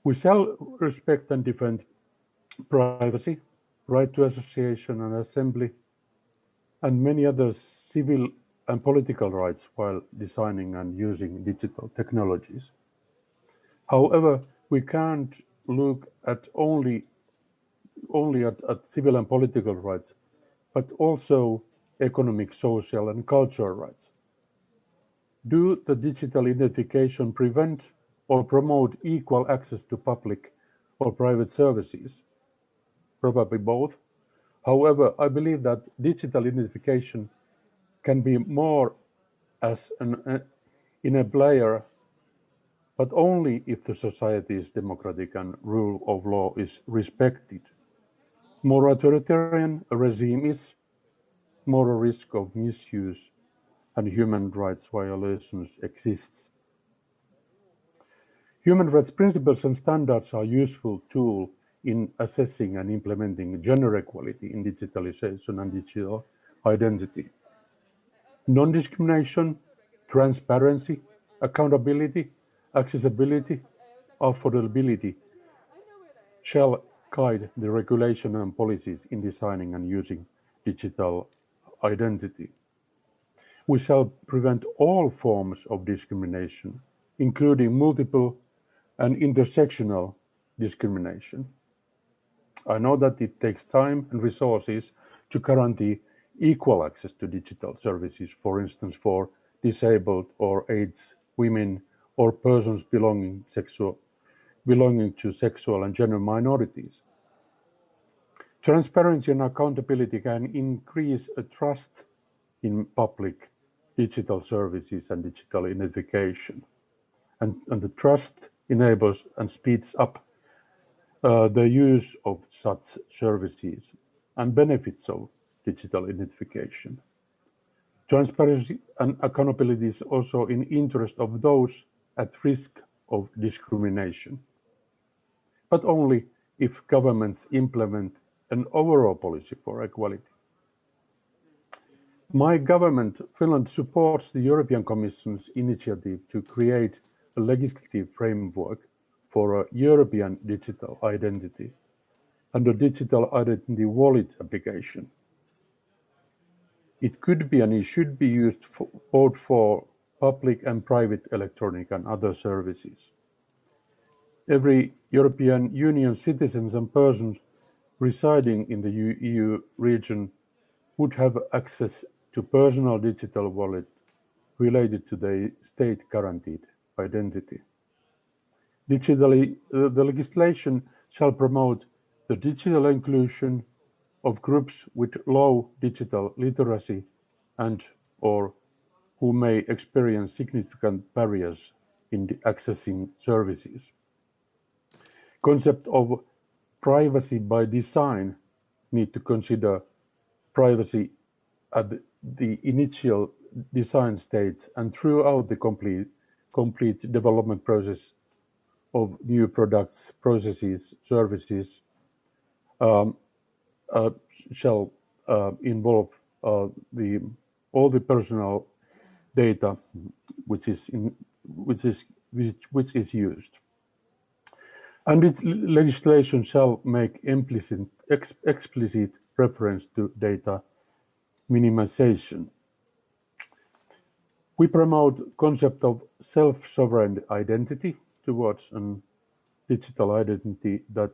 We shall respect and defend privacy, right to association and assembly, and many other civil and political rights while designing and using digital technologies. However, we can't look at only at civil and political rights, but also economic, social, and cultural rights. Do the digital identification prevent or promote equal access to public or private services? Probably both. However, I believe that digital identification can be more as an enabler, but only if the society is democratic and rule of law is respected. More authoritarian a regime is, more a risk of misuse and human rights violations exists. Human rights principles and standards are a useful tool in assessing and implementing gender equality in digitalization and digital identity. Non-discrimination, transparency, accountability, accessibility, affordability shall guide the regulation and policies in designing and using digital identity. We shall prevent all forms of discrimination, including multiple and intersectional discrimination. I know that it takes time and resources to guarantee equal access to digital services, for instance, for disabled or AIDS women or persons belonging to sexual and gender minorities. Transparency and accountability can increase a trust in public digital services and digital identification. And the trust enables and speeds up the use of such services and benefits of digital identification. Transparency and accountability is also in interest of those at risk of discrimination, but only if governments implement an overall policy for equality. My government, Finland, supports the European Commission's initiative to create a legislative framework for a European digital identity and a digital identity wallet application. It could be and it should be used both for public and private electronic and other services. Every European Union citizens and persons residing in the EU region would have access to personal digital wallet related to their state-guaranteed identity. Digitally, the legislation shall promote the digital inclusion of groups with low digital literacy and or who may experience significant barriers in accessing services. Concept of privacy by design need to consider privacy at the initial design stage and throughout the complete development process of new products, processes, services shall involve all the personal data which is used. And its legislation shall make explicit reference to data minimization. We promote concept of self-sovereign identity towards a digital identity that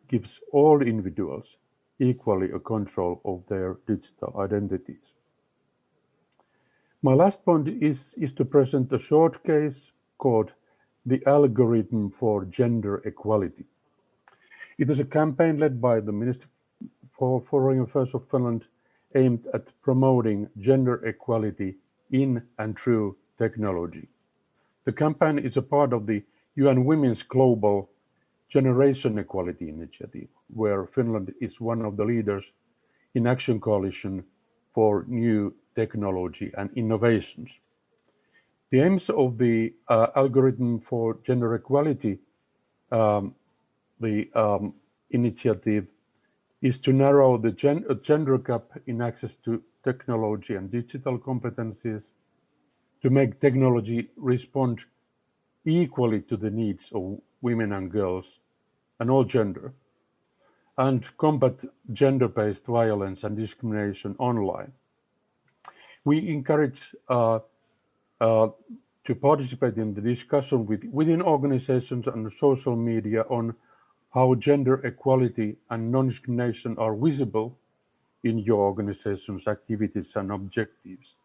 gives all individuals equally a control of their digital identities. My last point is to present a short case called the Algorithm for Gender Equality. It is a campaign led by the for Foreign Affairs of Finland aimed at promoting gender equality in and through technology. The campaign is a part of the UN Women's Global Generation Equality Initiative, where Finland is one of the leaders in Action Coalition for New Technology and Innovations. The aims of the algorithm for gender equality, initiative, is to narrow the gender gap in access to technology and digital competencies, to make technology respond equally to the needs of women and girls and all gender, and combat gender-based violence and discrimination online. We encourage to participate in the discussion within organizations and social media on how gender equality and non-discrimination are visible in your organization's activities and objectives.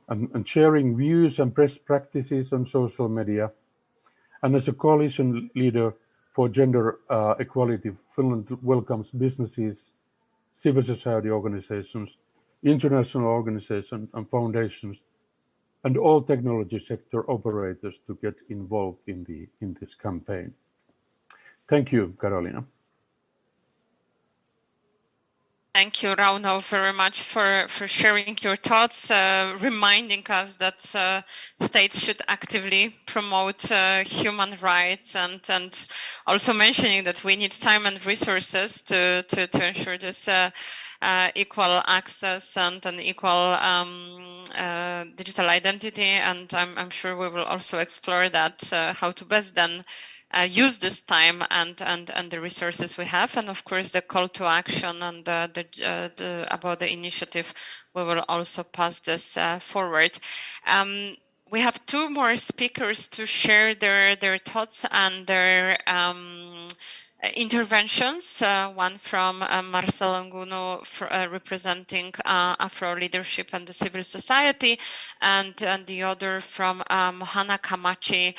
And sharing views and best practices on social media. And as a coalition leader for gender equality, Finland welcomes businesses, civil society organizations, international organizations and foundations, and all technology sector operators to get involved in this campaign. Thank you, Carolina. Thank you, Rauno, very much for sharing your thoughts, reminding us that states should actively promote human rights, and also mentioning that we need time and resources to ensure this equal access and an equal digital identity. And I'm sure we will also explore that, how to best then use this time and the resources we have, and of course the call to action and about the initiative, we will also pass this forward. We have two more speakers to share their thoughts and their interventions. One from Marcelo Ngunu representing Afro leadership and the civil society, and the other from Mohana Kamachi,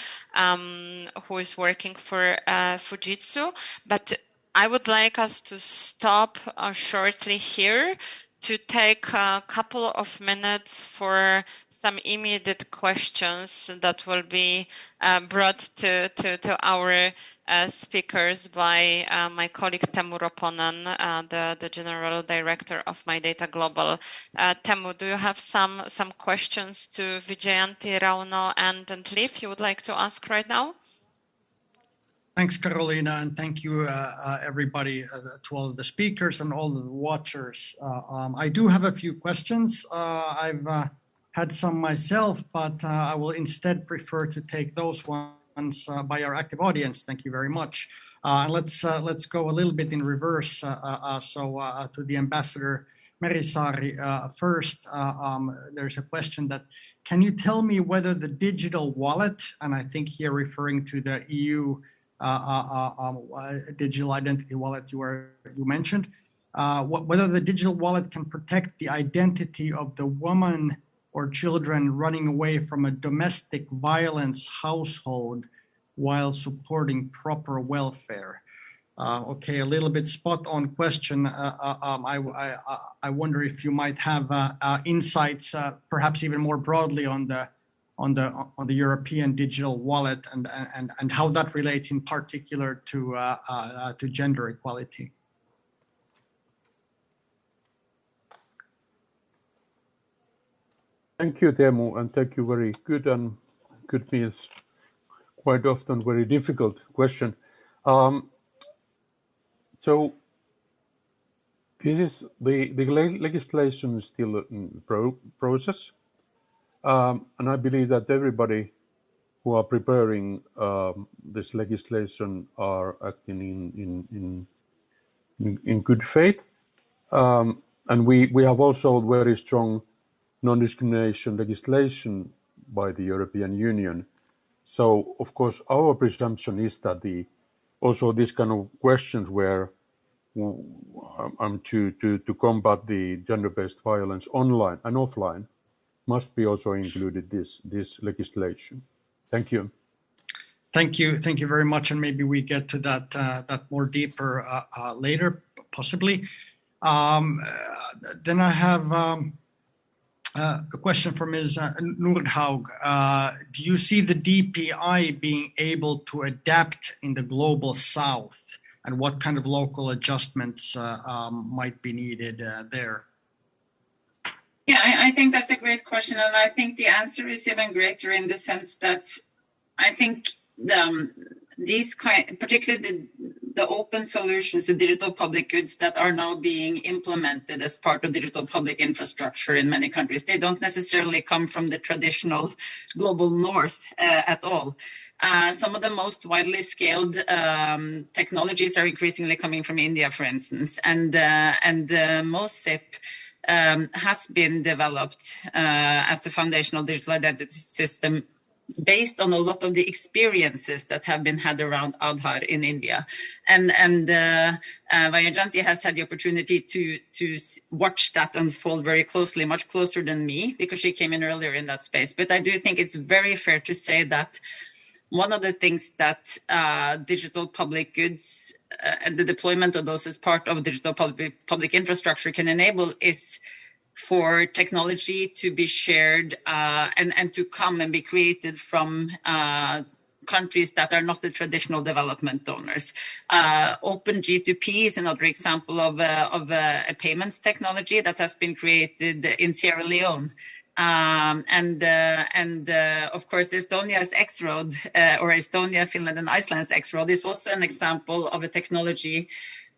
who is working for Fujitsu. But I would like us to stop shortly here to take a couple of minutes for some immediate questions that will be brought to our speakers by my colleague Teemu Roponen, the General Director of My Data Global. Teemu, do you have some questions to Vijayanti, Rauno, and Liv you would like to ask right now? Thanks, Carolina, and thank you, everybody, to all of the speakers and all of the watchers. I do have a few questions. I've had some myself, but I will instead prefer to take those ones by our active audience. Thank you very much. Let's go a little bit in reverse. To the Ambassador Merisaari first, there's a question that, can you tell me whether the digital wallet, and I think here referring to the EU digital identity wallet you mentioned, whether the digital wallet can protect the identity of the woman or children running away from a domestic violence household while supporting proper welfare? Okay, a little bit spot on question. I wonder if you might have insights, perhaps even more broadly on the European digital wallet and how that relates in particular to gender equality. Thank you, Teemu, and thank you. Very good, and good means quite often very difficult question. So this is the legislation is still in process. And I believe that everybody who are preparing this legislation are acting in good faith. And we have also very strong non-discrimination legislation by the European Union. So, of course, our presumption is that also these kind of questions where to combat the gender-based violence online and offline must be also included this legislation. Thank you. Thank you very much, and maybe we get to that more deeper later, possibly. Then I have a question from Ms. Nordhaug. Do you see the DPI being able to adapt in the global south, and what kind of local adjustments might be needed there? Yeah, I think that's a great question, and I think the answer is even greater in the sense that I think particularly the open solutions, the digital public goods that are now being implemented as part of digital public infrastructure in many countries, they don't necessarily come from the traditional global north at all. Some of the most widely scaled technologies are increasingly coming from India, for instance, and MOSIP has been developed as a foundational digital identity system based on a lot of the experiences that have been had around Aadhaar in India. And Vayajanti has had the opportunity to watch that unfold very closely, much closer than me, because she came in earlier in that space. But I do think it's very fair to say that one of the things that digital public goods and the deployment of those as part of digital public infrastructure can enable is for technology to be shared and to come and be created from countries that are not the traditional development donors. Open G2P is another example of a payments technology that has been created in Sierra Leone. And of course, Estonia's X-Road, or Estonia, Finland, and Iceland's X-Road is also an example of a technology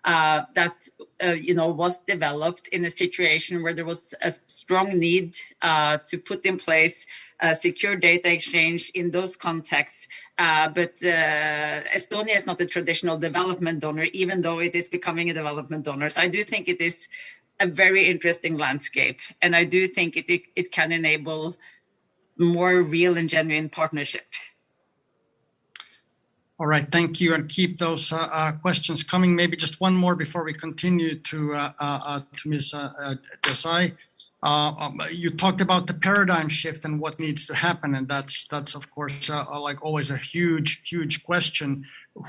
that was developed in a situation where there was a strong need to put in place secure data exchange in those contexts. But Estonia is not a traditional development donor, even though it is becoming a development donor. So I do think it is a very interesting landscape, and I do think it can enable more real and genuine partnership. All right, thank you, and keep those questions coming. Maybe just one more before we continue to Ms. Desai. You talked about the paradigm shift and what needs to happen, and that's of course like always a huge question.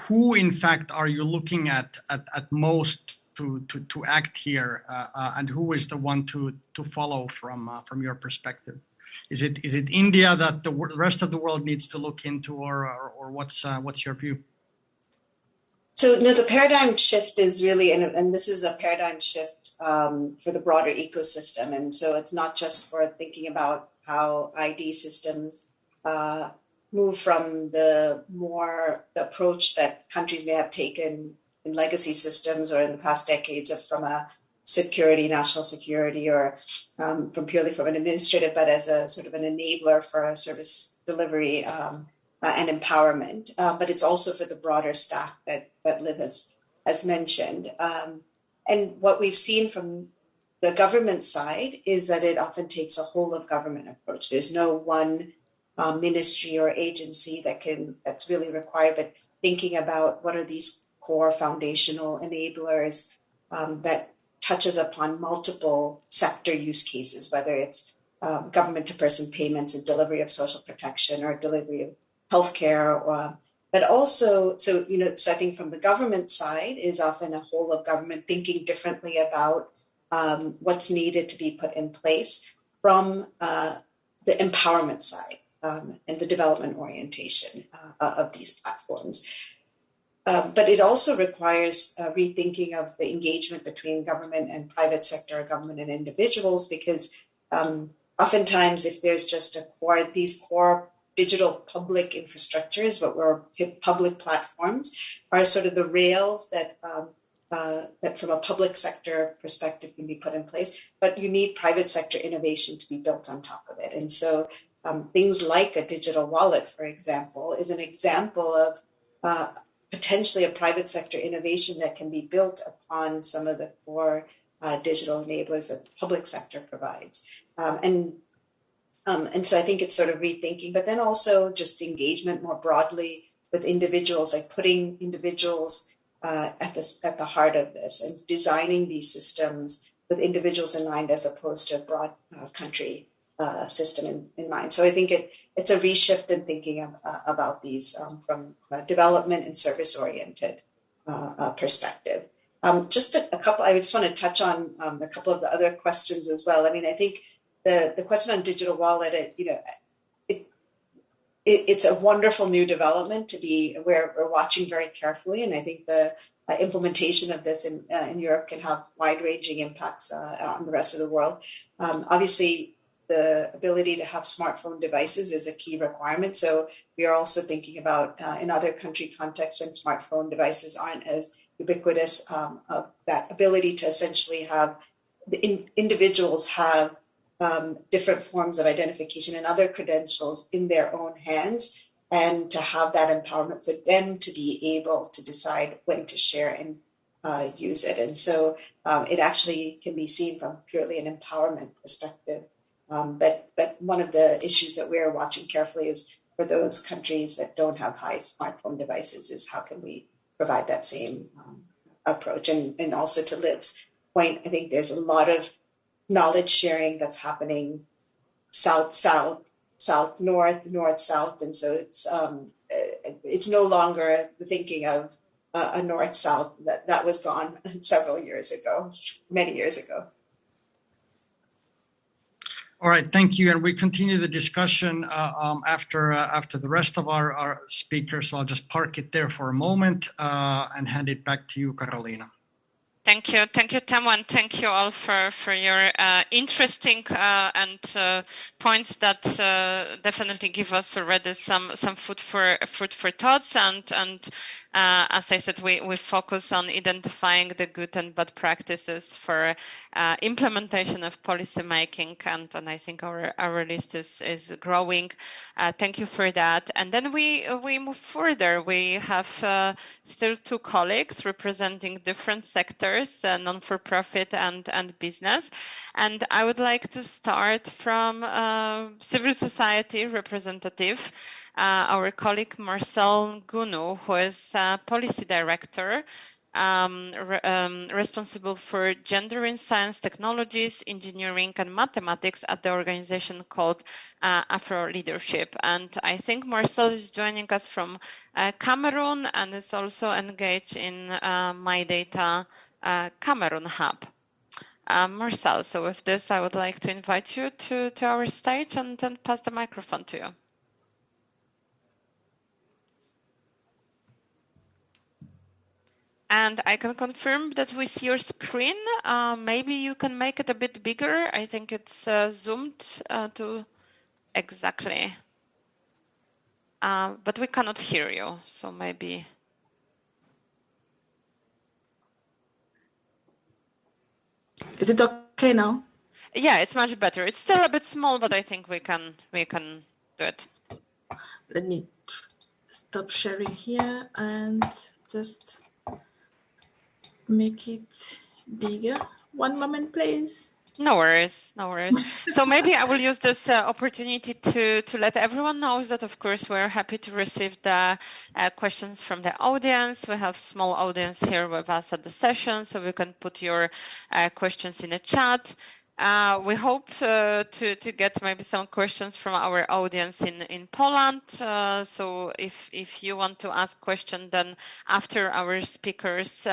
Who in fact are you looking at most to act here, and who is the one to follow from your perspective? Is it India that the rest of the world needs to look into, or what's your view? So no, the paradigm shift is really, and this is a paradigm shift for the broader ecosystem. And so it's not just for thinking about how ID systems move from the approach that countries may have taken in legacy systems or in the past decades from a national security, or purely from an administrative, but as a sort of an enabler for service delivery and empowerment. But it's also for the broader stack that Liv has mentioned. And what we've seen from the government side is that it often takes a whole of government approach. There's no one ministry or agency that's really required, but thinking about what are these core foundational enablers that touches upon multiple sector use cases, whether it's government to person payments and delivery of social protection or delivery of healthcare, but also, so I think from the government side is often a whole of government thinking differently about what's needed to be put in place from the empowerment side and the development orientation of these platforms. But it also requires rethinking of the engagement between government and private sector, government and individuals, because oftentimes if there's just these core digital public infrastructures, what were public platforms, are sort of the rails that from a public sector perspective can be put in place, but you need private sector innovation to be built on top of it. And so things like a digital wallet, for example, is an example of potentially a private sector innovation that can be built upon some of the core digital enablers that the public sector provides. And so I think it's sort of rethinking, but then also just engagement more broadly with individuals, like putting individuals at the heart of this and designing these systems with individuals in mind as opposed to a broad country system in mind. So I think it's a reshift in thinking about these from a development and service-oriented perspective. Just a couple, I just want to touch on a couple of the other questions as well. I mean, I think the question on digital wallet, it's a wonderful new development to be aware. We're watching very carefully, and I think the implementation of this in Europe can have wide-ranging impacts on the rest of the world. Obviously, the ability to have smartphone devices is a key requirement. So we are also thinking about in other country contexts when smartphone devices aren't as ubiquitous, that ability to essentially have the individuals have different forms of identification and other credentials in their own hands, and to have that empowerment for them to be able to decide when to share and use it. And so it actually can be seen from purely an empowerment perspective. But one of the issues that we're watching carefully is for those countries that don't have high smartphone devices is how can we provide that same approach. And also to Liv's point, I think there's a lot of knowledge sharing that's happening south-south, south-north, north-south. And so it's no longer the thinking of a north-south that was gone several years ago, many years ago. All right, thank you. And we continue the discussion after the rest of our speakers. So I'll just park it there for a moment and hand it back to you, Carolina. Thank you, Tamo, and thank you all for your interesting and points that definitely give us already some food for thoughts. And as I said, we focus on identifying the good and bad practices for implementation of policy making, and I think our list is growing. Thank you for that. And then we move further. We have still two colleagues representing different sectors. Non-for-profit and business. And I would like to start from civil society representative, our colleague Marcel Gunu, who is policy director responsible for gender in science, technologies, engineering and mathematics at the organization called Afro Leadership. And I think Marcel is joining us from Cameroon and is also engaged in My Data Cameroon Hub. Marcel, so with this, I would like to invite you to our stage and then pass the microphone to you. And I can confirm that we see your screen. Maybe you can make it a bit bigger. I think it's zoomed to exactly. But we cannot hear you, so maybe. Is it okay now? Yeah, it's much better. It's still a bit small, but I think we can do it. Let me stop sharing here and just make it bigger. One moment, please. No worries, no worries. So maybe I will use this opportunity to let everyone know that, of course, we're happy to receive the questions from the audience. We have small audience here with us at the session, so we can put your questions in the chat. We hope to get maybe some questions from our audience in Poland. So if you want to ask question, then after our speakers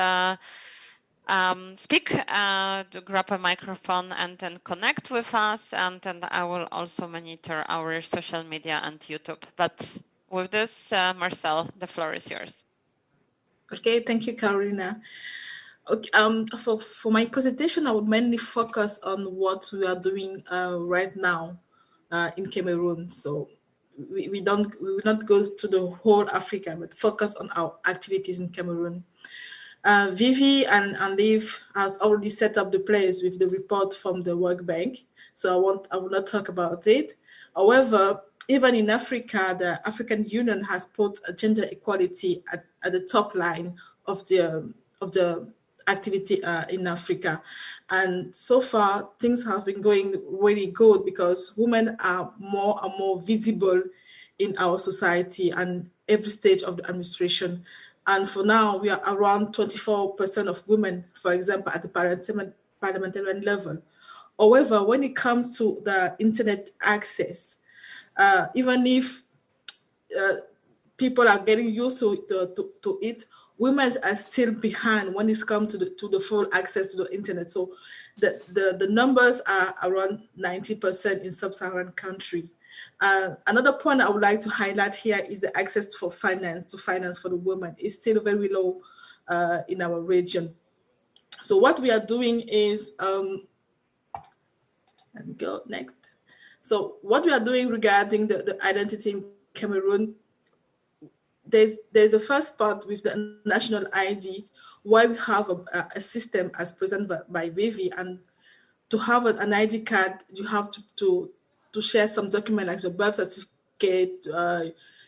speak, to grab a microphone and then connect with us, and then I will also monitor our social media and YouTube. But with this, Marcel, the floor is yours. Okay, thank you, Carolina. Okay, for my presentation, I would mainly focus on what we are doing right now in Cameroon. So we will not go to the whole Africa, but focus on our activities in Cameroon. Vivi and Liv has already set up the place with the report from the World Bank, so I will not talk about it. However, even in Africa, the African Union has put gender equality at the top line of the activity in Africa, and so far things have been going really good because women are more and more visible in our society and every stage of the administration. And for now, we are around 24% of women, for example, at the parliamentarian level. However, when it comes to the internet access, even if people are getting used to it, women are still behind when it comes to the full access to the internet. So the numbers are around 90% in sub-Saharan country. Another point I would like to highlight here is the access for finance for the women is still very low in our region. So what we are doing is, let me go next. So what we are doing regarding the identity in Cameroon, there's a first part with the national ID, where we have a system as presented by Vivi, and to have an ID card, you have to share some document like your birth certificate.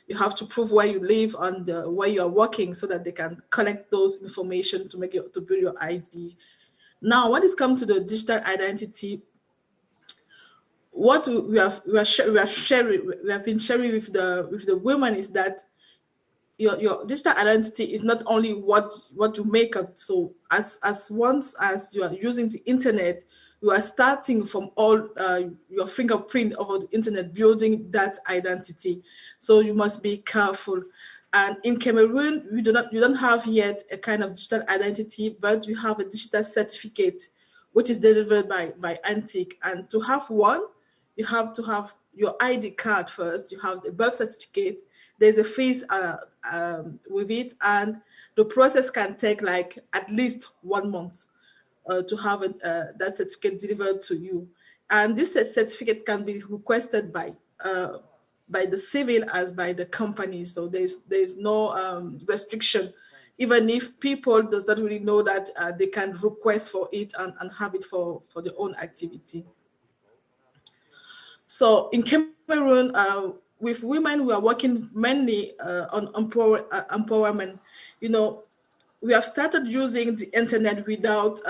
You have to prove where you live and where you are working, so that they can collect those information to build your ID. Now, when it comes to the digital identity, what we have been sharing with the women is that your digital identity is not only what you make up. So as once as you are using the internet, you are starting from all your fingerprint over the internet, building that identity. So you must be careful. And in Cameroon, you don't have yet a kind of digital identity, but we have a digital certificate, which is delivered by Antique. And to have one, you have to have your ID card first. You have the birth certificate. There's a fees with it, and the process can take like at least 1 month to have that certificate delivered to you. And this certificate can be requested by the civil as by the company. So there's no restriction. Even if people does not really know that they can request for it and have it for their own activity. So in Cameroon, with women, we are working mainly on empowerment. You know, we have started using the internet without,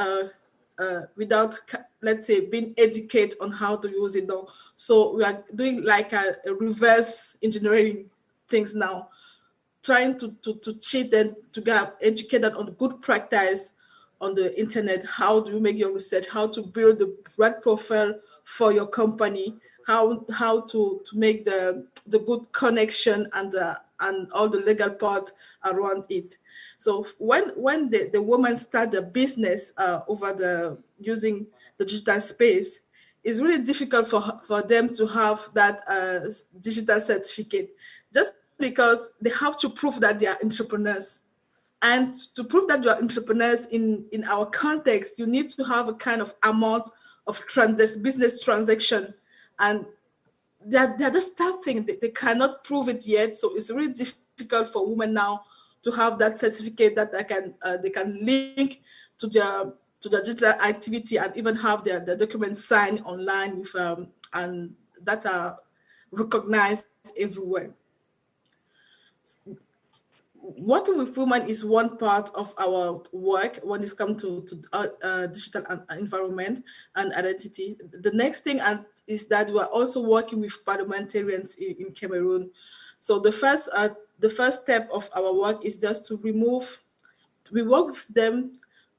let's say, being educated on how to use it now. So we are doing like a reverse engineering things now, trying to cheat and to get educated on good practice on the internet. How do you make your research? How to build the brand profile for your company? How to make the good connection and all the legal part around it. So when the women start a business over using the digital space, it's really difficult for them to have that digital certificate, just because they have to prove that they are entrepreneurs. And to prove that you are entrepreneurs in our context, you need to have a kind of amount of business transaction. And they're just starting. They cannot prove it yet. So it's really difficult for women now to have that certificate that they can link to the digital activity and even have their documents signed online with and that are recognized everywhere. Working with women is one part of our work when it comes to digital environment and identity. The next thing is that we are also working with parliamentarians in Cameroon. So the first step of our work is just we work with them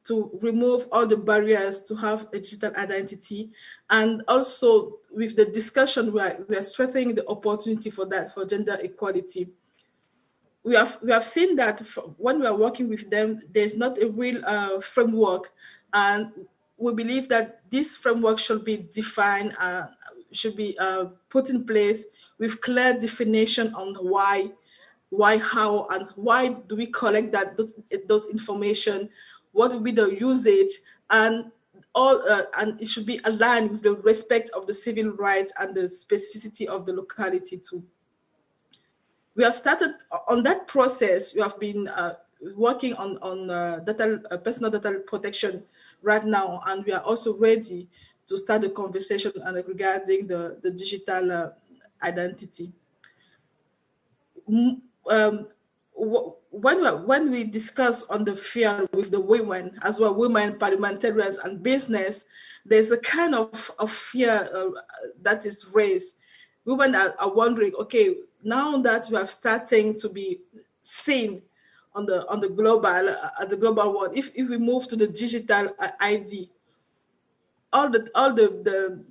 to remove all the barriers to have a digital identity, and also with the discussion we are strengthening the opportunity for gender equality. We have seen that when we are working with them, there's not a real framework, and we believe that this framework should be defined, should be put in place with clear definition on why, how, and why do we collect those information, what will be the usage, and and it should be aligned with the respect of the civil rights and the specificity of the locality too. We have started on that process. We have been working on personal data protection right now, and we are also ready to start the conversation regarding the digital identity. When we discuss on the field with the women, as well, women parliamentarians and business, there's a kind of fear that is raised. Women are wondering, okay, now that we are starting to be seen on the global world, if we move to the digital ID, all the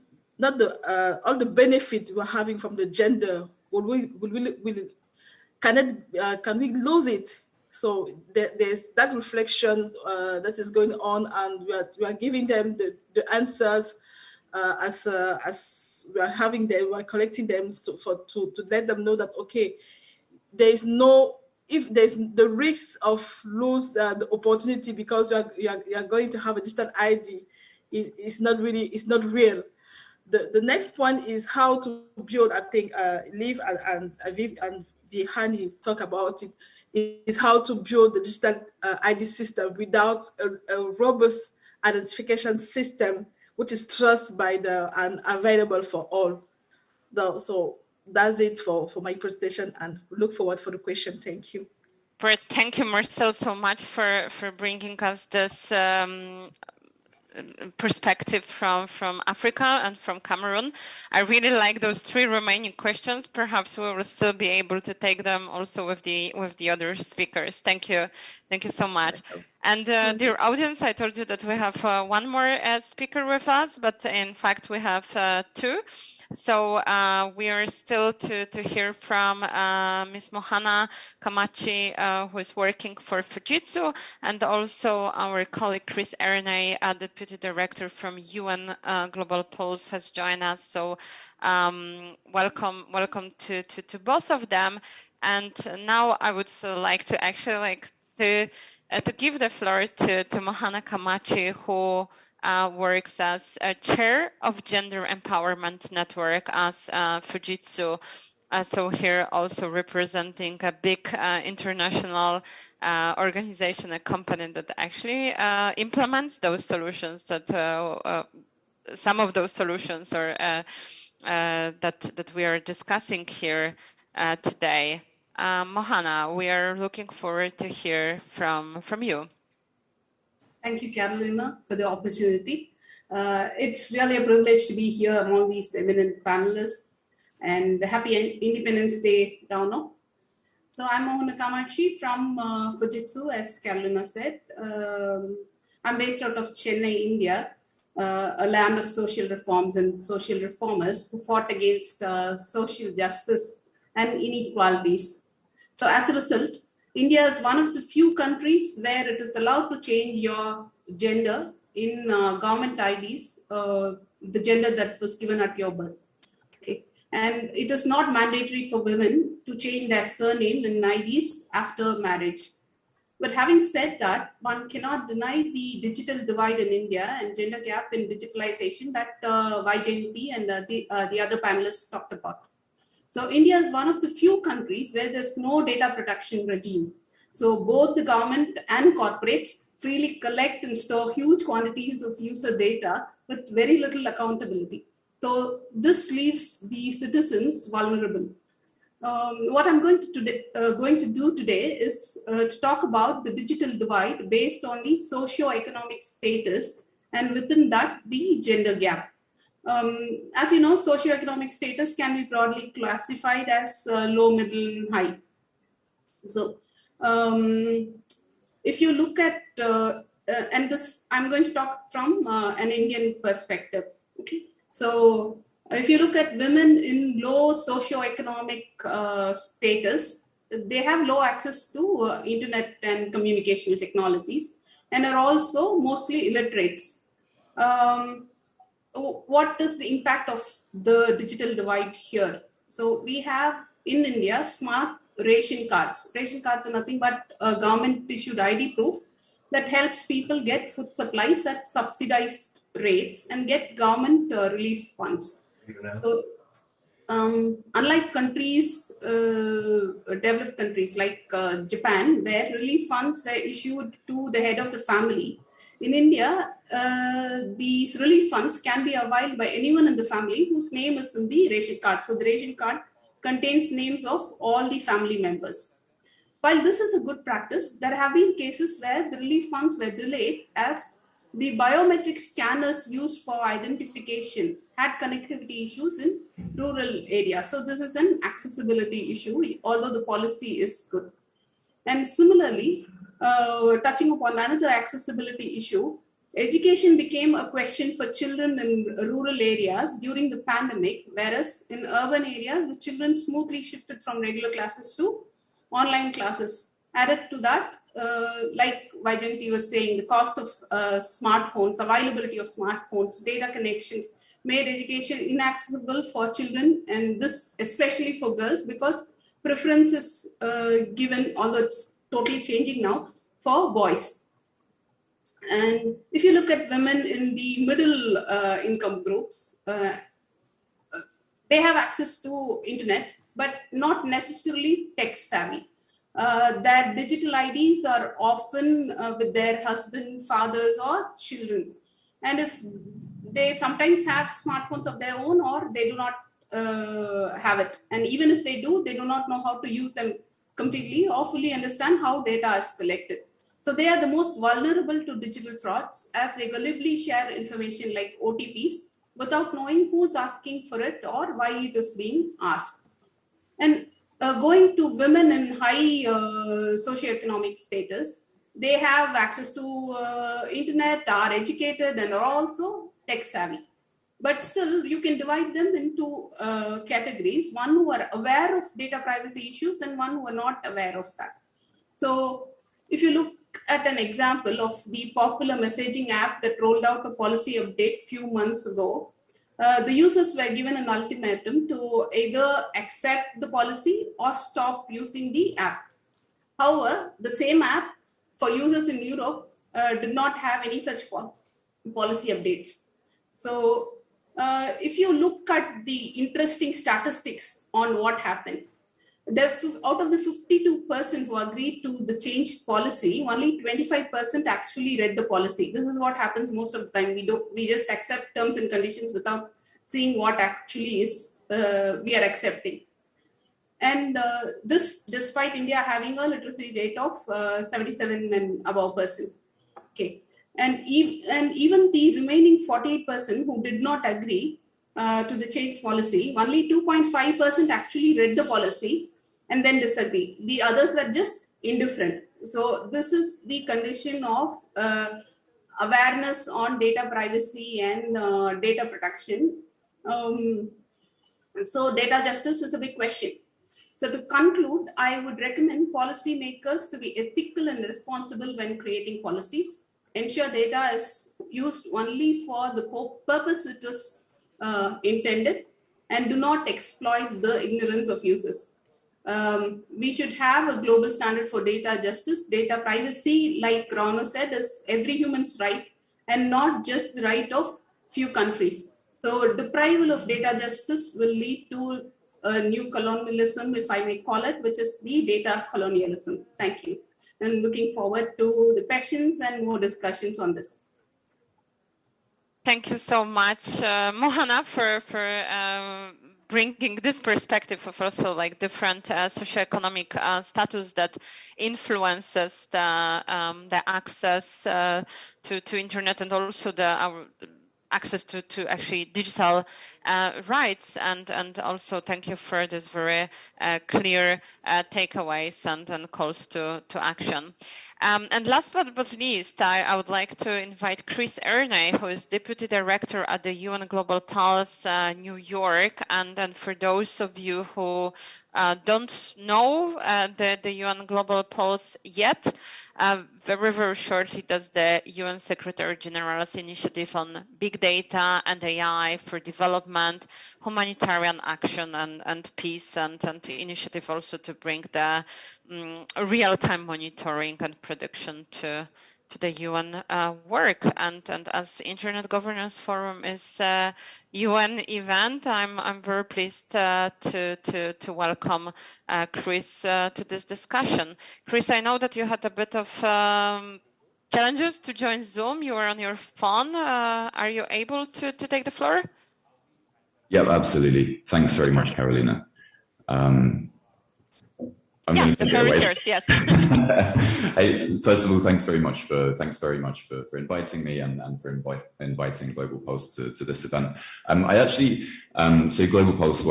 benefit we're having from the gender, can we lose it So there's that reflection that is going on, and we are giving them the answers as we are having them, we are collecting them to let them know that, okay, there is no, if there's the risk of lose the opportunity because you are going to have a digital ID is not real. The next point is how to build. I think Liv and Aviv and Vihani talk about it. Is how to build the digital ID system without a robust identification system, which is trusted by and available for all. So that's it for my presentation, and look forward for the question. Thank you. Great. Thank you, Marcel, so much for bringing us this perspective from Africa and from Cameroon. I really like those 3 remaining questions. Perhaps we will still be able to take them also with the other speakers. Thank you so much. And dear audience, I told you that we have one more speaker with us, but in fact we have 2. So we are still to hear from Ms. Mohana Kamachi, who is working for Fujitsu, and also our colleague Chris Ernay, Deputy Director from UN Global Pulse, has joined us. So welcome to both of them. And now I would like to actually to give the floor to Mohana Kamachi, who works as a chair of Gender Empowerment Network as Fujitsu. So here also representing a big international organization, a company that actually implements those solutions, that some of those solutions are that we are discussing here today. Mohana, we are looking forward to hear from you. Thank you, Carolina, for the opportunity. It's really a privilege to be here among these eminent panelists, and happy Independence Day, Rauno. So I'm Mohana Kamachi from Fujitsu, as Carolina said. I'm based out of Chennai, India, a land of social reforms and social reformers who fought against social justice and inequalities. So as a result, India is one of the few countries where it is allowed to change your gender in government IDs, the gender that was given at your birth. Okay. And it is not mandatory for women to change their surname in IDs after marriage. But having said that, one cannot deny the digital divide in India and gender gap in digitalization that Vaijayanti and the other panelists talked about. So India is one of the few countries where there's no data protection regime. So both the government and corporates freely collect and store huge quantities of user data with very little accountability. So this leaves the citizens vulnerable. What I'm going to do today is to talk about the digital divide based on the socio-economic status, and within that, the gender gap. As you know, socioeconomic status can be broadly classified as low, middle, and high. So if you look at, and this, I'm going to talk from an Indian perspective. Okay. So if you look at women in low socioeconomic status, they have low access to internet and communication technologies, and are also mostly illiterates. What is the impact of the digital divide here? So we have in India smart ration cards. Ration cards are nothing but a government issued ID proof that helps people get food supplies at subsidized rates and get government relief funds. So, unlike countries, developed countries like Japan, where relief funds were issued to the head of the family, in India, these relief funds can be availed by anyone in the family whose name is in the ration card. So the ration card contains names of all the family members. While this is a good practice, there have been cases where the relief funds were delayed as the biometric scanners used for identification had connectivity issues in rural areas. So this is an accessibility issue, although the policy is good. And similarly, touching upon another accessibility issue, education became a question for children in rural areas during the pandemic, whereas in urban areas, the children smoothly shifted from regular classes to online classes. Added to that, like Vaijayanti was saying, the cost of smartphones, availability of smartphones, data connections made education inaccessible for children, and this especially for girls, because preference is given, although it's totally changing now, for boys. And if you look at women in the middle income groups, they have access to internet, but not necessarily tech savvy. Their digital IDs are often with their husband, fathers, or children. And if they sometimes have smartphones of their own, or they do not have it. And even if they do, they do not know how to use them completely or fully understand how data is collected. So they are the most vulnerable to digital frauds, as they gullibly share information like OTPs without knowing who's asking for it or why it is being asked. And going to women in high socioeconomic status, they have access to internet, are educated, and are also tech savvy. But still, you can divide them into categories, one who are aware of data privacy issues and one who are not aware of that. So if you look at an example of the popular messaging app that rolled out a policy update few months ago, the users were given an ultimatum to either accept the policy or stop using the app. However, the same app for users in Europe did not have any such policy updates. So if you look at the interesting statistics on what happened, out of the 52% who agreed to the changed policy, only 25% actually read the policy. This is what happens most of the time. We just accept terms and conditions without seeing what actually is we are accepting. And this despite India having a literacy rate of 77 and above %. Okay. And even the remaining 48% who did not agree to the change policy, only 2.5% actually read the policy and then disagree. The others were just indifferent. So this is the condition of awareness on data privacy and data protection. So data justice is a big question. So to conclude, I would recommend policymakers to be ethical and responsible when creating policies. Ensure data is used only for the purpose it was intended, and do not exploit the ignorance of users. We should have a global standard for data justice. Data privacy, like Rano said, is every human's right and not just the right of few countries. So deprival of data justice will lead to a new colonialism, if I may call it, which is the data colonialism. Thank you. And looking forward to the questions and more discussions on this. Thank you so much, Mohana, for bringing this perspective of also like different socioeconomic status that influences the access to internet, and also our access to actually digital rights, and also thank you for this very clear takeaways and calls to action. And last but not least, I would like to invite Chris Ernay, who is Deputy Director at the UN Global Pulse New York. And for those of you who don't know the UN Global Pulse yet, very, very shortly, that's the UN Secretary General's initiative on big data and AI for development, humanitarian action, and peace, and initiative also to bring the real-time monitoring and prediction to the UN work. And as Internet Governance Forum is a UN event, I'm very pleased to welcome Chris to this discussion. Chris, I know that you had a bit of challenges to join Zoom. You were on your phone. Are you able to take the floor? Yep, absolutely. Thanks very much, Carolina. Yeah, the floor is yours. Yes. Hey, first of all, thanks very much for inviting me and for inviting Global Pulse to this event. I actually so Global Pulse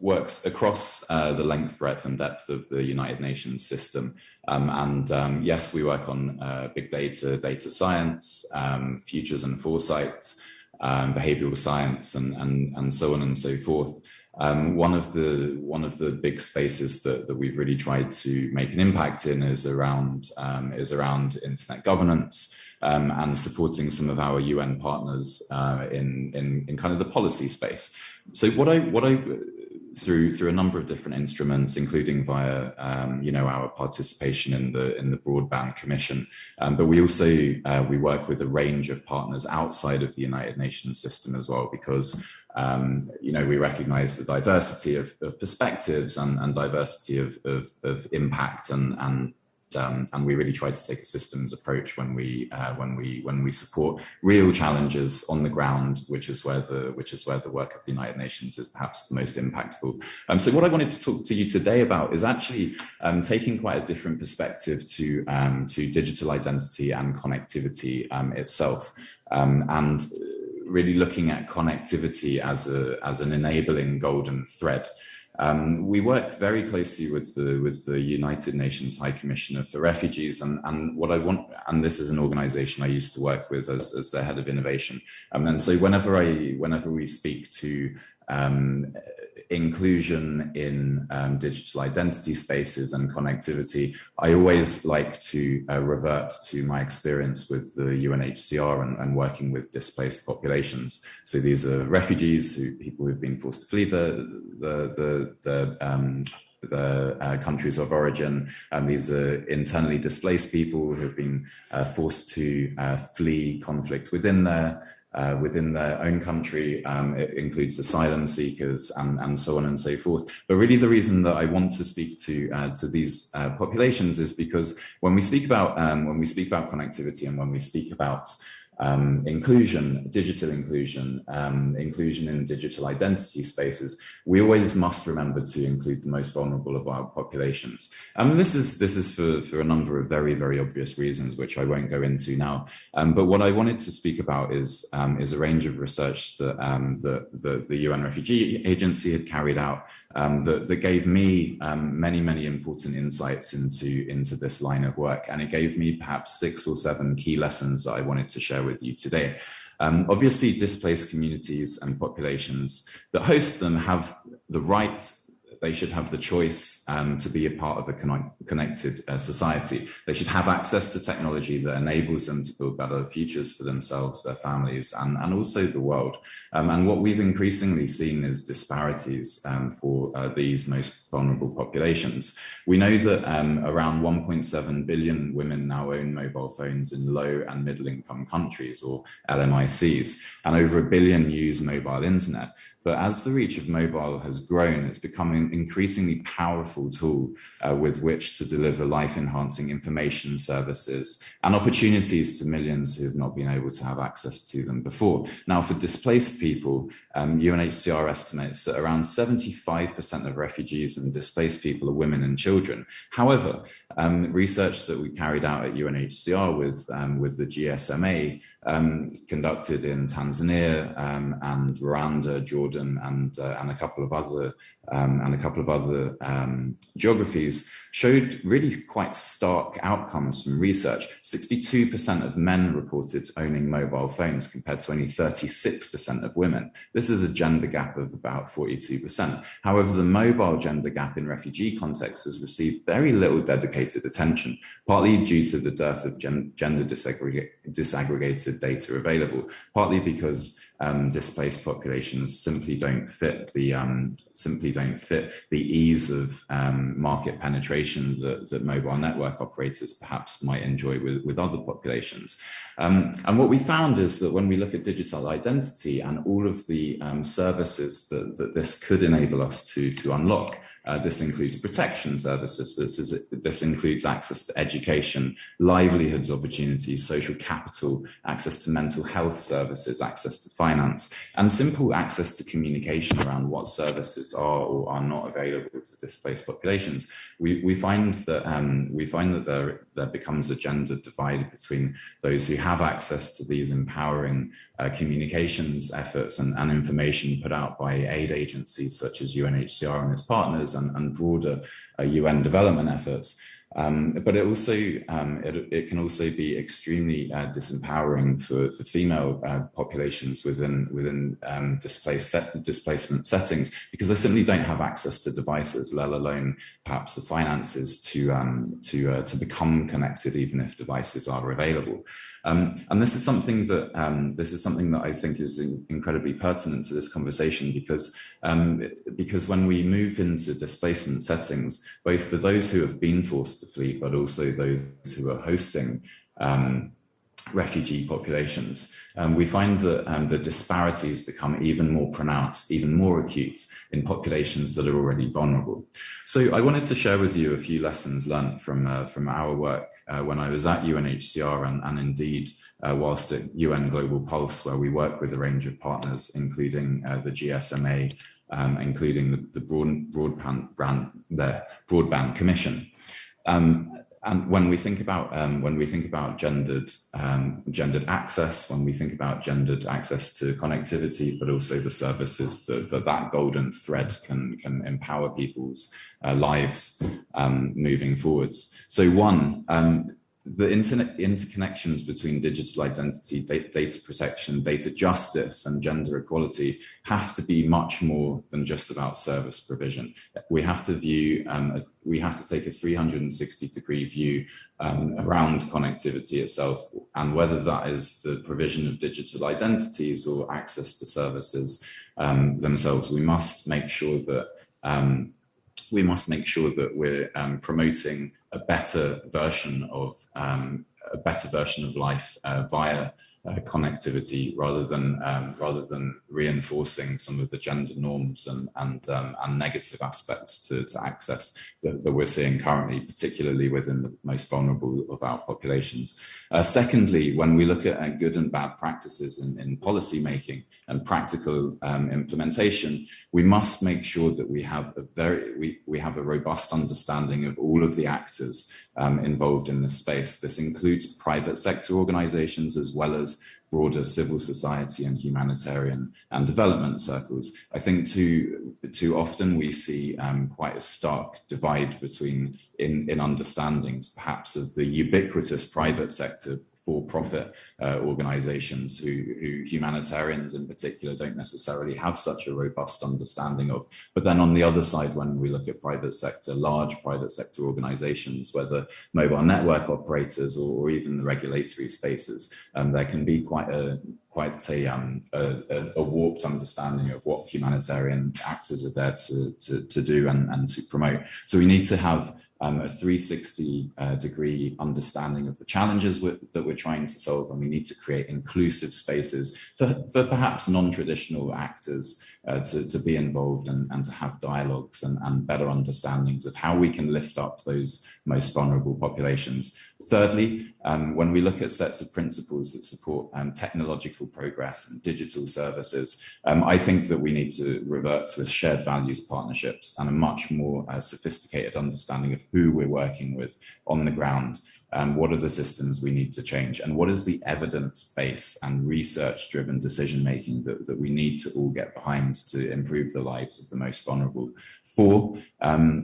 works across the length, breadth, and depth of the United Nations system. Yes, we work on big data, data science, futures and foresight, behavioral science, and so on and so forth. One of the big spaces that we've really tried to make an impact in is around internet governance and supporting some of our UN partners in kind of the policy space. So what I through a number of different instruments, including via our participation in the Broadband Commission, but we also we work with a range of partners outside of the United Nations system as well, because we recognise the diversity of perspectives and diversity of impact and we really try to take a systems approach when we support real challenges on the ground, which is where the work of the United Nations is perhaps the most impactful. So what I wanted to talk to you today about is actually taking quite a different perspective to digital identity and connectivity itself, and really looking at connectivity as an enabling golden thread. We work very closely with the United Nations High Commissioner for Refugees, and what I want, and this is an organization I used to work with as their head of innovation. And so whenever we speak to inclusion in digital identity spaces and connectivity, I always like to revert to my experience with the UNHCR and working with displaced populations. So these are refugees, people who've been forced to flee the countries of origin, and these are internally displaced people who have been forced to flee conflict within their own country. It includes asylum seekers and so on and so forth. But really the reason that I want to speak to these populations is because when we speak about connectivity and when we speak about inclusion, digital inclusion, inclusion in digital identity spaces, we always must remember to include the most vulnerable of our populations. And this is for a number of very, very obvious reasons, which I won't go into now. But what I wanted to speak about is a range of research that the UN Refugee Agency had carried out that gave me many, many important insights into this line of work. And it gave me perhaps 6 or 7 key lessons that I wanted to share with you today. Obviously, displaced communities and populations that host them have the right, they should have the choice to be a part of a connected society. They should have access to technology that enables them to build better futures for themselves, their families, and also the world. And what we've increasingly seen is disparities for these most vulnerable populations. We know that around 1.7 billion women now own mobile phones in low and middle income countries, or LMICs, and over 1 billion use mobile internet. But as the reach of mobile has grown, it's become an increasingly powerful tool with which to deliver life-enhancing information services and opportunities to millions who have not been able to have access to them before. Now, for displaced people, UNHCR estimates that around 75% of refugees and displaced people are women and children. However, research that we carried out at UNHCR with the GSMA conducted in Tanzania and Rwanda, Jordan, and a couple of other geographies showed really quite stark outcomes from research. 62% of men reported owning mobile phones compared to only 36% of women. This is a gender gap of about 42%. However, the mobile gender gap in refugee contexts has received very little dedicated attention, partly due to the dearth of gender disaggregated data available, partly because displaced populations simply don't fit the ease of market penetration that mobile network operators perhaps might enjoy with other populations. And what we found is that when we look at digital identity and all of the services that this could enable us to unlock, this includes protection services, this includes access to education, livelihoods opportunities, social capital, access to mental health services, access to finance, and simple access to communication around what services are or are not available to displaced populations. We find that there becomes a gender divide between those who have access to these empowering communications efforts and information put out by aid agencies such as UNHCR and its partners and broader UN development efforts, But it can also be extremely disempowering for female populations within displacement settings, because they simply don't have access to devices, let alone perhaps the finances to become connected, even if devices are available. And this is something that I think is incredibly pertinent to this conversation, because when we move into displacement settings, both for those who have been forced to flee, but also those who are hosting refugee populations, we find that the disparities become even more pronounced, even more acute in populations that are already vulnerable. So I wanted to share with you a few lessons learned from our work when I was at UNHCR and indeed whilst at UN Global Pulse, where we work with a range of partners, including the GSMA, including the Broadband Commission. And when we think about gendered access, when we think about gendered access to connectivity, but also the services that golden thread can empower people's lives moving forwards. So the interconnections between digital identity, data protection, data justice, and gender equality have to be much more than just about service provision. We have to take a 360-degree view around connectivity itself, and whether that is the provision of digital identities or access to services themselves, we must make sure that we're promoting a better version of life via connectivity, rather than reinforcing some of the gender norms and negative aspects to access that we're seeing currently, particularly within the most vulnerable of our populations. Secondly, when we look at good and bad practices in policy making and practical implementation, we must make sure that we have a robust understanding of all of the actors involved in this space. This includes private sector organizations as well as broader civil society and humanitarian and development circles. I think too often we see quite a stark divide in understandings, perhaps, of the ubiquitous private sector for-profit organizations who humanitarians in particular don't necessarily have such a robust understanding of. But then on the other side, when we look at large private sector organizations, whether mobile network operators or even the regulatory spaces, there can be quite a warped understanding of what humanitarian actors are there to do and to promote. So we need to have a 360-degree understanding of the challenges that we're trying to solve, and we need to create inclusive spaces for perhaps non-traditional actors to be involved and to have dialogues and better understandings of how we can lift up those most vulnerable populations. Thirdly, when we look at sets of principles that support technological progress and digital services, I think that we need to revert to shared values partnerships and a much more sophisticated understanding of who we're working with on the ground. What are the systems we need to change, and what is the evidence base and research driven decision making that we need to all get behind to improve the lives of the most vulnerable. 4,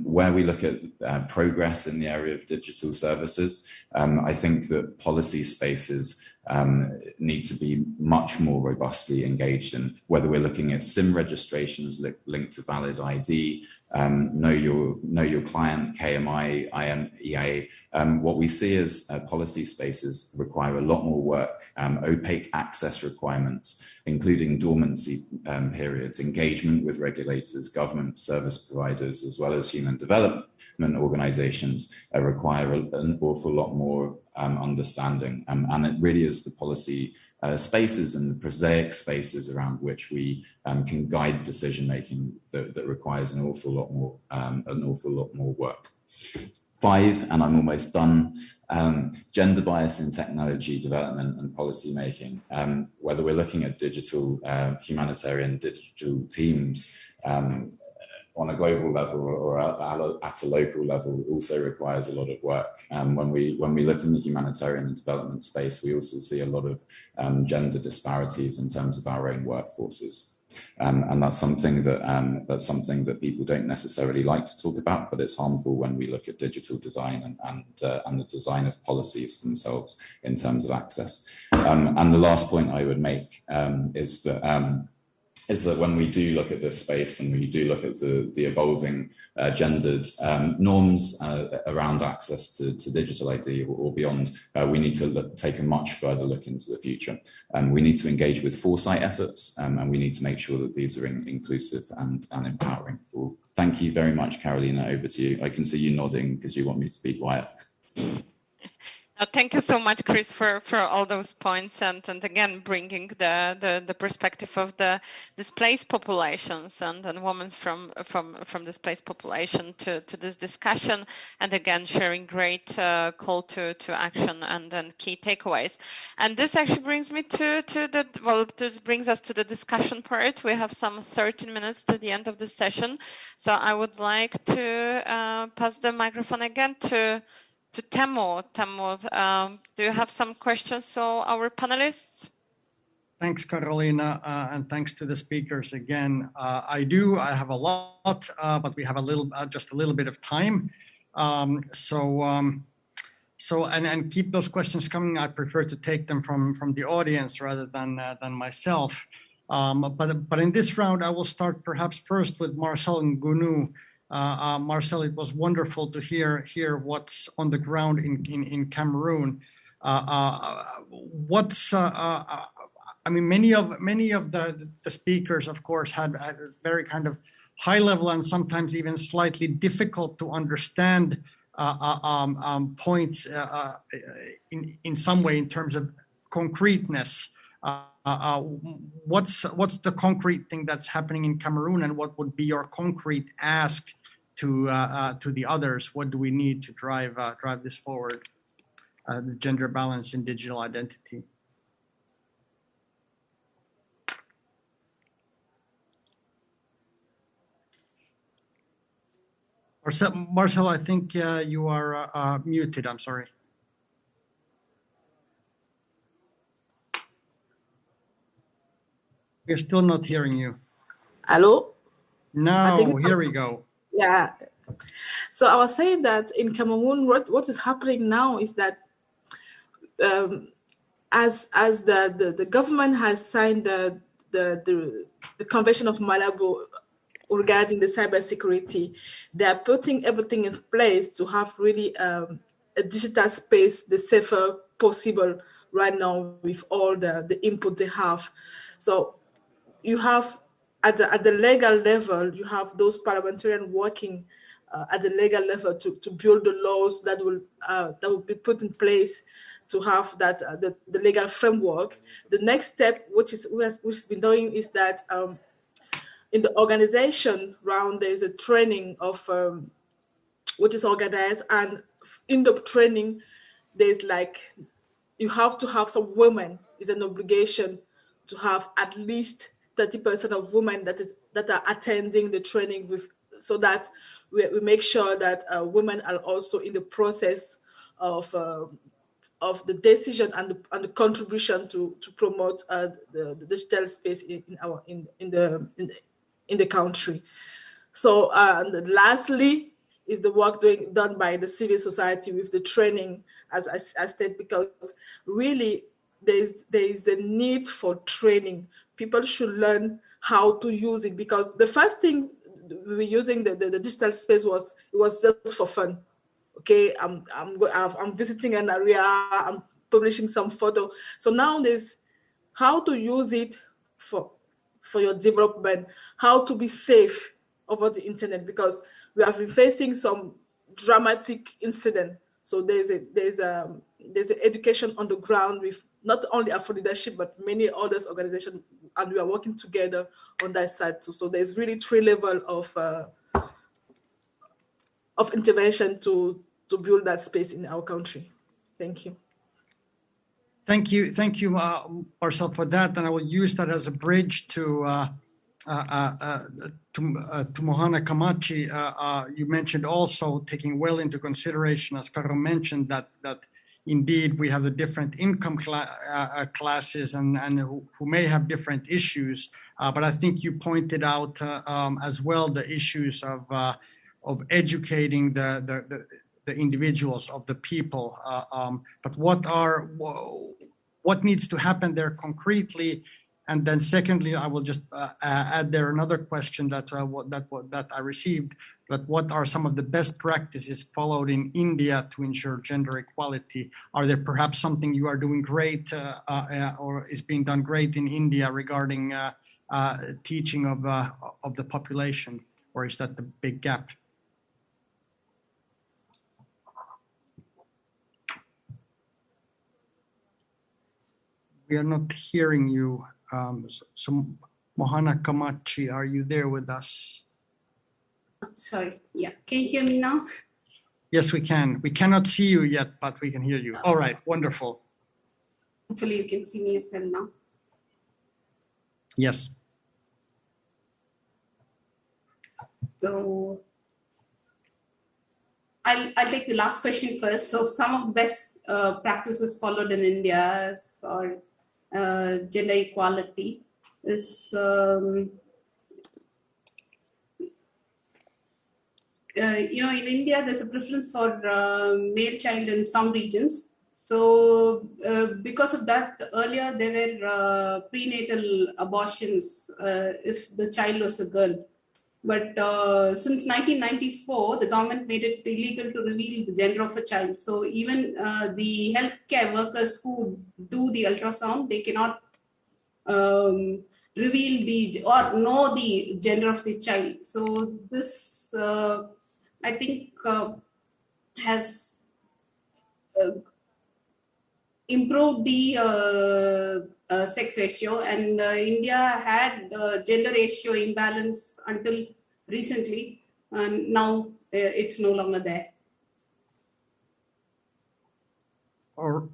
where we look at progress in the area of digital services, I think that policy spaces need to be much more robustly engaged in, whether we're looking at SIM registrations linked to valid ID, know your client, KMI, IMEA. What we see is policy spaces require a lot more work, opaque access requirements, including dormancy periods, engagement with regulators, government service providers, as well as human development organizations require an awful lot more understanding. And it really is the policy spaces and the prosaic spaces around which we can guide decision making that requires an awful lot more work. 5, and I'm almost done. Gender bias in technology development and policy making. Whether we're looking at digital humanitarian digital teams on a global level or at a local level also requires a lot of work. When we look in the humanitarian and development space, we also see a lot of gender disparities in terms of our own workforces. And that's something that people don't necessarily like to talk about, but it's harmful when we look at digital design and the design of policies themselves in terms of access. And the last point I would make is that when we do look at this space and we do look at the evolving gendered norms around access to digital ID or beyond, we need to take a much further look into the future. We need to engage with foresight efforts, and we need to make sure that these are inclusive and empowering for all. Thank you very much, Carolina. Over to you. I can see you nodding because you want me to be quiet. Thank you so much, Chris, for all those points and again bringing the perspective of the displaced populations and women from displaced population to this discussion, and again sharing great call to action and then key takeaways. And this actually brings me this brings us to the discussion part. We have some 13 minutes to the end of the session, so I would like to pass the microphone again to Teemu. Teemu, do you have some questions for our panelists? Thanks, Carolina, and thanks to the speakers again. I do. I have a lot, but we have just a little bit of time. So keep those questions coming. I prefer to take them from the audience rather than myself. But in this round, I will start perhaps first with Marcel and Gunu. Marcel, it was wonderful to hear what's on the ground in Cameroon. Many of the speakers, of course, had very kind of high level and sometimes even slightly difficult to understand points in some way in terms of concreteness. What's the concrete thing that's happening in Cameroon, and what would be your concrete ask to the others? What do we need to drive this forward? The gender balance in digital identity. Marcel, I think you are muted. I'm sorry. We're still not hearing you. Hello? No, here we go. Yeah. So I was saying that in Cameroon, what is happening now is that as the government has signed the Convention of Malabo regarding the cybersecurity, they are putting everything in place to have really a digital space the safer possible right now with all the input they have. So you have at the legal level, you have those parliamentarians working at the legal level to build the laws that will be put in place to have that the legal framework. The next step, which has been doing, is that in the organization round, there is a training of which is organized, and in the training, there's like you have to have some women. It's an obligation to have at least 30% of women that are attending the training so that we make sure that women are also in the process of the decision and the contribution to promote the digital space in the country. So and lastly is the work done by the civil society with the training, as I said, because really there is a need for training. People should learn how to use it, because the first thing we were using the digital space was just for fun. Okay, I'm visiting an area, I'm publishing some photo. So now there's how to use it for your development, how to be safe over the internet, because we have been facing some dramatic incident. So there's an education on the ground with not only Afro Leadership but many others organizations, and we are working together on that side too. So there's really 3 levels of intervention to build that space in our country. Thank you. Thank you, Marcel, for that. And I will use that as a bridge to Mohana Kamachi. You mentioned also taking well into consideration, as Karo mentioned, that indeed we have the different income classes and who may have different issues. But I think you pointed out as well the issues of educating the individuals, of the people. But what needs to happen there concretely? And then secondly, I will just add there another question that I received, that what are some of the best practices followed in India to ensure gender equality? Are there perhaps something you are doing great or is being done great in India regarding teaching of the population, or is that the big gap? We are not hearing you. So Mohana Kamachi, are you there with us? Sorry, yeah. Can you hear me now? Yes, we can. We cannot see you yet, but we can hear you. All right, wonderful. Hopefully you can see me as well now. Yes. So I'll take the last question first. So some of the best practices followed in India for gender equality is in India there's a preference for male child in some regions. So because of that, earlier there were prenatal abortions if the child was a girl. But since 1994, the government made it illegal to reveal the gender of a child. So even the healthcare workers who do the ultrasound, they cannot reveal or know the gender of the child. So this, I think, has improved the sex ratio, and India had gender ratio imbalance until recently, and now it's no longer there. All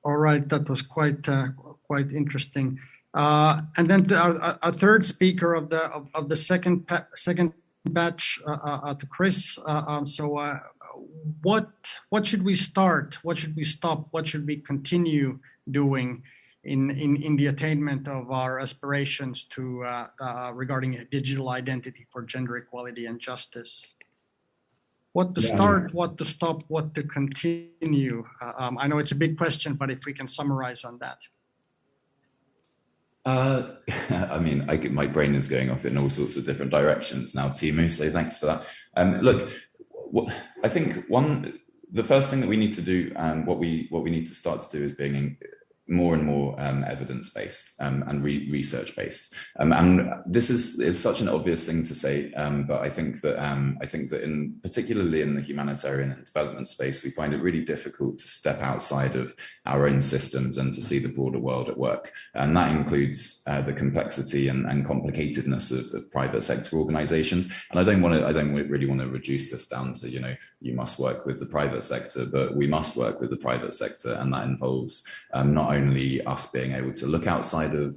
right, that was quite interesting. And then our third speaker of the second batch, to Chris. What should we start? What should we stop? What should we continue doing in the attainment of our aspirations to regarding a digital identity for gender equality and justice? What to start, what to stop, what to continue? I know it's a big question, but if we can summarize on that. I mean, my brain is going off in all sorts of different directions now, Timu, so thanks for that. Look, I think the first thing that we need to do, and what we need to start to do, is being more and more evidence-based and research-based. And this is such an obvious thing to say, but I think that particularly in the humanitarian and development space, we find it really difficult to step outside of our own systems and to see the broader world at work. And that includes the complexity and complicatedness of private sector organizations. And I don't really want to reduce this down to, you must work with the private sector, but we must work with the private sector, and that involves not only us being able to look outside of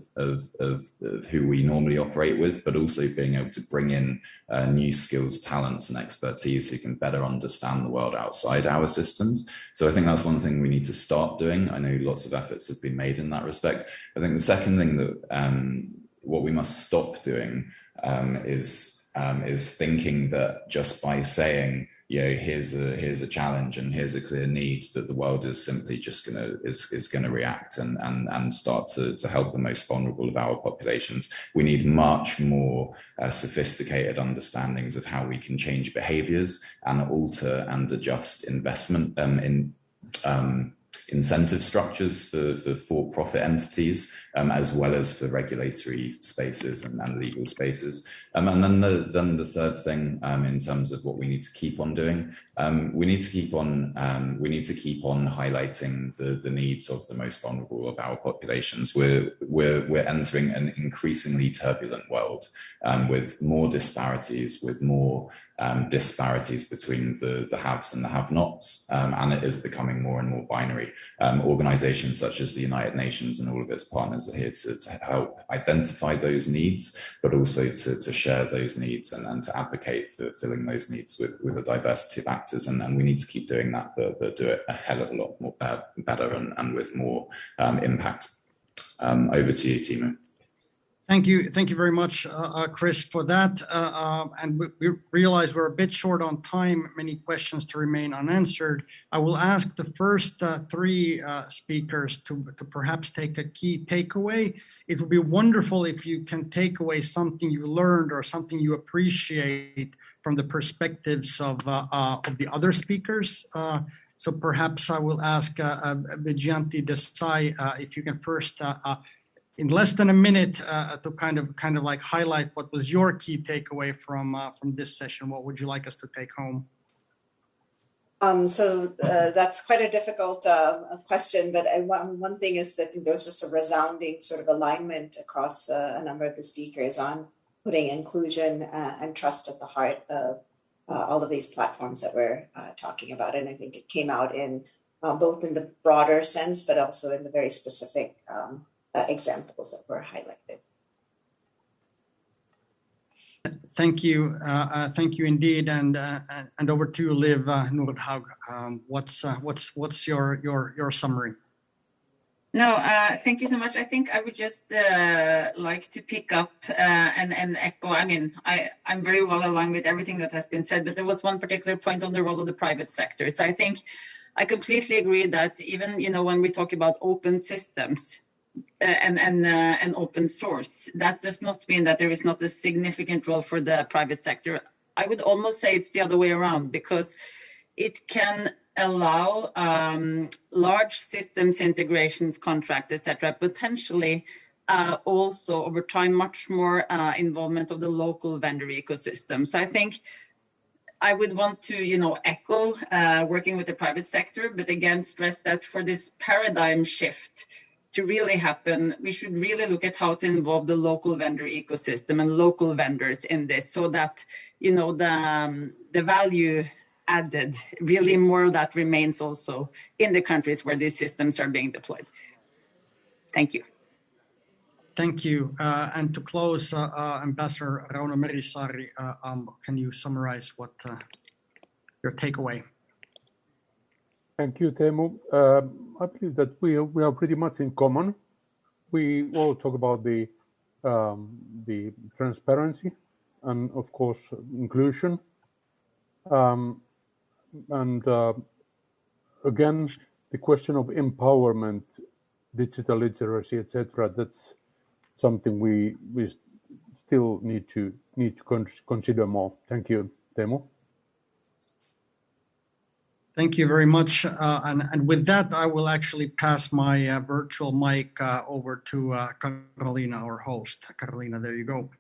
who we normally operate with, but also being able to bring in new skills, talents, and expertise who can better understand the world outside our systems. So I think that's one thing we need to start doing. I know lots of efforts have been made in that respect. I think the second thing that what we must stop doing is thinking that just by saying, here's a challenge and here's a clear need, that the world is simply just gonna react and start to help the most vulnerable of our populations. We need much more sophisticated understandings of how we can change behaviors and alter and adjust investment in incentive structures for for-profit entities, as well as for regulatory spaces and legal spaces. And then the third thing, in terms of what we need to keep on doing, we need to keep on highlighting the needs of the most vulnerable of our populations. We're entering an increasingly turbulent world, with more disparities, with more disparities between the haves and the have-nots, and it is becoming more and more binary. Organizations such as the United Nations and all of its partners are here to help identify those needs, but also to share those needs and to advocate for filling those needs with a diversity of actors. And we need to keep doing that, but do it a hell of a lot more better and with more impact. Over to you, Timo. Thank you very much, Chris, for that. And we realize we're a bit short on time, many questions to remain unanswered. I will ask the first three speakers to perhaps take a key takeaway. It would be wonderful if you can take away something you learned or something you appreciate from the perspectives of the other speakers. So perhaps I will ask Vijayanti Desai if you can first in less than a minute to kind of like highlight what was your key takeaway from this session. What would you like us to take home? So that's quite a difficult question, but one thing is that there was just a resounding sort of alignment across a number of the speakers on putting inclusion and trust at the heart of all of these platforms that we're talking about. And I think it came out in both in the broader sense, but also in the very specific examples that were highlighted. Thank you indeed, and over to you, Liv Nordhaug. What's your summary? No, thank you so much. I think I would just like to pick up and echo. I mean, I'm very well aligned with everything that has been said, but there was one particular point on the role of the private sector. So I think I completely agree that even when we talk about open systems, and open source, that does not mean that there is not a significant role for the private sector. I would almost say it's the other way around, because it can allow large systems integrations, contracts, etc., potentially also over time much more involvement of the local vendor ecosystem. So I think I would want to echo working with the private sector, but again stress that for this paradigm shift to really happen, we should really look at how to involve the local vendor ecosystem and local vendors in this, so that the value added, really more of that remains also in the countries where these systems are being deployed. Thank you. Thank you. And to close, Ambassador Rauno Merisaari, can you summarize what your takeaway? Thank you, Teemu. I believe that we are pretty much in common. We all talk about the transparency and, of course, inclusion. And again, the question of empowerment, digital literacy, etc. That's something we still need to consider more. Thank you, Teemu. Thank you very much. And with that, I will actually pass my virtual mic over to Carolina, our host. Carolina, there you go.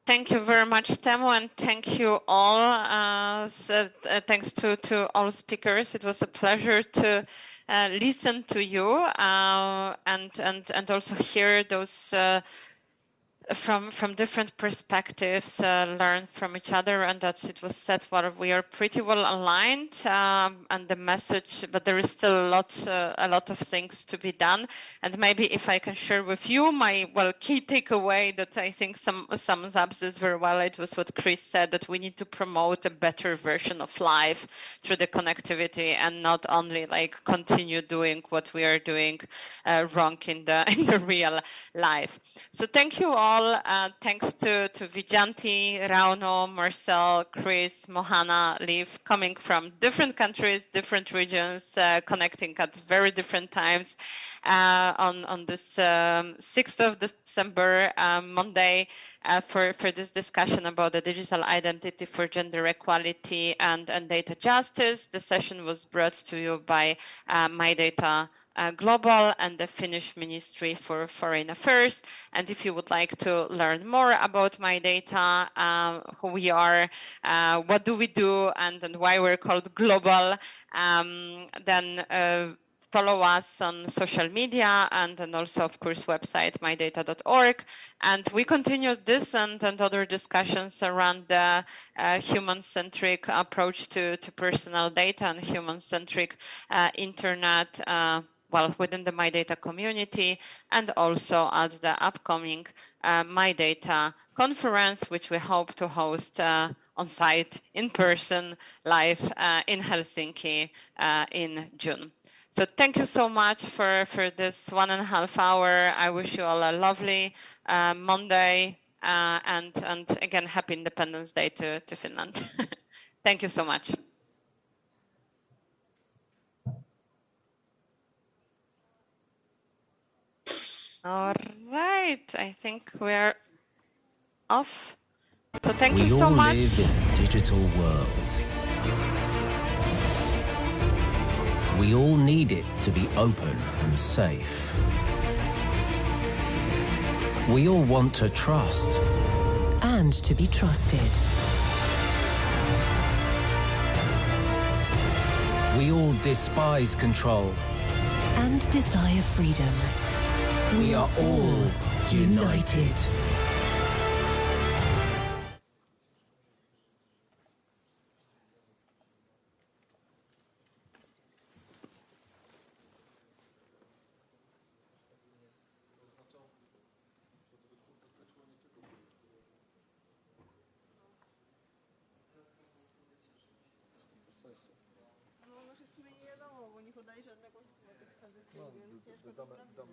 Thank you very much, Teemu, and thank you all. Thanks to all speakers. It was a pleasure to listen to you and also hear those from different perspectives, learn from each other, and that it was said while we are pretty well aligned, and the message, but there is still a lot of things to be done. And maybe if I can share with you my key takeaway that I think sums up this very well, it was what Chris said, that we need to promote a better version of life through the connectivity, and not only continue doing what we are doing wrong in the real life. So thank you all. Thanks to Vijayanti, Rauno, Marcel, Chris, Mohana, Liv, coming from different countries, different regions, connecting at very different times on this 6th of December, Monday, for this discussion about the digital identity for gender equality and data justice. The session was brought to you by My Data Global and the Finnish Ministry for Foreign Affairs. And if you would like to learn more about My Data, who we are, what do we do, and why we're called Global, then follow us on social media and then also, of course, website mydata.org. And we continue this and other discussions around the human-centric approach to personal data and human-centric internet, well, within the MyData community, and also at the upcoming MyData conference, which we hope to host on site, in person, live in Helsinki in June. So thank you so much for this 1.5 hour. I wish you all a lovely Monday and again, happy Independence Day to Finland. Thank you so much. All right, I think we're off. So thank you so much. We all live in a digital world. We all need it to be open and safe. We all want to trust. And to be trusted. We all despise control. And desire freedom. We are all united.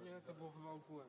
Nie, to było chyba ogółem.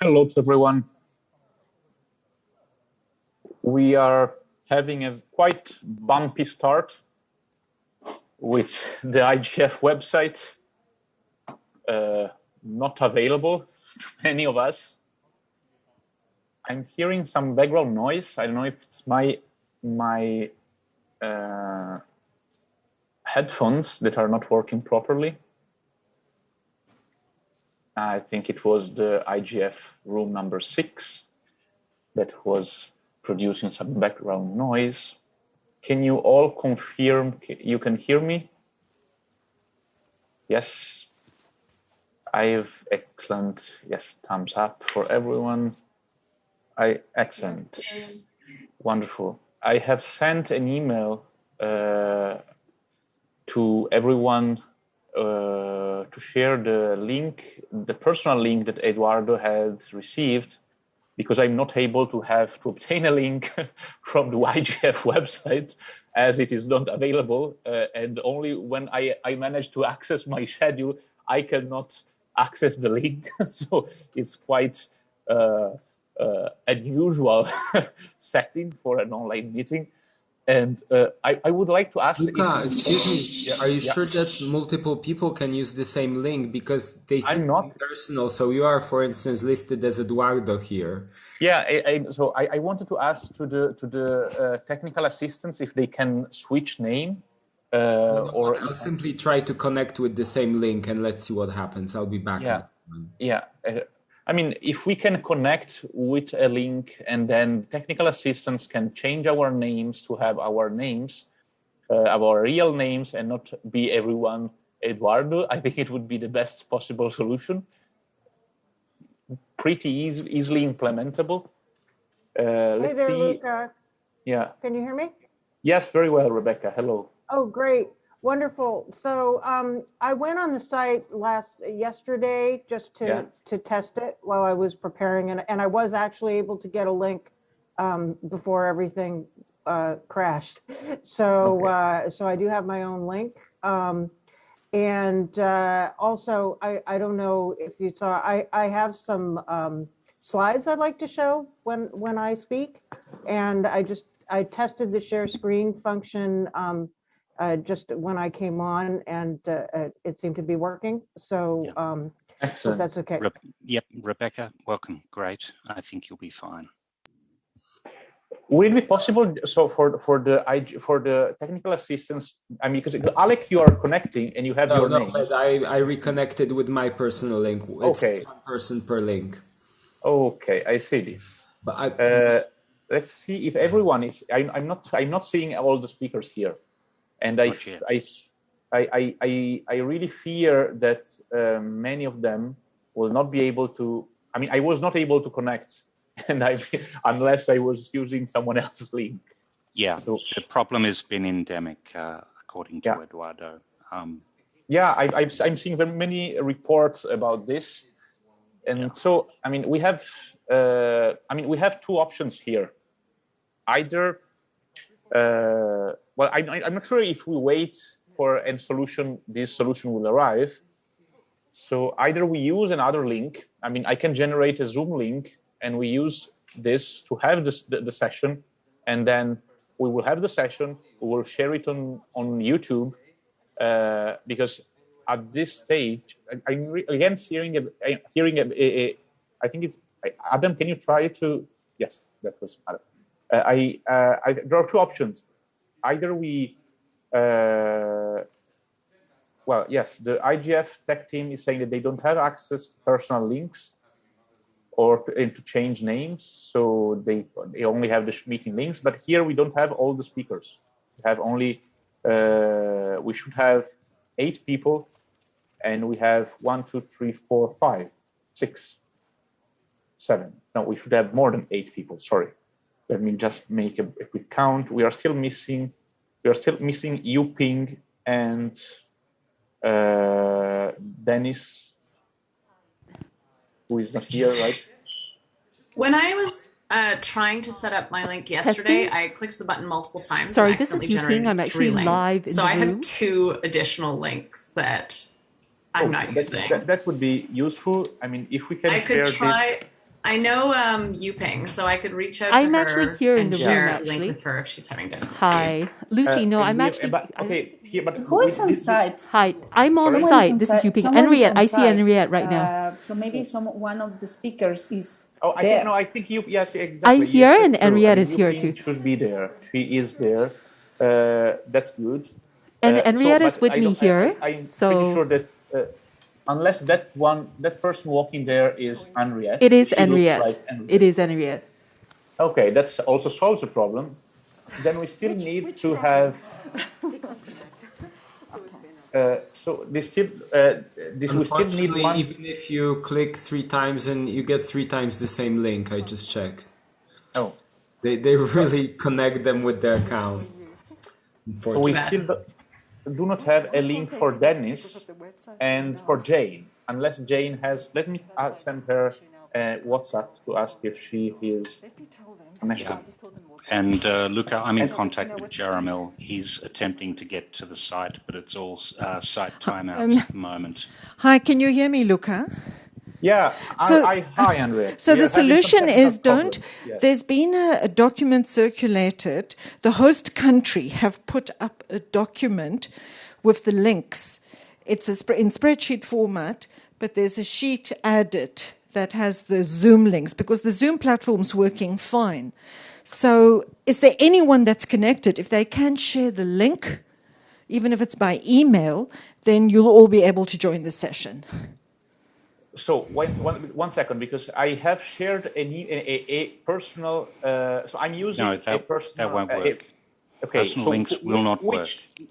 Hello to everyone. We are having a quite bumpy start with the IGF website not available to many of us. I'm hearing some background noise. I don't know if it's my headphones that are not working properly. I think it was the IGF room number 6 that was producing some background noise. Can you all confirm you can hear me? Yes. Excellent. Yes, thumbs up for everyone. Excellent. Wonderful. I have sent an email to everyone to share the link, the personal link that Eduardo had received, because I'm not able to obtain a link from the IGF website as it is not available. And only when I manage to access my schedule, I cannot access the link. So it's quite unusual setting for an online meeting. And I would like to ask... Luca, excuse me, are you sure that multiple people can use the same link? Because they seem to be personal. So you are, for instance, listed as Eduardo here. Yeah, so I wanted to ask to the technical assistants if they can switch name. Or I'll simply try to connect with the same link and let's see what happens. I'll be back. Yeah. I mean, if we can connect with a link and then technical assistants can change our names to have our names, our real names, and not be everyone Eduardo, I think it would be the best possible solution. Pretty easily implementable. Let's see. Luca. Yeah. Can you hear me? Yes, very well, Rebecca. Hello. Oh, great. Wonderful. So I went on the site yesterday just to test it while I was preparing, and I was actually able to get a link before everything crashed. So so I do have my own link. And also, I don't know if you saw, I have some slides I'd like to show when I speak, and I tested the share screen function just when I came on, and it seemed to be working. So excellent. That's okay. Yep, Rebecca, welcome. Great. I think you'll be fine. Would it be possible? So for the technical assistance, I mean, because Alec, you are connecting and you have your name. No, but I reconnected with my personal link. It's one person per link. Okay, I see this. But let's see if everyone is. I'm not seeing all the speakers here. And I really fear that many of them will not be able to. I mean, I was not able to connect, and unless I was using someone else's link. Yeah, so, the problem has been endemic, according to Eduardo. Yeah, I'm seeing very many reports about this, and so I mean, we have two options here. Either. Well, I'm not sure if we wait for a solution, this solution will arrive. So either we use another link. I mean, I can generate a Zoom link and we use this to have the session, and then we will have the session. We will share it on YouTube because at this stage, I'm again hearing I think it's Adam. Can you try to? Yes, that was Adam. There are two options. Either we, well, yes, the IGF tech team is saying that they don't have access to personal links or to change names, so they only have the meeting links. But here we don't have all the speakers. We have only, we should have 8 people, and we have 1, 2, 3, 4, 5, 6, 7. No, we should have more than 8 people. Sorry. Let me just make a quick count. We are still missing Yuping and Dennis, who is not here, right? When I was trying to set up my link yesterday, Testing? I clicked the button multiple times. Sorry, and this is accidentally Yuping. I'm generated actually 3 links. live in so the I room. have 2 additional links that I'm not using. That would be useful. I mean, if we can I share could try. this. I know Yuping, so I could reach out I'm to actually her here in and the room, share a actually. link with her if she's having difficulty. Hi. Lucy, no, I'm actually... But, okay, here, but Who is on site? Hi, I'm on Sorry? site. This is Yuping. Someone is Henriette, on I see site. Henriette right now. So maybe one of the speakers is Oh, there. I think you, yes, exactly. I'm Yes, here that's and true. Henriette I mean, is here Yuping too. should be there. She is there. That's good. And Henriette is but with me here. I'm so pretty sure that unless that person walking there is Henriette. it is she Henriette. looks like Henriette. It is Henriette. Okay, that also solves the problem. Then we still need to have. So this still this we still need one. Even if you click 3 times and you get 3 times the same link, I just checked. Oh, they really connect them with their account. So we still do not have a link for Dennis and for Jane, unless Jane has. Let me send her WhatsApp to ask if she is connected. Yeah. And Luca, I'm in contact with Jaramil. He's attempting to get to the site, but it's all site timeouts at the moment. Hi, can you hear me, Luca? Yeah, hi, Andrea. So the solution is there's been a document circulated. The host country have put up a document with the links. It's in spreadsheet format, but there's a sheet added that has the Zoom links because the Zoom platform's working fine. So is there anyone that's connected? If they can share the link, even if it's by email, then you'll all be able to join the session. So one second, because I have shared a personal. So I'm using a personal. That won't work. Okay, personal links will not work.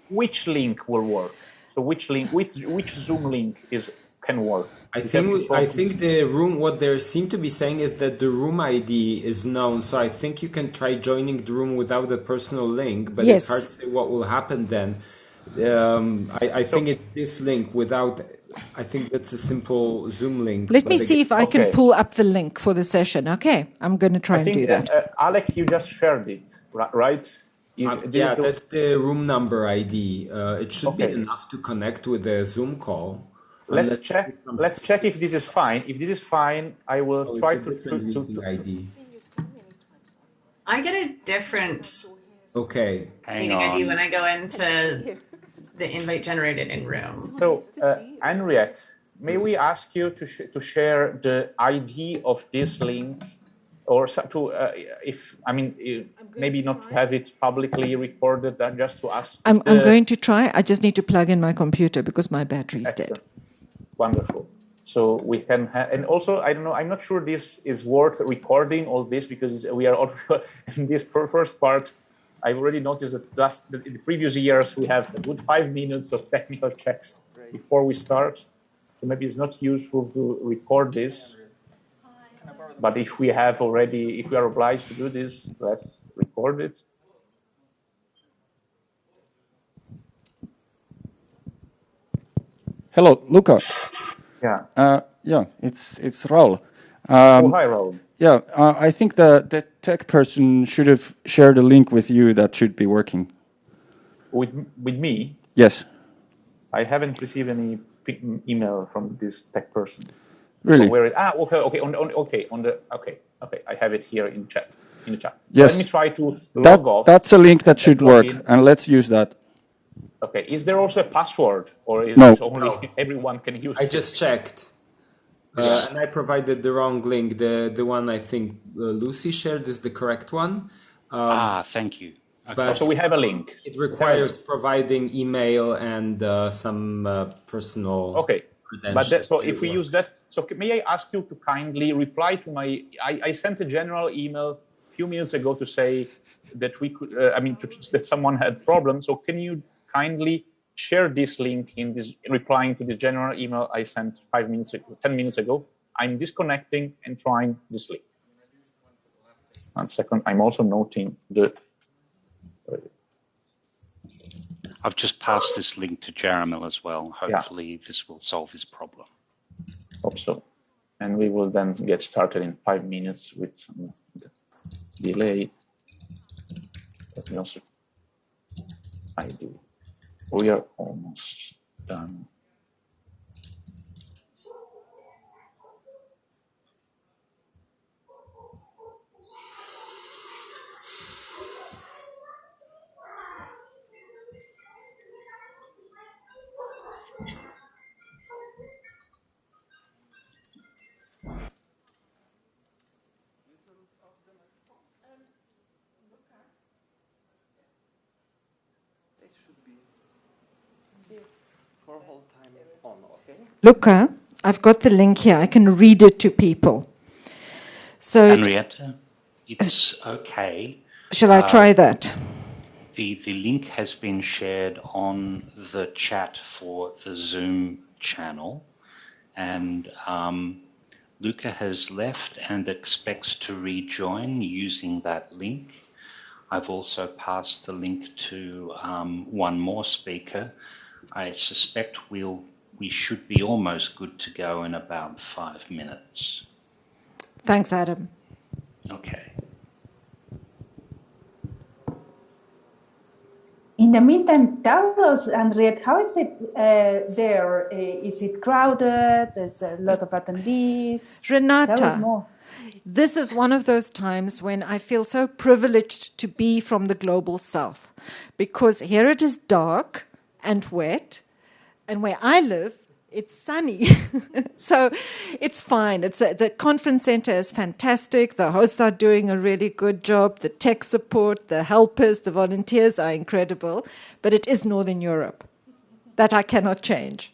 Which link will work? So which link, which Zoom link can work? I think the room. What they seem to be saying is that the room ID is known. So I think you can try joining the room without a personal link, but it's hard to say what will happen then. I think it's this link without. I think that's a simple Zoom link. Let me see if I can pull up the link for the session. Okay, I'm going to try and do that. Alex, you just shared it, right? Yeah, that's the room number ID. It should be enough to connect with the Zoom call. Let's check. Let's check if this is fine. If this is fine, I will try to ID. I get a different meeting ID when I go into the invite generated in room. So, Henriette, may we ask you to share the ID of this link, or maybe not have it publicly recorded, just to ask. I'm going to try. I just need to plug in my computer because my battery is dead. Wonderful. So we can have, and also I don't know. I'm not sure this is worth recording all this because we are all in this first part. I've already noticed that in the previous years we have a good 5 minutes of technical checks before we start. So maybe it's not useful to record this. But if we are obliged to do this, let's record it. Hello, Luca. Yeah. Yeah, it's Raul. Hi, Raul. Yeah, I think the tech person should have shared a link with you that should be working. With me? Yes. I haven't received any email from this tech person. Really? Okay. I have it here in the chat. Yes. Let me try to log off. That's a link that should work, and let's use that. Okay. Is there also a password, or is it only everyone can use? I just checked, and I provided the wrong link. The one I think Lucy shared is the correct one. Thank you. Okay. But so we have a link. It requires providing email and some personal. Okay. So if we use that, so may I ask you to kindly reply to my? I sent a general email a few minutes ago to say that we could. That someone had problems. So can you kindly share this link in this replying to the general email I sent 10 minutes ago? I'm disconnecting and trying this link. 1 second. I'm also noting the. I've just passed this link to Jaramil as well. Hopefully this will solve his problem. Hope so. And we will then get started in 5 minutes with some delay. Let me also ID. We are almost done. Luca, I've got the link here. I can read it to people. So, Henrietta, it's okay. Shall I try that? The link has been shared on the chat for the Zoom channel, and Luca has left and expects to rejoin using that link. I've also passed the link to one more speaker. I suspect we should be almost good to go in about 5 minutes. Thanks, Adam. Okay. In the meantime, tell us, Henriette, how is it there? Is it crowded? There's a lot of attendees. Renata, tell us more. This is one of those times when I feel so privileged to be from the global south, because here it is dark and wet, and where I live, it's sunny. So it's fine. The conference center is fantastic. The hosts are doing a really good job. The tech support, the helpers, the volunteers are incredible. But it is Northern Europe. That I cannot change.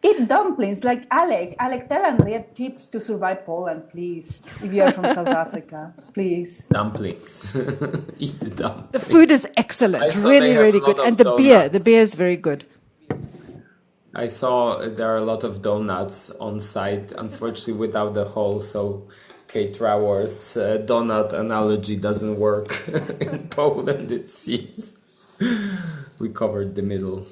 Eat dumplings like Alec. Alec, tell Henriette tips to survive Poland, please. If you are from South Africa, please. Dumplings. Eat the dumplings. The food is excellent. Really, really good. And the beer is very good. I saw there are a lot of donuts on site, unfortunately without the hole, so Kate Raworth's donut analogy doesn't work in Poland, it seems. We covered the middle.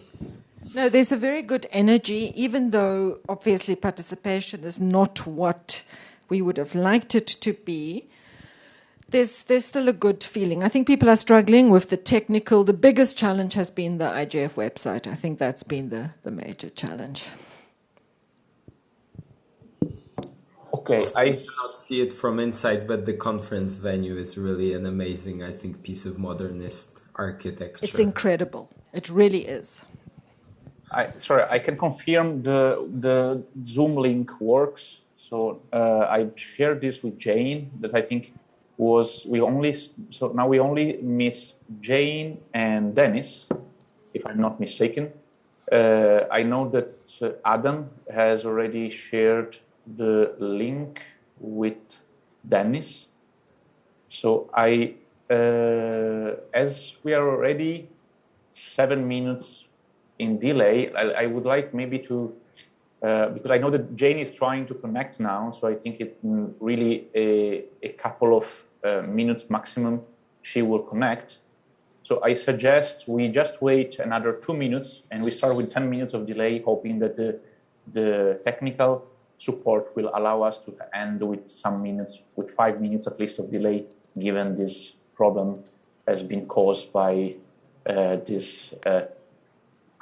No, there's a very good energy, even though obviously participation is not what we would have liked it to be. There's still a good feeling. I think people are struggling with the technical. The biggest challenge has been the IGF website. I think that's been the major challenge. Okay, I cannot see it from inside, but the conference venue is really an amazing, I think, piece of modernist architecture. It's incredible. It really is. I can confirm the Zoom link works. So I shared this with Jane. That I think now we only miss Jane and Dennis, if I'm not mistaken. I know that Adam has already shared the link with Dennis. So as we are already 7 minutes in delay, I would like maybe to, because I know that Jane is trying to connect now, so I think it really a couple of minutes maximum she will connect. So I suggest we just wait another 2 minutes and we start with 10 minutes of delay, hoping that the technical support will allow us to end with 5 minutes at least of delay, given this problem has been caused by this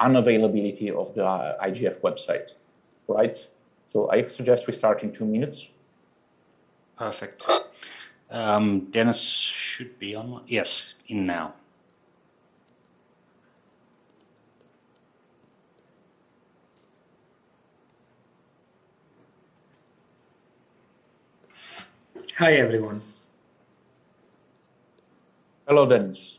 unavailability of the IGF website, right? So I suggest we start in 2 minutes. Perfect. Dennis should be on. Yes, in now. Hi, everyone. Hello, Dennis.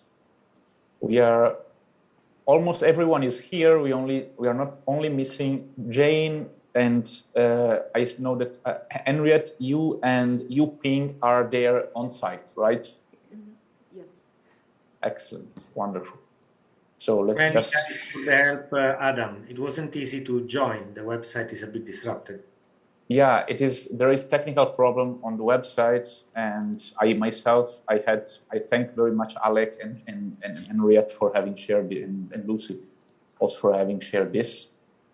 Almost everyone is here. We are not only missing Jane, and I know that Henriette, you and Ping are there on site, right? Yes. Excellent, wonderful. So let's Many just thanks for the help, Adam. It wasn't easy to join. The website is a bit disrupted. Yeah, it is. There is technical problem on the website, and I thank very much Alec and Henriette for having shared it, and Lucy also for having shared this,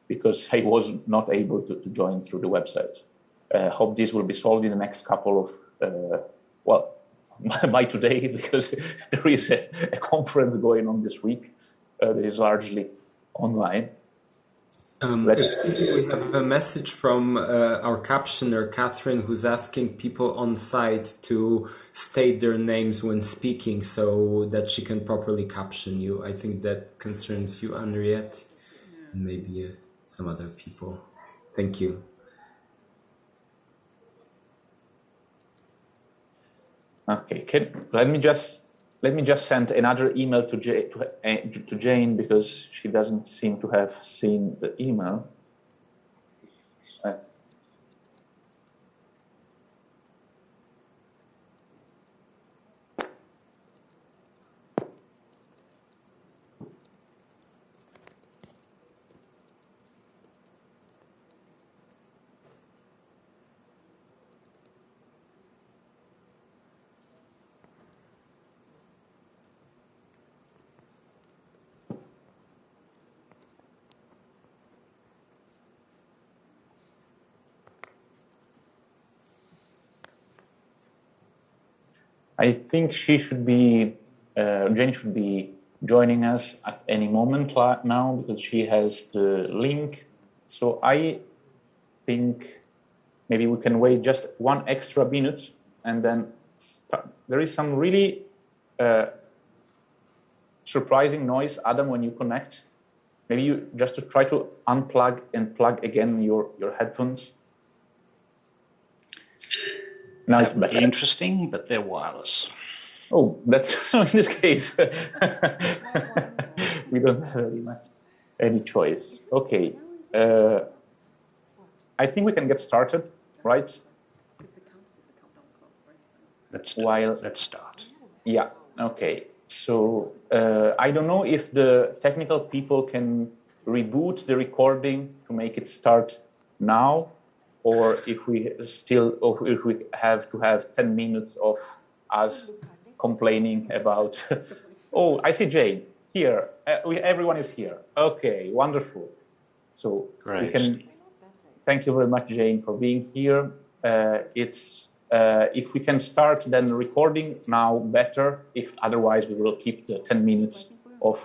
because I was not able to join through the website. Hope this will be solved in the next couple of, by today, because there is a conference going on this week that is largely online. We have a message from our captioner, Catherine, who's asking people on site to state their names when speaking so that she can properly caption you. I think that concerns you, Henriette, and maybe some other people. Thank you. Okay, let me just let me just send another email to Jane because she doesn't seem to have seen the email. I think she should be, Jane should be joining us at any moment now because she has the link. So I think maybe we can wait just one extra minute and then start. There is some really surprising noise, Adam, when you connect. Maybe you just to try to unplug and plug again your headphones. Now it's better. Interesting, but they're wireless. Oh, that's so. In this case, we don't have any choice. Okay, I think we can get started, right? Let's start. Yeah. Okay. So I don't know if the technical people can reboot the recording to make it start now, or if we have to have 10 minutes of us complaining about. Oh, I see Jane here. Everyone is here. Okay, wonderful. So Great. We can. Thank you very much, Jane, for being here. If we can start then recording now, better. If otherwise, we will keep the 10 minutes of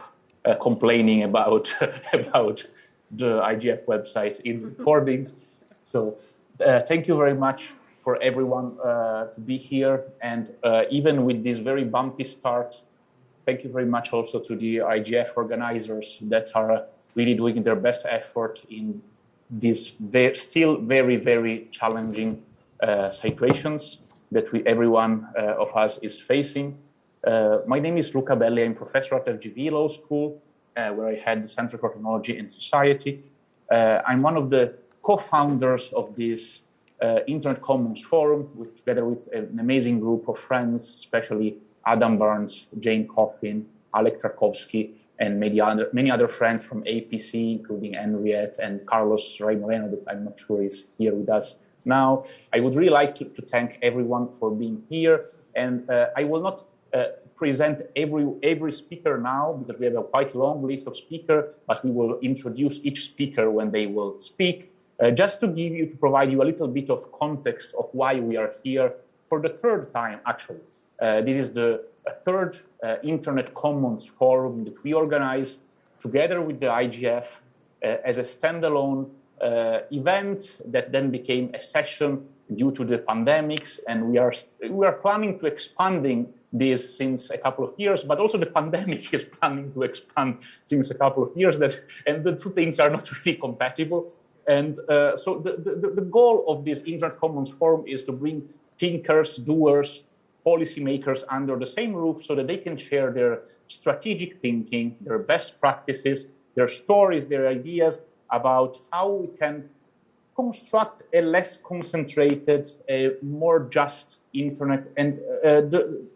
complaining about about the IGF website in recordings. So thank you very much for everyone to be here. And even with this very bumpy start, thank you very much also to the IGF organizers that are really doing their best effort in these still very, very challenging situations that everyone of us is facing. My name is Luca Belli. I'm professor at FGV Law School, where I head the Center for Technology and Society. I'm one of the co-founders of this Internet Commons Forum, together with an amazing group of friends, especially Adam Barnes, Jane Coffin, Alek Tarkovsky, and many other friends from APC, including Henriette and Carlos Rey Moreno, that I'm not sure is here with us now. I would really like to thank everyone for being here. And I will not present every speaker now because we have a quite long list of speakers, but we will introduce each speaker when they will speak. Just to provide you a little bit of context of why we are here for the third time, actually. This is the third Internet Commons Forum that we organize together with the IGF as a standalone event that then became a session due to the pandemics, and we are planning to expanding this since a couple of years, but also the pandemic is planning to expand since a couple of years, and the two things are not really compatible. And so the goal of this Internet Commons Forum is to bring thinkers, doers, policymakers under the same roof so that they can share their strategic thinking, their best practices, their stories, their ideas about how we can construct a less concentrated, a more just internet. And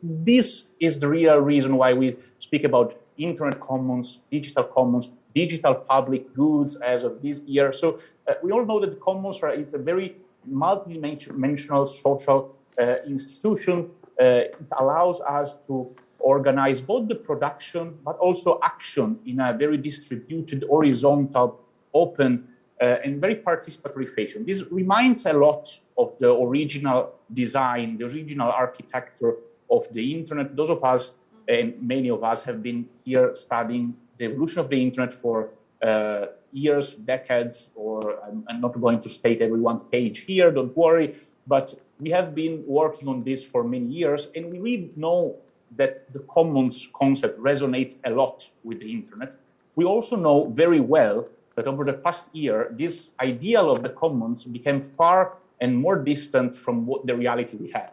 this is the real reason why we speak about internet commons, digital public goods as of this year. So we all know that the commons it's a very multidimensional social institution. It allows us to organize both the production but also action in a very distributed, horizontal, open, and very participatory fashion. This reminds a lot of the original design, the original architecture of the internet. Those of us, and many of us, have been here studying the evolution of the internet for years, decades, or I'm not going to state everyone's age here, don't worry, but we have been working on this for many years, and we really know that the commons concept resonates a lot with the internet. We also know very well that over the past year, this ideal of the commons became far and more distant from what the reality we have.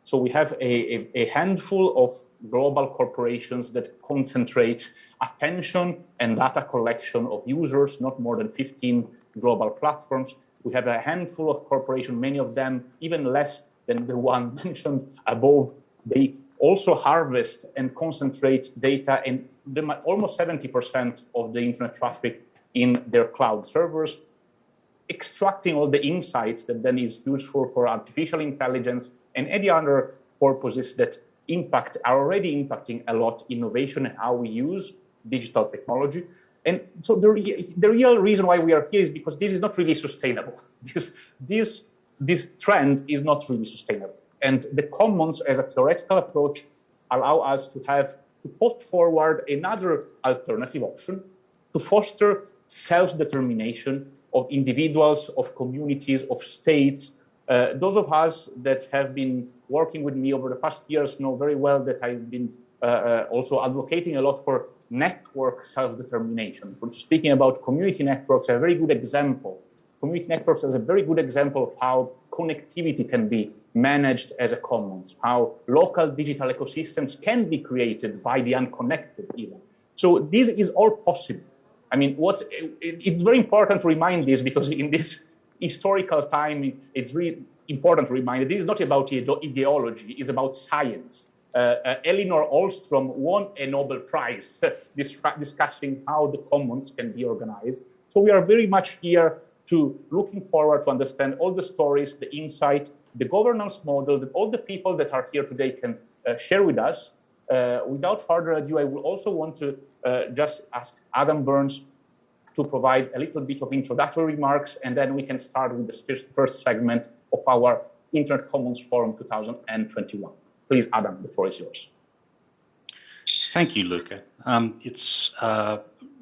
So we have a handful of global corporations that concentrate attention and data collection of users, not more than 15 global platforms. We have a handful of corporations, many of them even less than the one mentioned above. They also harvest and concentrate data in almost 70% of the internet traffic in their cloud servers, extracting all the insights that then is useful for artificial intelligence and any other purposes that are already impacting a lot innovation and how we use digital technology. And so the real reason why we are here is because this is not really sustainable. This trend is not really sustainable. And the commons as a theoretical approach allow us to put forward another alternative option to foster self-determination of individuals, of communities, of states. Those of us that have been working with me over the past years know very well that I've been also advocating a lot for network self-determination. We're speaking about community networks, a very good example. Community networks is a very good example of how connectivity can be managed as a commons, how local digital ecosystems can be created by the unconnected even. So this is all possible. I mean, it's very important to remind this, because in this historical time, it's really important to remind that this is not about ideology, it's about science. Elinor Ostrom won a Nobel Prize discussing how the commons can be organized. So we are very much here to looking forward to understand all the stories, the insight, the governance model that all the people that are here today can share with us. Without further ado, I will also want to just ask Adam Burns to provide a little bit of introductory remarks, and then we can start with the first segment of our Internet Commons Forum 2021. Please, Adam, the floor is yours. Thank you, Luca. It's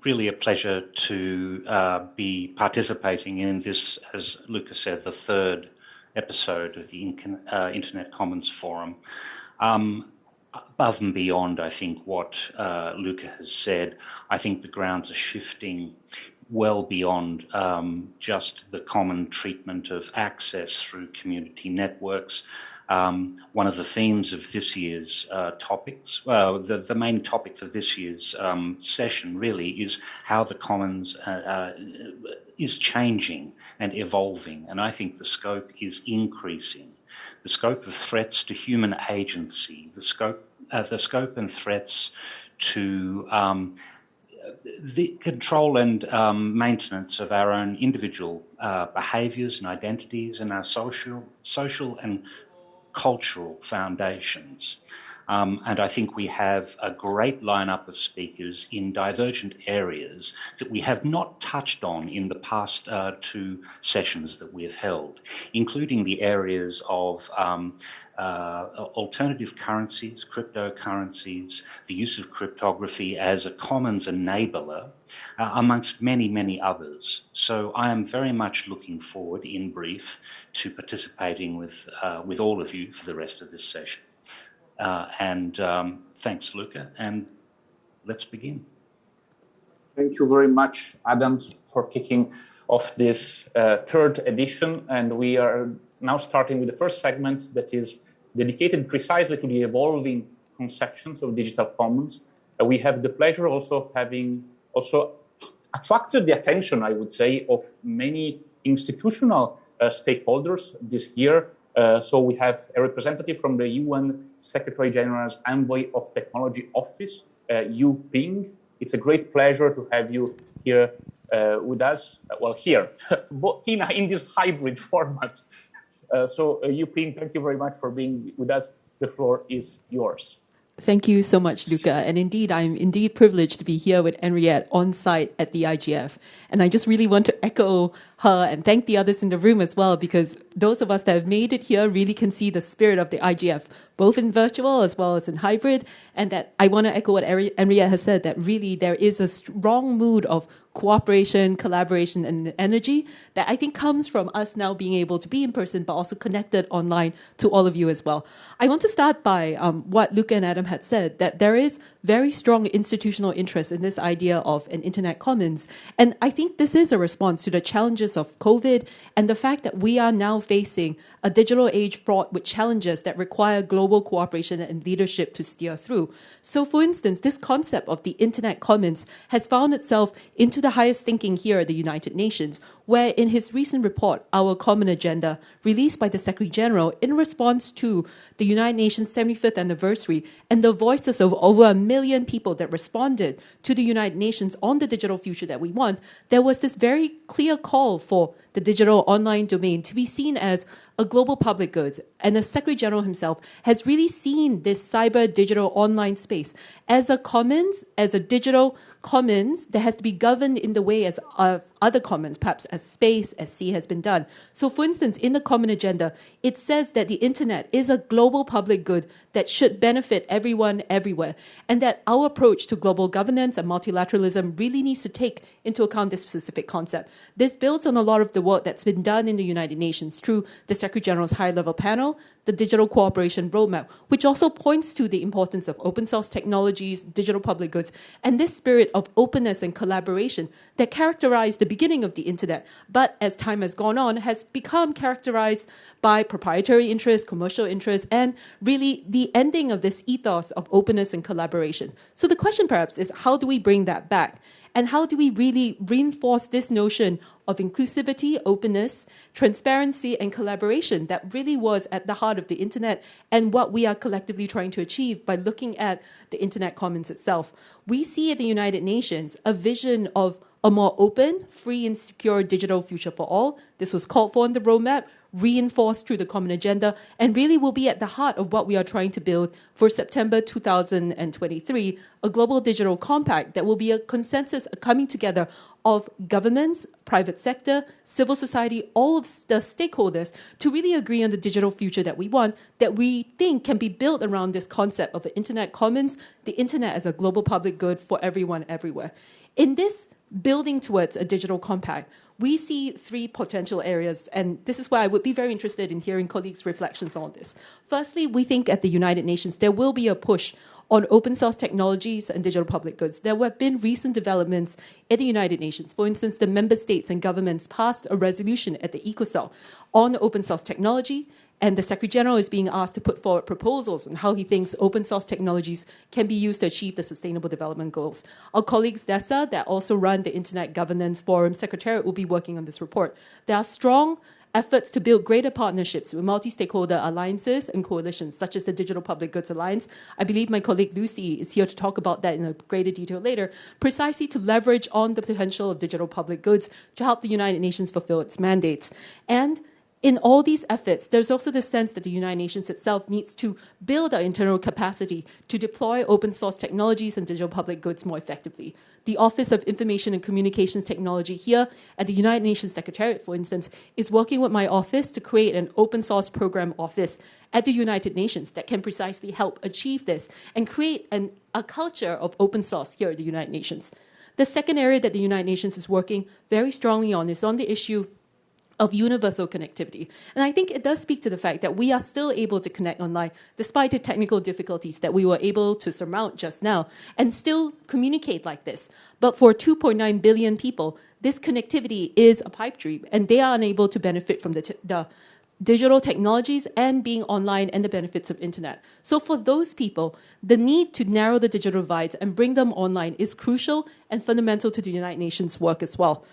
really a pleasure to be participating in this, as Luca said, the third episode of the Internet Commons Forum. Above and beyond, I think, what Luca has said, I think the grounds are shifting well beyond just the common treatment of access through community networks. One of the themes of this year's topics, the main topic for this year's session really is how the commons is changing and evolving, and I think the scope is increasing. The scope of threats to human agency, the scope and threats to the control and maintenance of our own individual behaviours and identities and our social and cultural foundations. And I think we have a great lineup of speakers in divergent areas that we have not touched on in the past two sessions that we have held, including the areas of alternative currencies, cryptocurrencies, the use of cryptography as a commons enabler, amongst many, many others. So I am very much looking forward, in brief, to participating with all of you for the rest of this session. Thanks, Luca, and let's begin. Thank you very much, Adam, for kicking off this third edition. And we are now starting with the first segment that is dedicated precisely to the evolving conceptions of digital commons. We have the pleasure also of having attracted the attention, I would say, of many institutional stakeholders this year. So we have a representative from the UN Secretary General's Envoy of Technology Office, Yu Ping. It's a great pleasure to have you here with us. Well, here, in this hybrid format. So Yu Ping, thank you very much for being with us. The floor is yours. Thank you so much, Luca. And indeed, I'm privileged to be here with Henriette on site at the IGF. And I just really want to echo her and thank the others in the room as well, because those of us that have made it here really can see the spirit of the IGF, both in virtual as well as in hybrid. And that I want to echo what Henriette has said, that really there is a strong mood of cooperation, collaboration, and energy that I think comes from us now being able to be in person, but also connected online to all of you as well. I want to start by what Luca and Adam had said, that there is very strong institutional interest in this idea of an internet commons. And I think this is a response to the challenges crisis of COVID and the fact that we are now facing a digital age fraught with challenges that require global cooperation and leadership to steer through. So, for instance, this concept of the Internet Commons has found itself into the highest thinking here at the United Nations, where in his recent report, Our Common Agenda, released by the Secretary General in response to the United Nations 75th anniversary and the voices of over 1 million people that responded to the United Nations on the digital future that we want, there was this very clear call for the digital online domain to be seen as a global public goods. And the Secretary General himself has really seen this cyber digital online space as a commons, as a digital commons that has to be governed in the way as of other commons, perhaps as space, as sea has been done. So for instance, in the Common Agenda, it says that the internet is a global public good that should benefit everyone everywhere, and that our approach to global governance and multilateralism really needs to take into account this specific concept. This builds on a lot of the work that's been done in the United Nations through the Secretary General's high-level panel, the Digital Cooperation Roadmap, which also points to the importance of open source technologies, digital public goods, and this spirit of openness and collaboration that characterized the beginning of the internet, but as time has gone on, has become characterized by proprietary interests, commercial interests, and really the ending of this ethos of openness and collaboration. So the question perhaps is, how do we bring that back? And how do we really reinforce this notion of inclusivity, openness, transparency, and collaboration that really was at the heart of the internet and what we are collectively trying to achieve by looking at the Internet Commons itself? We see at the United Nations a vision of a more open, free, and secure digital future for all. This was called for in the roadmap, reinforced through the Common Agenda, and really will be at the heart of what we are trying to build for September 2023, a global digital compact that will be a consensus, a coming together of governments, private sector, civil society, all of the stakeholders to really agree on the digital future that we want, that we think can be built around this concept of the Internet Commons, the internet as a global public good for everyone everywhere. In this building towards a digital compact, we see three potential areas, and this is why I would be very interested in hearing colleagues' reflections on this. Firstly, we think at the United Nations there will be a push on open source technologies and digital public goods. There have been recent developments at the United Nations. For instance, the member states and governments passed a resolution at the ECOSOC on open source technology, and the Secretary General is being asked to put forward proposals on how he thinks open source technologies can be used to achieve the Sustainable Development Goals. Our colleagues DESA, that also run the Internet Governance Forum Secretariat, will be working on this report. There are strong efforts to build greater partnerships with multi-stakeholder alliances and coalitions, such as the Digital Public Goods Alliance. I believe my colleague Lucy is here to talk about that in a greater detail later, precisely to leverage on the potential of digital public goods to help the United Nations fulfill its mandates. And in all these efforts, there's also the sense that the United Nations itself needs to build our internal capacity to deploy open source technologies and digital public goods more effectively. The Office of Information and Communications Technology here at the United Nations Secretariat, for instance, is working with my office to create an open source program office at the United Nations that can precisely help achieve this and create a culture of open source here at the United Nations. The second area that the United Nations is working very strongly on is on the issue of universal connectivity. And I think it does speak to the fact that we are still able to connect online despite the technical difficulties that we were able to surmount just now and still communicate like this. But for 2.9 billion people, this connectivity is a pipe dream and they are unable to benefit from the digital technologies and being online and the benefits of internet. So for those people, the need to narrow the digital divides and bring them online is crucial and fundamental to the United Nations work as well.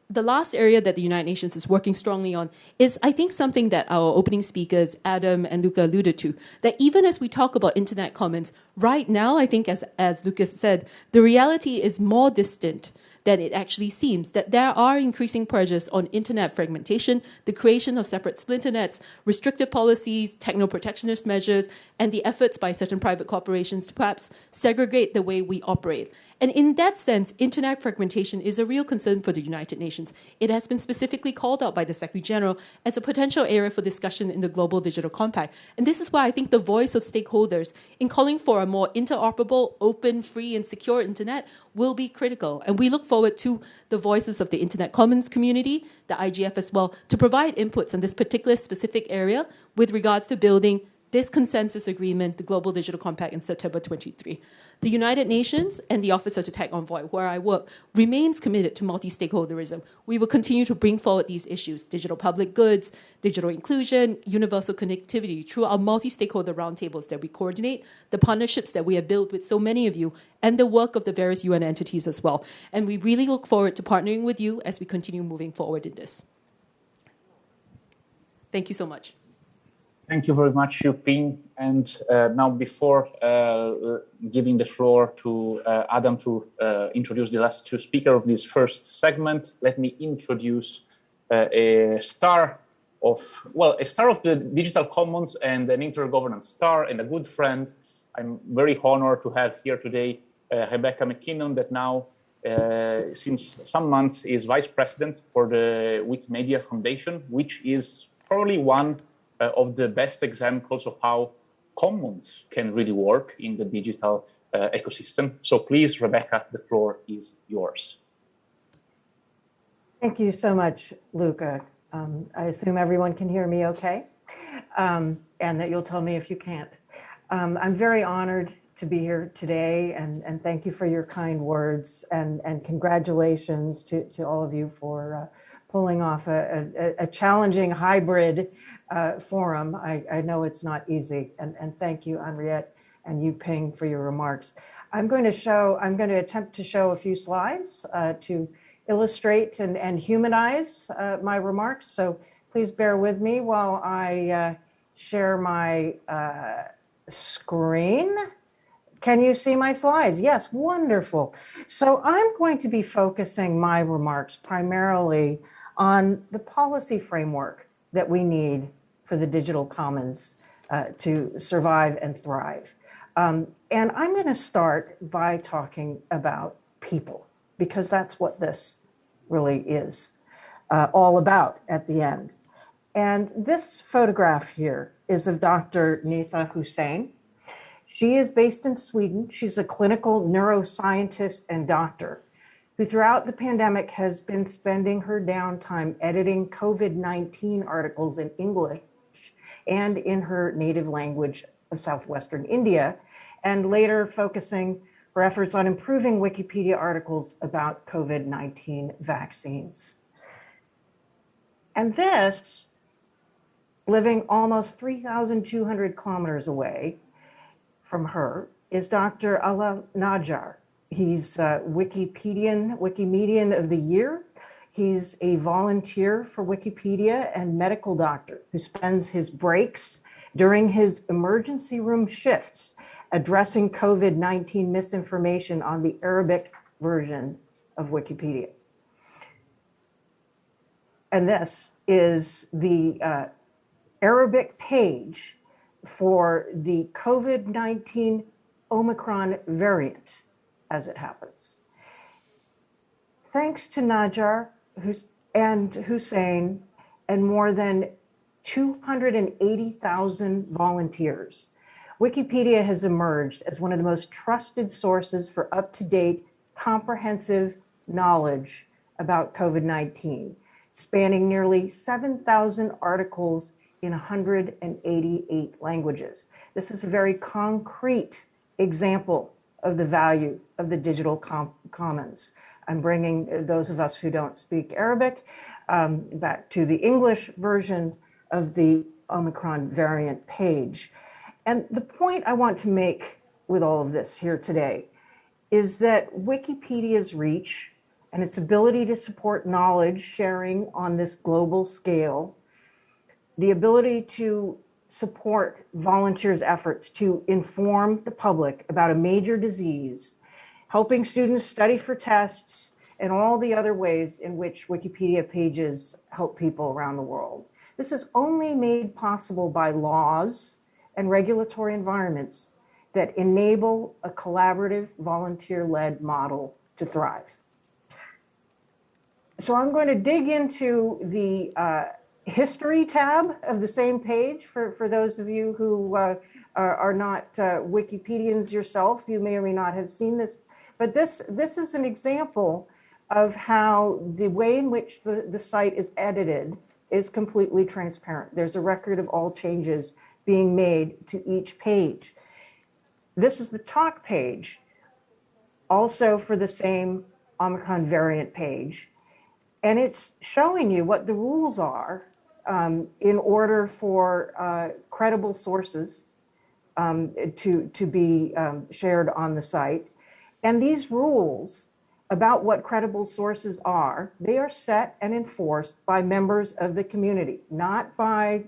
The last area that the United Nations is working strongly on is, I think, something that our opening speakers, Adam and Luca, alluded to, that even as we talk about Internet Commons, right now, I think, as Lucas said, the reality is more distant than it actually seems, that there are increasing pressures on internet fragmentation, the creation of separate splinter nets, restrictive policies, techno-protectionist measures, and the efforts by certain private corporations to perhaps segregate the way we operate. And in that sense, internet fragmentation is a real concern for the United Nations. It has been specifically called out by the Secretary General as a potential area for discussion in the Global Digital Compact. And this is why I think the voice of stakeholders in calling for a more interoperable, open, free, and secure internet will be critical. And we look forward to the voices of the Internet Commons community, the IGF as well, to provide inputs on this particular specific area with regards to building this consensus agreement, the Global Digital Compact in September 23. The United Nations and the Office of the Tech Envoy, where I work, remains committed to multi-stakeholderism. We will continue to bring forward these issues, digital public goods, digital inclusion, universal connectivity, through our multi-stakeholder roundtables that we coordinate, the partnerships that we have built with so many of you, and the work of the various UN entities as well. And we really look forward to partnering with you as we continue moving forward in this. Thank you so much. Thank you very much, Yuping. And now, before giving the floor to Adam to introduce the last two speakers of this first segment, let me introduce a star of the Digital Commons and an Intergovernance star and a good friend. I'm very honored to have here today Rebecca McKinnon, that now, since some months, is Vice President for the Wikimedia Foundation, which is probably one of the best examples of how commons can really work in the digital ecosystem. So please, Rebecca, the floor is yours. Thank you so much, Luca. I assume everyone can hear me okay, and that you'll tell me if you can't. I'm very honored to be here today, and thank you for your kind words, and congratulations to all of you for pulling off a challenging hybrid forum. I know it's not easy, and thank you, Henriette, and Yuping, for your remarks. I'm going to attempt to show a few slides to illustrate and humanize my remarks. So please bear with me while I share my screen. Can you see my slides? Yes, wonderful. So I'm going to be focusing my remarks primarily on the policy framework that we need for the digital commons to survive and thrive. And I'm going to start by talking about people, because that's what this really is all about at the end. And this photograph here is of Dr. Neetha Hussain. She is based in Sweden. She's a clinical neuroscientist and doctor who throughout the pandemic has been spending her downtime editing COVID-19 articles in English and in her native language of Southwestern India, and later focusing her efforts on improving Wikipedia articles about COVID-19 vaccines. And this, living almost 3,200 kilometers away from her, is Dr. Ala Najjar. He's Wikimedian of the Year. He's a volunteer for Wikipedia and medical doctor who spends his breaks during his emergency room shifts addressing COVID-19 misinformation on the Arabic version of Wikipedia. And this is the Arabic page for the COVID-19 Omicron variant, as it happens. Thanks to Najjar and Hussain and more than 280,000 volunteers, Wikipedia has emerged as one of the most trusted sources for up-to-date, comprehensive knowledge about COVID-19, spanning nearly 7,000 articles in 188 languages. This is a very concrete example of the value of the digital commons. I'm bringing those of us who don't speak Arabic back to the English version of the Omicron variant page. And the point I want to make with all of this here today is that Wikipedia's reach and its ability to support knowledge sharing on this global scale, the ability to support volunteers' efforts to inform the public about a major disease, helping students study for tests, and all the other ways in which Wikipedia pages help people around the world. This is only made possible by laws and regulatory environments that enable a collaborative, volunteer-led model to thrive. So I'm going to dig into the history tab of the same page for those of you who are not Wikipedians yourself. You may or may not have seen this, but this is an example of how the way in which the site is edited is completely transparent. There's a record of all changes being made to each page. This is the talk page, also for the same Omicron variant page. And it's showing you what the rules are in order for credible sources to be shared on the site. And these rules about what credible sources are, they are set and enforced by members of the community, not by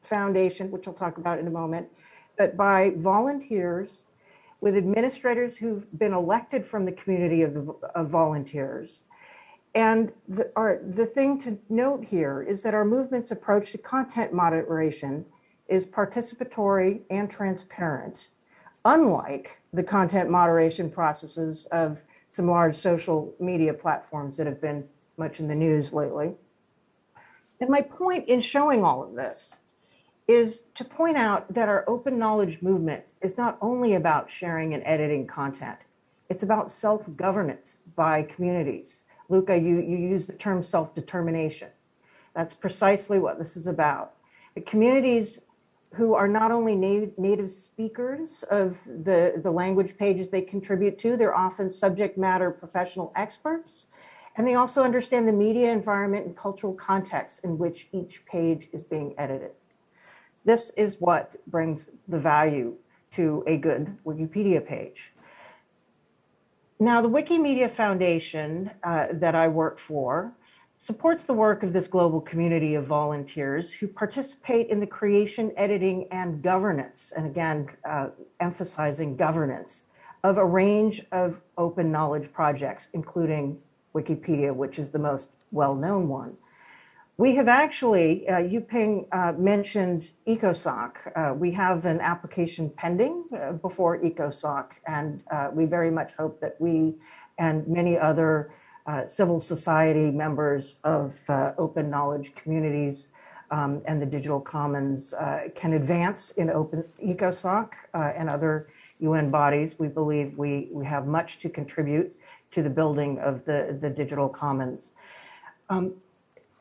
foundation, which I'll talk about in a moment, but by volunteers with administrators who've been elected from the community of volunteers. And the thing to note here is that our movement's approach to content moderation is participatory and transparent, unlike the content moderation processes of some large social media platforms that have been much in the news lately. And my point in showing all of this is to point out that our open knowledge movement is not only about sharing and editing content, it's about self-governance by communities. Luca, you use the term self-determination. That's precisely what this is about. The communities who are not only native speakers of the language pages they contribute to, they're often subject matter professional experts, and they also understand the media environment and cultural context in which each page is being edited. This is what brings the value to a good Wikipedia page. Now, the Wikimedia Foundation that I work for supports the work of this global community of volunteers who participate in the creation, editing, and governance, and again, emphasizing governance, of a range of open knowledge projects, including Wikipedia, which is the most well-known one. We have actually, Yuping mentioned ECOSOC. We have an application pending before ECOSOC, and we very much hope that we and many other civil society members of open knowledge communities and the digital commons can advance in open ECOSOC and other UN bodies. We believe we have much to contribute to the building of the digital commons.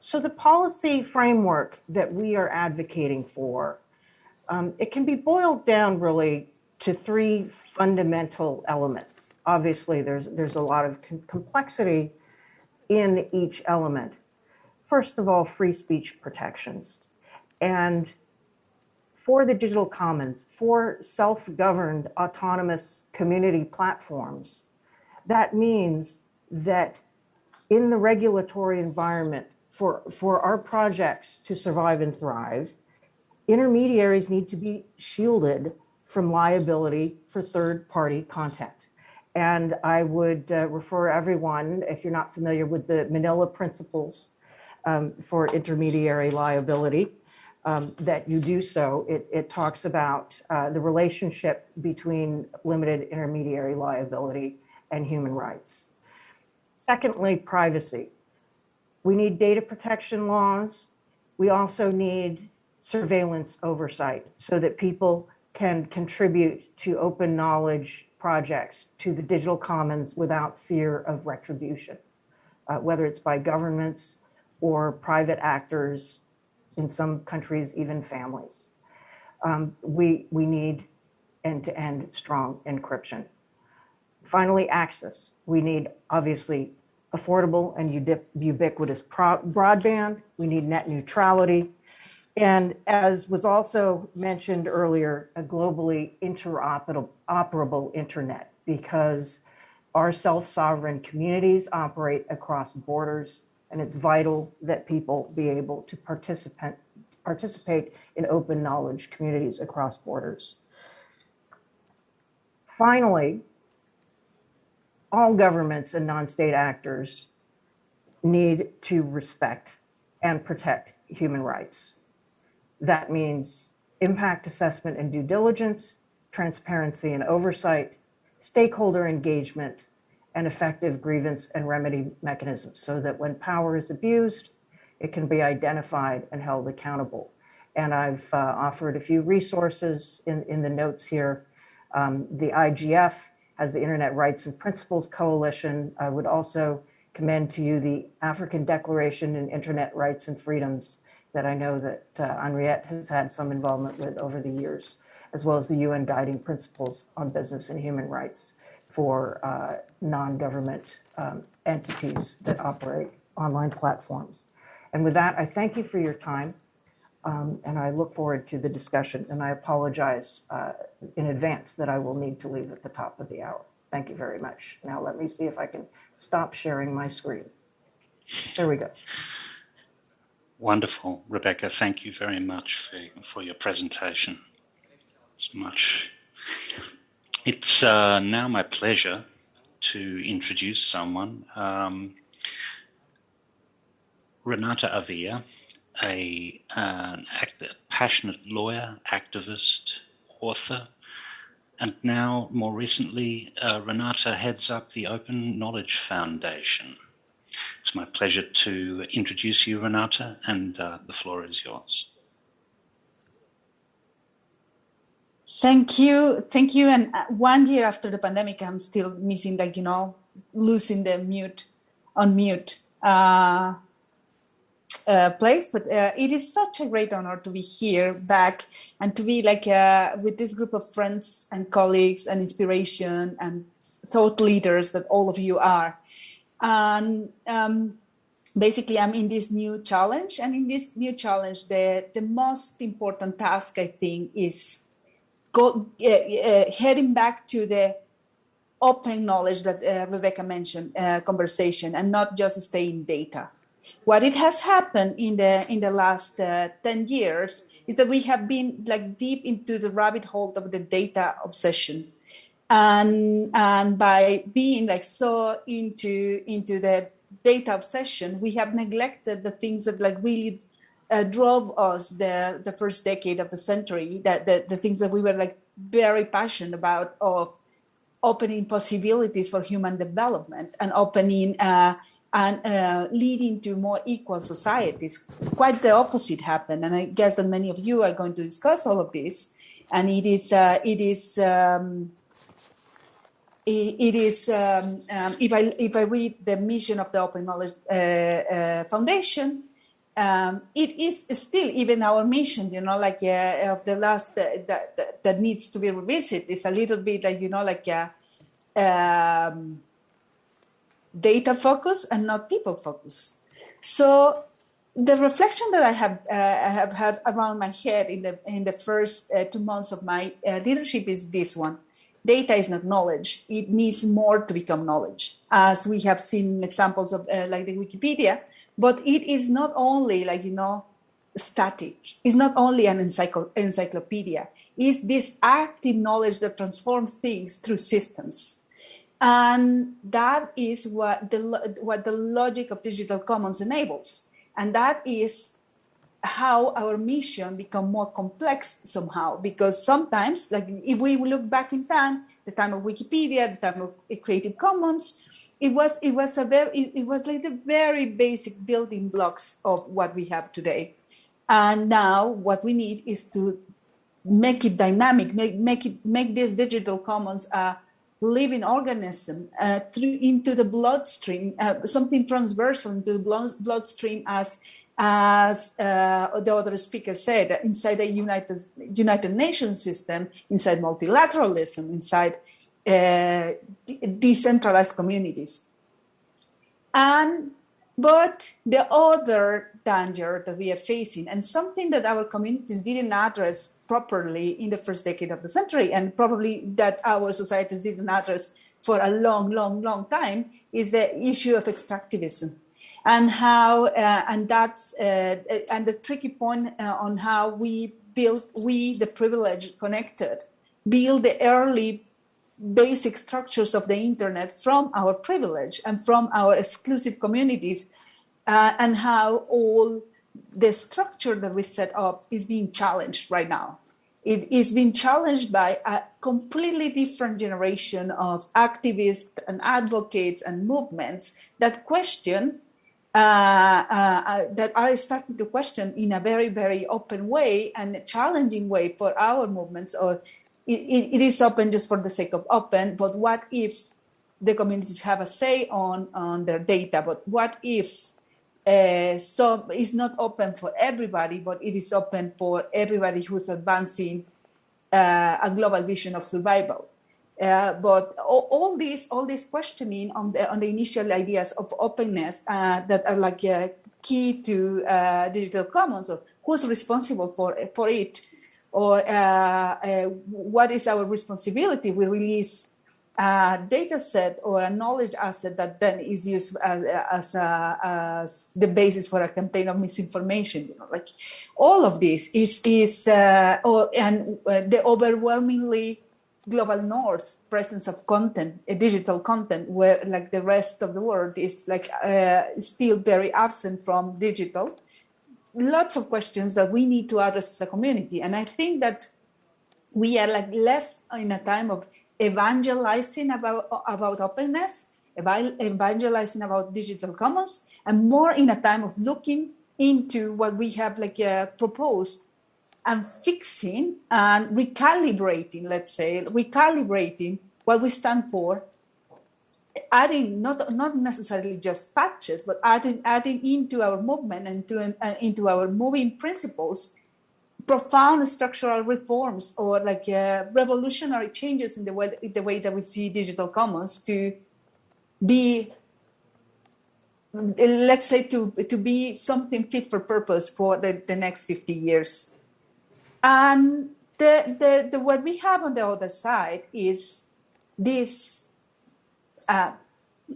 So the policy framework that we are advocating for, it can be boiled down really to three fundamental elements. Obviously, there's a lot of complexity in each element. First of all, free speech protections. And for the digital commons, for self-governed autonomous community platforms, that means that in the regulatory environment, for our projects to survive and thrive, intermediaries need to be shielded from liability for third-party content. And I would refer everyone, if you're not familiar with the Manila Principles for intermediary liability, that you do so. It talks about the relationship between limited intermediary liability and human rights. Secondly, privacy. We need data protection laws. We also need surveillance oversight so that people can contribute to open knowledge projects, to the digital commons without fear of retribution, whether it's by governments or private actors, in some countries, even families. We need end-to-end strong encryption. Finally, access. We need, obviously, affordable and ubiquitous broadband. We need net neutrality. And as was also mentioned earlier, a globally interoperable internet, because our self-sovereign communities operate across borders, and it's vital that people be able to participate in open knowledge communities across borders. Finally, all governments and non-state actors need to respect and protect human rights. That means impact assessment and due diligence, transparency and oversight, stakeholder engagement, and effective grievance and remedy mechanisms so that when power is abused, it can be identified and held accountable. And I've offered a few resources in the notes here. The IGF has the Internet Rights and Principles Coalition. I would also commend to you the African Declaration on Internet Rights and Freedoms that I know that Henriette has had some involvement with over the years, as well as the UN Guiding Principles on Business and Human Rights for non-government entities that operate online platforms. And with that, I thank you for your time, and I look forward to the discussion, and I apologize in advance that I will need to leave at the top of the hour. Thank you very much. Now let me see if I can stop sharing my screen. There we go. Wonderful, Rebecca. Thank you very much for your presentation. It's now my pleasure to introduce someone, Renata Avia, a passionate lawyer, activist, author, and now, more recently, Renata heads up the Open Knowledge Foundation. It's my pleasure to introduce you, Renata, and the floor is yours. Thank you. And 1 year after the pandemic, I'm still missing, losing the unmute place. But it is such a great honor to be here back and to be with this group of friends and colleagues and inspiration and thought leaders that all of you are. And basically, I'm in this new challenge. And in this new challenge, the most important task, I think, is heading back to the open knowledge that Rebecca mentioned, conversation, and not just stay in data. What it has happened in the last 10 years is that we have been deep into the rabbit hole of the data obsession. And by being so into the data obsession, we have neglected the things that really drove us the first decade of the century, that the things that we were very passionate about, of opening possibilities for human development and opening and leading to more equal societies. Quite the opposite happened, and I guess that many of you are going to discuss all of this. And if I read the mission of the Open Knowledge Foundation, it is still even our mission, of the last that needs to be revisited. It's a little bit data focus and not people focus. So the reflection that I have had around my head in the first 2 months of my leadership is this one: data is not knowledge; it needs more to become knowledge, as we have seen examples of the Wikipedia. But it is not only static. It's not only an encyclopedia. It's this active knowledge that transforms things through systems. And that is what the logic of digital commons enables. And that is how our mission become more complex somehow. Because sometimes, if we look back in time, the time of Wikipedia, the time of Creative Commons, it was the very basic building blocks of what we have today. And now what we need is to make it dynamic, make this digital commons a living organism into the bloodstream, something transversal into the bloodstream, as the other speaker said, inside the United Nations system, inside multilateralism, inside decentralized communities. But the other danger that we are facing, and something that our communities didn't address properly in the first decade of the century, and probably that our societies didn't address for a long time, is the issue of extractivism, and how and the tricky point on how we the privileged connected, build the early basic structures of the internet from our privilege and from our exclusive communities, and how all the structure that we set up is being challenged right now. It is being challenged by a completely different generation of activists and advocates and movements that question, that are starting to question in a very, very open way and challenging way for our movements. Or it is open just for the sake of open, but what if the communities have a say on their data? But what if So it's not open for everybody, but it is open for everybody who's advancing a global vision of survival. But all this questioning on the initial ideas of openness that are like key to digital commons, or who's responsible for it, or what is our responsibility? We release a data set or a knowledge asset that then is used as the basis for a campaign of misinformation. Like all of this is the overwhelmingly global north presence of content, digital content, where like the rest of the world is like still very absent from digital. Lots of questions that we need to address as a community, and I think that we are like less in a time of evangelizing about openness, evangelizing about digital commons, and more in a time of looking into what we have like proposed and fixing and recalibrating, recalibrating what we stand for, adding not necessarily just patches, but adding into our movement and into our moving principles profound structural reforms or like revolutionary changes in the way that we see digital commons to be, let's say, to be something fit for purpose for the next 50 years. And the what we have on the other side is this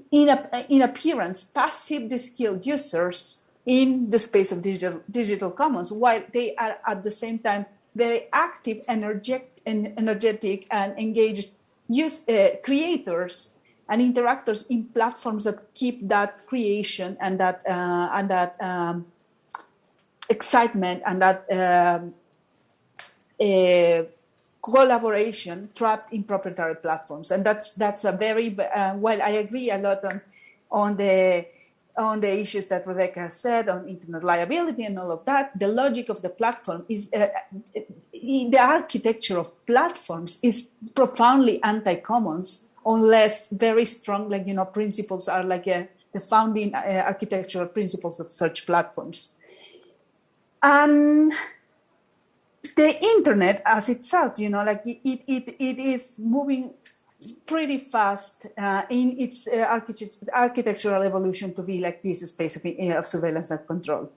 in appearance passive de-skilled users in the space of digital commons, while they are at the same time very active, energetic, and engaged creators and interactors in platforms that keep that creation and that excitement and that collaboration trapped in proprietary platforms. And that's a very while I agree a lot on the issues that Rebecca has said on internet liability and all of that, the logic of the platform is the architecture of platforms is profoundly anti-commons unless very strong, principles are like the founding architectural principles of such platforms. And the internet as itself, it is moving pretty fast in its architectural evolution to be like this space of surveillance and control.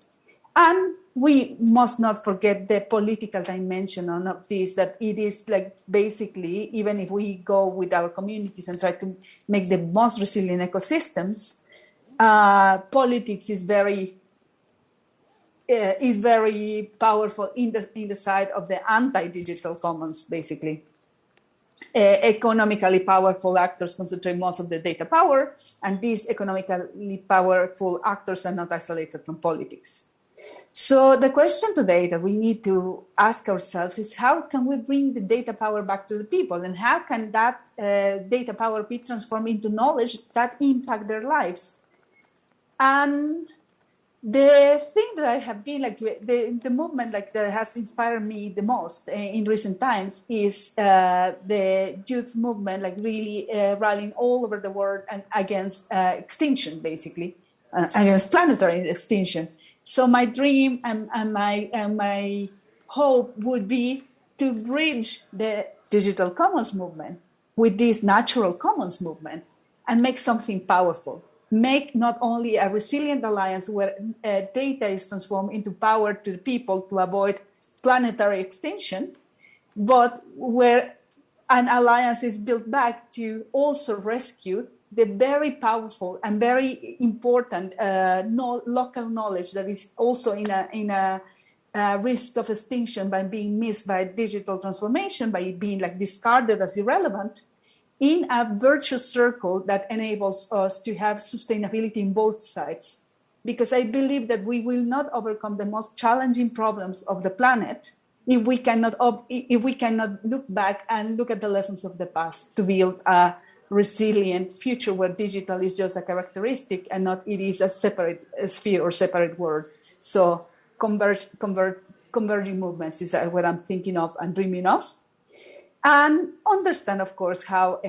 And we must not forget the political dimension of this, that it is like basically, even if we go with our communities and try to make the most resilient ecosystems, politics is very powerful in the side of the anti-digital commons, basically. Economically powerful actors concentrate most of the data power, and these economically powerful actors are not isolated from politics. So the question today that we need to ask ourselves is, how can we bring the data power back to the people, and how can that data power be transformed into knowledge that impact their lives? And the thing that I have been the movement that has inspired me the most in recent times is the youth movement, really rallying all over the world and against extinction, basically, against planetary extinction. So my dream and my hope would be to bridge the digital commons movement with this natural commons movement and make something powerful. Make not only a resilient alliance where data is transformed into power to the people to avoid planetary extinction, but where an alliance is built back to also rescue the very powerful and very important local knowledge that is also in a risk of extinction by being missed by digital transformation, by being discarded as irrelevant, in a virtuous circle that enables us to have sustainability in both sides. Because I believe that we will not overcome the most challenging problems of the planet if we cannot look back and look at the lessons of the past to build a resilient future where digital is just a characteristic and not it is a separate sphere or separate world. So converging movements is what I'm thinking of and dreaming of. And understand, of course, how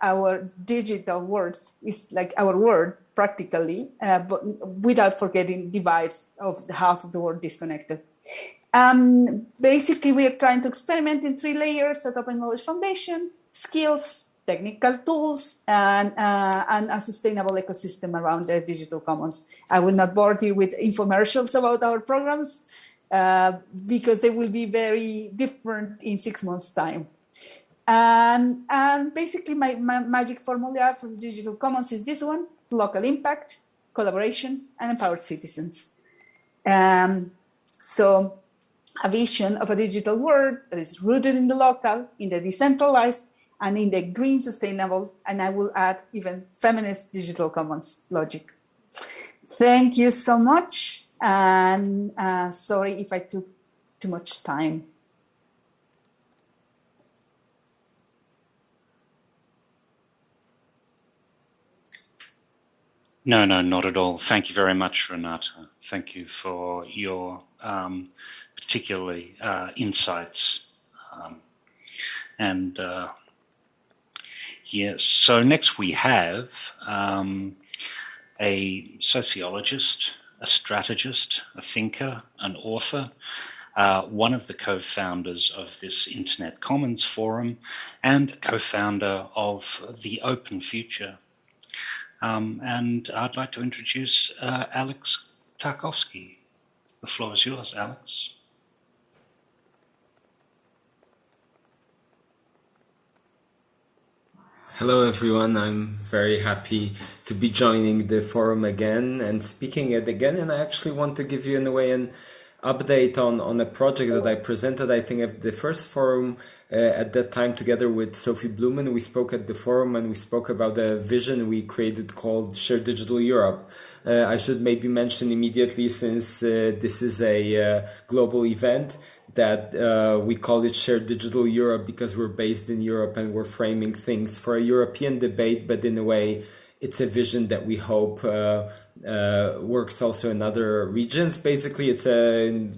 our digital world is our world practically, but without forgetting divides of half of the world disconnected. Basically, we are trying to experiment in 3 layers at Open Knowledge Foundation: skills, technical tools, and a sustainable ecosystem around the digital commons. I will not bore you with infomercials about our programs because they will be very different in 6 months' time. And basically, my magic formula for the digital commons is this one: local impact, collaboration, and empowered citizens. So a vision of a digital world that is rooted in the local, in the decentralized, and in the green, sustainable, and I will add even feminist digital commons logic. Thank you so much, and sorry if I took too much time. No, not at all. Thank you very much, Renata. Thank you for your particularly insights. Yes, so next we have a sociologist, a strategist, a thinker, an author, one of the co-founders of this Internet Commons Forum and co-founder of the Open Future. And I'd like to introduce Alex Tarkovsky. The floor is yours, Alex. Hello everyone, I'm very happy to be joining the forum again and speaking it again, and I actually want to give you in a way an update on a project that I presented, I think, at the first forum at that time together with Sophie Blumen. We spoke at the forum and we spoke about a vision we created called Shared Digital Europe. I should maybe mention immediately, since this is a global event, that we call it Shared Digital Europe because we're based in Europe and we're framing things for a European debate, but in a way it's a vision that we hope works also in other regions. Basically, it's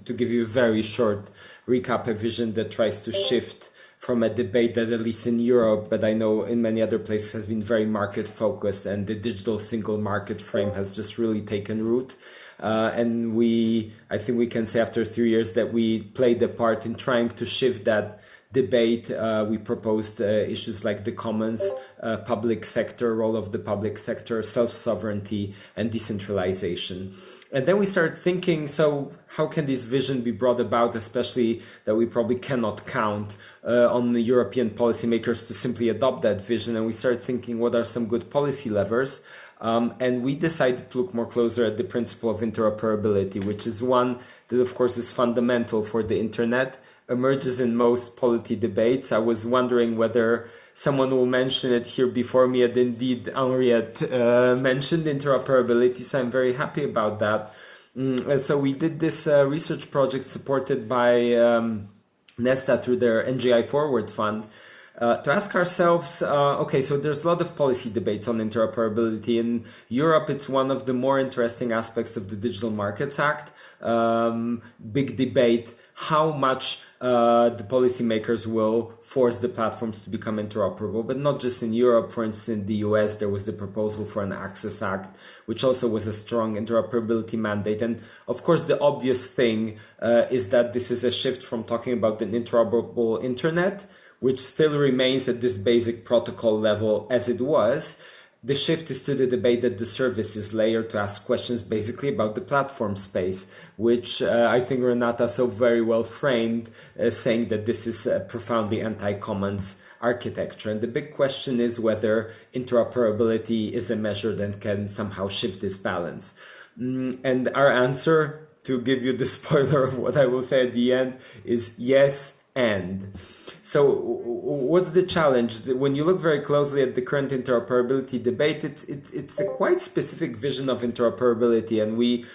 to give you a very short recap, a vision that tries to shift from a debate that, at least in Europe, but I know in many other places, has been very market focused, and the digital single market frame has just really taken root. And I think we can say after 3 years that we played a part in trying to shift that debate. We proposed issues like the commons, public sector, role of the public sector, self-sovereignty, and decentralization. And then we started thinking, so how can this vision be brought about, especially that we probably cannot count on the European policymakers to simply adopt that vision? And we started thinking, what are some good policy levers? And we decided to look more closer at the principle of interoperability, which is one that, of course, is fundamental for the internet, emerges in most polity debates. I was wondering whether someone will mention it here before me, and indeed Henriette mentioned interoperability, so I'm very happy about that. So we did this research project supported by Nesta through their NGI Forward Fund, to ask ourselves, okay, so there's a lot of policy debates on interoperability. In Europe, it's one of the more interesting aspects of the Digital Markets Act. Big debate, how much the policymakers will force the platforms to become interoperable, but not just in Europe. For instance, in the US, there was the proposal for an Access Act, which also was a strong interoperability mandate. And of course, the obvious thing is that this is a shift from talking about an interoperable internet, which still remains at this basic protocol level as it was. The shift is to the debate at the services layer to ask questions basically about the platform space, which I think Renata so very well framed, saying that this is a profoundly anti-commons architecture. And the big question is whether interoperability is a measure that can somehow shift this balance. And our answer, to give you the spoiler of what I will say at the end, is yes and. So what's the challenge? When you look very closely at the current interoperability debate, it's a quite specific vision of interoperability, and we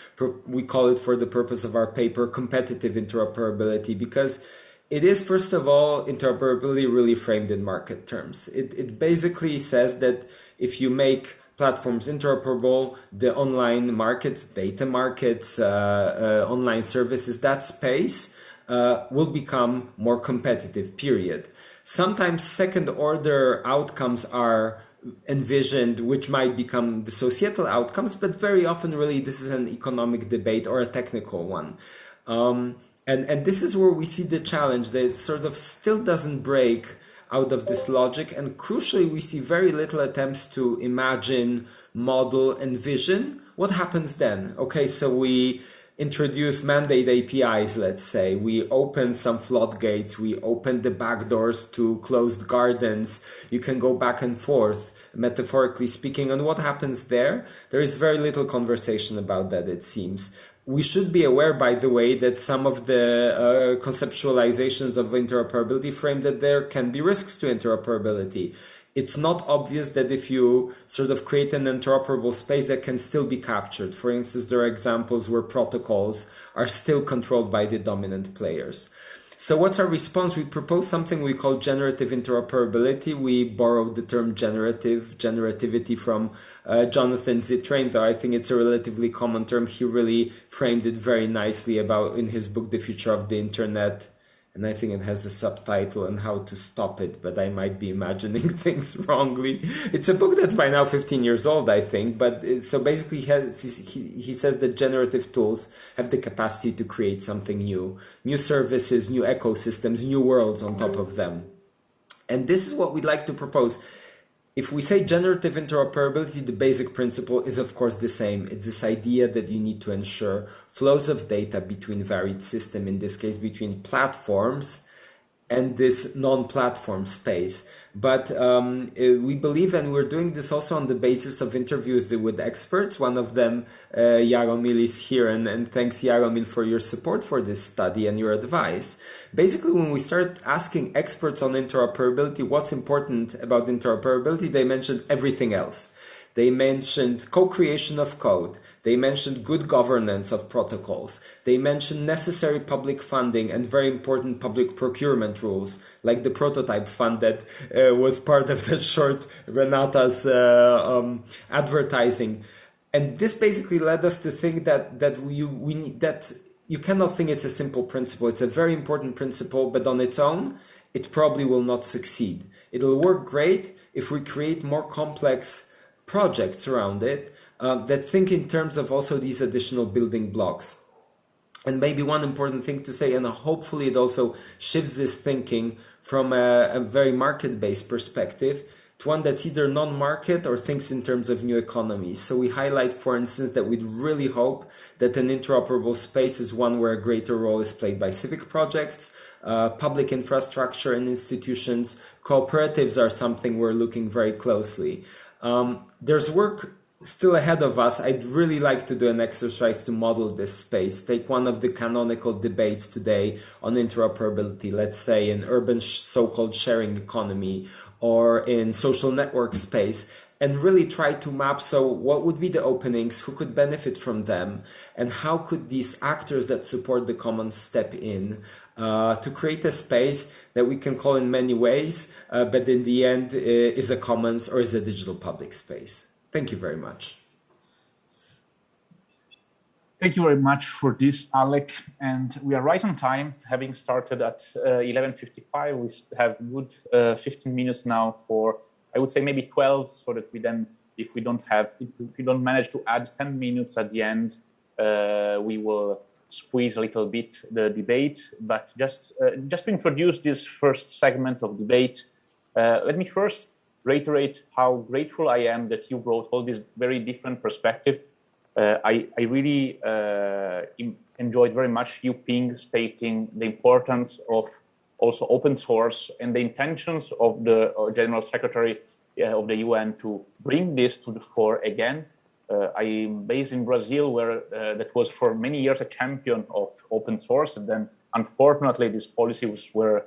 call it, for the purpose of our paper, competitive interoperability, because it is, first of all, interoperability really framed in market terms. It basically says that if you make platforms interoperable, the online markets, data markets, online services, that space will become more competitive, period. Sometimes second order outcomes are envisioned, which might become the societal outcomes, but very often really this is an economic debate or a technical one. And this is where we see the challenge that it sort of still doesn't break out of this logic. And crucially, we see very little attempts to imagine, model, envision what happens then. Okay, so we introduce mandate APIs, let's say. We open some floodgates. We open the back doors to closed gardens. You can go back and forth, metaphorically speaking. And what happens there? There is very little conversation about that, it seems. We should be aware, by the way, that some of the conceptualizations of interoperability frame that there can be risks to interoperability. It's not obvious that if you sort of create an interoperable space that can still be captured. For instance, there are examples where protocols are still controlled by the dominant players. So what's our response? We propose something we call generative interoperability. We borrowed the term generativity from Jonathan Zittrain, though I think it's a relatively common term. He really framed it very nicely in his book, The Future of the Internet. And I think it has a subtitle on how to stop it, but I might be imagining things wrongly. It's a book that's by now 15 years old, I think. But so basically, he says that generative tools have the capacity to create something new services, new ecosystems, new worlds on top of them. And this is what we'd like to propose. If we say generative interoperability, the basic principle is, of course, the same. It's this idea that you need to ensure flows of data between varied systems, in this case, between platforms and this non-platform space. But we believe, and we're doing this also on the basis of interviews with experts. One of them, Jaromil, is here, and thanks, Jaromil, for your support for this study and your advice. Basically, when we start asking experts on interoperability what's important about interoperability, they mentioned everything else. They mentioned co-creation of code. They mentioned good governance of protocols. They mentioned necessary public funding and very important public procurement rules, like the prototype fund that was part of that short Renata's advertising. And this basically led us to think that you cannot think it's a simple principle. It's a very important principle, but on its own, it probably will not succeed. It'll work great if we create more complex projects around it that think in terms of also these additional building blocks. And maybe one important thing to say, and hopefully it also shifts this thinking from a very market-based perspective to one that's either non-market or thinks in terms of new economies. So we highlight, for instance, that we'd really hope that an interoperable space is one where a greater role is played by civic projects, public infrastructure and institutions. Cooperatives are something we're looking very closely. There's work still ahead of us. I'd really like to do an exercise to model this space. Take one of the canonical debates today on interoperability, let's say in urban so-called sharing economy or in social network space, and really try to map, so what would be the openings, who could benefit from them, and how could these actors that support the commons step in to create a space that we can call in many ways, but in the end is a commons or is a digital public space. Thank you very much. Thank you very much for this, Alec. And we are right on time, having started at 11:55. We have good 15 minutes now for, I would say maybe 12, so that we then, if we don't manage to add 10 minutes at the end, we will squeeze a little bit the debate. But just to introduce this first segment of debate, let me first reiterate how grateful I am that you brought all this very different perspective. I really enjoyed very much you, Ping, stating the importance of also open source and the intentions of the General Secretary of the UN to bring this to the fore again. I'm based in Brazil, where that was for many years a champion of open source, and then unfortunately these policies were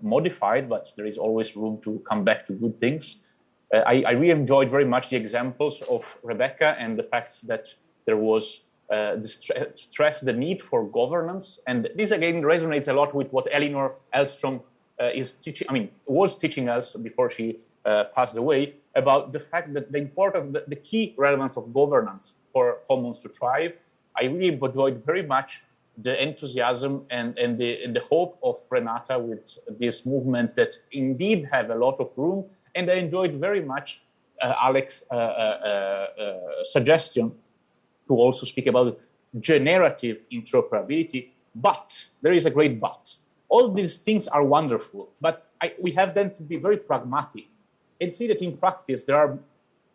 modified, but there is always room to come back to good things. I really enjoyed very much the examples of Rebecca and the fact that there was the need for governance. And this again resonates a lot with what Elinor Elstrom was teaching us before she passed away, about the fact that the importance, the key relevance of governance for commons to thrive. I really enjoyed very much the enthusiasm and the hope of Renata with this movement that indeed have a lot of room And I enjoyed very much Alex's suggestion to also speak about generative interoperability. But there is a great but. All these things are wonderful, but we have then to be very pragmatic and see that in practice there are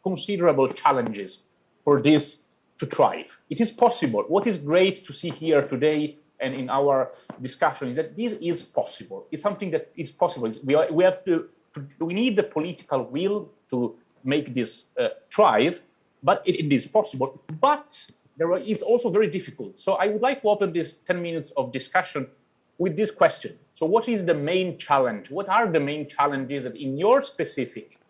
considerable challenges for this to thrive. It is possible. What is great to see here today and in our discussion is that this is possible. It's something that is possible. We need the political will to make this thrive, but it is possible. But it's also very difficult. So I would like to open this 10 minutes of discussion with this question. So what is the main challenge? What are the main challenges that in your specific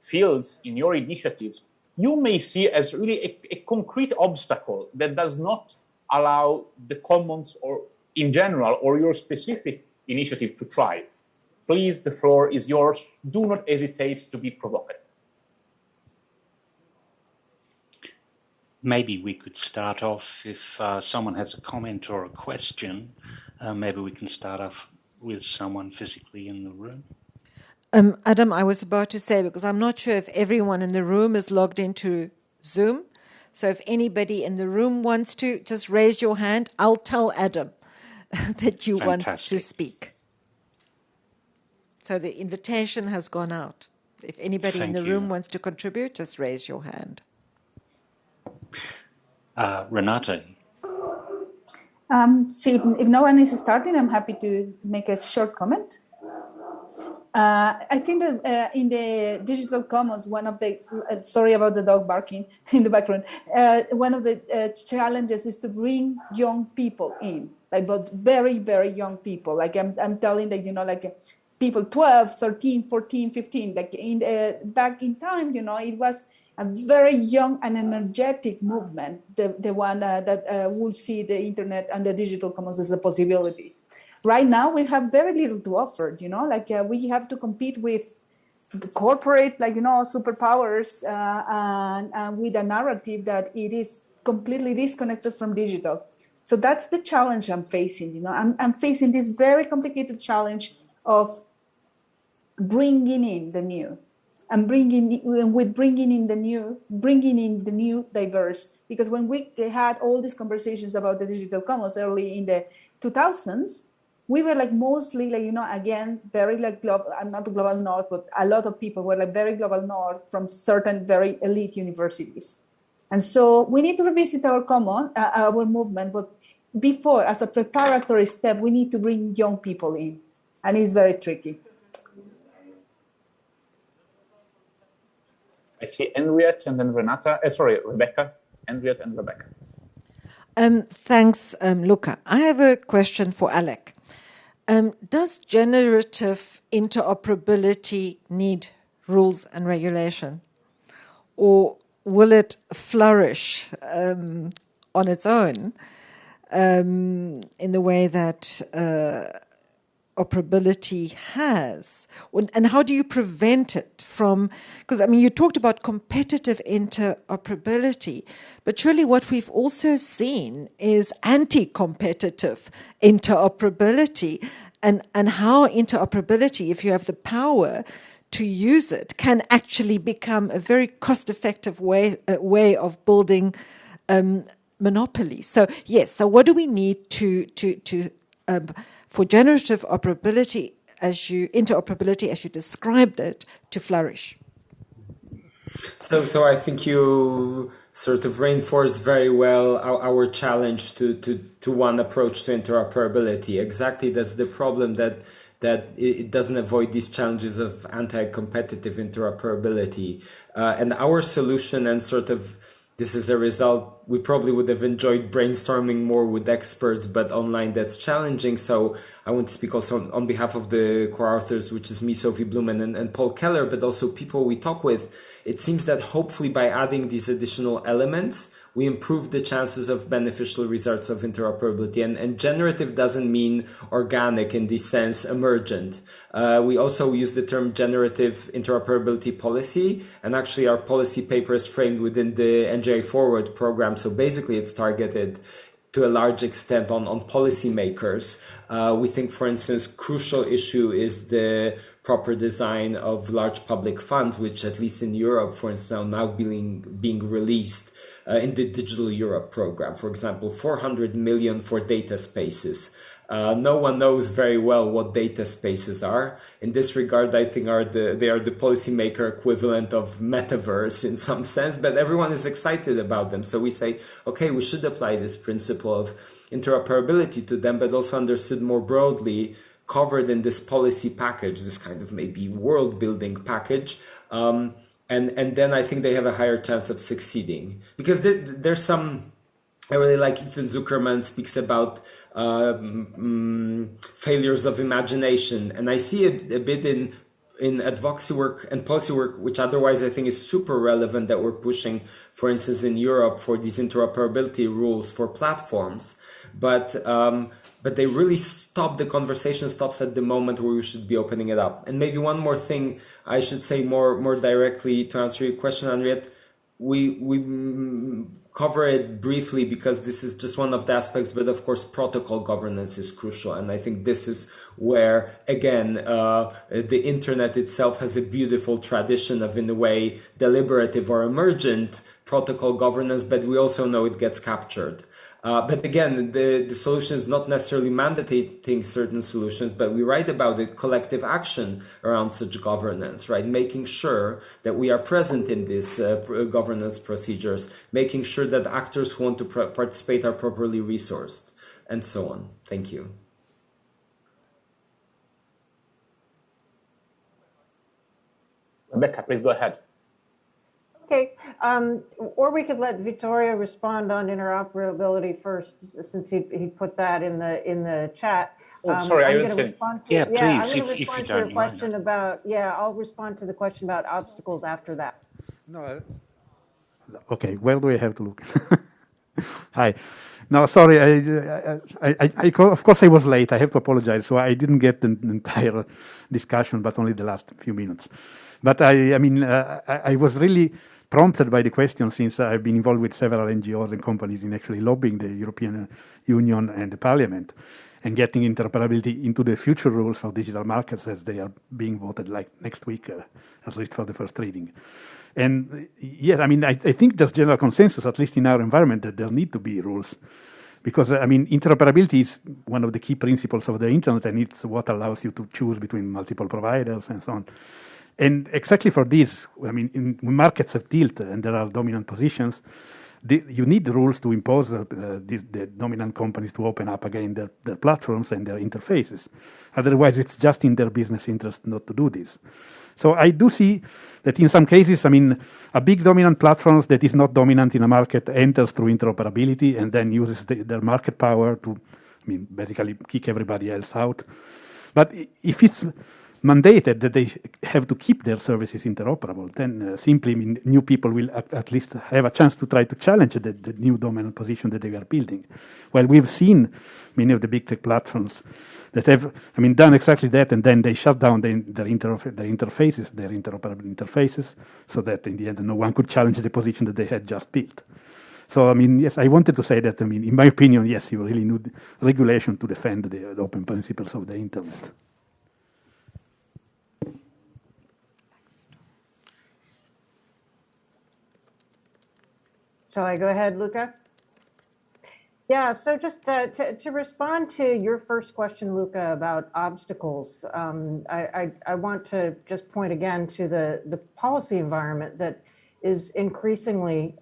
fields, in your initiatives, you may see as really a concrete obstacle that does not allow the commons or in general or your specific initiative to thrive? Please, the floor is yours. Do not hesitate to be provocative. Maybe we could start off, if someone has a comment or a question, maybe we can start off with someone physically in the room. Adam, I was about to say, because I'm not sure if everyone in the room is logged into Zoom. So if anybody in the room wants to, just raise your hand. I'll tell Adam that you want to speak. So the invitation has gone out. If anybody in the room wants to contribute, just raise your hand. Renata. See, if no one is starting, I'm happy to make a short comment. I think that in the digital commons, one of the sorry about the dog barking in the background. One of the challenges is to bring young people in, like but very, very young people. Like I'm telling that, like people 12, 13, 14, 15. Like back in time, it was a very young and energetic movement. The one that will see the internet and the digital commons as a possibility. Right now, we have very little to offer, we have to compete with the corporate, superpowers and with a narrative that it is completely disconnected from digital. So that's the challenge I'm facing, I'm facing this very complicated challenge of bringing in the new and bringing in the new diverse, because when we had all these conversations about the digital commons early in the 2000s, we were mostly again, very global, not the global north, but a lot of people were very global north from certain very elite universities. And so we need to revisit our movement, but before, as a preparatory step, we need to bring young people in, and it's very tricky. I see Henriette and then Renata. Rebecca. Henriette and Rebecca. Thanks, Luca. I have a question for Alec. Does generative interoperability need rules and regulation? Or will it flourish on its own in the way that operability has? And how do you prevent it from, because you talked about competitive interoperability, but surely what we've also seen is anti-competitive interoperability, and how interoperability, if you have the power to use it, can actually become a very cost-effective way of building monopolies. So yes, so what do we need to for generative interoperability, as you described it, to flourish? So I think you sort of reinforced very well our challenge to one approach to interoperability. Exactly, that's the problem, that it doesn't avoid these challenges of anti-competitive interoperability. And our solution, and sort of this is a result, we probably would have enjoyed brainstorming more with experts, but online that's challenging. So I want to speak also on behalf of the co-authors, which is me, Sophie Blumen, and Paul Keller, but also people we talk with. It seems that hopefully by adding these additional elements, we improve the chances of beneficial results of interoperability. And generative doesn't mean organic in this sense, emergent. We also use the term generative interoperability policy, and actually our policy paper is framed within the NJ Forward program. So basically it's targeted to a large extent on policymakers. We think, for instance, crucial issue is the proper design of large public funds, which at least in Europe, for instance, are now being released in the Digital Europe program. For example, 400 million for data spaces. No one knows very well what data spaces are. In this regard, I think they are the policymaker equivalent of metaverse in some sense, but everyone is excited about them. So we say, okay, we should apply this principle of interoperability to them, but also understood more broadly, covered in this policy package, this kind of maybe world building package. And then I think they have a higher chance of succeeding, because there's some, I really like Ethan Zuckerman speaks about failures of imagination, and I see it a bit in advocacy work and policy work, which otherwise I think is super relevant, that we're pushing, for instance, in Europe for these interoperability rules for platforms, but they really stop, the conversation stops at the moment where we should be opening it up. And maybe one more thing I should say more directly to answer your question, Henriette, we cover it briefly because this is just one of the aspects, but of course protocol governance is crucial, and I think this is where, again, the internet itself has a beautiful tradition of, in a way, deliberative or emergent protocol governance, but we also know it gets captured. But again, the solution is not necessarily mandating certain solutions, but we write about it, collective action around such governance, right? Making sure that we are present in these governance procedures, making sure that actors who want to participate are properly resourced, and so on. Thank you. Rebecca, please go ahead. Okay, or we could let Vittorio respond on interoperability first, since he put that in the chat. Oh, sorry, I didn't say. Yeah, please. I'm going to respond to your question about. Yeah, I'll respond to the question about obstacles after that. No. Okay, where do I have to look? Hi. No, sorry. I of course I was late. I have to apologize. So I didn't get the entire discussion, but only the last few minutes. But I was really prompted by the question, since I've been involved with several NGOs and companies in actually lobbying the European Union and the Parliament and getting interoperability into the future rules for digital markets as they are being voted like next week, at least for the first reading. And yes, I think there's general consensus, at least in our environment, that there need to be rules. Because, interoperability is one of the key principles of the internet, and it's what allows you to choose between multiple providers and so on. And exactly for this, when markets have tilt and there are dominant positions, you need rules to impose the dominant companies to open up again their platforms and their interfaces. Otherwise, it's just in their business interest not to do this. So I do see that in some cases, a big dominant platform that is not dominant in a market enters through interoperability and then uses their market power to, basically kick everybody else out. But if it's mandated that they have to keep their services interoperable, then simply new people will at least have a chance to try to challenge the new dominant position that they are building. Well, we've seen many of the big tech platforms that have done exactly that, and then they shut down their interfaces, their interoperable interfaces, so that in the end no one could challenge the position that they had just built. So, yes, I wanted to say that, in my opinion, yes, you really need regulation to defend the open principles of the internet. Shall I go ahead, Luca? Yeah, so just to respond to your first question, Luca, about obstacles, I want to just point again to the policy environment that is increasingly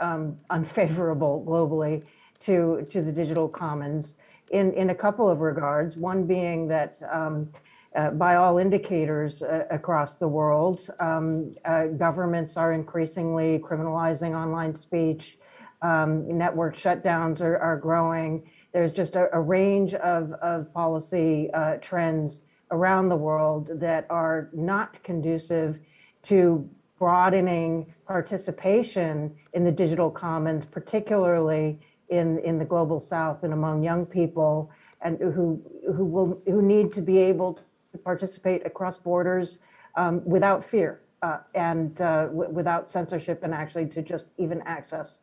unfavorable globally to the digital commons in a couple of regards. One being that by all indicators across the world, governments are increasingly criminalizing online speech. Network shutdowns are growing. There's just a range of policy trends around the world that are not conducive to broadening participation in the digital commons, particularly in the global south and among young people, and who need to be able to participate across borders without fear and without censorship, and actually to just even access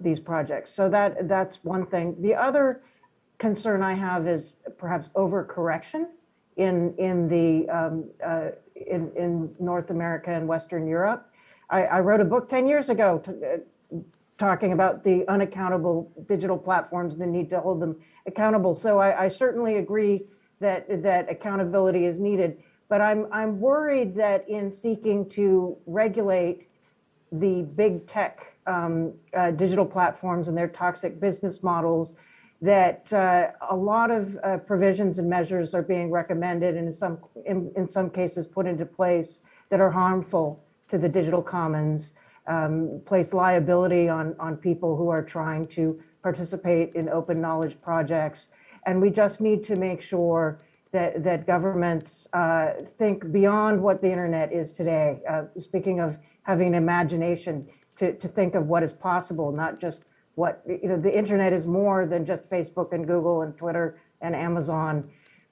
these projects. So that's one thing. The other concern I have is perhaps overcorrection in North America and Western Europe. I wrote a book 10 years ago talking about the unaccountable digital platforms and the need to hold them accountable. So I certainly agree that accountability is needed. But I'm worried that in seeking to regulate the big tech digital platforms and their toxic business models, that a lot of provisions and measures are being recommended and in some cases put into place that are harmful to the digital commons, place liability on people who are trying to participate in open knowledge projects. And we just need to make sure that governments think beyond what the internet is today. Speaking of having an imagination, to think of what is possible, not just what, the internet is more than just Facebook and Google and Twitter and Amazon.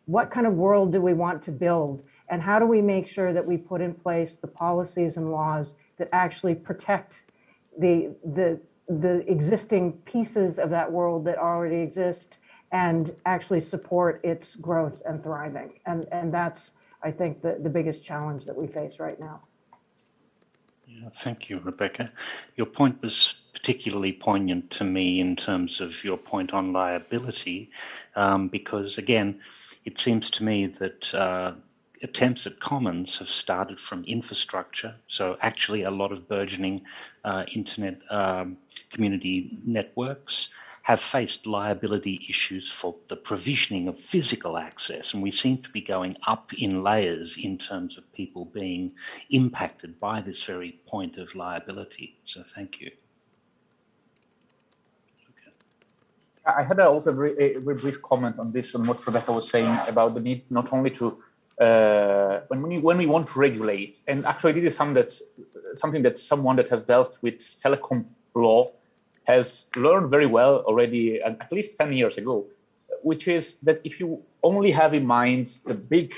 What kind of world do we want to build? And how do we make sure that we put in place the policies and laws that actually protect the existing pieces of that world that already exist and actually support its growth and thriving? And that's, I think, the biggest challenge that we face right now. Yeah, thank you, Rebecca. Your point was particularly poignant to me in terms of your point on liability, because, again, it seems to me that attempts at commons have started from infrastructure. So actually a lot of burgeoning internet community networks have faced liability issues for the provisioning of physical access, and we seem to be going up in layers in terms of people being impacted by this very point of liability. So thank you. I had also a very brief comment on this, on what Rebecca was saying about the need not only to, when we want to regulate, and actually this is something that someone that has dealt with telecom law has learned very well already at least 10 years ago, which is that if you only have in mind the big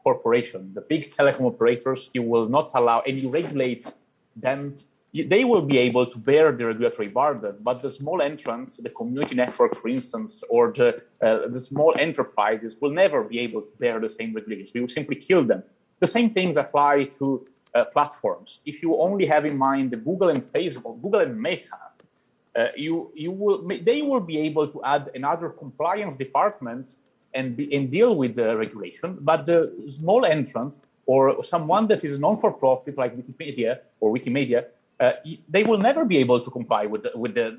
corporation, the big telecom operators, you will not allow, and you regulate them, they will be able to bear the regulatory burden, but the small entrants, the community network, for instance, or the small enterprises will never be able to bear the same regulation. You simply kill them. The same things apply to platforms. If you only have in mind the Google and Facebook, Google and Meta, they will be able to add another compliance department and deal with the regulation, but the small entrants or someone that is non-for-profit like Wikimedia, they will never be able to comply with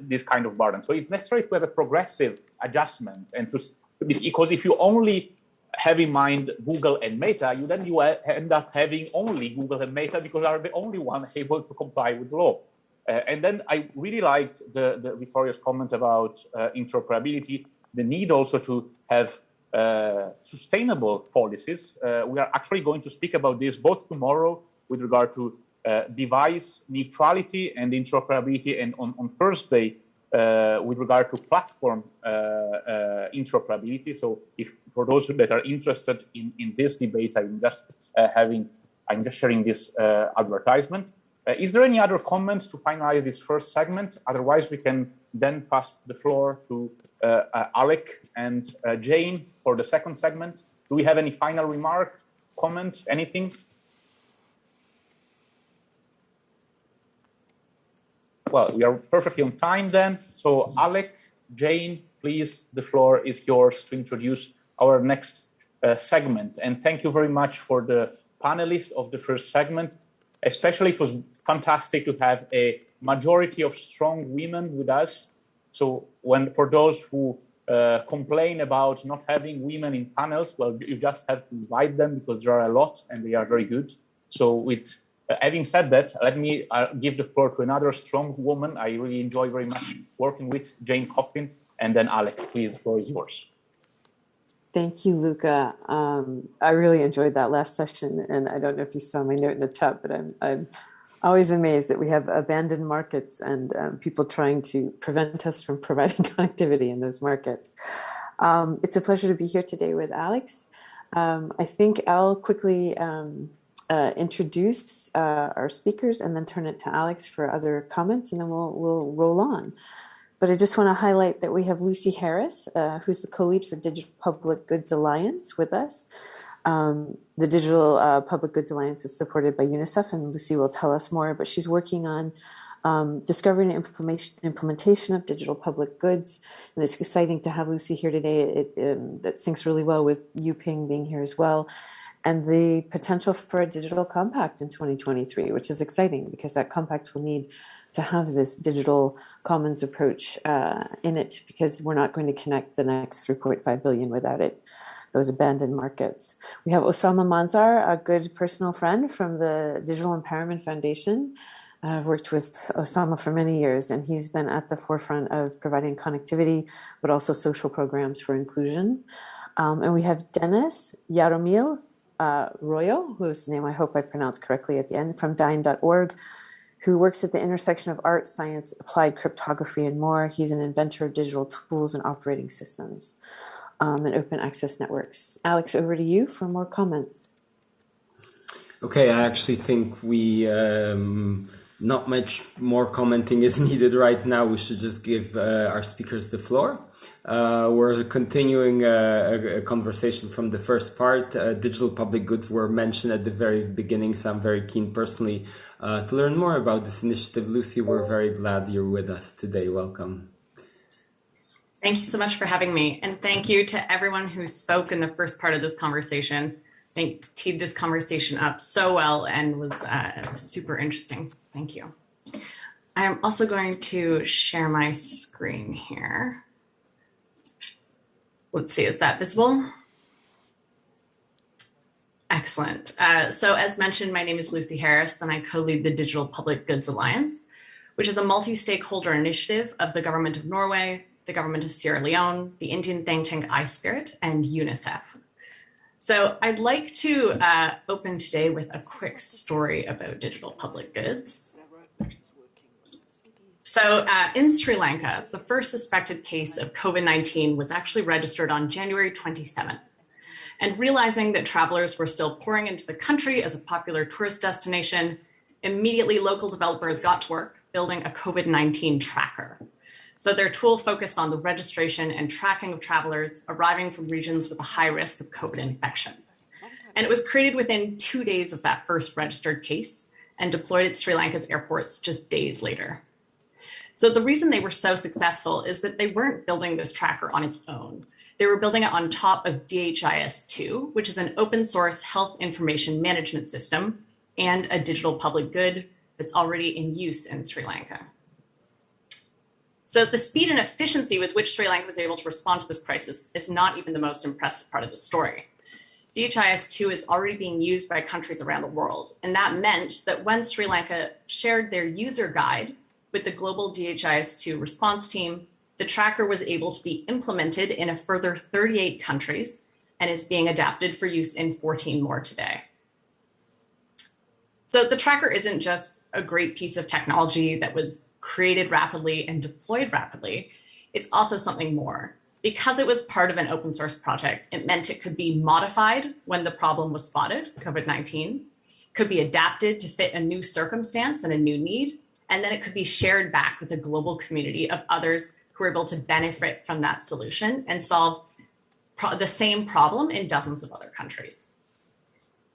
this kind of burden. So it's necessary to have a progressive adjustment, and because if you only have in mind Google and Meta, you end up having only Google and Meta because they are the only one able to comply with the law. And then I really liked the Victoria's comment about interoperability, the need also to have sustainable policies. We are actually going to speak about this both tomorrow with regard to device neutrality and interoperability, and on Thursday with regard to platform interoperability. So if for those that are interested in this debate, I'm just sharing this advertisement. Is there any other comments to finalize this first segment? Otherwise, we can then pass the floor to Alec and Jane for the second segment. Do we have any final remark, comment, anything? Well, we are perfectly on time then. So Alec, Jane, please, the floor is yours to introduce our next segment. And thank you very much for the panelists of the first segment. Especially, it was fantastic to have a majority of strong women with us. So for those who complain about not having women in panels, well, you just have to invite them because there are a lot and they are very good. So with having said that, let me give the floor to another strong woman. I really enjoy very much working with Jane Coffin, and then Alec, please, the floor is yours. Thank you, Luca. I really enjoyed that last session, and I don't know if you saw my note in the chat, but I'm always amazed that we have abandoned markets and people trying to prevent us from providing connectivity in those markets. It's a pleasure to be here today with Alex. I think I'll quickly introduce our speakers and then turn it to Alex for other comments, and then we'll roll on. But I just want to highlight that we have Lucy Harris, who's the co-lead for Digital Public Goods Alliance with us. The Digital Public Goods Alliance is supported by UNICEF, and Lucy will tell us more, but she's working on discovery and implementation of digital public goods. And it's exciting to have Lucy here today. That syncs really well with Yuping being here as well. And the potential for a digital compact in 2023, which is exciting because that compact will need to have this digital commons approach in it, because we're not going to connect the next 3.5 billion without it, those abandoned markets. We have Osama Manzar, a good personal friend from the Digital Empowerment Foundation. I've worked with Osama for many years, and he's been at the forefront of providing connectivity, but also social programs for inclusion. And we have Dennis Yaromil Royo, whose name I hope I pronounced correctly at the end, from Dyn.org, who works at the intersection of art, science, applied cryptography, and more. He's an inventor of digital tools and operating systems and open access networks. Alex, over to you for more comments. Okay, I actually think we not much more commenting is needed right now. We should just give our speakers the floor. We're continuing a conversation from the first part. Digital public goods were mentioned at the very beginning, so I'm very keen personally to learn more about this initiative. Lucy, we're very glad you're with us today. Welcome. Thank you so much for having me. And thank you to everyone who spoke in the first part of this conversation. I think teed this conversation up so well and was super interesting. So thank you. I'm also going to share my screen here. Let's see, is that visible? Excellent. So as mentioned, my name is Lucy Harris, and I co-lead the Digital Public Goods Alliance, which is a multi-stakeholder initiative of the Government of Norway, the Government of Sierra Leone, the Indian think tank iSpirit, and UNICEF. So I'd like to open today with a quick story about digital public goods. So in Sri Lanka, the first suspected case of COVID-19 was actually registered on January 27th. And realizing that travelers were still pouring into the country as a popular tourist destination, immediately local developers got to work building a COVID-19 tracker. So their tool focused on the registration and tracking of travelers arriving from regions with a high risk of COVID infection. And it was created within 2 days of that first registered case and deployed at Sri Lanka's airports just days later. So the reason they were so successful is that they weren't building this tracker on its own. They were building it on top of DHIS2, which is an open source health information management system and a digital public good that's already in use in Sri Lanka. So the speed and efficiency with which Sri Lanka was able to respond to this crisis is not even the most impressive part of the story. DHIS2 is already being used by countries around the world, and that meant that when Sri Lanka shared their user guide with the global DHIS2 response team, the tracker was able to be implemented in a further 38 countries and is being adapted for use in 14 more today. So the tracker isn't just a great piece of technology that was created rapidly and deployed rapidly. It's also something more. Because it was part of an open source project, it meant it could be modified when the problem was spotted, COVID-19, could be adapted to fit a new circumstance and a new need, and then it could be shared back with a global community of others who are able to benefit from that solution and solve the same problem in dozens of other countries.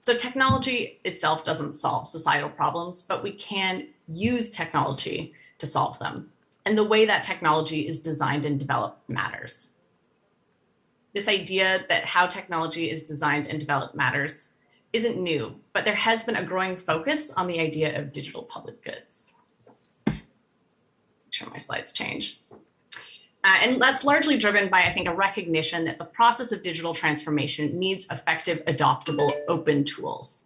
So technology itself doesn't solve societal problems, but we can use technology to solve them. And the way that technology is designed and developed matters. This idea that how technology is designed and developed matters isn't new, but there has been a growing focus on the idea of digital public goods. Make sure my slides change. And that's largely driven by, I think, a recognition that the process of digital transformation needs effective, adoptable, open tools.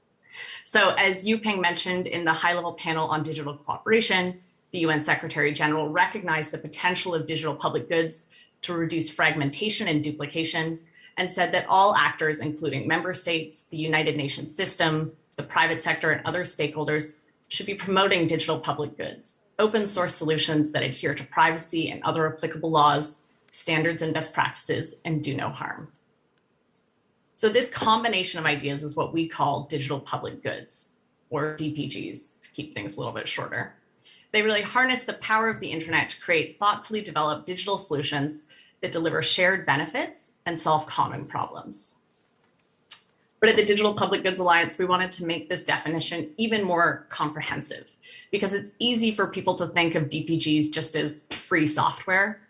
So as Yuping mentioned in the high-level panel on digital cooperation, the UN Secretary General recognized the potential of digital public goods to reduce fragmentation and duplication, and said that all actors, including member states, the United Nations system, the private sector, and other stakeholders, should be promoting digital public goods, open source solutions that adhere to privacy and other applicable laws, standards, and best practices, and do no harm. So this combination of ideas is what we call digital public goods, or DPGs, to keep things a little bit shorter. They really harness the power of the internet to create thoughtfully developed digital solutions that deliver shared benefits and solve common problems. But at the Digital Public Goods Alliance, we wanted to make this definition even more comprehensive, because it's easy for people to think of DPGs just as free software,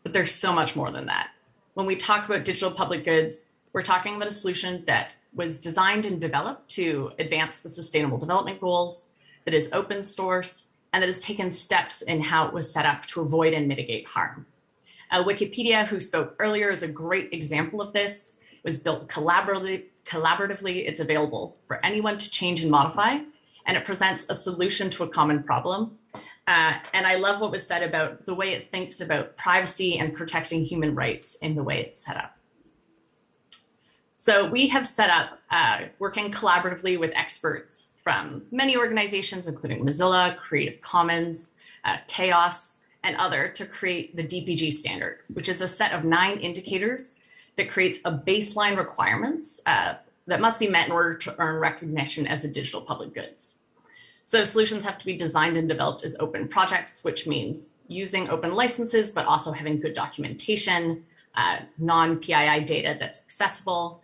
but there's so much more than that. When we talk about digital public goods, we're talking about a solution that was designed and developed to advance the Sustainable Development Goals, that is open source, and that has taken steps in how it was set up to avoid and mitigate harm. Wikipedia, who spoke earlier, is a great example of this. It was built collaboratively. It's available for anyone to change and modify, and it presents a solution to a common problem. And I love what was said about the way it thinks about privacy and protecting human rights in the way it's set up. So we have set up working collaboratively with experts from many organizations, including Mozilla, Creative Commons, Chaos, and other, to create the DPG standard, which is a set of 9 indicators that creates a baseline requirements that must be met in order to earn recognition as a digital public goods. So solutions have to be designed and developed as open projects, which means using open licenses, but also having good documentation, non-PII data that's accessible,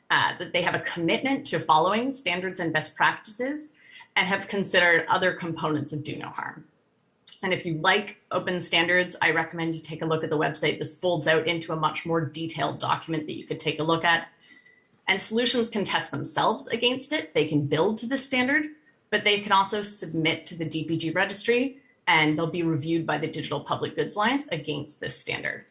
that they have a commitment to following standards and best practices, and have considered other components of do no harm. And if you like open standards, I recommend you take a look at the website. This folds out into a much more detailed document that you could take a look at. And solutions can test themselves against it. They can build to this standard, but they can also submit to the DPG registry, and they'll be reviewed by the Digital Public Goods Alliance against this standard.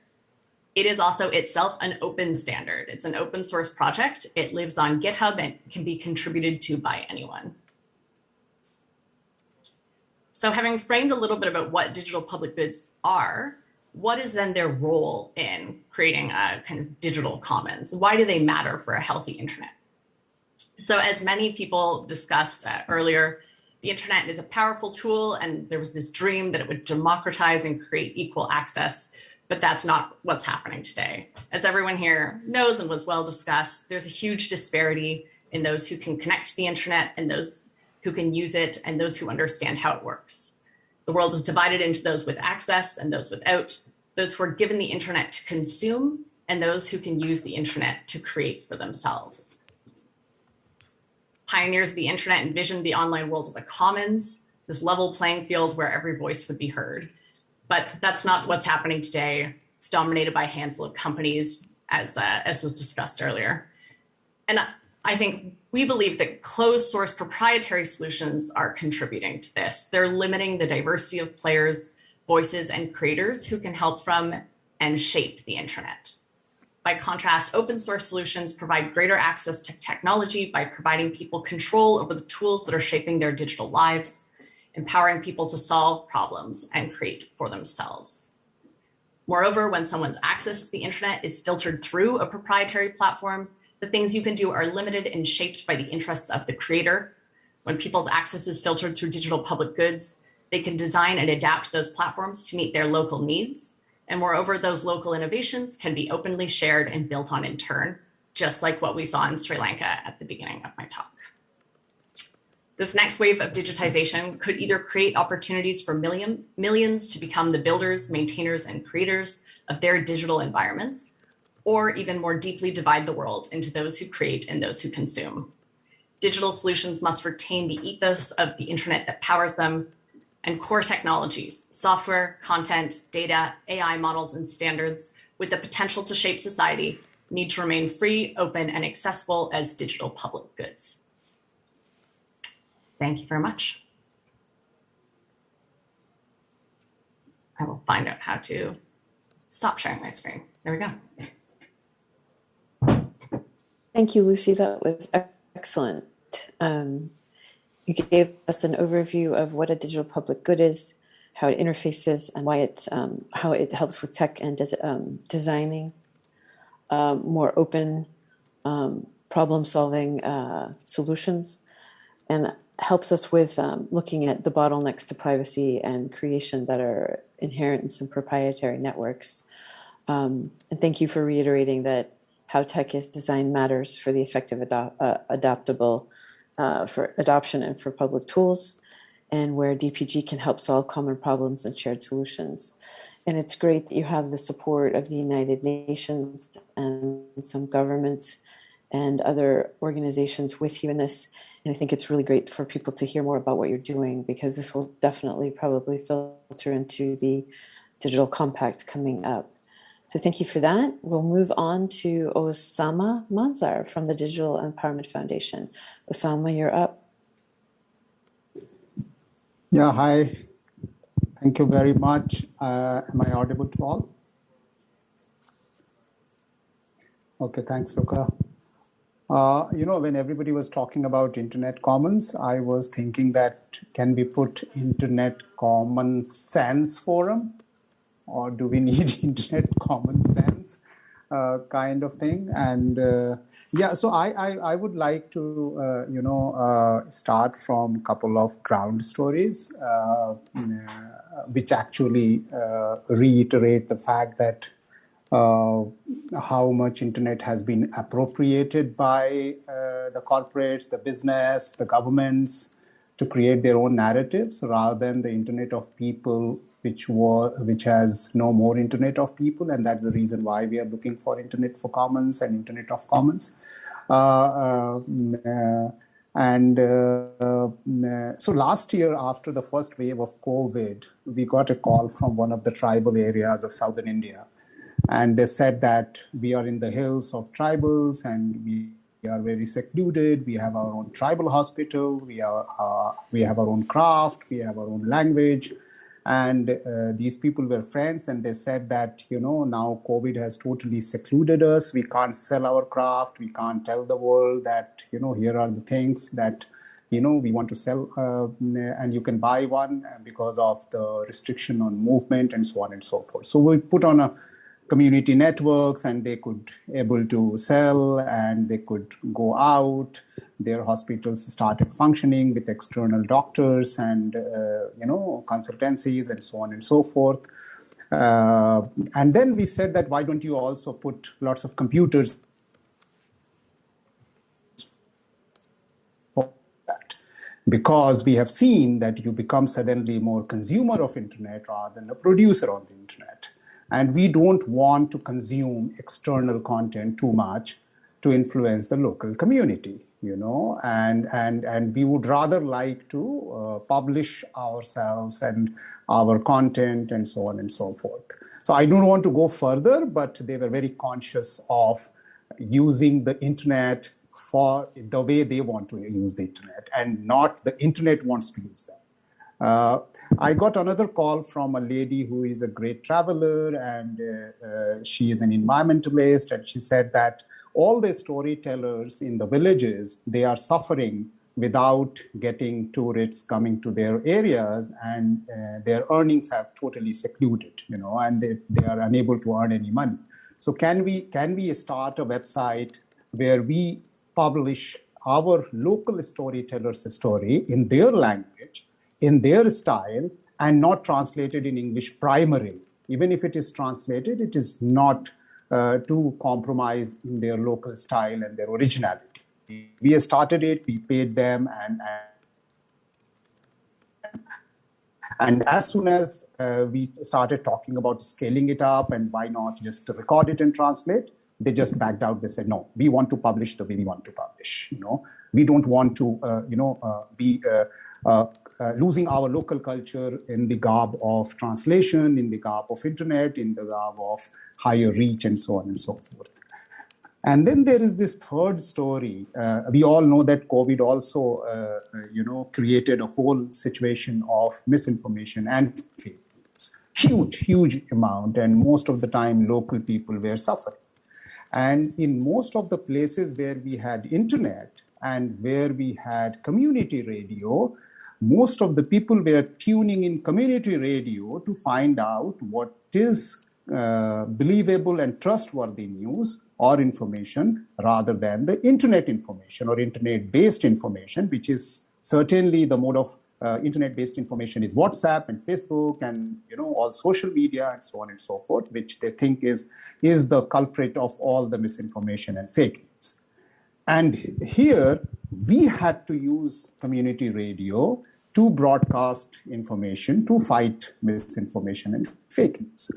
It is also itself an open standard. It's an open source project. It lives on GitHub and can be contributed to by anyone. So having framed a little bit about what digital public goods are, what is then their role in creating a kind of digital commons? Why do they matter for a healthy internet? So as many people discussed earlier, the internet is a powerful tool, and there was this dream that it would democratize and create equal access, but that's not what's happening today. As everyone here knows and was well discussed, there's a huge disparity in those who can connect to the internet and those who can use it and those who understand how it works. The world is divided into those with access and those without, those who are given the internet to consume and those who can use the internet to create for themselves. Pioneers of the internet envisioned the online world as a commons, this level playing field where every voice would be heard. But that's not what's happening today. It's dominated by a handful of companies, as was discussed earlier. And I think we believe that closed source proprietary solutions are contributing to this. They're limiting the diversity of players, voices, and creators who can help from and shape the internet. By contrast, open source solutions provide greater access to technology by providing people control over the tools that are shaping their digital lives, empowering people to solve problems and create for themselves. Moreover, when someone's access to the internet is filtered through a proprietary platform, the things you can do are limited and shaped by the interests of the creator. When people's access is filtered through digital public goods, they can design and adapt those platforms to meet their local needs. And moreover, those local innovations can be openly shared and built on in turn, just like what we saw in Sri Lanka at the beginning of my talk. This next wave of digitization could either create opportunities for millions to become the builders, maintainers, and creators of their digital environments, or even more deeply divide the world into those who create and those who consume. Digital solutions must retain the ethos of the internet that powers them, and core technologies, software, content, data, AI models, and standards with the potential to shape society need to remain free, open, and accessible as digital public goods. Thank you very much. I will find out how to stop sharing my screen. There we go. Thank you, Lucy. That was excellent. You gave us an overview of what a digital public good is, how it interfaces, and why it's how it helps with tech and designing more open problem-solving solutions, and helps us with looking at the bottlenecks to privacy and creation that are inherent in some proprietary networks. And thank you for reiterating that how tech is designed matters for the effective adoptable for adoption and for public tools, and where DPG can help solve common problems and shared solutions. And it's great that you have the support of the United Nations and some governments and other organizations with you in this. And I think it's really great for people to hear more about what you're doing, because this will definitely probably filter into the digital compact coming up. So thank you for that. We'll move on to Osama Manzar from the Digital Empowerment Foundation. Osama, you're up. Yeah, hi. Thank you very much. Am I audible to all? Okay, thanks, Luca. When everybody was talking about Internet Commons, I was thinking that can we put Internet Common Sense Forum, or do we need Internet Common Sense kind of thing? And so I would like to start from a couple of ground stories, which actually reiterate the fact that how much internet has been appropriated by the corporates, the business, the governments to create their own narratives, rather than the internet of people, which has no more internet of people. And that's the reason why we are looking for Internet for Commons and Internet of Commons. So last year, after the first wave of COVID, we got a call from one of the tribal areas of southern India. And they said that we are in the hills of tribals and we are very secluded. We have our own tribal hospital. We have our own craft. We have our own language. And these people were friends, and they said that, now COVID has totally secluded us. We can't sell our craft. We can't tell the world that, here are the things that, we want to sell, and you can buy one because of the restriction on movement and so on and so forth. So we put on a community networks, and they could able to sell, and they could go out. Their hospitals started functioning with external doctors and consultancies and so on and so forth. And then we said that why don't you also put lots of computers for that? Because we have seen that you become suddenly more consumer of internet rather than a producer on the internet. And we don't want to consume external content too much to influence the local community, and we would rather like to publish ourselves and our content and so on and so forth. So I don't want to go further, but they were very conscious of using the internet for the way they want to use the internet, and not the internet wants to use them. I got another call from a lady who is a great traveler, and she is an environmentalist, and she said that all the storytellers in the villages, they are suffering without getting tourists coming to their areas, and their earnings have totally secluded, and they are unable to earn any money. So can we start a website where we publish our local storytellers' story in their language, in their style, and not translated in English primarily? Even if it is translated, it is not to compromise in their local style and their originality. We started it, we paid them, and as soon as we started talking about scaling it up and why not just record it and translate, they just backed out. They said, no, we want to publish the way we want to publish. We don't want to, be losing our local culture in the garb of translation, in the garb of internet, in the garb of higher reach, and so on and so forth. And then there is this third story. We all know that COVID also, created a whole situation of misinformation and fake news. Huge amount. And most of the time, local people were suffering. And in most of the places where we had internet and where we had community radio, most of the people were tuning in community radio to find out what is believable and trustworthy news or information, rather than the internet information or internet-based information, which is certainly the mode of internet-based information is WhatsApp and Facebook and all social media and so on and so forth, which they think is the culprit of all the misinformation and fake news. And here we had to use community radio to broadcast information, to fight misinformation and fake news.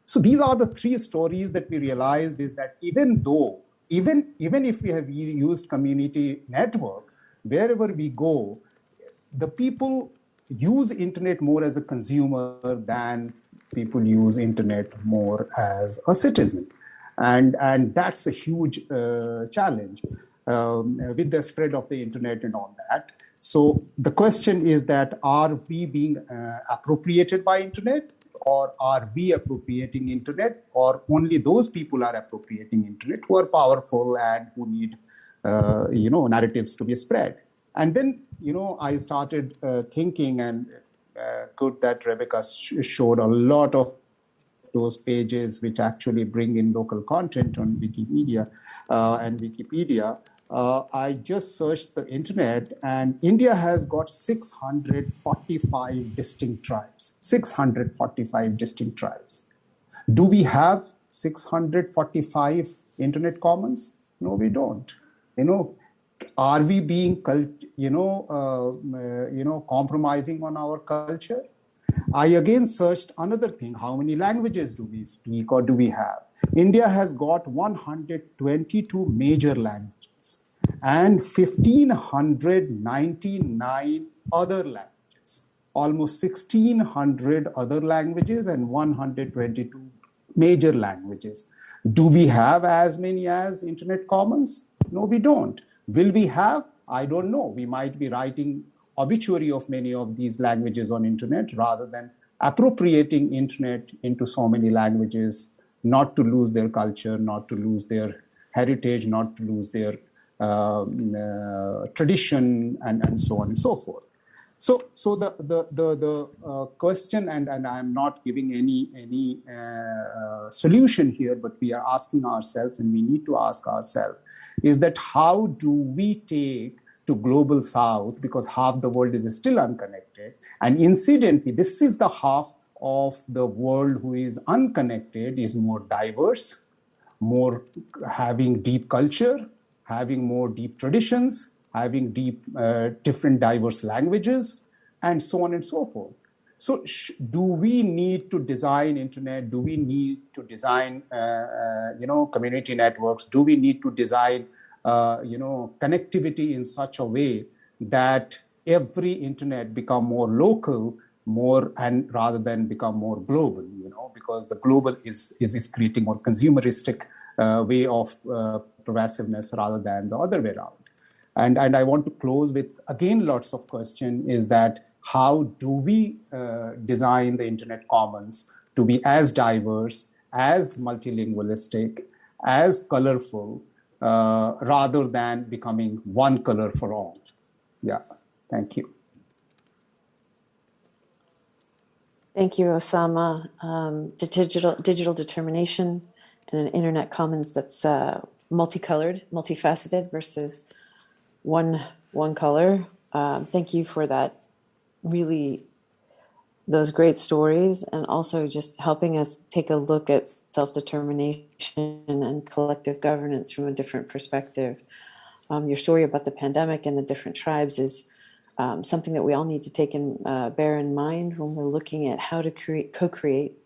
So these are the three stories that we realized is that even if we have used community network, wherever we go, the people use internet more as a consumer than people use internet more as a citizen. And that's a huge challenge with the spread of the internet and all that. So the question is that, are we being appropriated by internet, or are we appropriating internet, or only those people are appropriating internet who are powerful and who need narratives to be spread? And then I started thinking, and good that Rebecca showed a lot of those pages which actually bring in local content on Wikimedia and Wikipedia. I just searched the internet, and India has got 645 distinct tribes. 645 distinct tribes. Do we have 645 internet commons? No, we don't. Are we being, compromising on our culture? I again searched another thing. How many languages do we speak or do we have? India has got 122 major languages and 1,599 other languages, almost 1,600 other languages and 122 major languages. Do we have as many as internet commons? No, we don't. Will we have? I don't know. We might be writing obituary of many of these languages on internet rather than appropriating internet into so many languages, not to lose their culture, not to lose their heritage, not to lose their tradition, and so on and so forth. So the question, and I'm not giving any solution here, but we are asking ourselves, and we need to ask ourselves, is that how do we take to global south, because half the world is still unconnected, and incidentally, this is the half of the world who is unconnected, is more diverse, more having deep culture, having more deep traditions, having deep, different diverse languages, and so on and so forth. So do we need to design internet? Do we need to design, community networks? Do we need to design, connectivity in such a way that every internet become more local, and rather than become more global? Because the global is creating more consumeristic way of pervasiveness rather than the other way around. And I want to close with, again, lots of questions, is that how do we design the internet commons to be as diverse, as multilingualistic, as colorful, rather than becoming one color for all? Yeah, thank you. Thank you, Osama. Digital determination and an internet commons that's multicolored, multifaceted versus one color. Thank you for that, really, those great stories, and also just helping us take a look at self-determination and collective governance from a different perspective. Your story about the pandemic and the different tribes is something that we all need to take and bear in mind when we're looking at how to co-create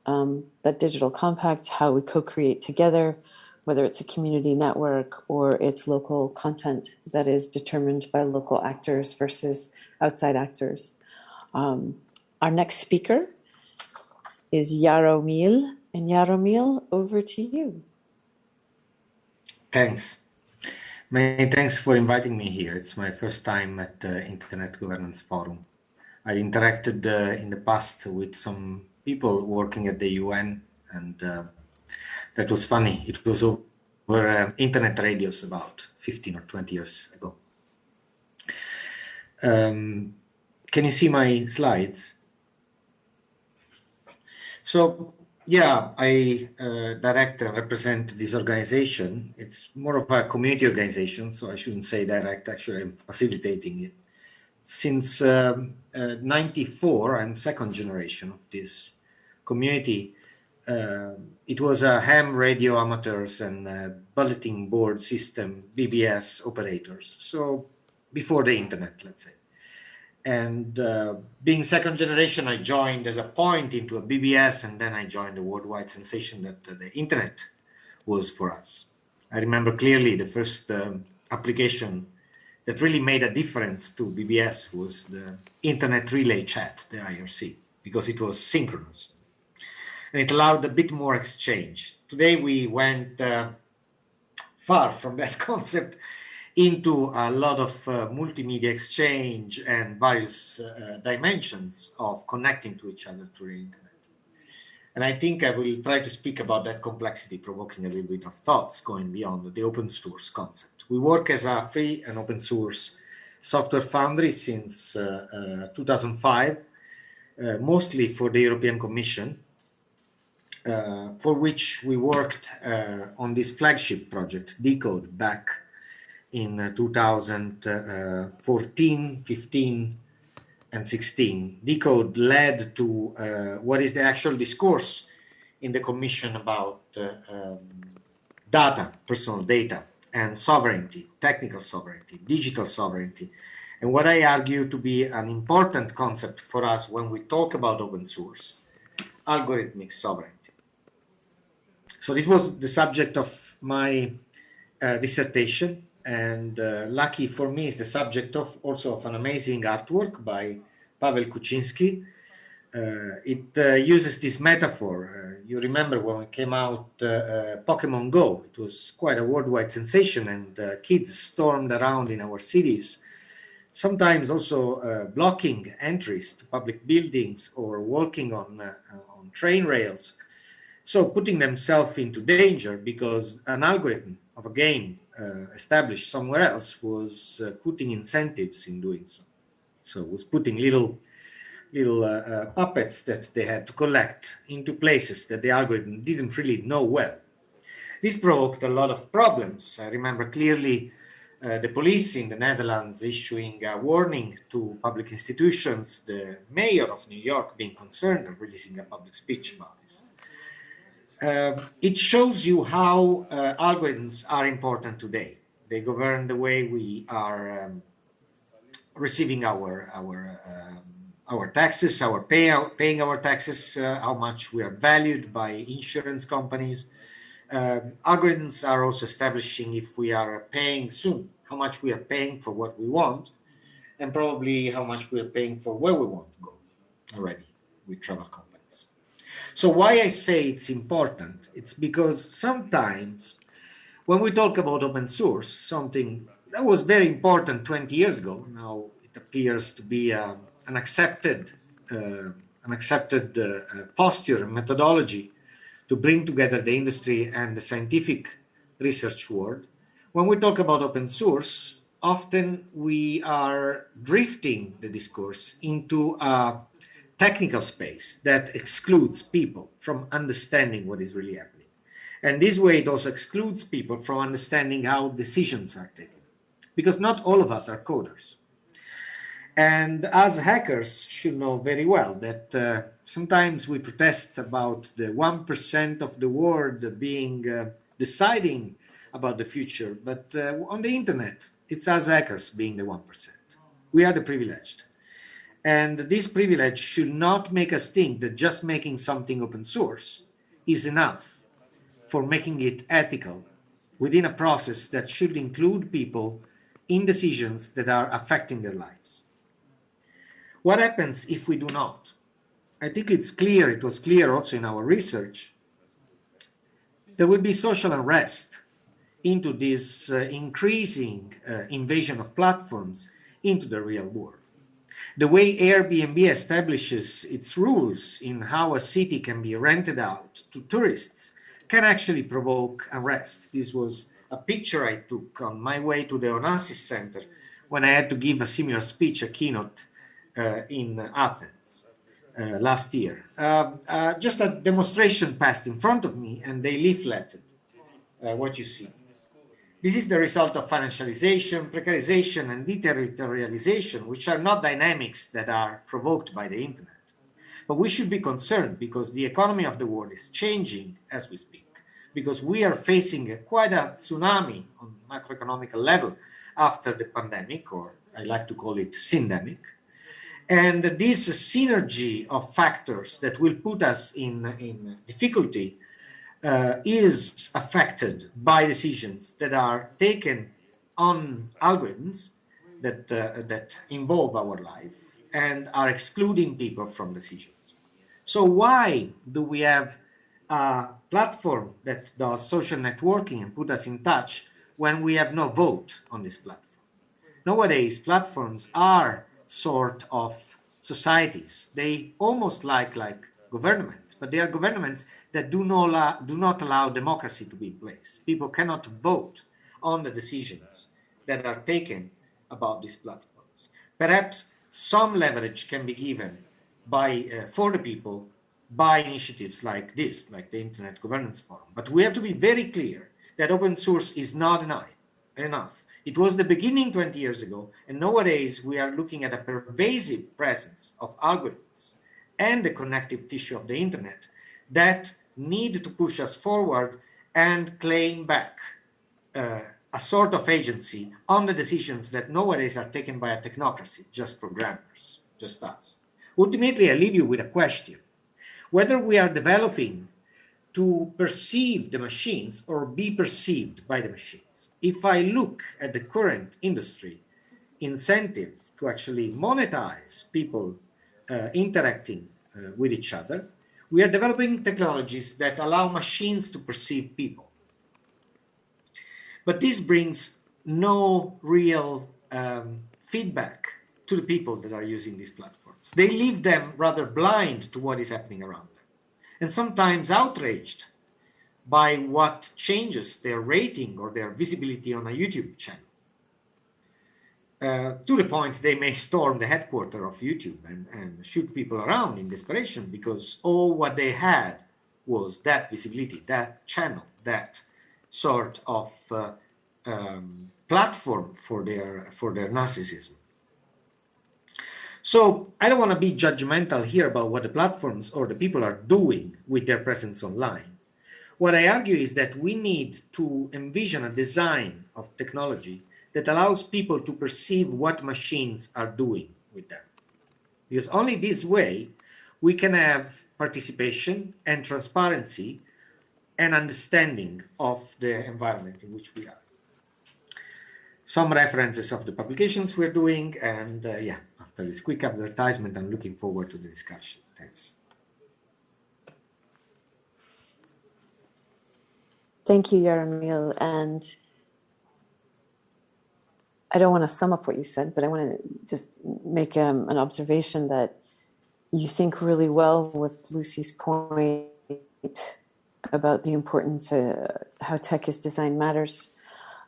that digital compact, how we co-create together, whether it's a community network or it's local content that is determined by local actors versus outside actors. Our next speaker is Jaromil. And Jaromil, over to you. Thanks. Many thanks for inviting me here. It's my first time at the Internet Governance Forum. I interacted in the past with some people working at the UN, and that was funny. It was over internet radios about 15 or 20 years ago. Can you see my slides? So, yeah, I direct and represent this organization. It's more of a community organization, so I shouldn't say direct, actually I'm facilitating it. Since 94, I'm second generation of this community. It was a ham radio amateurs and bulletin board system, BBS operators. So before the internet, let's say. And being second generation, I joined as a point into a BBS, and then I joined the worldwide sensation that the internet was for us. I remember clearly the first application that really made a difference to BBS was the Internet Relay Chat, the IRC, because it was synchronous. And it allowed a bit more exchange. Today we went far from that concept into a lot of multimedia exchange and various dimensions of connecting to each other through the internet. And I think I will try to speak about that complexity, provoking a little bit of thoughts going beyond the open source concept. We work as a free and open source software foundry since 2005, mostly for the European Commission, for which we worked on this flagship project, Decode, back in 2014, 15, and 16. Decode led to what is the actual discourse in the Commission about data, personal data, and sovereignty, technical sovereignty, digital sovereignty, and what I argue to be an important concept for us when we talk about open source, algorithmic sovereignty. So this was the subject of my dissertation, and lucky for me is the subject of also of an amazing artwork by Paweł Kuczynski. It uses this metaphor. You remember when it came out Pokemon Go, it was quite a worldwide sensation, and kids stormed around in our cities, sometimes also blocking entries to public buildings or walking on train rails. So putting themselves into danger because an algorithm of a game established somewhere else was putting incentives in doing so. So it was putting little puppets that they had to collect into places that the algorithm didn't really know well. This provoked a lot of problems. I remember clearly the police in the Netherlands issuing a warning to public institutions, the mayor of New York being concerned and releasing a public speech about this. It shows you how algorithms are important today. They govern the way we are receiving our taxes, paying our taxes, how much we are valued by insurance companies. Algorithms are also establishing if we are paying soon, how much we are paying for what we want, and probably how much we are paying for where we want to go already with travel companies. So why I say it's important, it's because sometimes when we talk about open source, something that was very important 20 years ago, now it appears to be an accepted posture and methodology to bring together the industry and the scientific research world. When we talk about open source, often we are drifting the discourse into a technical space that excludes people from understanding what is really happening. And this way it also excludes people from understanding how decisions are taken, because not all of us are coders. And as hackers should know very well that sometimes we protest about the 1% of the world being deciding about the future, but on the internet, it's us hackers being the 1%. We are the privileged. And this privilege should not make us think that just making something open source is enough for making it ethical within a process that should include people in decisions that are affecting their lives. What happens if we do not? I think it's clear, it was clear also in our research, there will be social unrest into this increasing invasion of platforms into the real world. The way Airbnb establishes its rules in how a city can be rented out to tourists can actually provoke unrest. This was a picture I took on my way to the Onassis Center when I had to give a similar speech, a keynote in Athens last year. Just a demonstration passed in front of me and they leafleted what you see. This is the result of financialization, precarization, and deterritorialization, which are not dynamics that are provoked by the internet. But we should be concerned because the economy of the world is changing as we speak, because we are facing quite a tsunami on macroeconomic level after the pandemic, or I like to call it syndemic. And this synergy of factors that will put us in difficulty is affected by decisions that are taken on algorithms that involve our life and are excluding people from decisions. So why do we have a platform that does social networking and put us in touch when we have no vote on this platform? Nowadays, platforms are sort of societies. They almost like governments, but they are governments that do not allow democracy to be in place. People cannot vote on the decisions that are taken about these platforms. Perhaps some leverage can be given by for the people by initiatives like this, like the Internet Governance Forum. But we have to be very clear that open source is not enough. It was the beginning 20 years ago, and nowadays we are looking at a pervasive presence of algorithms and the connective tissue of the internet that need to push us forward and claim back a sort of agency on the decisions that nowadays are taken by a technocracy, just programmers, just us. Ultimately, I leave you with a question. Whether we are developing to perceive the machines or be perceived by the machines. If I look at the current industry incentive to actually monetize people interacting with each other, we are developing technologies that allow machines to perceive people. But this brings no real feedback to the people that are using these platforms. They leave them rather blind to what is happening around them, and sometimes outraged by what changes their rating or their visibility on a YouTube channel. To the point they may storm the headquarters of YouTube and shoot people around in desperation because all what they had was that visibility, that channel, that sort of platform for their narcissism. So I don't want to be judgmental here about what the platforms or the people are doing with their presence online. What I argue is that we need to envision a design of technology that allows people to perceive what machines are doing with them. Because only this way we can have participation and transparency and understanding of the environment in which we are. Some references of the publications we're doing, and yeah, after this quick advertisement, I'm looking forward to the discussion. Thanks. Thank you, Jaromil. And I don't want to sum up what you said, but I want to just make an observation that you sync really well with Lucy's point about the importance of how tech is designed matters.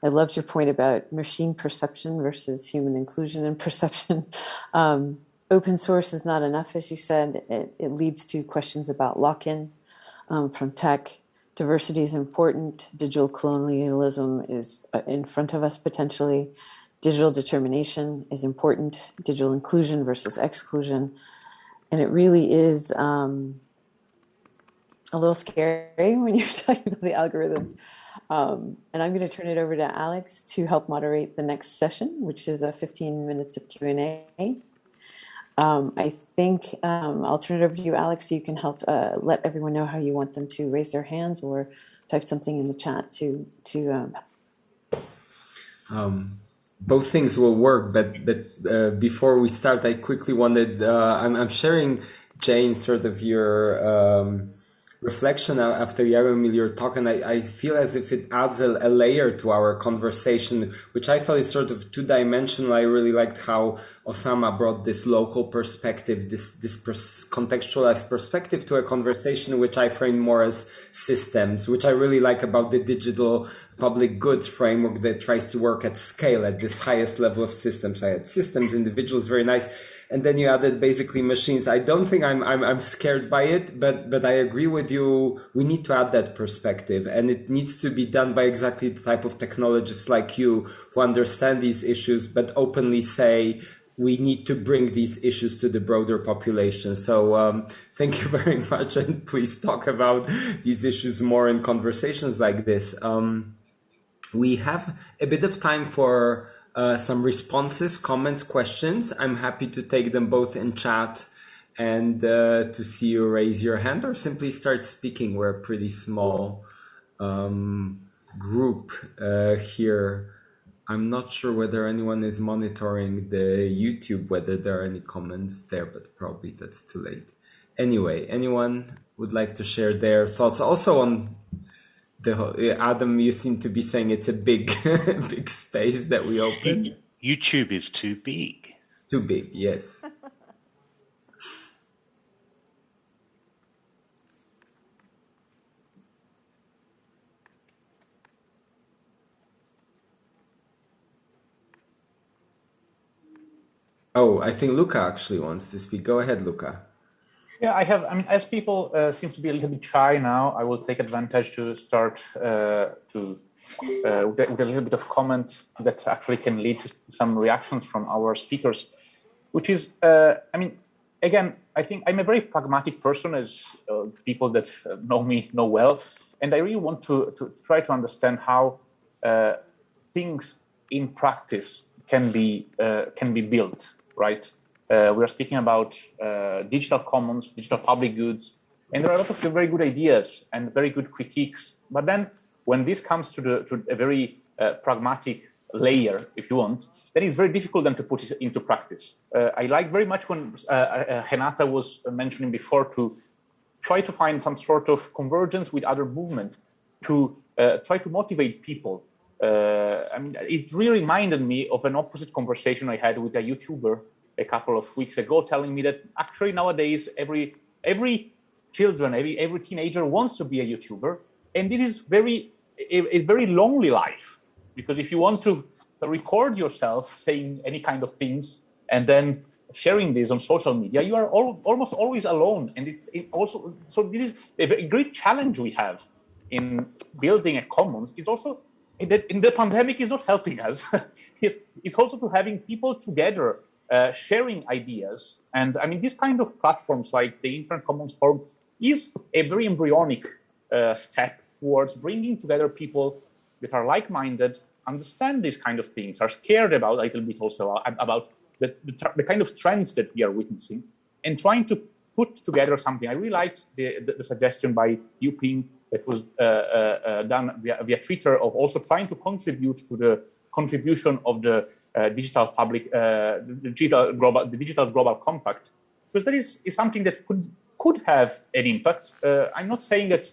I loved your point about machine perception versus human inclusion and perception. Open source is not enough, as you said. It leads to questions about lock-in from tech. Diversity is important. Digital colonialism is in front of us potentially. Digital determination is important. Digital inclusion versus exclusion. And it really is a little scary when you're talking about the algorithms. And I'm going to turn it over to Alex to help moderate the next session, which is 15 minutes of Q&A. I think I'll turn it over to you, Alex, so you can help let everyone know how you want them to raise their hands or type something in the chat to both things will work, but before we start, I quickly wanted, I'm sharing, Jane, sort of your reflection after Jaromil, your talk, and I feel as if it adds a layer to our conversation, which I thought is sort of two-dimensional. I really liked how Osama brought this local perspective, this contextualized perspective to a conversation, which I frame more as systems, which I really like about the digital public goods framework that tries to work at scale at this highest level of systems. I had systems, individuals, very nice. and then you added basically machines. I don't think I'm scared by it, but I agree with you. We need to add that perspective, and it needs to be done by exactly the type of technologists like you who understand these issues, but openly say we need to bring these issues to the broader population. So thank you very much, and please talk about these issues more in conversations like this. We have a bit of time for some responses, comments, questions. I'm happy to take them both in chat and to see you raise your hand or simply start speaking. We're a pretty small group here. I'm not sure whether anyone is monitoring the YouTube, whether there are any comments there, but probably that's too late. Anyway, anyone would like to share their thoughts also on Adam, you seem to be saying it's a big, big space that we open. YouTube is too big. Too big, yes. Oh, I think Luca actually wants to speak. Go ahead, Luca. Yeah, I mean, as people seem to be a little bit shy now, I will take advantage to start with a little bit of comment that actually can lead to some reactions from our speakers, which is, I mean, again, I think I'm a very pragmatic person, as people that know me know well, and I really want to try to understand how things in practice can be built, right? We are speaking about digital commons, digital public goods, and there are a lot of very good ideas and very good critiques. But then when this comes to a very pragmatic layer, if you want, then it's very difficult then to put it into practice. I like very much when Renata was mentioning before to try to find some sort of convergence with other movements to try to motivate people. I mean, it really reminded me of an opposite conversation I had with a YouTuber a couple of weeks ago, telling me that actually nowadays every children, every teenager wants to be a YouTuber, and this is a very lonely life, because if you want to record yourself saying any kind of things and then sharing this on social media, you are almost always alone, and it's also so this is a great challenge we have in building a commons. It's also that in the pandemic is not helping us. It's also to having people together. Sharing ideas, and I mean, this kind of platforms like the Internet Commons Forum is a very embryonic step towards bringing together people that are like-minded, understand these kind of things, are scared about a little bit also about the kind of trends that we are witnessing, and trying to put together something. I really liked the suggestion by Yuping that was done via Twitter of also trying to contribute to the contribution of the digital global compact, because that is something that could have an impact. I'm not saying that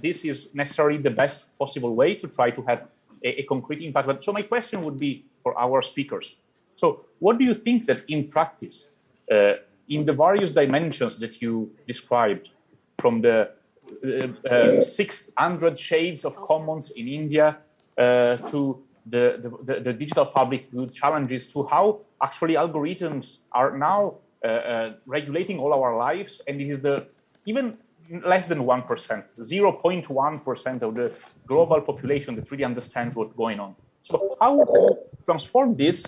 this is necessarily the best possible way to try to have a concrete impact. But so my question would be for our speakers. So what do you think that in practice, in the various dimensions that you described, from the 600 shades of commons in India to the digital public goods challenges, to how actually algorithms are now regulating all our lives, and it is even less than 1%, 0.1% of the global population that really understands what's going on. So how to transform this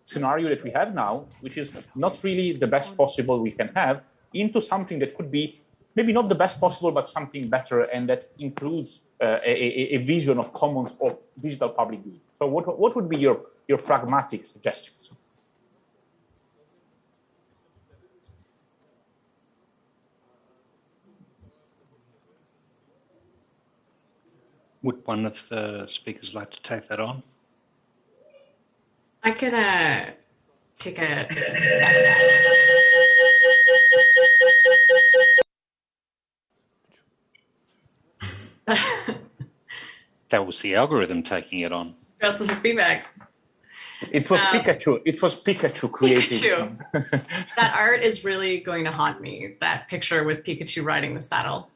scenario that we have now, which is not really the best possible we can have, into something that could be maybe not the best possible, but something better, and that includes a vision of commons or digital public goods. So what would be your pragmatic suggestions? Would one of the speakers like to take that on? I could take a... That was the algorithm taking it on. That's the feedback. It was Pikachu. It was Pikachu creating. Pikachu. That art is really going to haunt me, that picture with Pikachu riding the saddle.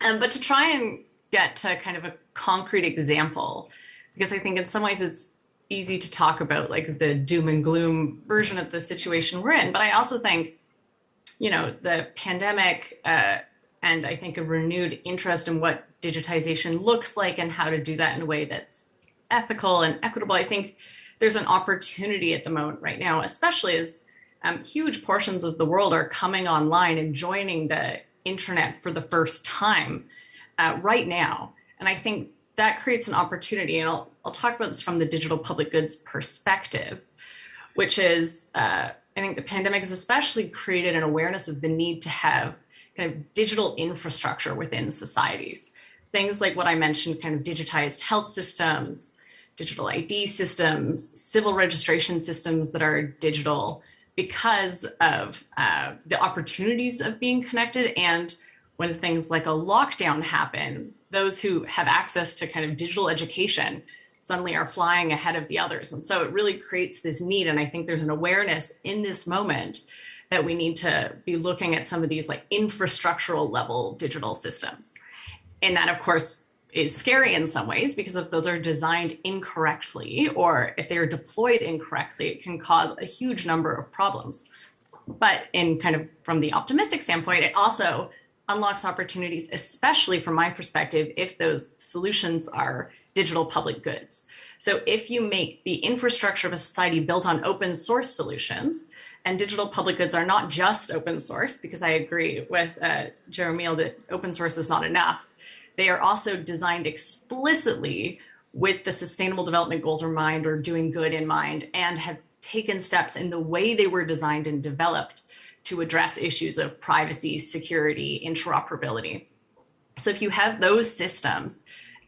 But to try and get to kind of a concrete example, because I think in some ways it's easy to talk about like the doom and gloom version of the situation we're in. But I also think, you know, the pandemic and I think a renewed interest in what digitization looks like and how to do that in a way that's ethical and equitable. I think there's an opportunity at the moment right now, especially as huge portions of the world are coming online and joining the internet for the first time right now. And I think that creates an opportunity, and I'll talk about this from the digital public goods perspective, which is I think the pandemic has especially created an awareness of the need to have kind of digital infrastructure within societies. Things like what I mentioned, kind of digitized health systems, digital ID systems, civil registration systems that are digital because of the opportunities of being connected. And when things like a lockdown happen, those who have access to kind of digital education suddenly are flying ahead of the others. And so it really creates this need. And I think there's an awareness in this moment that we need to be looking at some of these like infrastructural level digital systems. And that, of course, is scary in some ways, because if those are designed incorrectly or if they are deployed incorrectly, it can cause a huge number of problems. But in kind of from the optimistic standpoint, it also unlocks opportunities, especially from my perspective, if those solutions are digital public goods. So if you make the infrastructure of a society built on open source solutions, and digital public goods are not just open source, because I agree with Jeremiel that open source is not enough. They are also designed explicitly with the Sustainable Development Goals in mind, or doing good in mind, and have taken steps in the way they were designed and developed to address issues of privacy, security, interoperability. So if you have those systems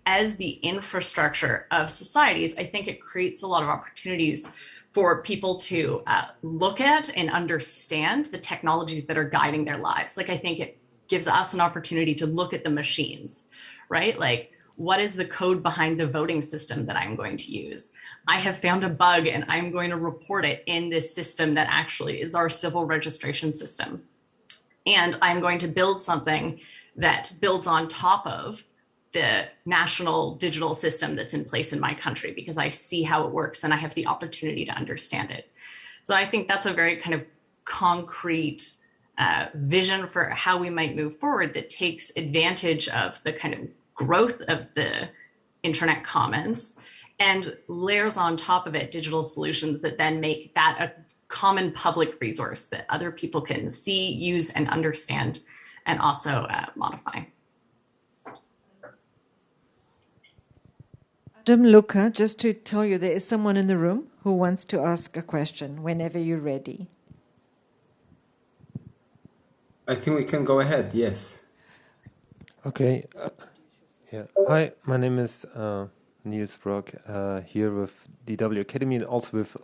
as the infrastructure of societies, I think it creates a lot of opportunities for people to look at and understand the technologies that are guiding their lives. Like, I think it gives us an opportunity to look at the machines, right? Like, what is the code behind the voting system that I'm going to use? I have found a bug and I'm going to report it in this system that actually is our civil registration system. And I'm going to build something that builds on top of the national digital system that's in place in my country, because I see how it works and I have the opportunity to understand it. So I think that's a very kind of concrete vision for how we might move forward that takes advantage of the kind of growth of the internet commons and layers on top of it digital solutions that then make that a common public resource that other people can see, use, and understand, and also modify. Adam, Luca, just to tell you, there is someone in the room who wants to ask a question whenever you're ready. I think we can go ahead, yes. Okay. Yeah. Hi, my name is Niels Brock, here with DW Academy and also with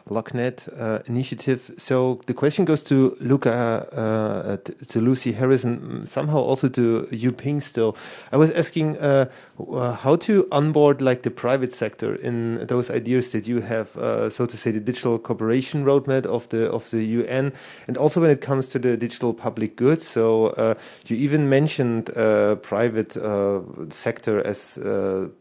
LockNet initiative. So the question goes to Luca, to Lucy Harrison, somehow also to Yu Ping still. I was asking how to onboard like the private sector in those ideas that you have, so to say, the digital cooperation roadmap of the UN, and also when it comes to the digital public goods. So you even mentioned private sector as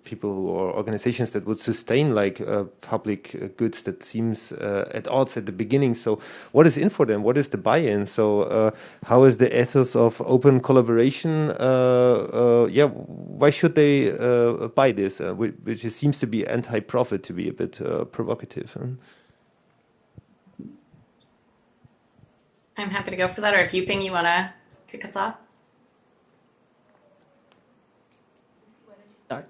people or organizations that would sustain like public goods that seems at odds at the beginning. So what is in for them? What is the buy-in? So how is the ethos of open collaboration? Why should they buy this? Which seems to be anti-profit, to be a bit provocative. I'm happy to go for that. Or if you, Ping, you want to kick us off? Start.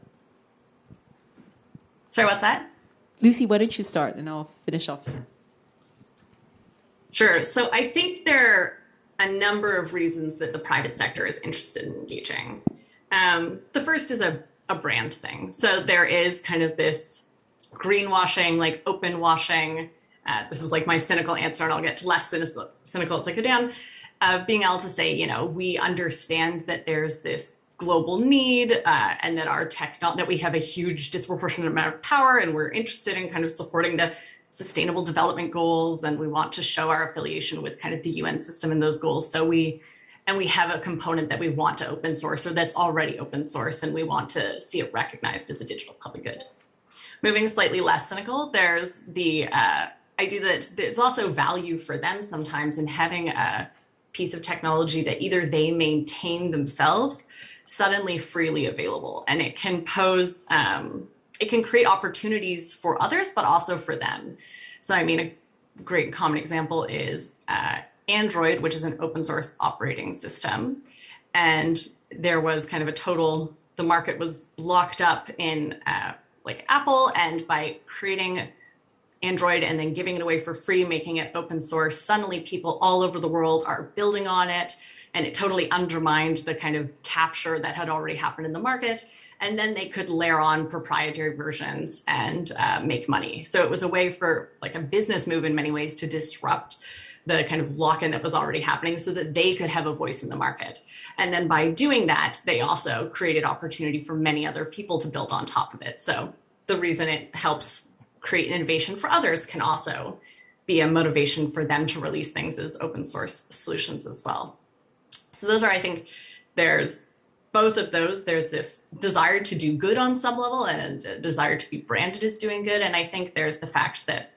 Sorry, what's that? Lucy, why don't you start and I'll finish off. Sure. So I think there are a number of reasons that the private sector is interested in engaging. The first is a brand thing. So there is kind of this greenwashing, like open washing. This is like my cynical answer, and I'll get to less cynical as I go down. Being able to say, you know, we understand that there's this global need and that our that we have a huge disproportionate amount of power, and we're interested in kind of supporting the Sustainable Development Goals, and we want to show our affiliation with kind of the UN system and those goals. So we have a component that we want to open source, or that's already open source, and we want to see it recognized as a digital public good. moving slightly less cynical, there's the idea that there's also value for them sometimes in having a piece of technology that either they maintain themselves suddenly freely available. And it can pose, it can create opportunities for others, but also for them. So, I mean, a great common example is Android, which is an open source operating system. And there was kind of a total, the market was locked up in like Apple, and by creating Android and then giving it away for free, making it open source, suddenly people all over the world are building on it, and it totally undermined the kind of capture that had already happened in the market. And then they could layer on proprietary versions and make money. So it was a way for like a business move in many ways to disrupt the kind of lock-in that was already happening so that they could have a voice in the market. And then by doing that, they also created opportunity for many other people to build on top of it. So the reason it helps create innovation for others can also be a motivation for them to release things as open source solutions as well. So those are, I think, there's both of those. There's this desire to do good on some level and a desire to be branded as doing good. And I think there's the fact that,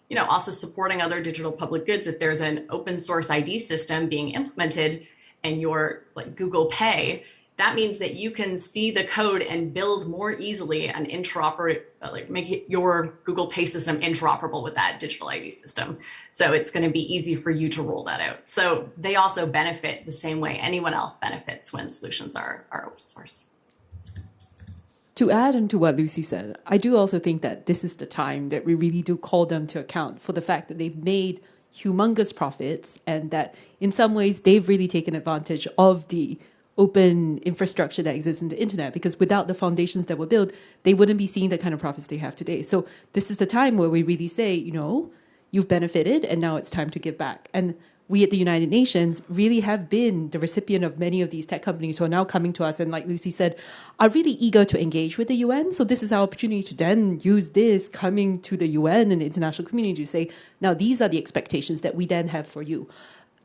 you know, also supporting other digital public goods. If there's an open source ID system being implemented and you're like Google Pay, that means that you can see the code and build more easily an like make it your Google Pay system interoperable with that digital ID system. So it's going to be easy for you to roll that out. So they also benefit the same way anyone else benefits when solutions are open source. To add on to what Lucy said, I do also think that this is the time that we really do call them to account for the fact that they've made humongous profits and that in some ways they've really taken advantage of the open infrastructure that exists in the internet, because without the foundations that were built, they wouldn't be seeing the kind of profits they have today. So this is the time where we really say, you know, you've benefited and now it's time to give back. And we at the United Nations really have been the recipient of many of these tech companies who are now coming to us and, like Lucy said, are really eager to engage with the UN. So this is our opportunity to then use this coming to the UN and the international community to say, now these are the expectations that we then have for you.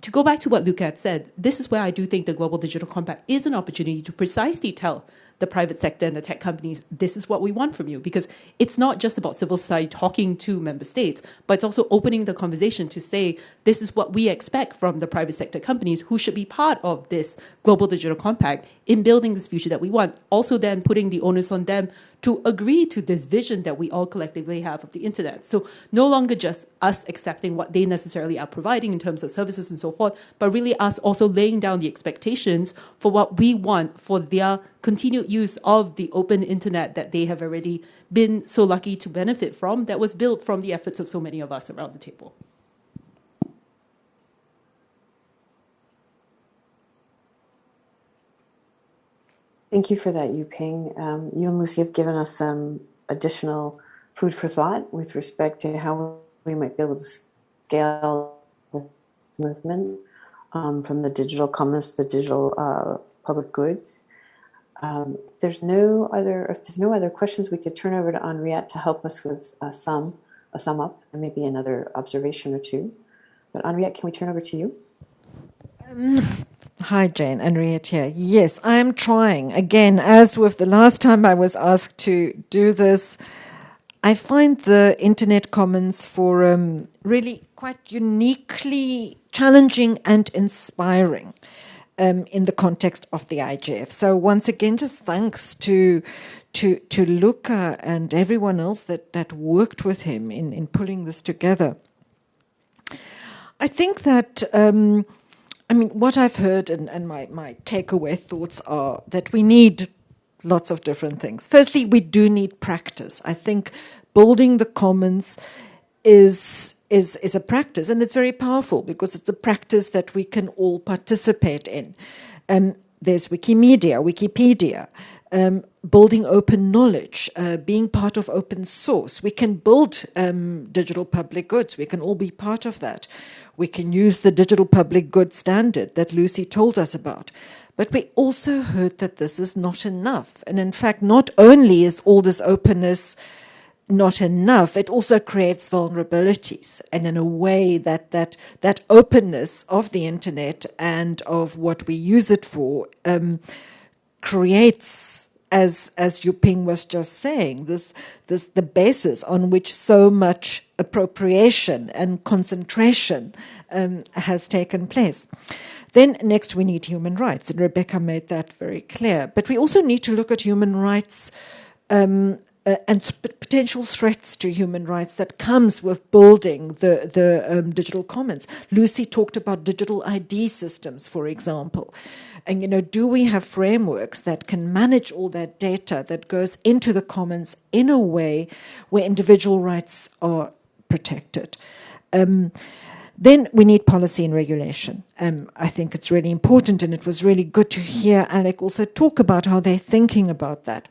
To go back to what Luca had said, this is where I do think the Global Digital Compact is an opportunity to precisely tell the private sector and the tech companies, this is what we want from you. Because it's not just about civil society talking to member states, but it's also opening the conversation to say, this is what we expect from the private sector companies who should be part of this Global Digital Compact in building this future that we want. Also then putting the onus on them to agree to this vision that we all collectively have of the internet. So no longer just us accepting what they necessarily are providing in terms of services and so forth, but really us also laying down the expectations for what we want for their continued use of the open internet that they have already been so lucky to benefit from, that was built from the efforts of so many of us around the table. Thank you for that, Yuping. You and Lucy have given us some additional food for thought with respect to how we might be able to scale the movement from the digital commons to digital public goods. If there's no other questions, we could turn over to Henriette to help us with a sum up and maybe another observation or two. But Henriette, can we turn over to you? Hi, Jane. Henriette here. Yes, I am trying. Again, as with the last time I was asked to do this, I find the Internet Commons Forum really quite uniquely challenging and inspiring in the context of the IGF. So once again, just thanks to Luca and everyone else that worked with him in pulling this together. I think that what I've heard and my takeaway thoughts are that we need lots of different things. Firstly, we do need practice. I think building the commons is a practice, and it's very powerful because it's a practice that we can all participate in. There's Wikipedia, building open knowledge, being part of open source. We can build digital public goods. We can all be part of that. We can use the digital public goods standard that Lucy told us about. But we also heard that this is not enough. And in fact, not only is all this openness not enough, it also creates vulnerabilities. And in a way that openness of the internet and of what we use it for creates as Yuping was just saying, the basis on which so much appropriation and concentration has taken place. Then next we need human rights, and Rebecca made that very clear. But we also need to look at human rights and potential threats to human rights that comes with building the digital commons. Lucy talked about digital ID systems, for example. And, do we have frameworks that can manage all that data that goes into the commons in a way where individual rights are protected? Then we need policy and regulation. I think it's really important, and it was really good to hear Alec also talk about how they're thinking about that.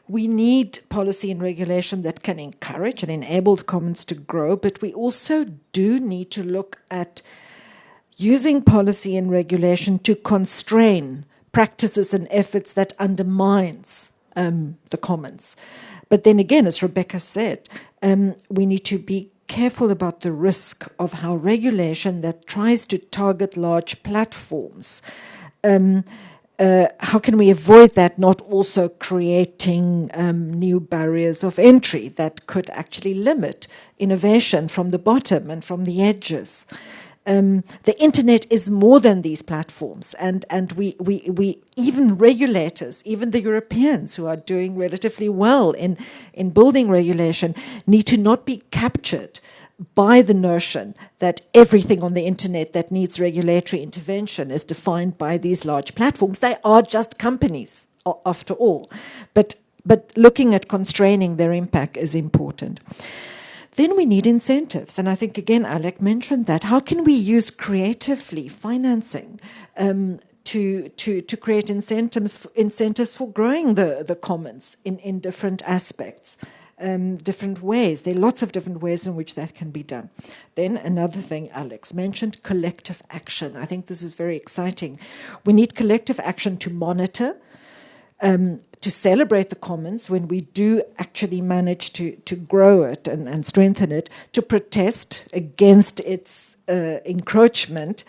We need policy and regulation that can encourage and enable the commons to grow, but we also do need to look at using policy and regulation to constrain practices and efforts that undermines the commons. But then again, as Rebecca said, we need to be careful about the risk of how regulation that tries to target large platforms, how can we avoid that not also creating new barriers of entry that could actually limit innovation from the bottom and from the edges? The internet is more than these platforms, and we even regulators, even the Europeans who are doing relatively well in building regulation, need to not be captured by the notion that everything on the internet that needs regulatory intervention is defined by these large platforms. They are just companies, after all. But looking at constraining their impact is important. Then we need incentives. And I think, again, Alec mentioned that. How can we use creatively financing to create incentives for growing the commons in different aspects? Different ways. There are lots of different ways in which that can be done. Then another thing Alex mentioned, collective action. I think this is very exciting. We need collective action to monitor, to celebrate the commons when we do actually manage to grow it and strengthen it, to protest against its encroachment,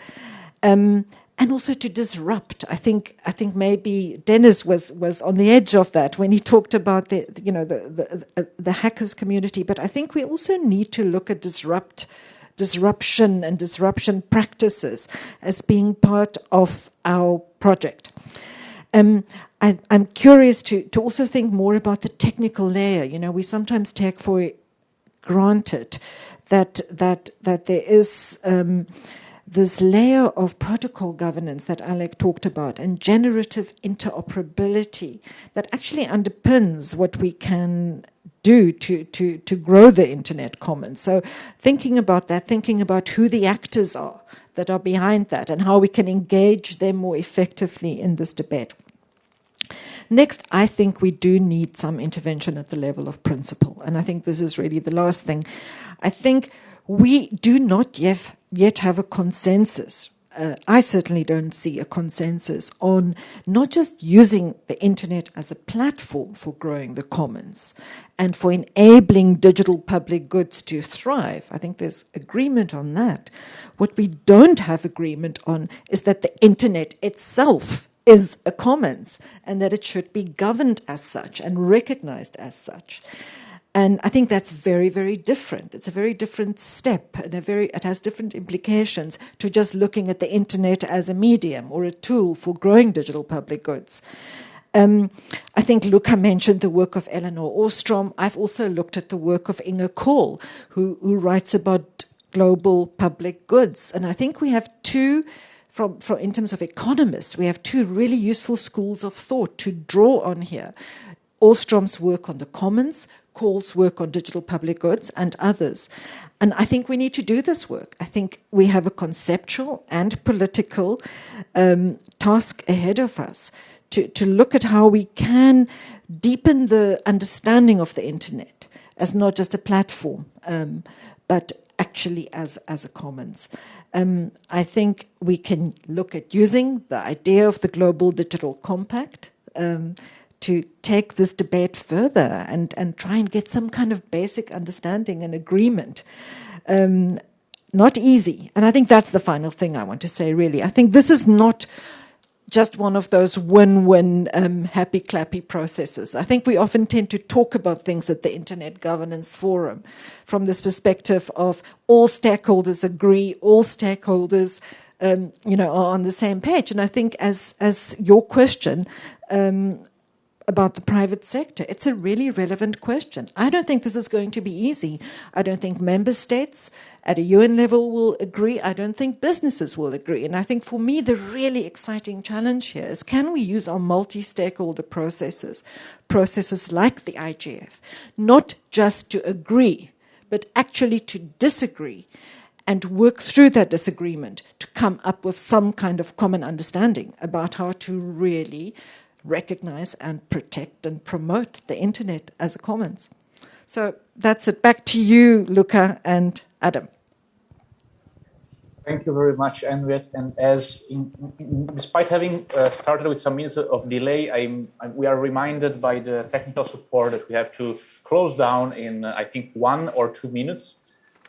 and also to disrupt. I think maybe Dennis was on the edge of that when he talked about the hackers community. But I think we also need to look at disruption and disruption practices as being part of our project. I'm curious to also think more about the technical layer. We sometimes take for granted that there is this layer of protocol governance that Alec talked about and generative interoperability that actually underpins what we can do to grow the internet commons. So thinking about that, thinking about who the actors are that are behind that and how we can engage them more effectively in this debate. Next, I think we do need some intervention at the level of principle. And I think this is really the last thing. I think we do not yet have a consensus. I certainly don't see a consensus on not just using the internet as a platform for growing the commons and for enabling digital public goods to thrive. I think there's agreement on that. What we don't have agreement on is that the internet itself is a commons and that it should be governed as such and recognized as such. And I think that's very, very different. It's a very different step, and it has different implications to just looking at the internet as a medium or a tool for growing digital public goods. I think Luca mentioned the work of Eleanor Ostrom. I've also looked at the work of Inge Kohl, who writes about global public goods. And I think we have two, in terms of economists, we have two really useful schools of thought to draw on here. Ostrom's work on the commons, Kohl's work on digital public goods, and others. And I think we need to do this work. I think we have a conceptual and political task ahead of us to look at how we can deepen the understanding of the internet as not just a platform, but actually as a commons. I think we can look at using the idea of the Global Digital Compact to take this debate further and try and get some kind of basic understanding and agreement. Not easy. And I think that's the final thing I want to say, really. I think this is not just one of those win-win, happy clappy processes. I think we often tend to talk about things at the Internet Governance Forum from this perspective of all stakeholders agree, all stakeholders, are on the same page. And I think as your question, about the private sector. It's a really relevant question. I don't think this is going to be easy. I don't think member states at a UN level will agree. I don't think businesses will agree. And I think for me, the really exciting challenge here is, can we use our multi-stakeholder processes like the IGF, not just to agree, but actually to disagree and work through that disagreement to come up with some kind of common understanding about how to really recognize and protect and promote the internet as a commons. So that's it. Back to you, Luca and Adam. Thank you very much, Henriette. And despite having started with some minutes of delay, we are reminded by the technical support that we have to close down in, I think, 1 or 2 minutes.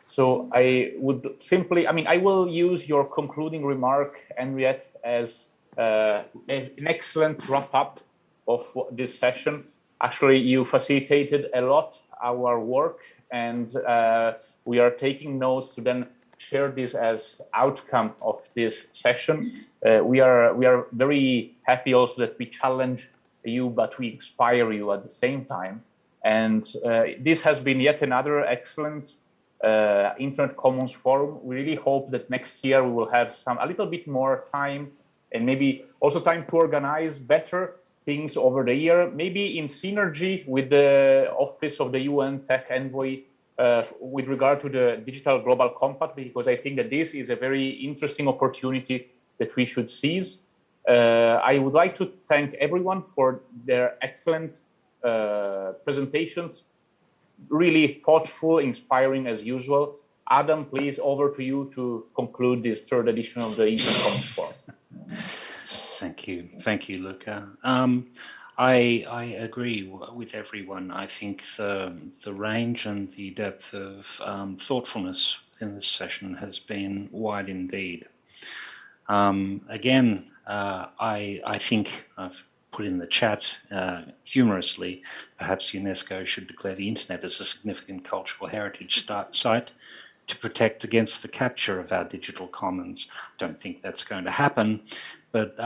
So I would simply, I will use your concluding remark, Henriette, as an excellent wrap-up of this session. Actually, you facilitated a lot our work, and we are taking notes to then share this as outcome of this session. We are very happy also that we challenge you, but we inspire you at the same time. And this has been yet another excellent Internet Commons Forum. We really hope that next year we will have a little bit more time, and maybe also time to organize better things over the year, maybe in synergy with the Office of the UN Tech Envoy with regard to the Digital Global Compact, because I think that this is a very interesting opportunity that we should seize. I would like to thank everyone for their excellent presentations. Really thoughtful, inspiring as usual. Adam, please, over to you to conclude this third edition of the Internet Commons Forum. Thank you, Luca. I agree with everyone. I think the range and the depth of thoughtfulness in this session has been wide indeed. Again, I think I've put in the chat humorously, perhaps UNESCO should declare the internet as a significant cultural heritage site to protect against the capture of our digital commons. Don't think that's going to happen, but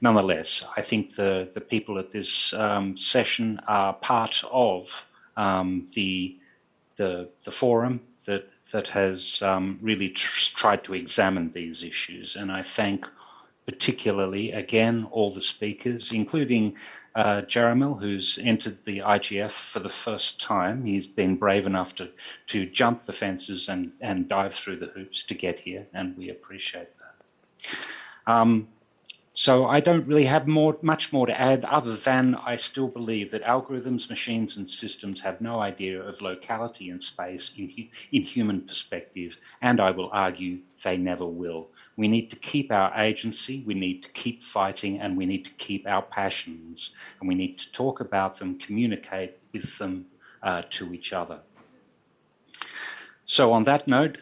nonetheless, I think the people at this session are part of the forum that has really tried to examine these issues, and I thank particularly, again, all the speakers, including Jaramil, who's entered the IGF for the first time. He's been brave enough to jump the fences and dive through the hoops to get here, and we appreciate that. So I don't really have much more to add, other than I still believe that algorithms, machines, and systems have no idea of locality and space in human perspective, and I will argue they never will. We need to keep our agency, we need to keep fighting, and we need to keep our passions, and we need to talk about them, communicate with them to each other. So on that note,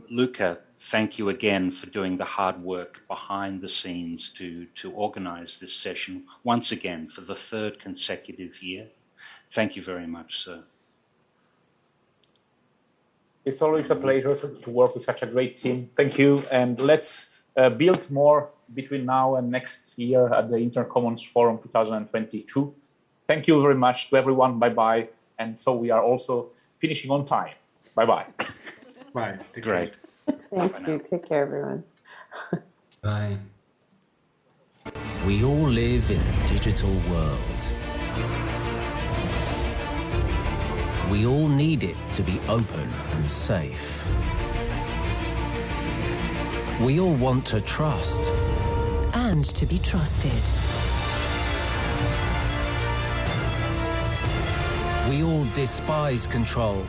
Luca, thank you again for doing the hard work behind the scenes to organize this session once again for the third consecutive year. Thank you very much, sir. It's always a pleasure to work with such a great team. Thank you, and let's build more between now and next year at the Internet Commons Forum 2022. Thank you very much to everyone. Bye-bye. And so we are also finishing on time. Bye-bye. Bye. Great. Thank you. Take care, everyone. Bye. We all live in a digital world. We all need it to be open and safe. We all want to trust. And to be trusted. We all despise control.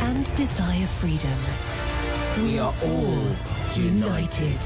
And desire freedom. We are all united.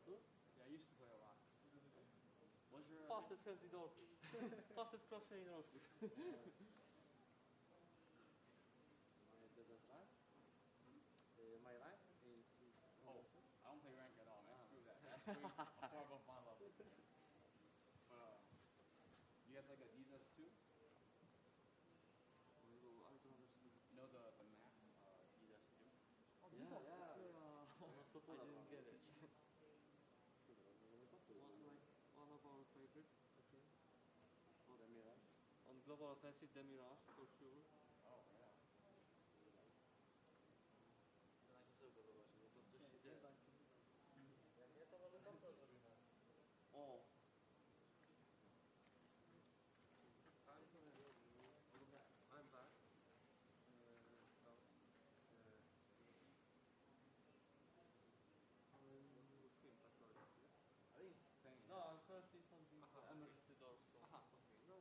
Good? Yeah, I used to play a lot. What's your fastest hands in the office? Fastest crochet in the office. My rank is oh, I don't play rank at all, man. Screw that. That's way far above my level. You have like Adidas too? You know the map, Adidas too? Oh, yeah. I didn't get it. One of our favorites, okay. Oh, the Mirage. On Global Offensive, the Mirage, for sure. Oh, yeah. Oh. I'm back. I think it's Spain. No, I'm currently funding the emergency door. Okay. No,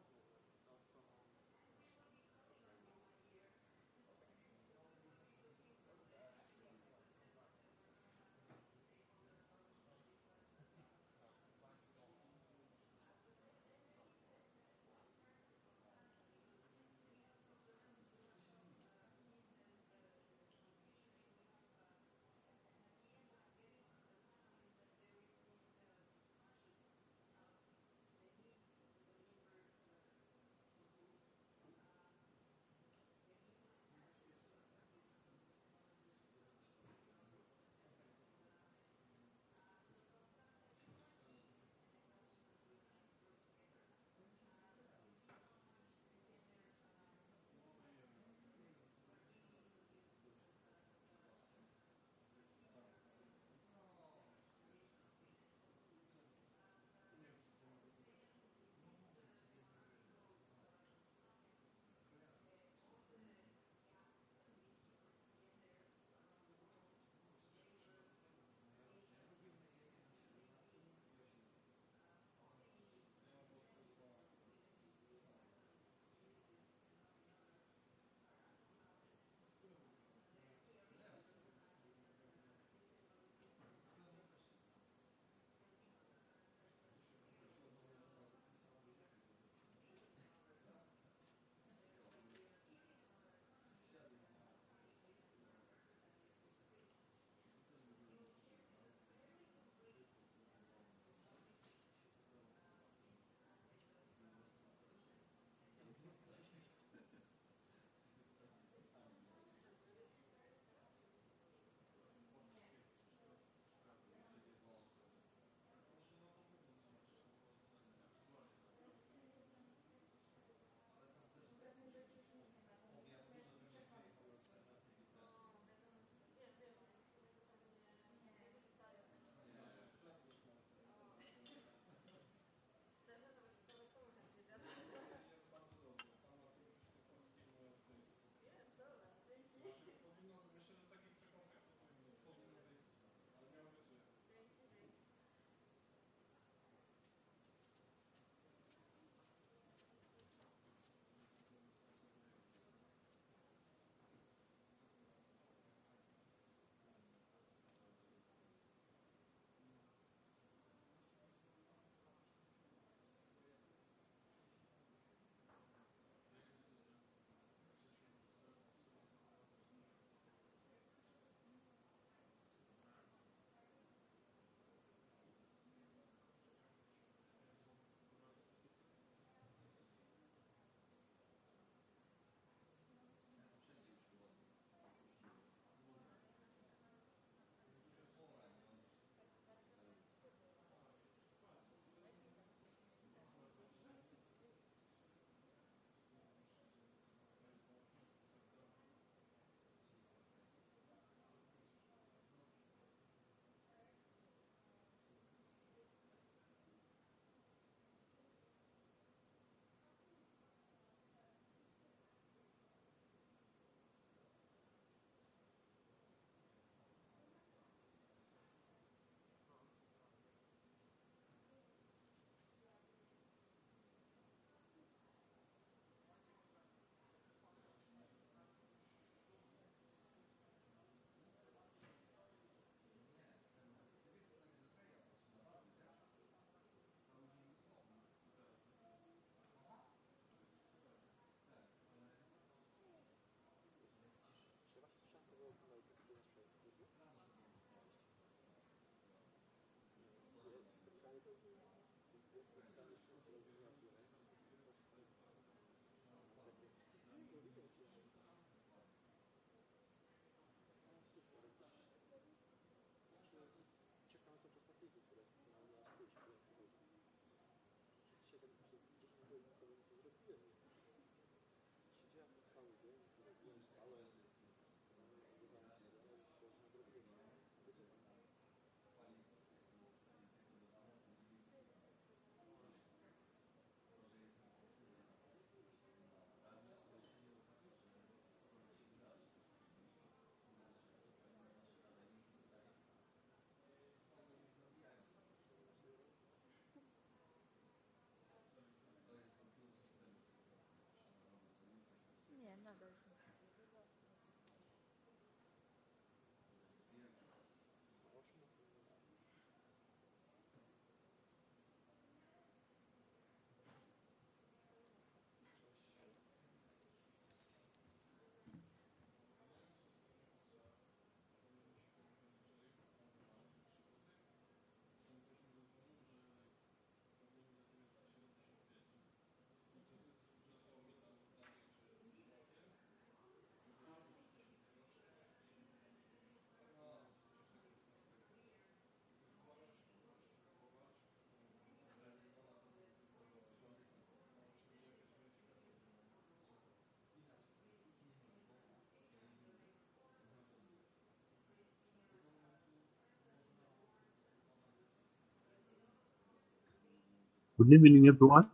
Good evening, everyone.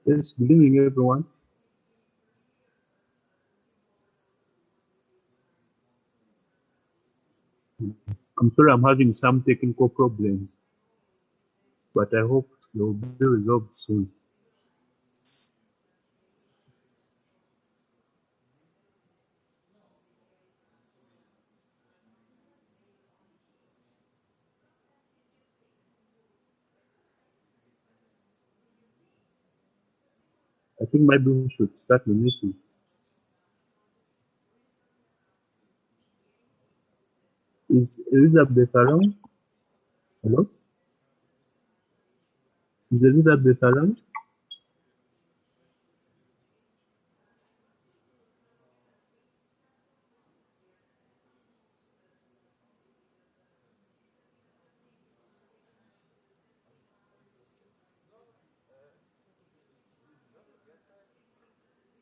Yes, good evening, everyone. I'm sorry I'm having some technical problems, but I hope they will be resolved soon. I think maybe we should start the meeting. Is Elizabeth around? Hello? Is Elizabeth around?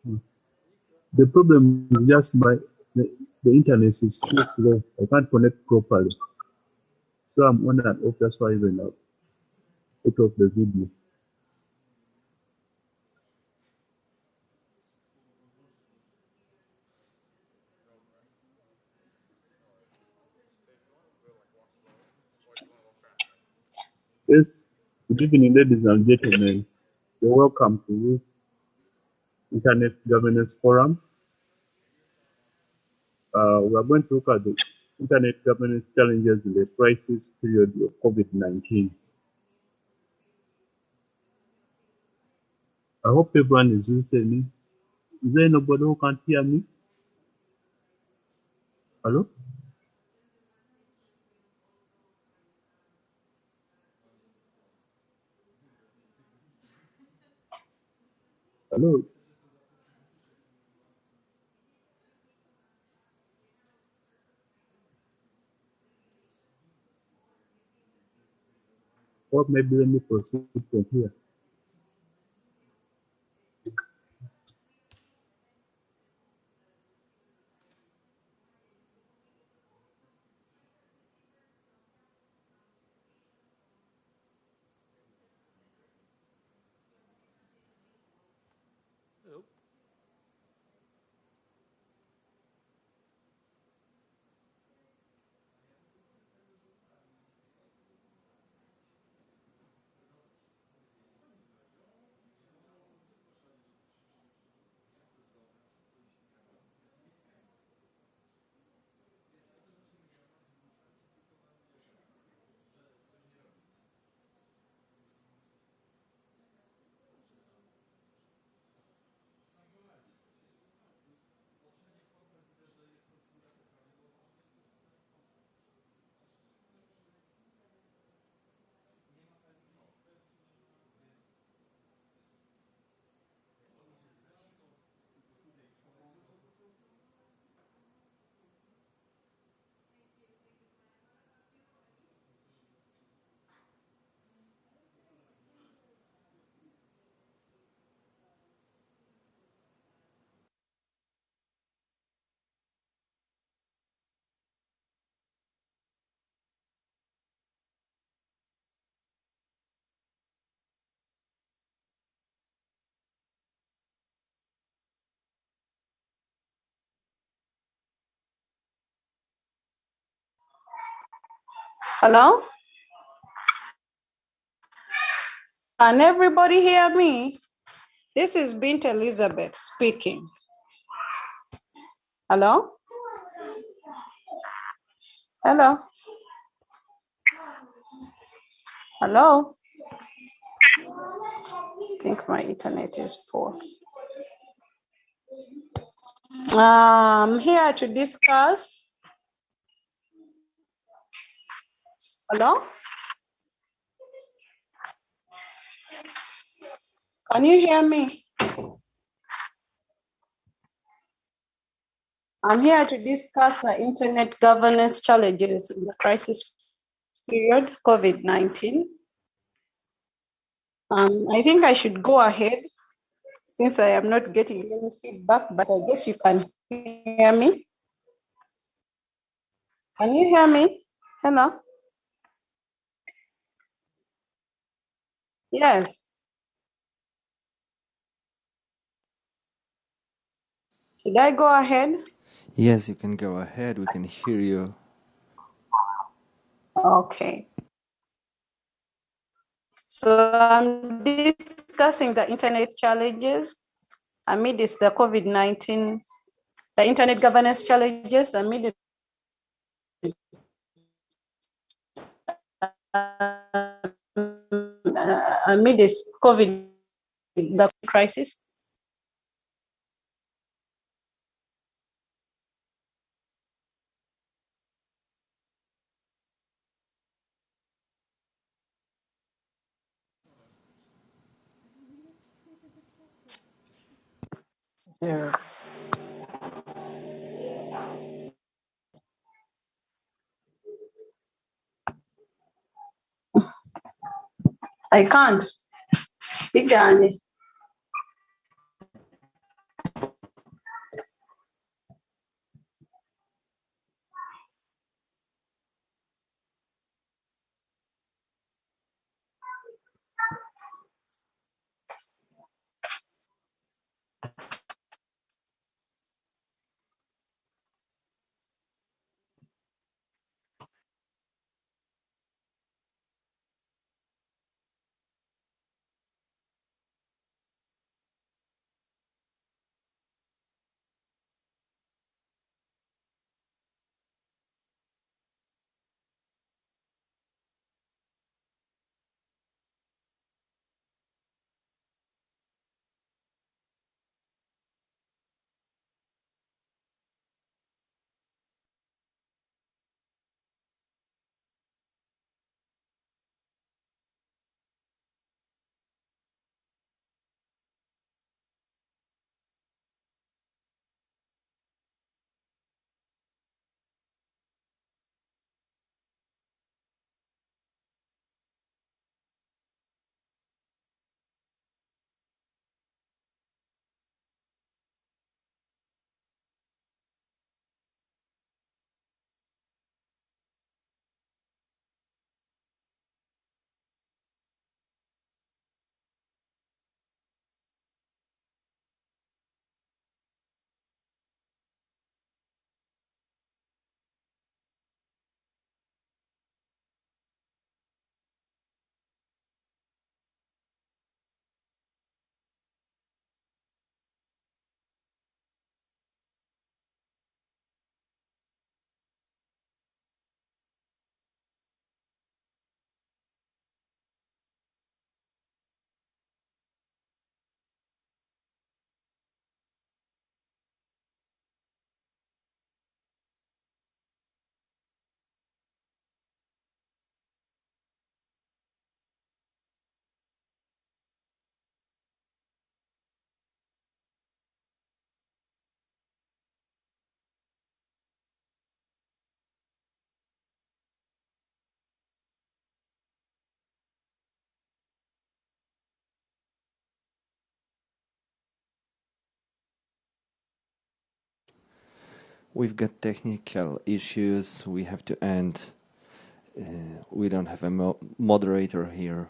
Hmm. The problem is just the internet is too slow. I can't connect properly. So I'm on and off, that's why even out of the video. Yes, good evening, ladies and gentlemen. You're welcome to this Internet Governance Forum. We are going to look at the internet governance challenges in the crisis period of COVID-19. I hope everyone is listening. Is there anybody who can't hear me? Hello? Hello? Or maybe let me proceed from here. Hello? Can everybody hear me? This is Bint Elizabeth speaking. Hello? Hello? Hello? I think my internet is poor. I'm here to discuss. Hello? Can you hear me? I'm here to discuss the internet governance challenges in the crisis period, COVID-19. I think I should go ahead since I am not getting any feedback, but I guess you can hear me. Can you hear me? Hello? Yes. Should I go ahead? Yes, you can go ahead. We can hear you. Okay. So I'm discussing the internet challenges amidst the COVID-19, the internet governance challenges amidst COVID, the crisis. Yeah. I can't. Igani. We've got technical issues. We have to end. We don't have a moderator here.